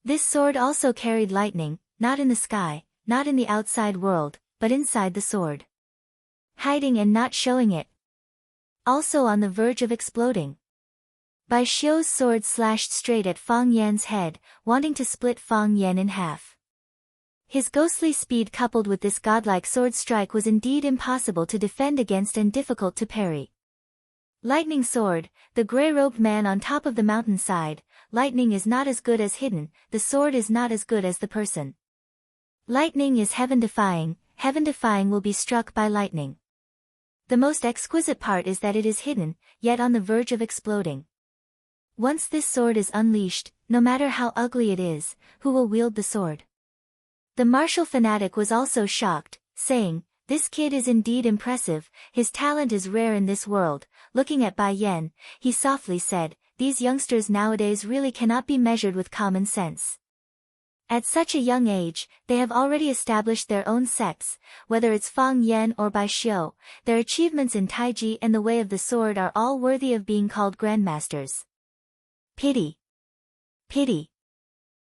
This sword also carried lightning, not in the sky, not in the outside world, but inside the sword. Hiding and not showing it. Also on the verge of exploding. Bai Xiu's sword slashed straight at Fang Yan's head, wanting to split Fang Yan in half. His ghostly speed coupled with this godlike sword strike was indeed impossible to defend against and difficult to parry. Lightning sword, the gray-robed man on top of the mountainside. Lightning is not as good as hidden, the sword is not as good as the person. Lightning is heaven-defying will be struck by lightning. The most exquisite part is that it is hidden, yet on the verge of exploding. Once this sword is unleashed, no matter how ugly it is, who will wield the sword? The martial fanatic was also shocked, saying, "This kid is indeed impressive, his talent is rare in this world." Looking at Bai Yan, he softly said, "These youngsters nowadays really cannot be measured with common sense. At such a young age, they have already established their own sects, whether it's Fang Yan or Bai Xiu, their achievements in Taiji and the way of the sword are all worthy of being called grandmasters. Pity. Pity.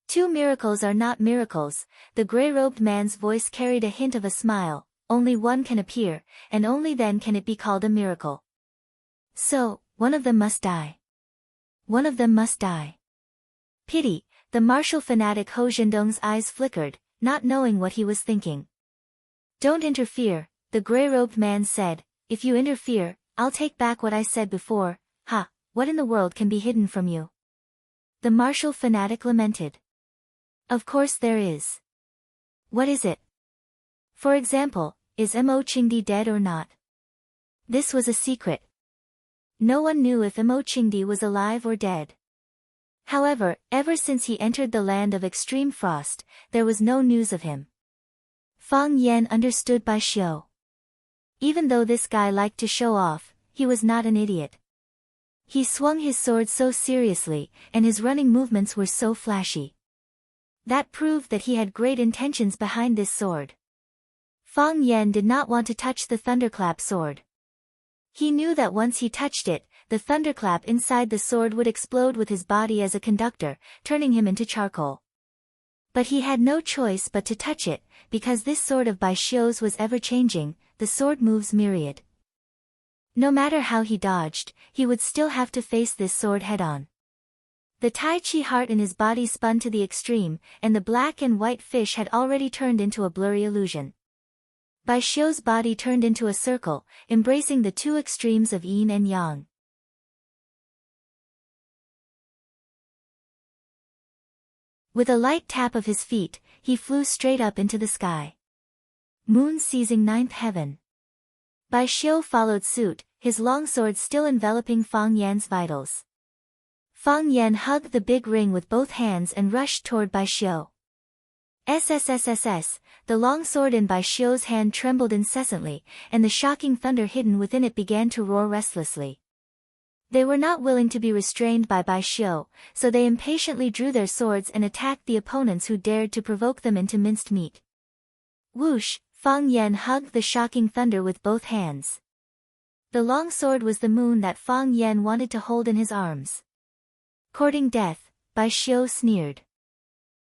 Two miracles are not miracles." The gray-robed man's voice carried a hint of a smile. "Only one can appear, and only then can it be called a miracle. So, one of them must die. One of them must die." Pity. The martial fanatic Ho Zhendong's eyes flickered, not knowing what he was thinking. "Don't interfere," the gray-robed man said. "If you interfere, I'll take back what I said before." "Ha, what in the world can be hidden from you?" the martial fanatic lamented. "Of course there is." "What is it?" "For example, is Mo Qingdi dead or not?" This was a secret. No one knew if Mo Qingdi was alive or dead. However, ever since he entered the land of extreme frost, there was no news of him. Fang Yan understood Bai Xiu. Even though this guy liked to show off, he was not an idiot. He swung his sword so seriously, and his running movements were so flashy. That proved that he had great intentions behind this sword. Fang Yan did not want to touch the thunderclap sword. He knew that once he touched it, the thunderclap inside the sword would explode with his body as a conductor, turning him into charcoal. But he had no choice but to touch it, because this sword of Bai Xiu's was ever-changing, the sword moves myriad. No matter how he dodged, he would still have to face this sword head-on. The Tai Chi heart in his body spun to the extreme, and the black and white fish had already turned into a blurry illusion. Bai Xiu's body turned into a circle, embracing the two extremes of yin and yang. With a light tap of his feet, he flew straight up into the sky. Moon seizing ninth heaven. Bai Xiu followed suit, his longsword still enveloping Fang Yan's vitals. Fang Yan hugged the big ring with both hands and rushed toward Bai Xiu. SSSSS, the longsword in Bai Xiu's hand trembled incessantly, and the shocking thunder hidden within it began to roar restlessly. They were not willing to be restrained by Bai Xiu, so they impatiently drew their swords and attacked the opponents who dared to provoke them into minced meat. Whoosh, Fang Yan hugged the shocking thunder with both hands. The longsword was the moon that Fang Yan wanted to hold in his arms. Courting death, Bai Xiu sneered.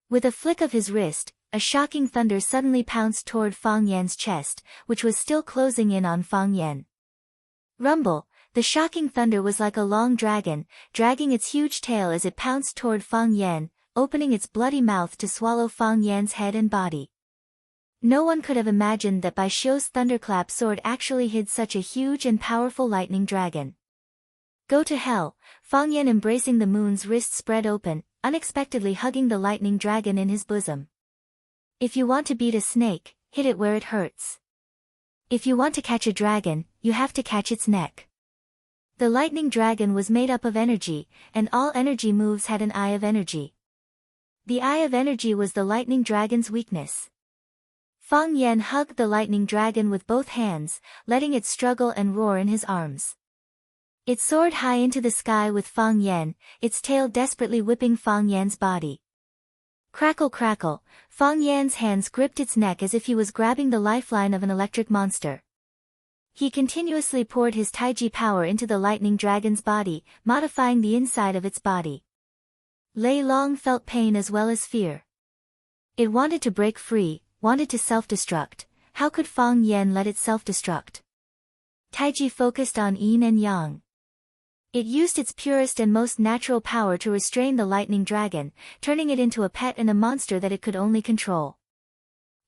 With a flick of his wrist, a shocking thunder suddenly pounced toward Fang Yan's chest, which was still closing in on Fang Yan. Rumble, the shocking thunder was like a long dragon, dragging its huge tail as it pounced toward Fang Yan, opening its bloody mouth to swallow Fang Yan's head and body. No one could have imagined that Bai Xiu's thunderclap sword actually hid such a huge and powerful lightning dragon. Go to hell, Fang Yan embracing the moon's wrist spread open, unexpectedly hugging the lightning dragon in his bosom. If you want to beat a snake, hit it where it hurts. If you want to catch a dragon, you have to catch its neck. The lightning dragon was made up of energy, and all energy moves had an eye of energy. The eye of energy was the lightning dragon's weakness. Fang Yan hugged the lightning dragon with both hands, letting it struggle and roar in his arms. It soared high into the sky with Fang Yan, its tail desperately whipping Fang Yan's body. Crackle crackle, Fang Yan's hands gripped its neck as if he was grabbing the lifeline of an electric monster. He continuously poured his Taiji power into the lightning dragon's body, modifying the inside of its body. Lei Long felt pain as well as fear. It wanted to break free, wanted to self-destruct. How could Fang Yan let it self-destruct? Taiji focused on yin and yang. It used its purest and most natural power to restrain the lightning dragon, turning it into a pet and a monster that it could only control.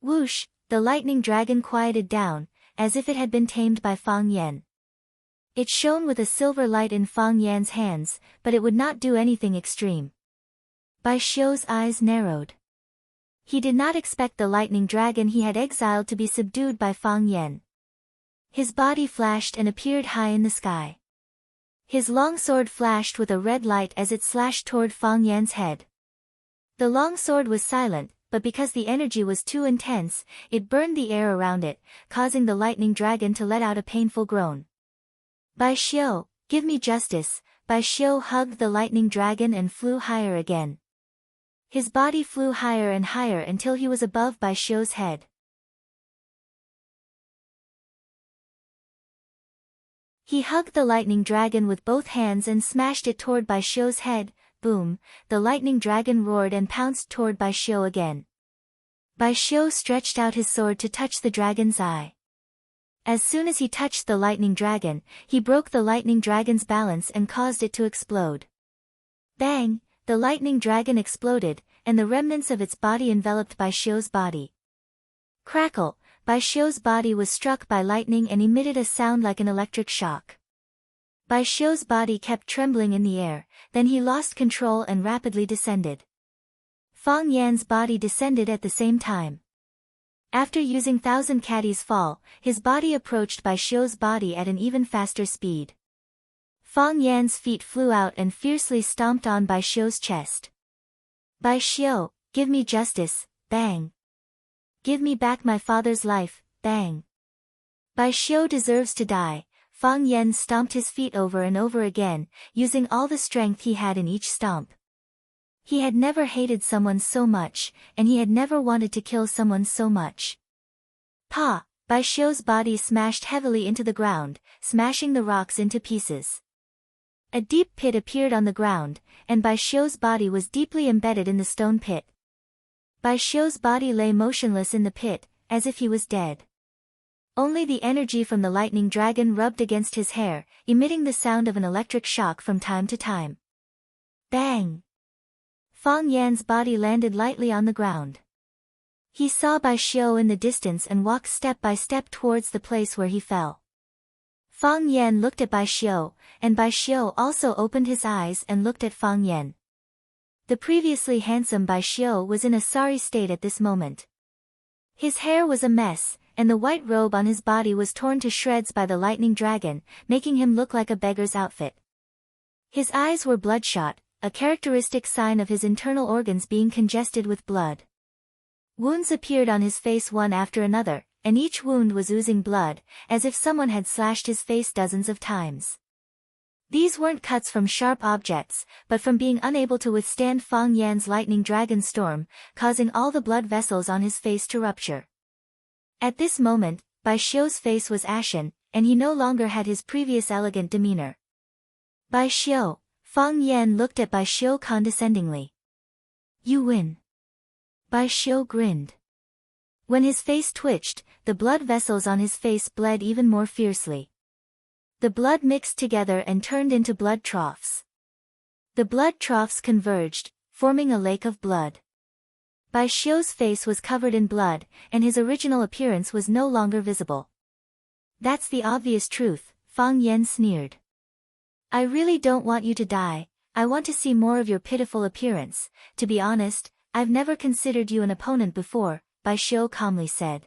Whoosh, the lightning dragon quieted down, as if it had been tamed by Fang Yan. It shone with a silver light in Fang Yan's hands, but it would not do anything extreme. Bai Xiu's eyes narrowed. He did not expect the lightning dragon he had exiled to be subdued by Fang Yan. His body flashed and appeared high in the sky. His long sword flashed with a red light as it slashed toward Fang Yan's head. The long sword was silent, but because the energy was too intense, it burned the air around it, causing the lightning dragon to let out a painful groan. Bai Xiu, give me justice. Bai Xiu hugged the lightning dragon and flew higher again. His body flew higher and higher until he was above Bai Xiu's head. He hugged the lightning dragon with both hands and smashed it toward Bai Xiu's head. Boom, the lightning dragon roared and pounced toward Bai Xiu again. Bai Xiu stretched out his sword to touch the dragon's eye. As soon as he touched the lightning dragon, he broke the lightning dragon's balance and caused it to explode. Bang, the lightning dragon exploded, and the remnants of its body enveloped Bai Xiu's body. Crackle, Bai Xiu's body was struck by lightning and emitted a sound like an electric shock. Bai Xiu's body kept trembling in the air, then he lost control and rapidly descended. Fang Yan's body descended at the same time. After using Thousand Caddies Fall, his body approached Bai Xiu's body at an even faster speed. Fang Yan's feet flew out and fiercely stomped on Bai Xiu's chest. Bai Xiu, give me justice, bang. Give me back my father's life, bang. Bai Xiu deserves to die. Fang Yan stomped his feet over and over again, using all the strength he had in each stomp. He had never hated someone so much, and he had never wanted to kill someone so much. Pa! Bai Xiu's body smashed heavily into the ground, smashing the rocks into pieces. A deep pit appeared on the ground, and Bai Xiu's body was deeply embedded in the stone pit. Bai Xiu's body lay motionless in the pit, as if he was dead. Only the energy from the lightning dragon rubbed against his hair, emitting the sound of an electric shock from time to time. Bang! Fang Yan's body landed lightly on the ground. He saw Bai Xiu in the distance and walked step by step towards the place where he fell. Fang Yan looked at Bai Xiu, and Bai Xiu also opened his eyes and looked at Fang Yan. The previously handsome Bai Xiu was in a sorry state at this moment. His hair was a mess, and the white robe on his body was torn to shreds by the lightning dragon, making him look like a beggar's outfit. His eyes were bloodshot, a characteristic sign of his internal organs being congested with blood. Wounds appeared on his face one after another, and each wound was oozing blood, as if someone had slashed his face dozens of times. These weren't cuts from sharp objects, but from being unable to withstand Fang Yan's lightning dragon storm, causing all the blood vessels on his face to rupture. At this moment, Bai Xiu's face was ashen, and he no longer had his previous elegant demeanor. Bai Xiu, Fang Yan looked at Bai Xiu condescendingly. You win. Bai Xiu grinned. When his face twitched, the blood vessels on his face bled even more fiercely. The blood mixed together and turned into blood troughs. The blood troughs converged, forming a lake of blood. Bai Xiu's face was covered in blood, and his original appearance was no longer visible. That's the obvious truth, Fang Yan sneered. I really don't want you to die, I want to see more of your pitiful appearance. To be honest, I've never considered you an opponent before, Bai Xiu calmly said.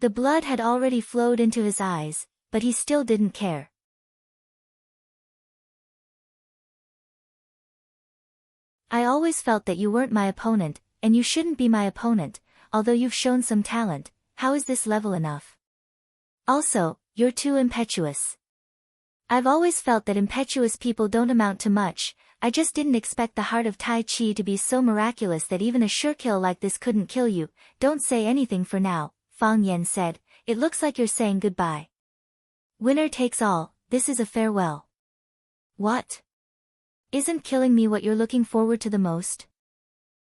The blood had already flowed into his eyes, but he still didn't care. I always felt that you weren't my opponent, and you shouldn't be my opponent, although you've shown some talent. How is this level enough? Also, you're too impetuous. I've always felt that impetuous people don't amount to much. I just didn't expect the heart of Tai Chi to be so miraculous that even a sure kill like this couldn't kill you. Don't say anything for now, Fang Yan said. It looks like you're saying goodbye. Winner takes all, this is a farewell. What? Isn't killing me what you're looking forward to the most?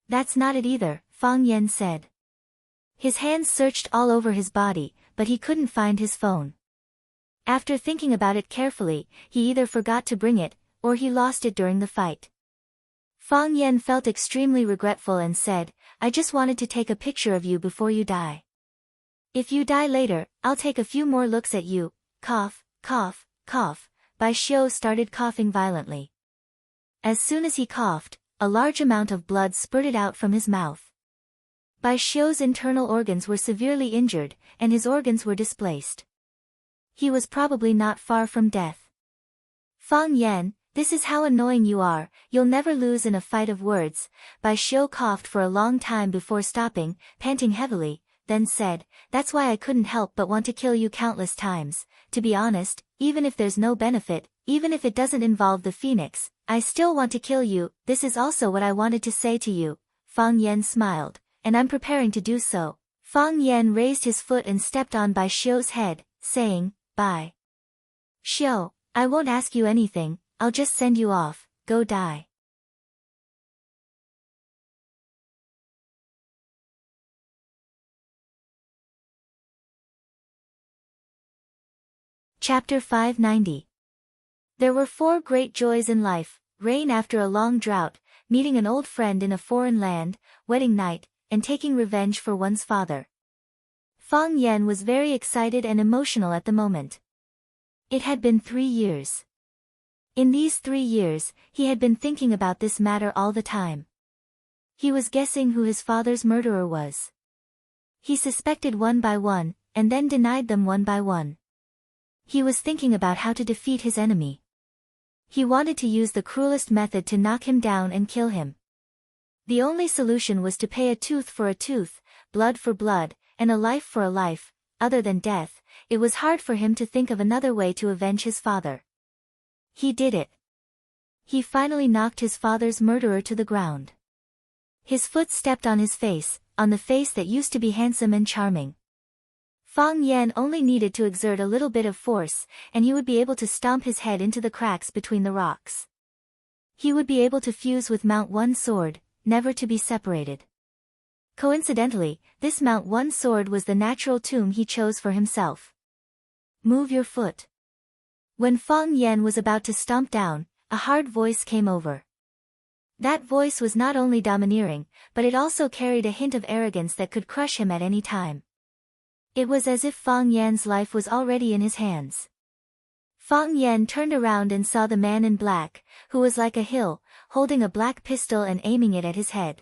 That's not it either, Fang Yan said. His hands searched all over his body, but he couldn't find his phone. After thinking about it carefully, he either forgot to bring it, or he lost it during the fight. Fang Yan felt extremely regretful and said, I just wanted to take a picture of you before you die. If you die later, I'll take a few more looks at you. Cough, cough, cough. Bai Xiu started coughing violently. As soon as he coughed, a large amount of blood spurted out from his mouth. Bai Xiu's internal organs were severely injured, and his organs were displaced. He was probably not far from death. Fang Yan, this is how annoying you are, you'll never lose in a fight of words. Bai Xiu coughed for a long time before stopping, panting heavily, then said, that's why I couldn't help but want to kill you countless times. To be honest, even if there's no benefit, even if it doesn't involve the phoenix, I still want to kill you. This is also what I wanted to say to you. Fang Yan smiled, and I'm preparing to do so. Fang Yan raised his foot and stepped on Bai Xiu's head, saying, Bai Xiu, I won't ask you anything, I'll just send you off, go die. Chapter 590. There were 4 great joys in life: rain after a long drought, meeting an old friend in a foreign land, wedding night, and taking revenge for one's father. Fang Yan was very excited and emotional at the moment. It had been 3 years. In these 3 years, he had been thinking about this matter all the time. He was guessing who his father's murderer was. He suspected one by one, and then denied them one by one. He was thinking about how to defeat his enemy. He wanted to use the cruelest method to knock him down and kill him. The only solution was to pay a tooth for a tooth, blood for blood, and a life for a life. Other than death, it was hard for him to think of another way to avenge his father. He did it. He finally knocked his father's murderer to the ground. His foot stepped on his face, on the face that used to be handsome and charming. Fang Yan only needed to exert a little bit of force, and he would be able to stomp his head into the cracks between the rocks. He would be able to fuse with Mount One sword, never to be separated. Coincidentally, this Mount One sword was the natural tomb he chose for himself. Move your foot. When Fang Yan was about to stomp down, a hard voice came over. That voice was not only domineering, but it also carried a hint of arrogance that could crush him at any time. It was as if Fang Yan's life was already in his hands. Fang Yan turned around and saw the man in black, who was like a hill, holding a black pistol and aiming it at his head.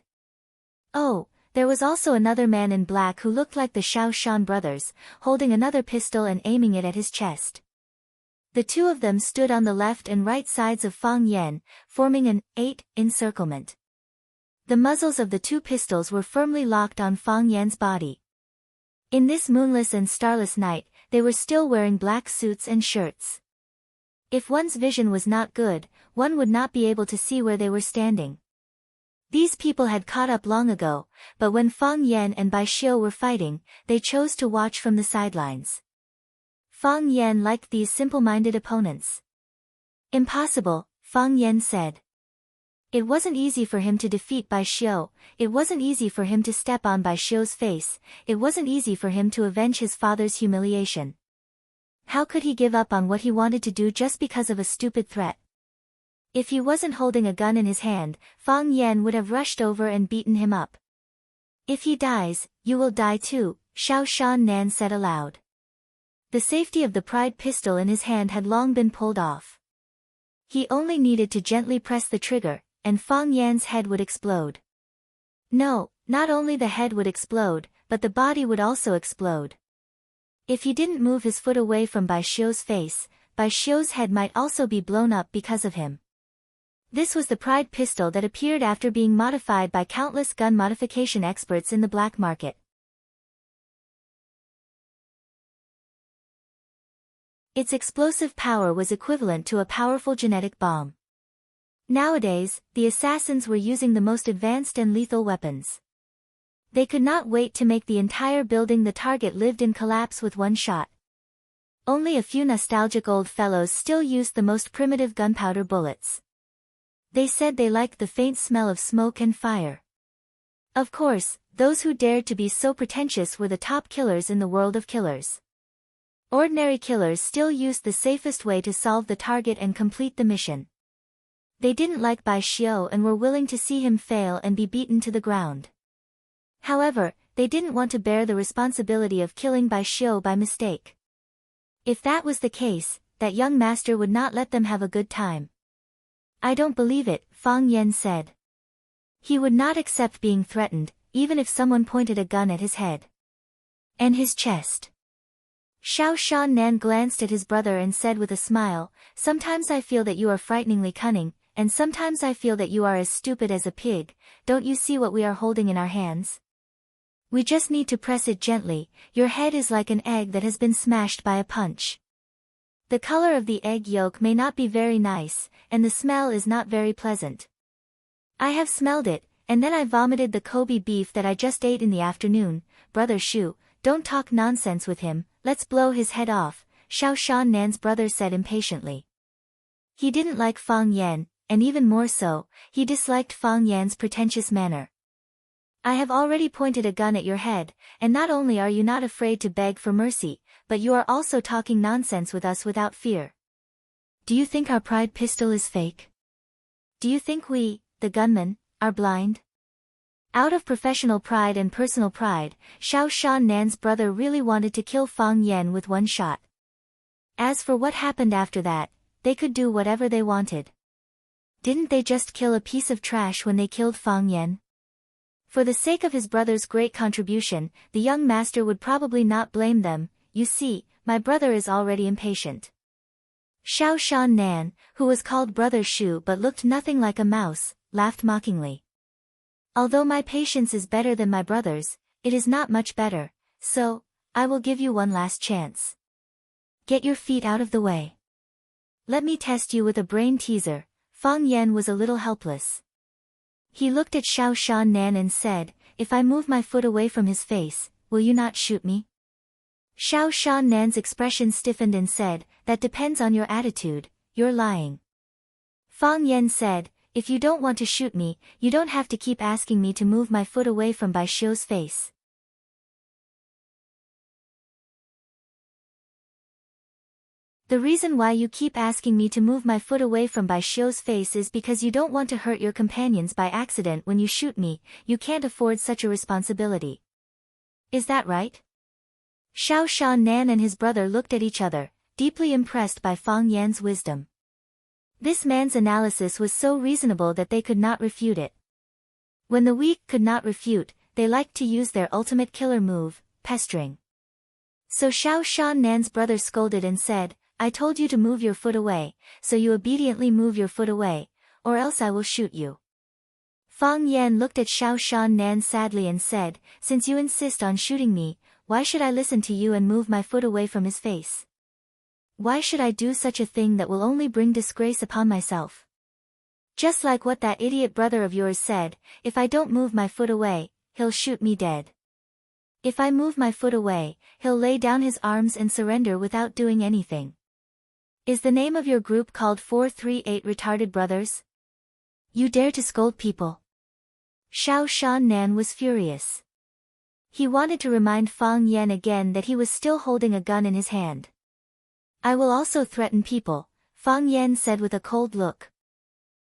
Oh, there was also another man in black who looked like the Shao Shan brothers, holding another pistol and aiming it at his chest. The 2 of them stood on the left and right sides of Fang Yan, forming an 8 encirclement. The muzzles of the 2 pistols were firmly locked on Fang Yan's body. In this moonless and starless night, they were still wearing black suits and shirts. If one's vision was not good, one would not be able to see where they were standing. These people had caught up long ago, but when Fang Yan and Bai Xiu were fighting, they chose to watch from the sidelines. Fang Yan liked these simple-minded opponents. Impossible, Fang Yan said. It wasn't easy for him to defeat Bai Xiu, it wasn't easy for him to step on Bai Xiu's face, it wasn't easy for him to avenge his father's humiliation. How could he give up on what he wanted to do just because of a stupid threat? If he wasn't holding a gun in his hand, Fang Yan would have rushed over and beaten him up. If he dies, you will die too, Shao Shan Nan said aloud. The safety of the pride pistol in his hand had long been pulled off. He only needed to gently press the trigger, and Fang Yan's head would explode. No, not only the head would explode, but the body would also explode. If he didn't move his foot away from Bai Xiu's face, Bai Xiu's head might also be blown up because of him. This was the pride pistol that appeared after being modified by countless gun modification experts in the black market. Its explosive power was equivalent to a powerful genetic bomb. Nowadays, the assassins were using the most advanced and lethal weapons. They could not wait to make the entire building the target lived in collapse with one shot. Only a few nostalgic old fellows still used the most primitive gunpowder bullets. They said they liked the faint smell of smoke and fire. Of course, those who dared to be so pretentious were the top killers in the world of killers. Ordinary killers still used the safest way to solve the target and complete the mission. They didn't like Bai Xiu and were willing to see him fail and be beaten to the ground. However, they didn't want to bear the responsibility of killing Bai Xiu by mistake. If that was the case, that young master would not let them have a good time. I don't believe it, Fang Yan said. He would not accept being threatened, even if someone pointed a gun at his head. And his chest. Xiao Shan Nan glanced at his brother and said with a smile, "Sometimes I feel that you are frighteningly cunning, and sometimes I feel that you are as stupid as a pig. Don't you see what we are holding in our hands? We just need to press it gently. Your head is like an egg that has been smashed by a punch. The color of the egg yolk may not be very nice, and the smell is not very pleasant. I have smelled it, and then I vomited the Kobe beef that I just ate in the afternoon. Brother Shu, don't talk nonsense with him, let's blow his head off," Xiao Shan Nan's brother said impatiently. He didn't like Fang Yan, and even more so, he disliked Fang Yan's pretentious manner. "I have already pointed a gun at your head, and not only are you not afraid to beg for mercy, but you are also talking nonsense with us without fear. Do you think our pride pistol is fake? Do you think we, the gunmen, are blind?" Out of professional pride and personal pride, Xiao Shan Nan's brother really wanted to kill Fang Yan with one shot. As for what happened after that, they could do whatever they wanted. Didn't they just kill a piece of trash when they killed Fang Yan? For the sake of his brother's great contribution, the young master would probably not blame them. "You see, my brother is already impatient." Xiao Shan Nan, who was called Brother Shu but looked nothing like a mouse, laughed mockingly. "Although my patience is better than my brother's, it is not much better, so, I will give you one last chance. Get your feet out of the way. Let me test you with a brain teaser." Fang Yan was a little helpless. He looked at Xiao Shan Nan and said, "If I move my foot away from his face, will you not shoot me?" Xiao Shan Nan's expression stiffened and said, "That depends on your attitude, you're lying." Fang Yan said, "If you don't want to shoot me, you don't have to keep asking me to move my foot away from Bai Xiu's face." The reason why you keep asking me to move my foot away from Bai Xiu's face is because you don't want to hurt your companions by accident when you shoot me. You can't afford such a responsibility. Is that right? Xiao Shan Nan and his brother looked at each other, deeply impressed by Fang Yan's wisdom. This man's analysis was so reasonable that they could not refute it. When the weak could not refute, they liked to use their ultimate killer move, pestering. So Xiao Shan Nan's brother scolded and said, "I told you to move your foot away, so you obediently move your foot away, or else I will shoot you." Fang Yan looked at Xiao Shan Nan sadly and said, "Since you insist on shooting me, why should I listen to you and move my foot away from his face? Why should I do such a thing that will only bring disgrace upon myself? Just like what that idiot brother of yours said, if I don't move my foot away, he'll shoot me dead. If I move my foot away, he'll lay down his arms and surrender without doing anything. Is the name of your group called 438 Retarded Brothers? You dare to scold people?" Xiao Shan Nan was furious. He wanted to remind Fang Yan again that he was still holding a gun in his hand. "I will also threaten people," Fang Yan said with a cold look.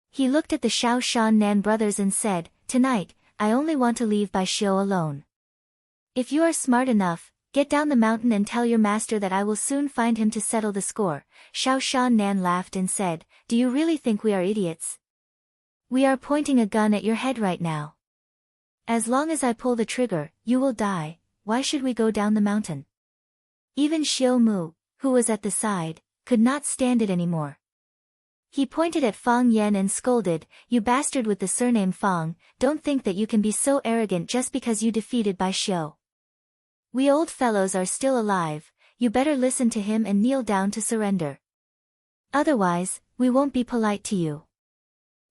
He looked at the Xiao Shan Nan brothers and said, "Tonight, I only want to leave Bai Xiu alone. If you are smart enough, get down the mountain and tell your master that I will soon find him to settle the score." Xiao Shan Nan laughed and said, "Do you really think we are idiots? We are pointing a gun at your head right now. As long as I pull the trigger, you will die. Why should we go down the mountain?" Even Xiu Mu, who was at the side, could not stand it anymore. He pointed at Fang Yan and scolded, "You bastard with the surname Fang, don't think that you can be so arrogant just because you defeated Bai Xiu. We old fellows are still alive, you better listen to him and kneel down to surrender. Otherwise, we won't be polite to you."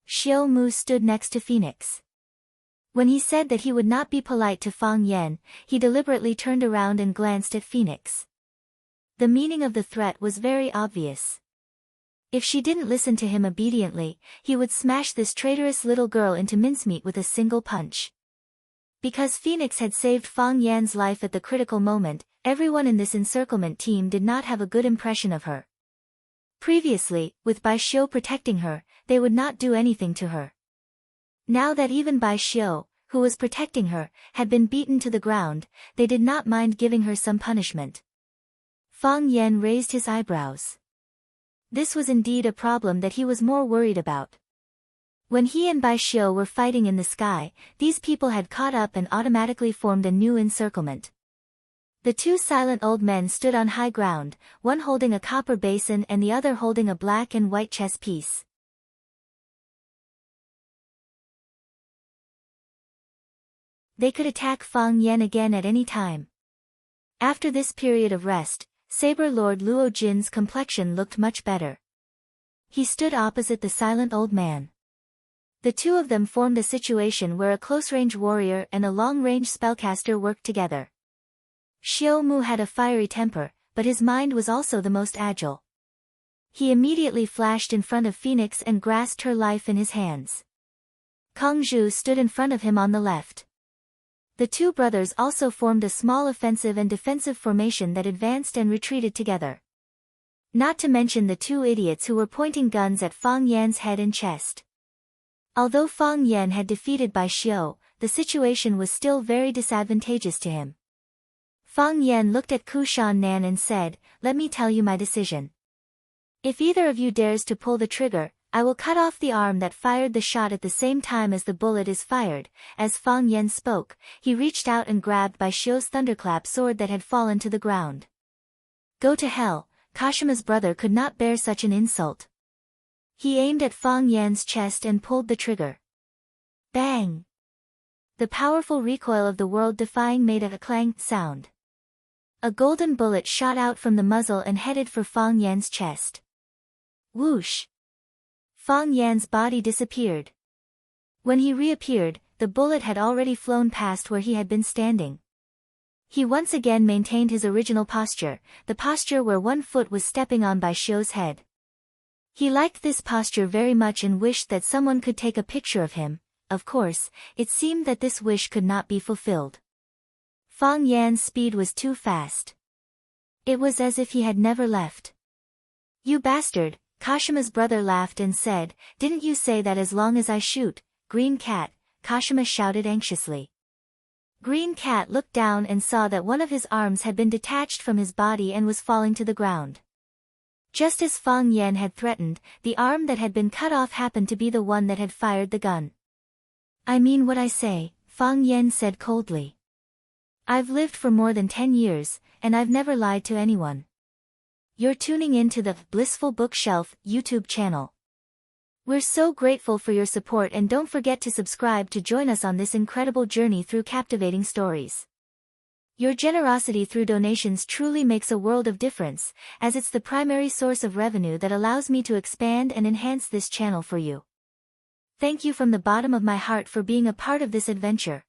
Xiu Mu stood next to Phoenix. When he said that he would not be polite to Fang Yan, he deliberately turned around and glanced at Phoenix. The meaning of the threat was very obvious. If she didn't listen to him obediently, he would smash this traitorous little girl into mincemeat with a single punch. Because Phoenix had saved Fang Yan's life at the critical moment, everyone in this encirclement team did not have a good impression of her. Previously, with Bai Xiu protecting her, they would not do anything to her. Now that even Bai Xiu, who was protecting her, had been beaten to the ground, they did not mind giving her some punishment. Fang Yan raised his eyebrows. This was indeed a problem that he was more worried about. When he and Bai Xiu were fighting in the sky, these people had caught up and automatically formed a new encirclement. The two silent old men stood on high ground, one holding a copper basin and the other holding a black and white chess piece. They could attack Fang Yan again at any time. After this period of rest, Saber Lord Luo Jin's complexion looked much better. He stood opposite the silent old man. The two of them formed a situation where a close-range warrior and a long-range spellcaster worked together. Xiao Mu had a fiery temper, but his mind was also the most agile. He immediately flashed in front of Phoenix and grasped her life in his hands. Kang Zhu stood in front of him on the left. The two brothers also formed a small offensive and defensive formation that advanced and retreated together. Not to mention the two idiots who were pointing guns at Fang Yan's head and chest. Although Fang Yan had defeated Bai Xiu, the situation was still very disadvantageous to him. Fang Yan looked at Kushan Nan and said, "Let me tell you my decision. If either of you dares to pull the trigger, I will cut off the arm that fired the shot at the same time as the bullet is fired." As Fang Yan spoke, he reached out and grabbed Bai Xiu's thunderclap sword that had fallen to the ground. Go to hell, Kashima's brother could not bear such an insult. He aimed at Fang Yan's chest and pulled the trigger. Bang! The powerful recoil of the world-defying made a clang sound. A golden bullet shot out from the muzzle and headed for Fang Yan's chest. Whoosh! Fang Yan's body disappeared. When he reappeared, the bullet had already flown past where he had been standing. He once again maintained his original posture, the posture where one foot was stepping on Bai Xiu's head. He liked this posture very much and wished that someone could take a picture of him. Of course, it seemed that this wish could not be fulfilled. Fang Yan's speed was too fast. It was as if he had never left. You bastard, Kashima's brother laughed and said, "Didn't you say that as long as I shoot, Green Cat?" Kashima shouted anxiously. Green Cat looked down and saw that one of his arms had been detached from his body and was falling to the ground. Just as Fang Yan had threatened, the arm that had been cut off happened to be the one that had fired the gun. "I mean what I say," Fang Yan said coldly. "I've lived for more than 10 years, and I've never lied to anyone." You're tuning in to the Blissful Bookshelf YouTube channel. We're so grateful for your support and don't forget to subscribe to join us on this incredible journey through captivating stories. Your generosity through donations truly makes a world of difference, as it's the primary source of revenue that allows me to expand and enhance this channel for you. Thank you from the bottom of my heart for being a part of this adventure.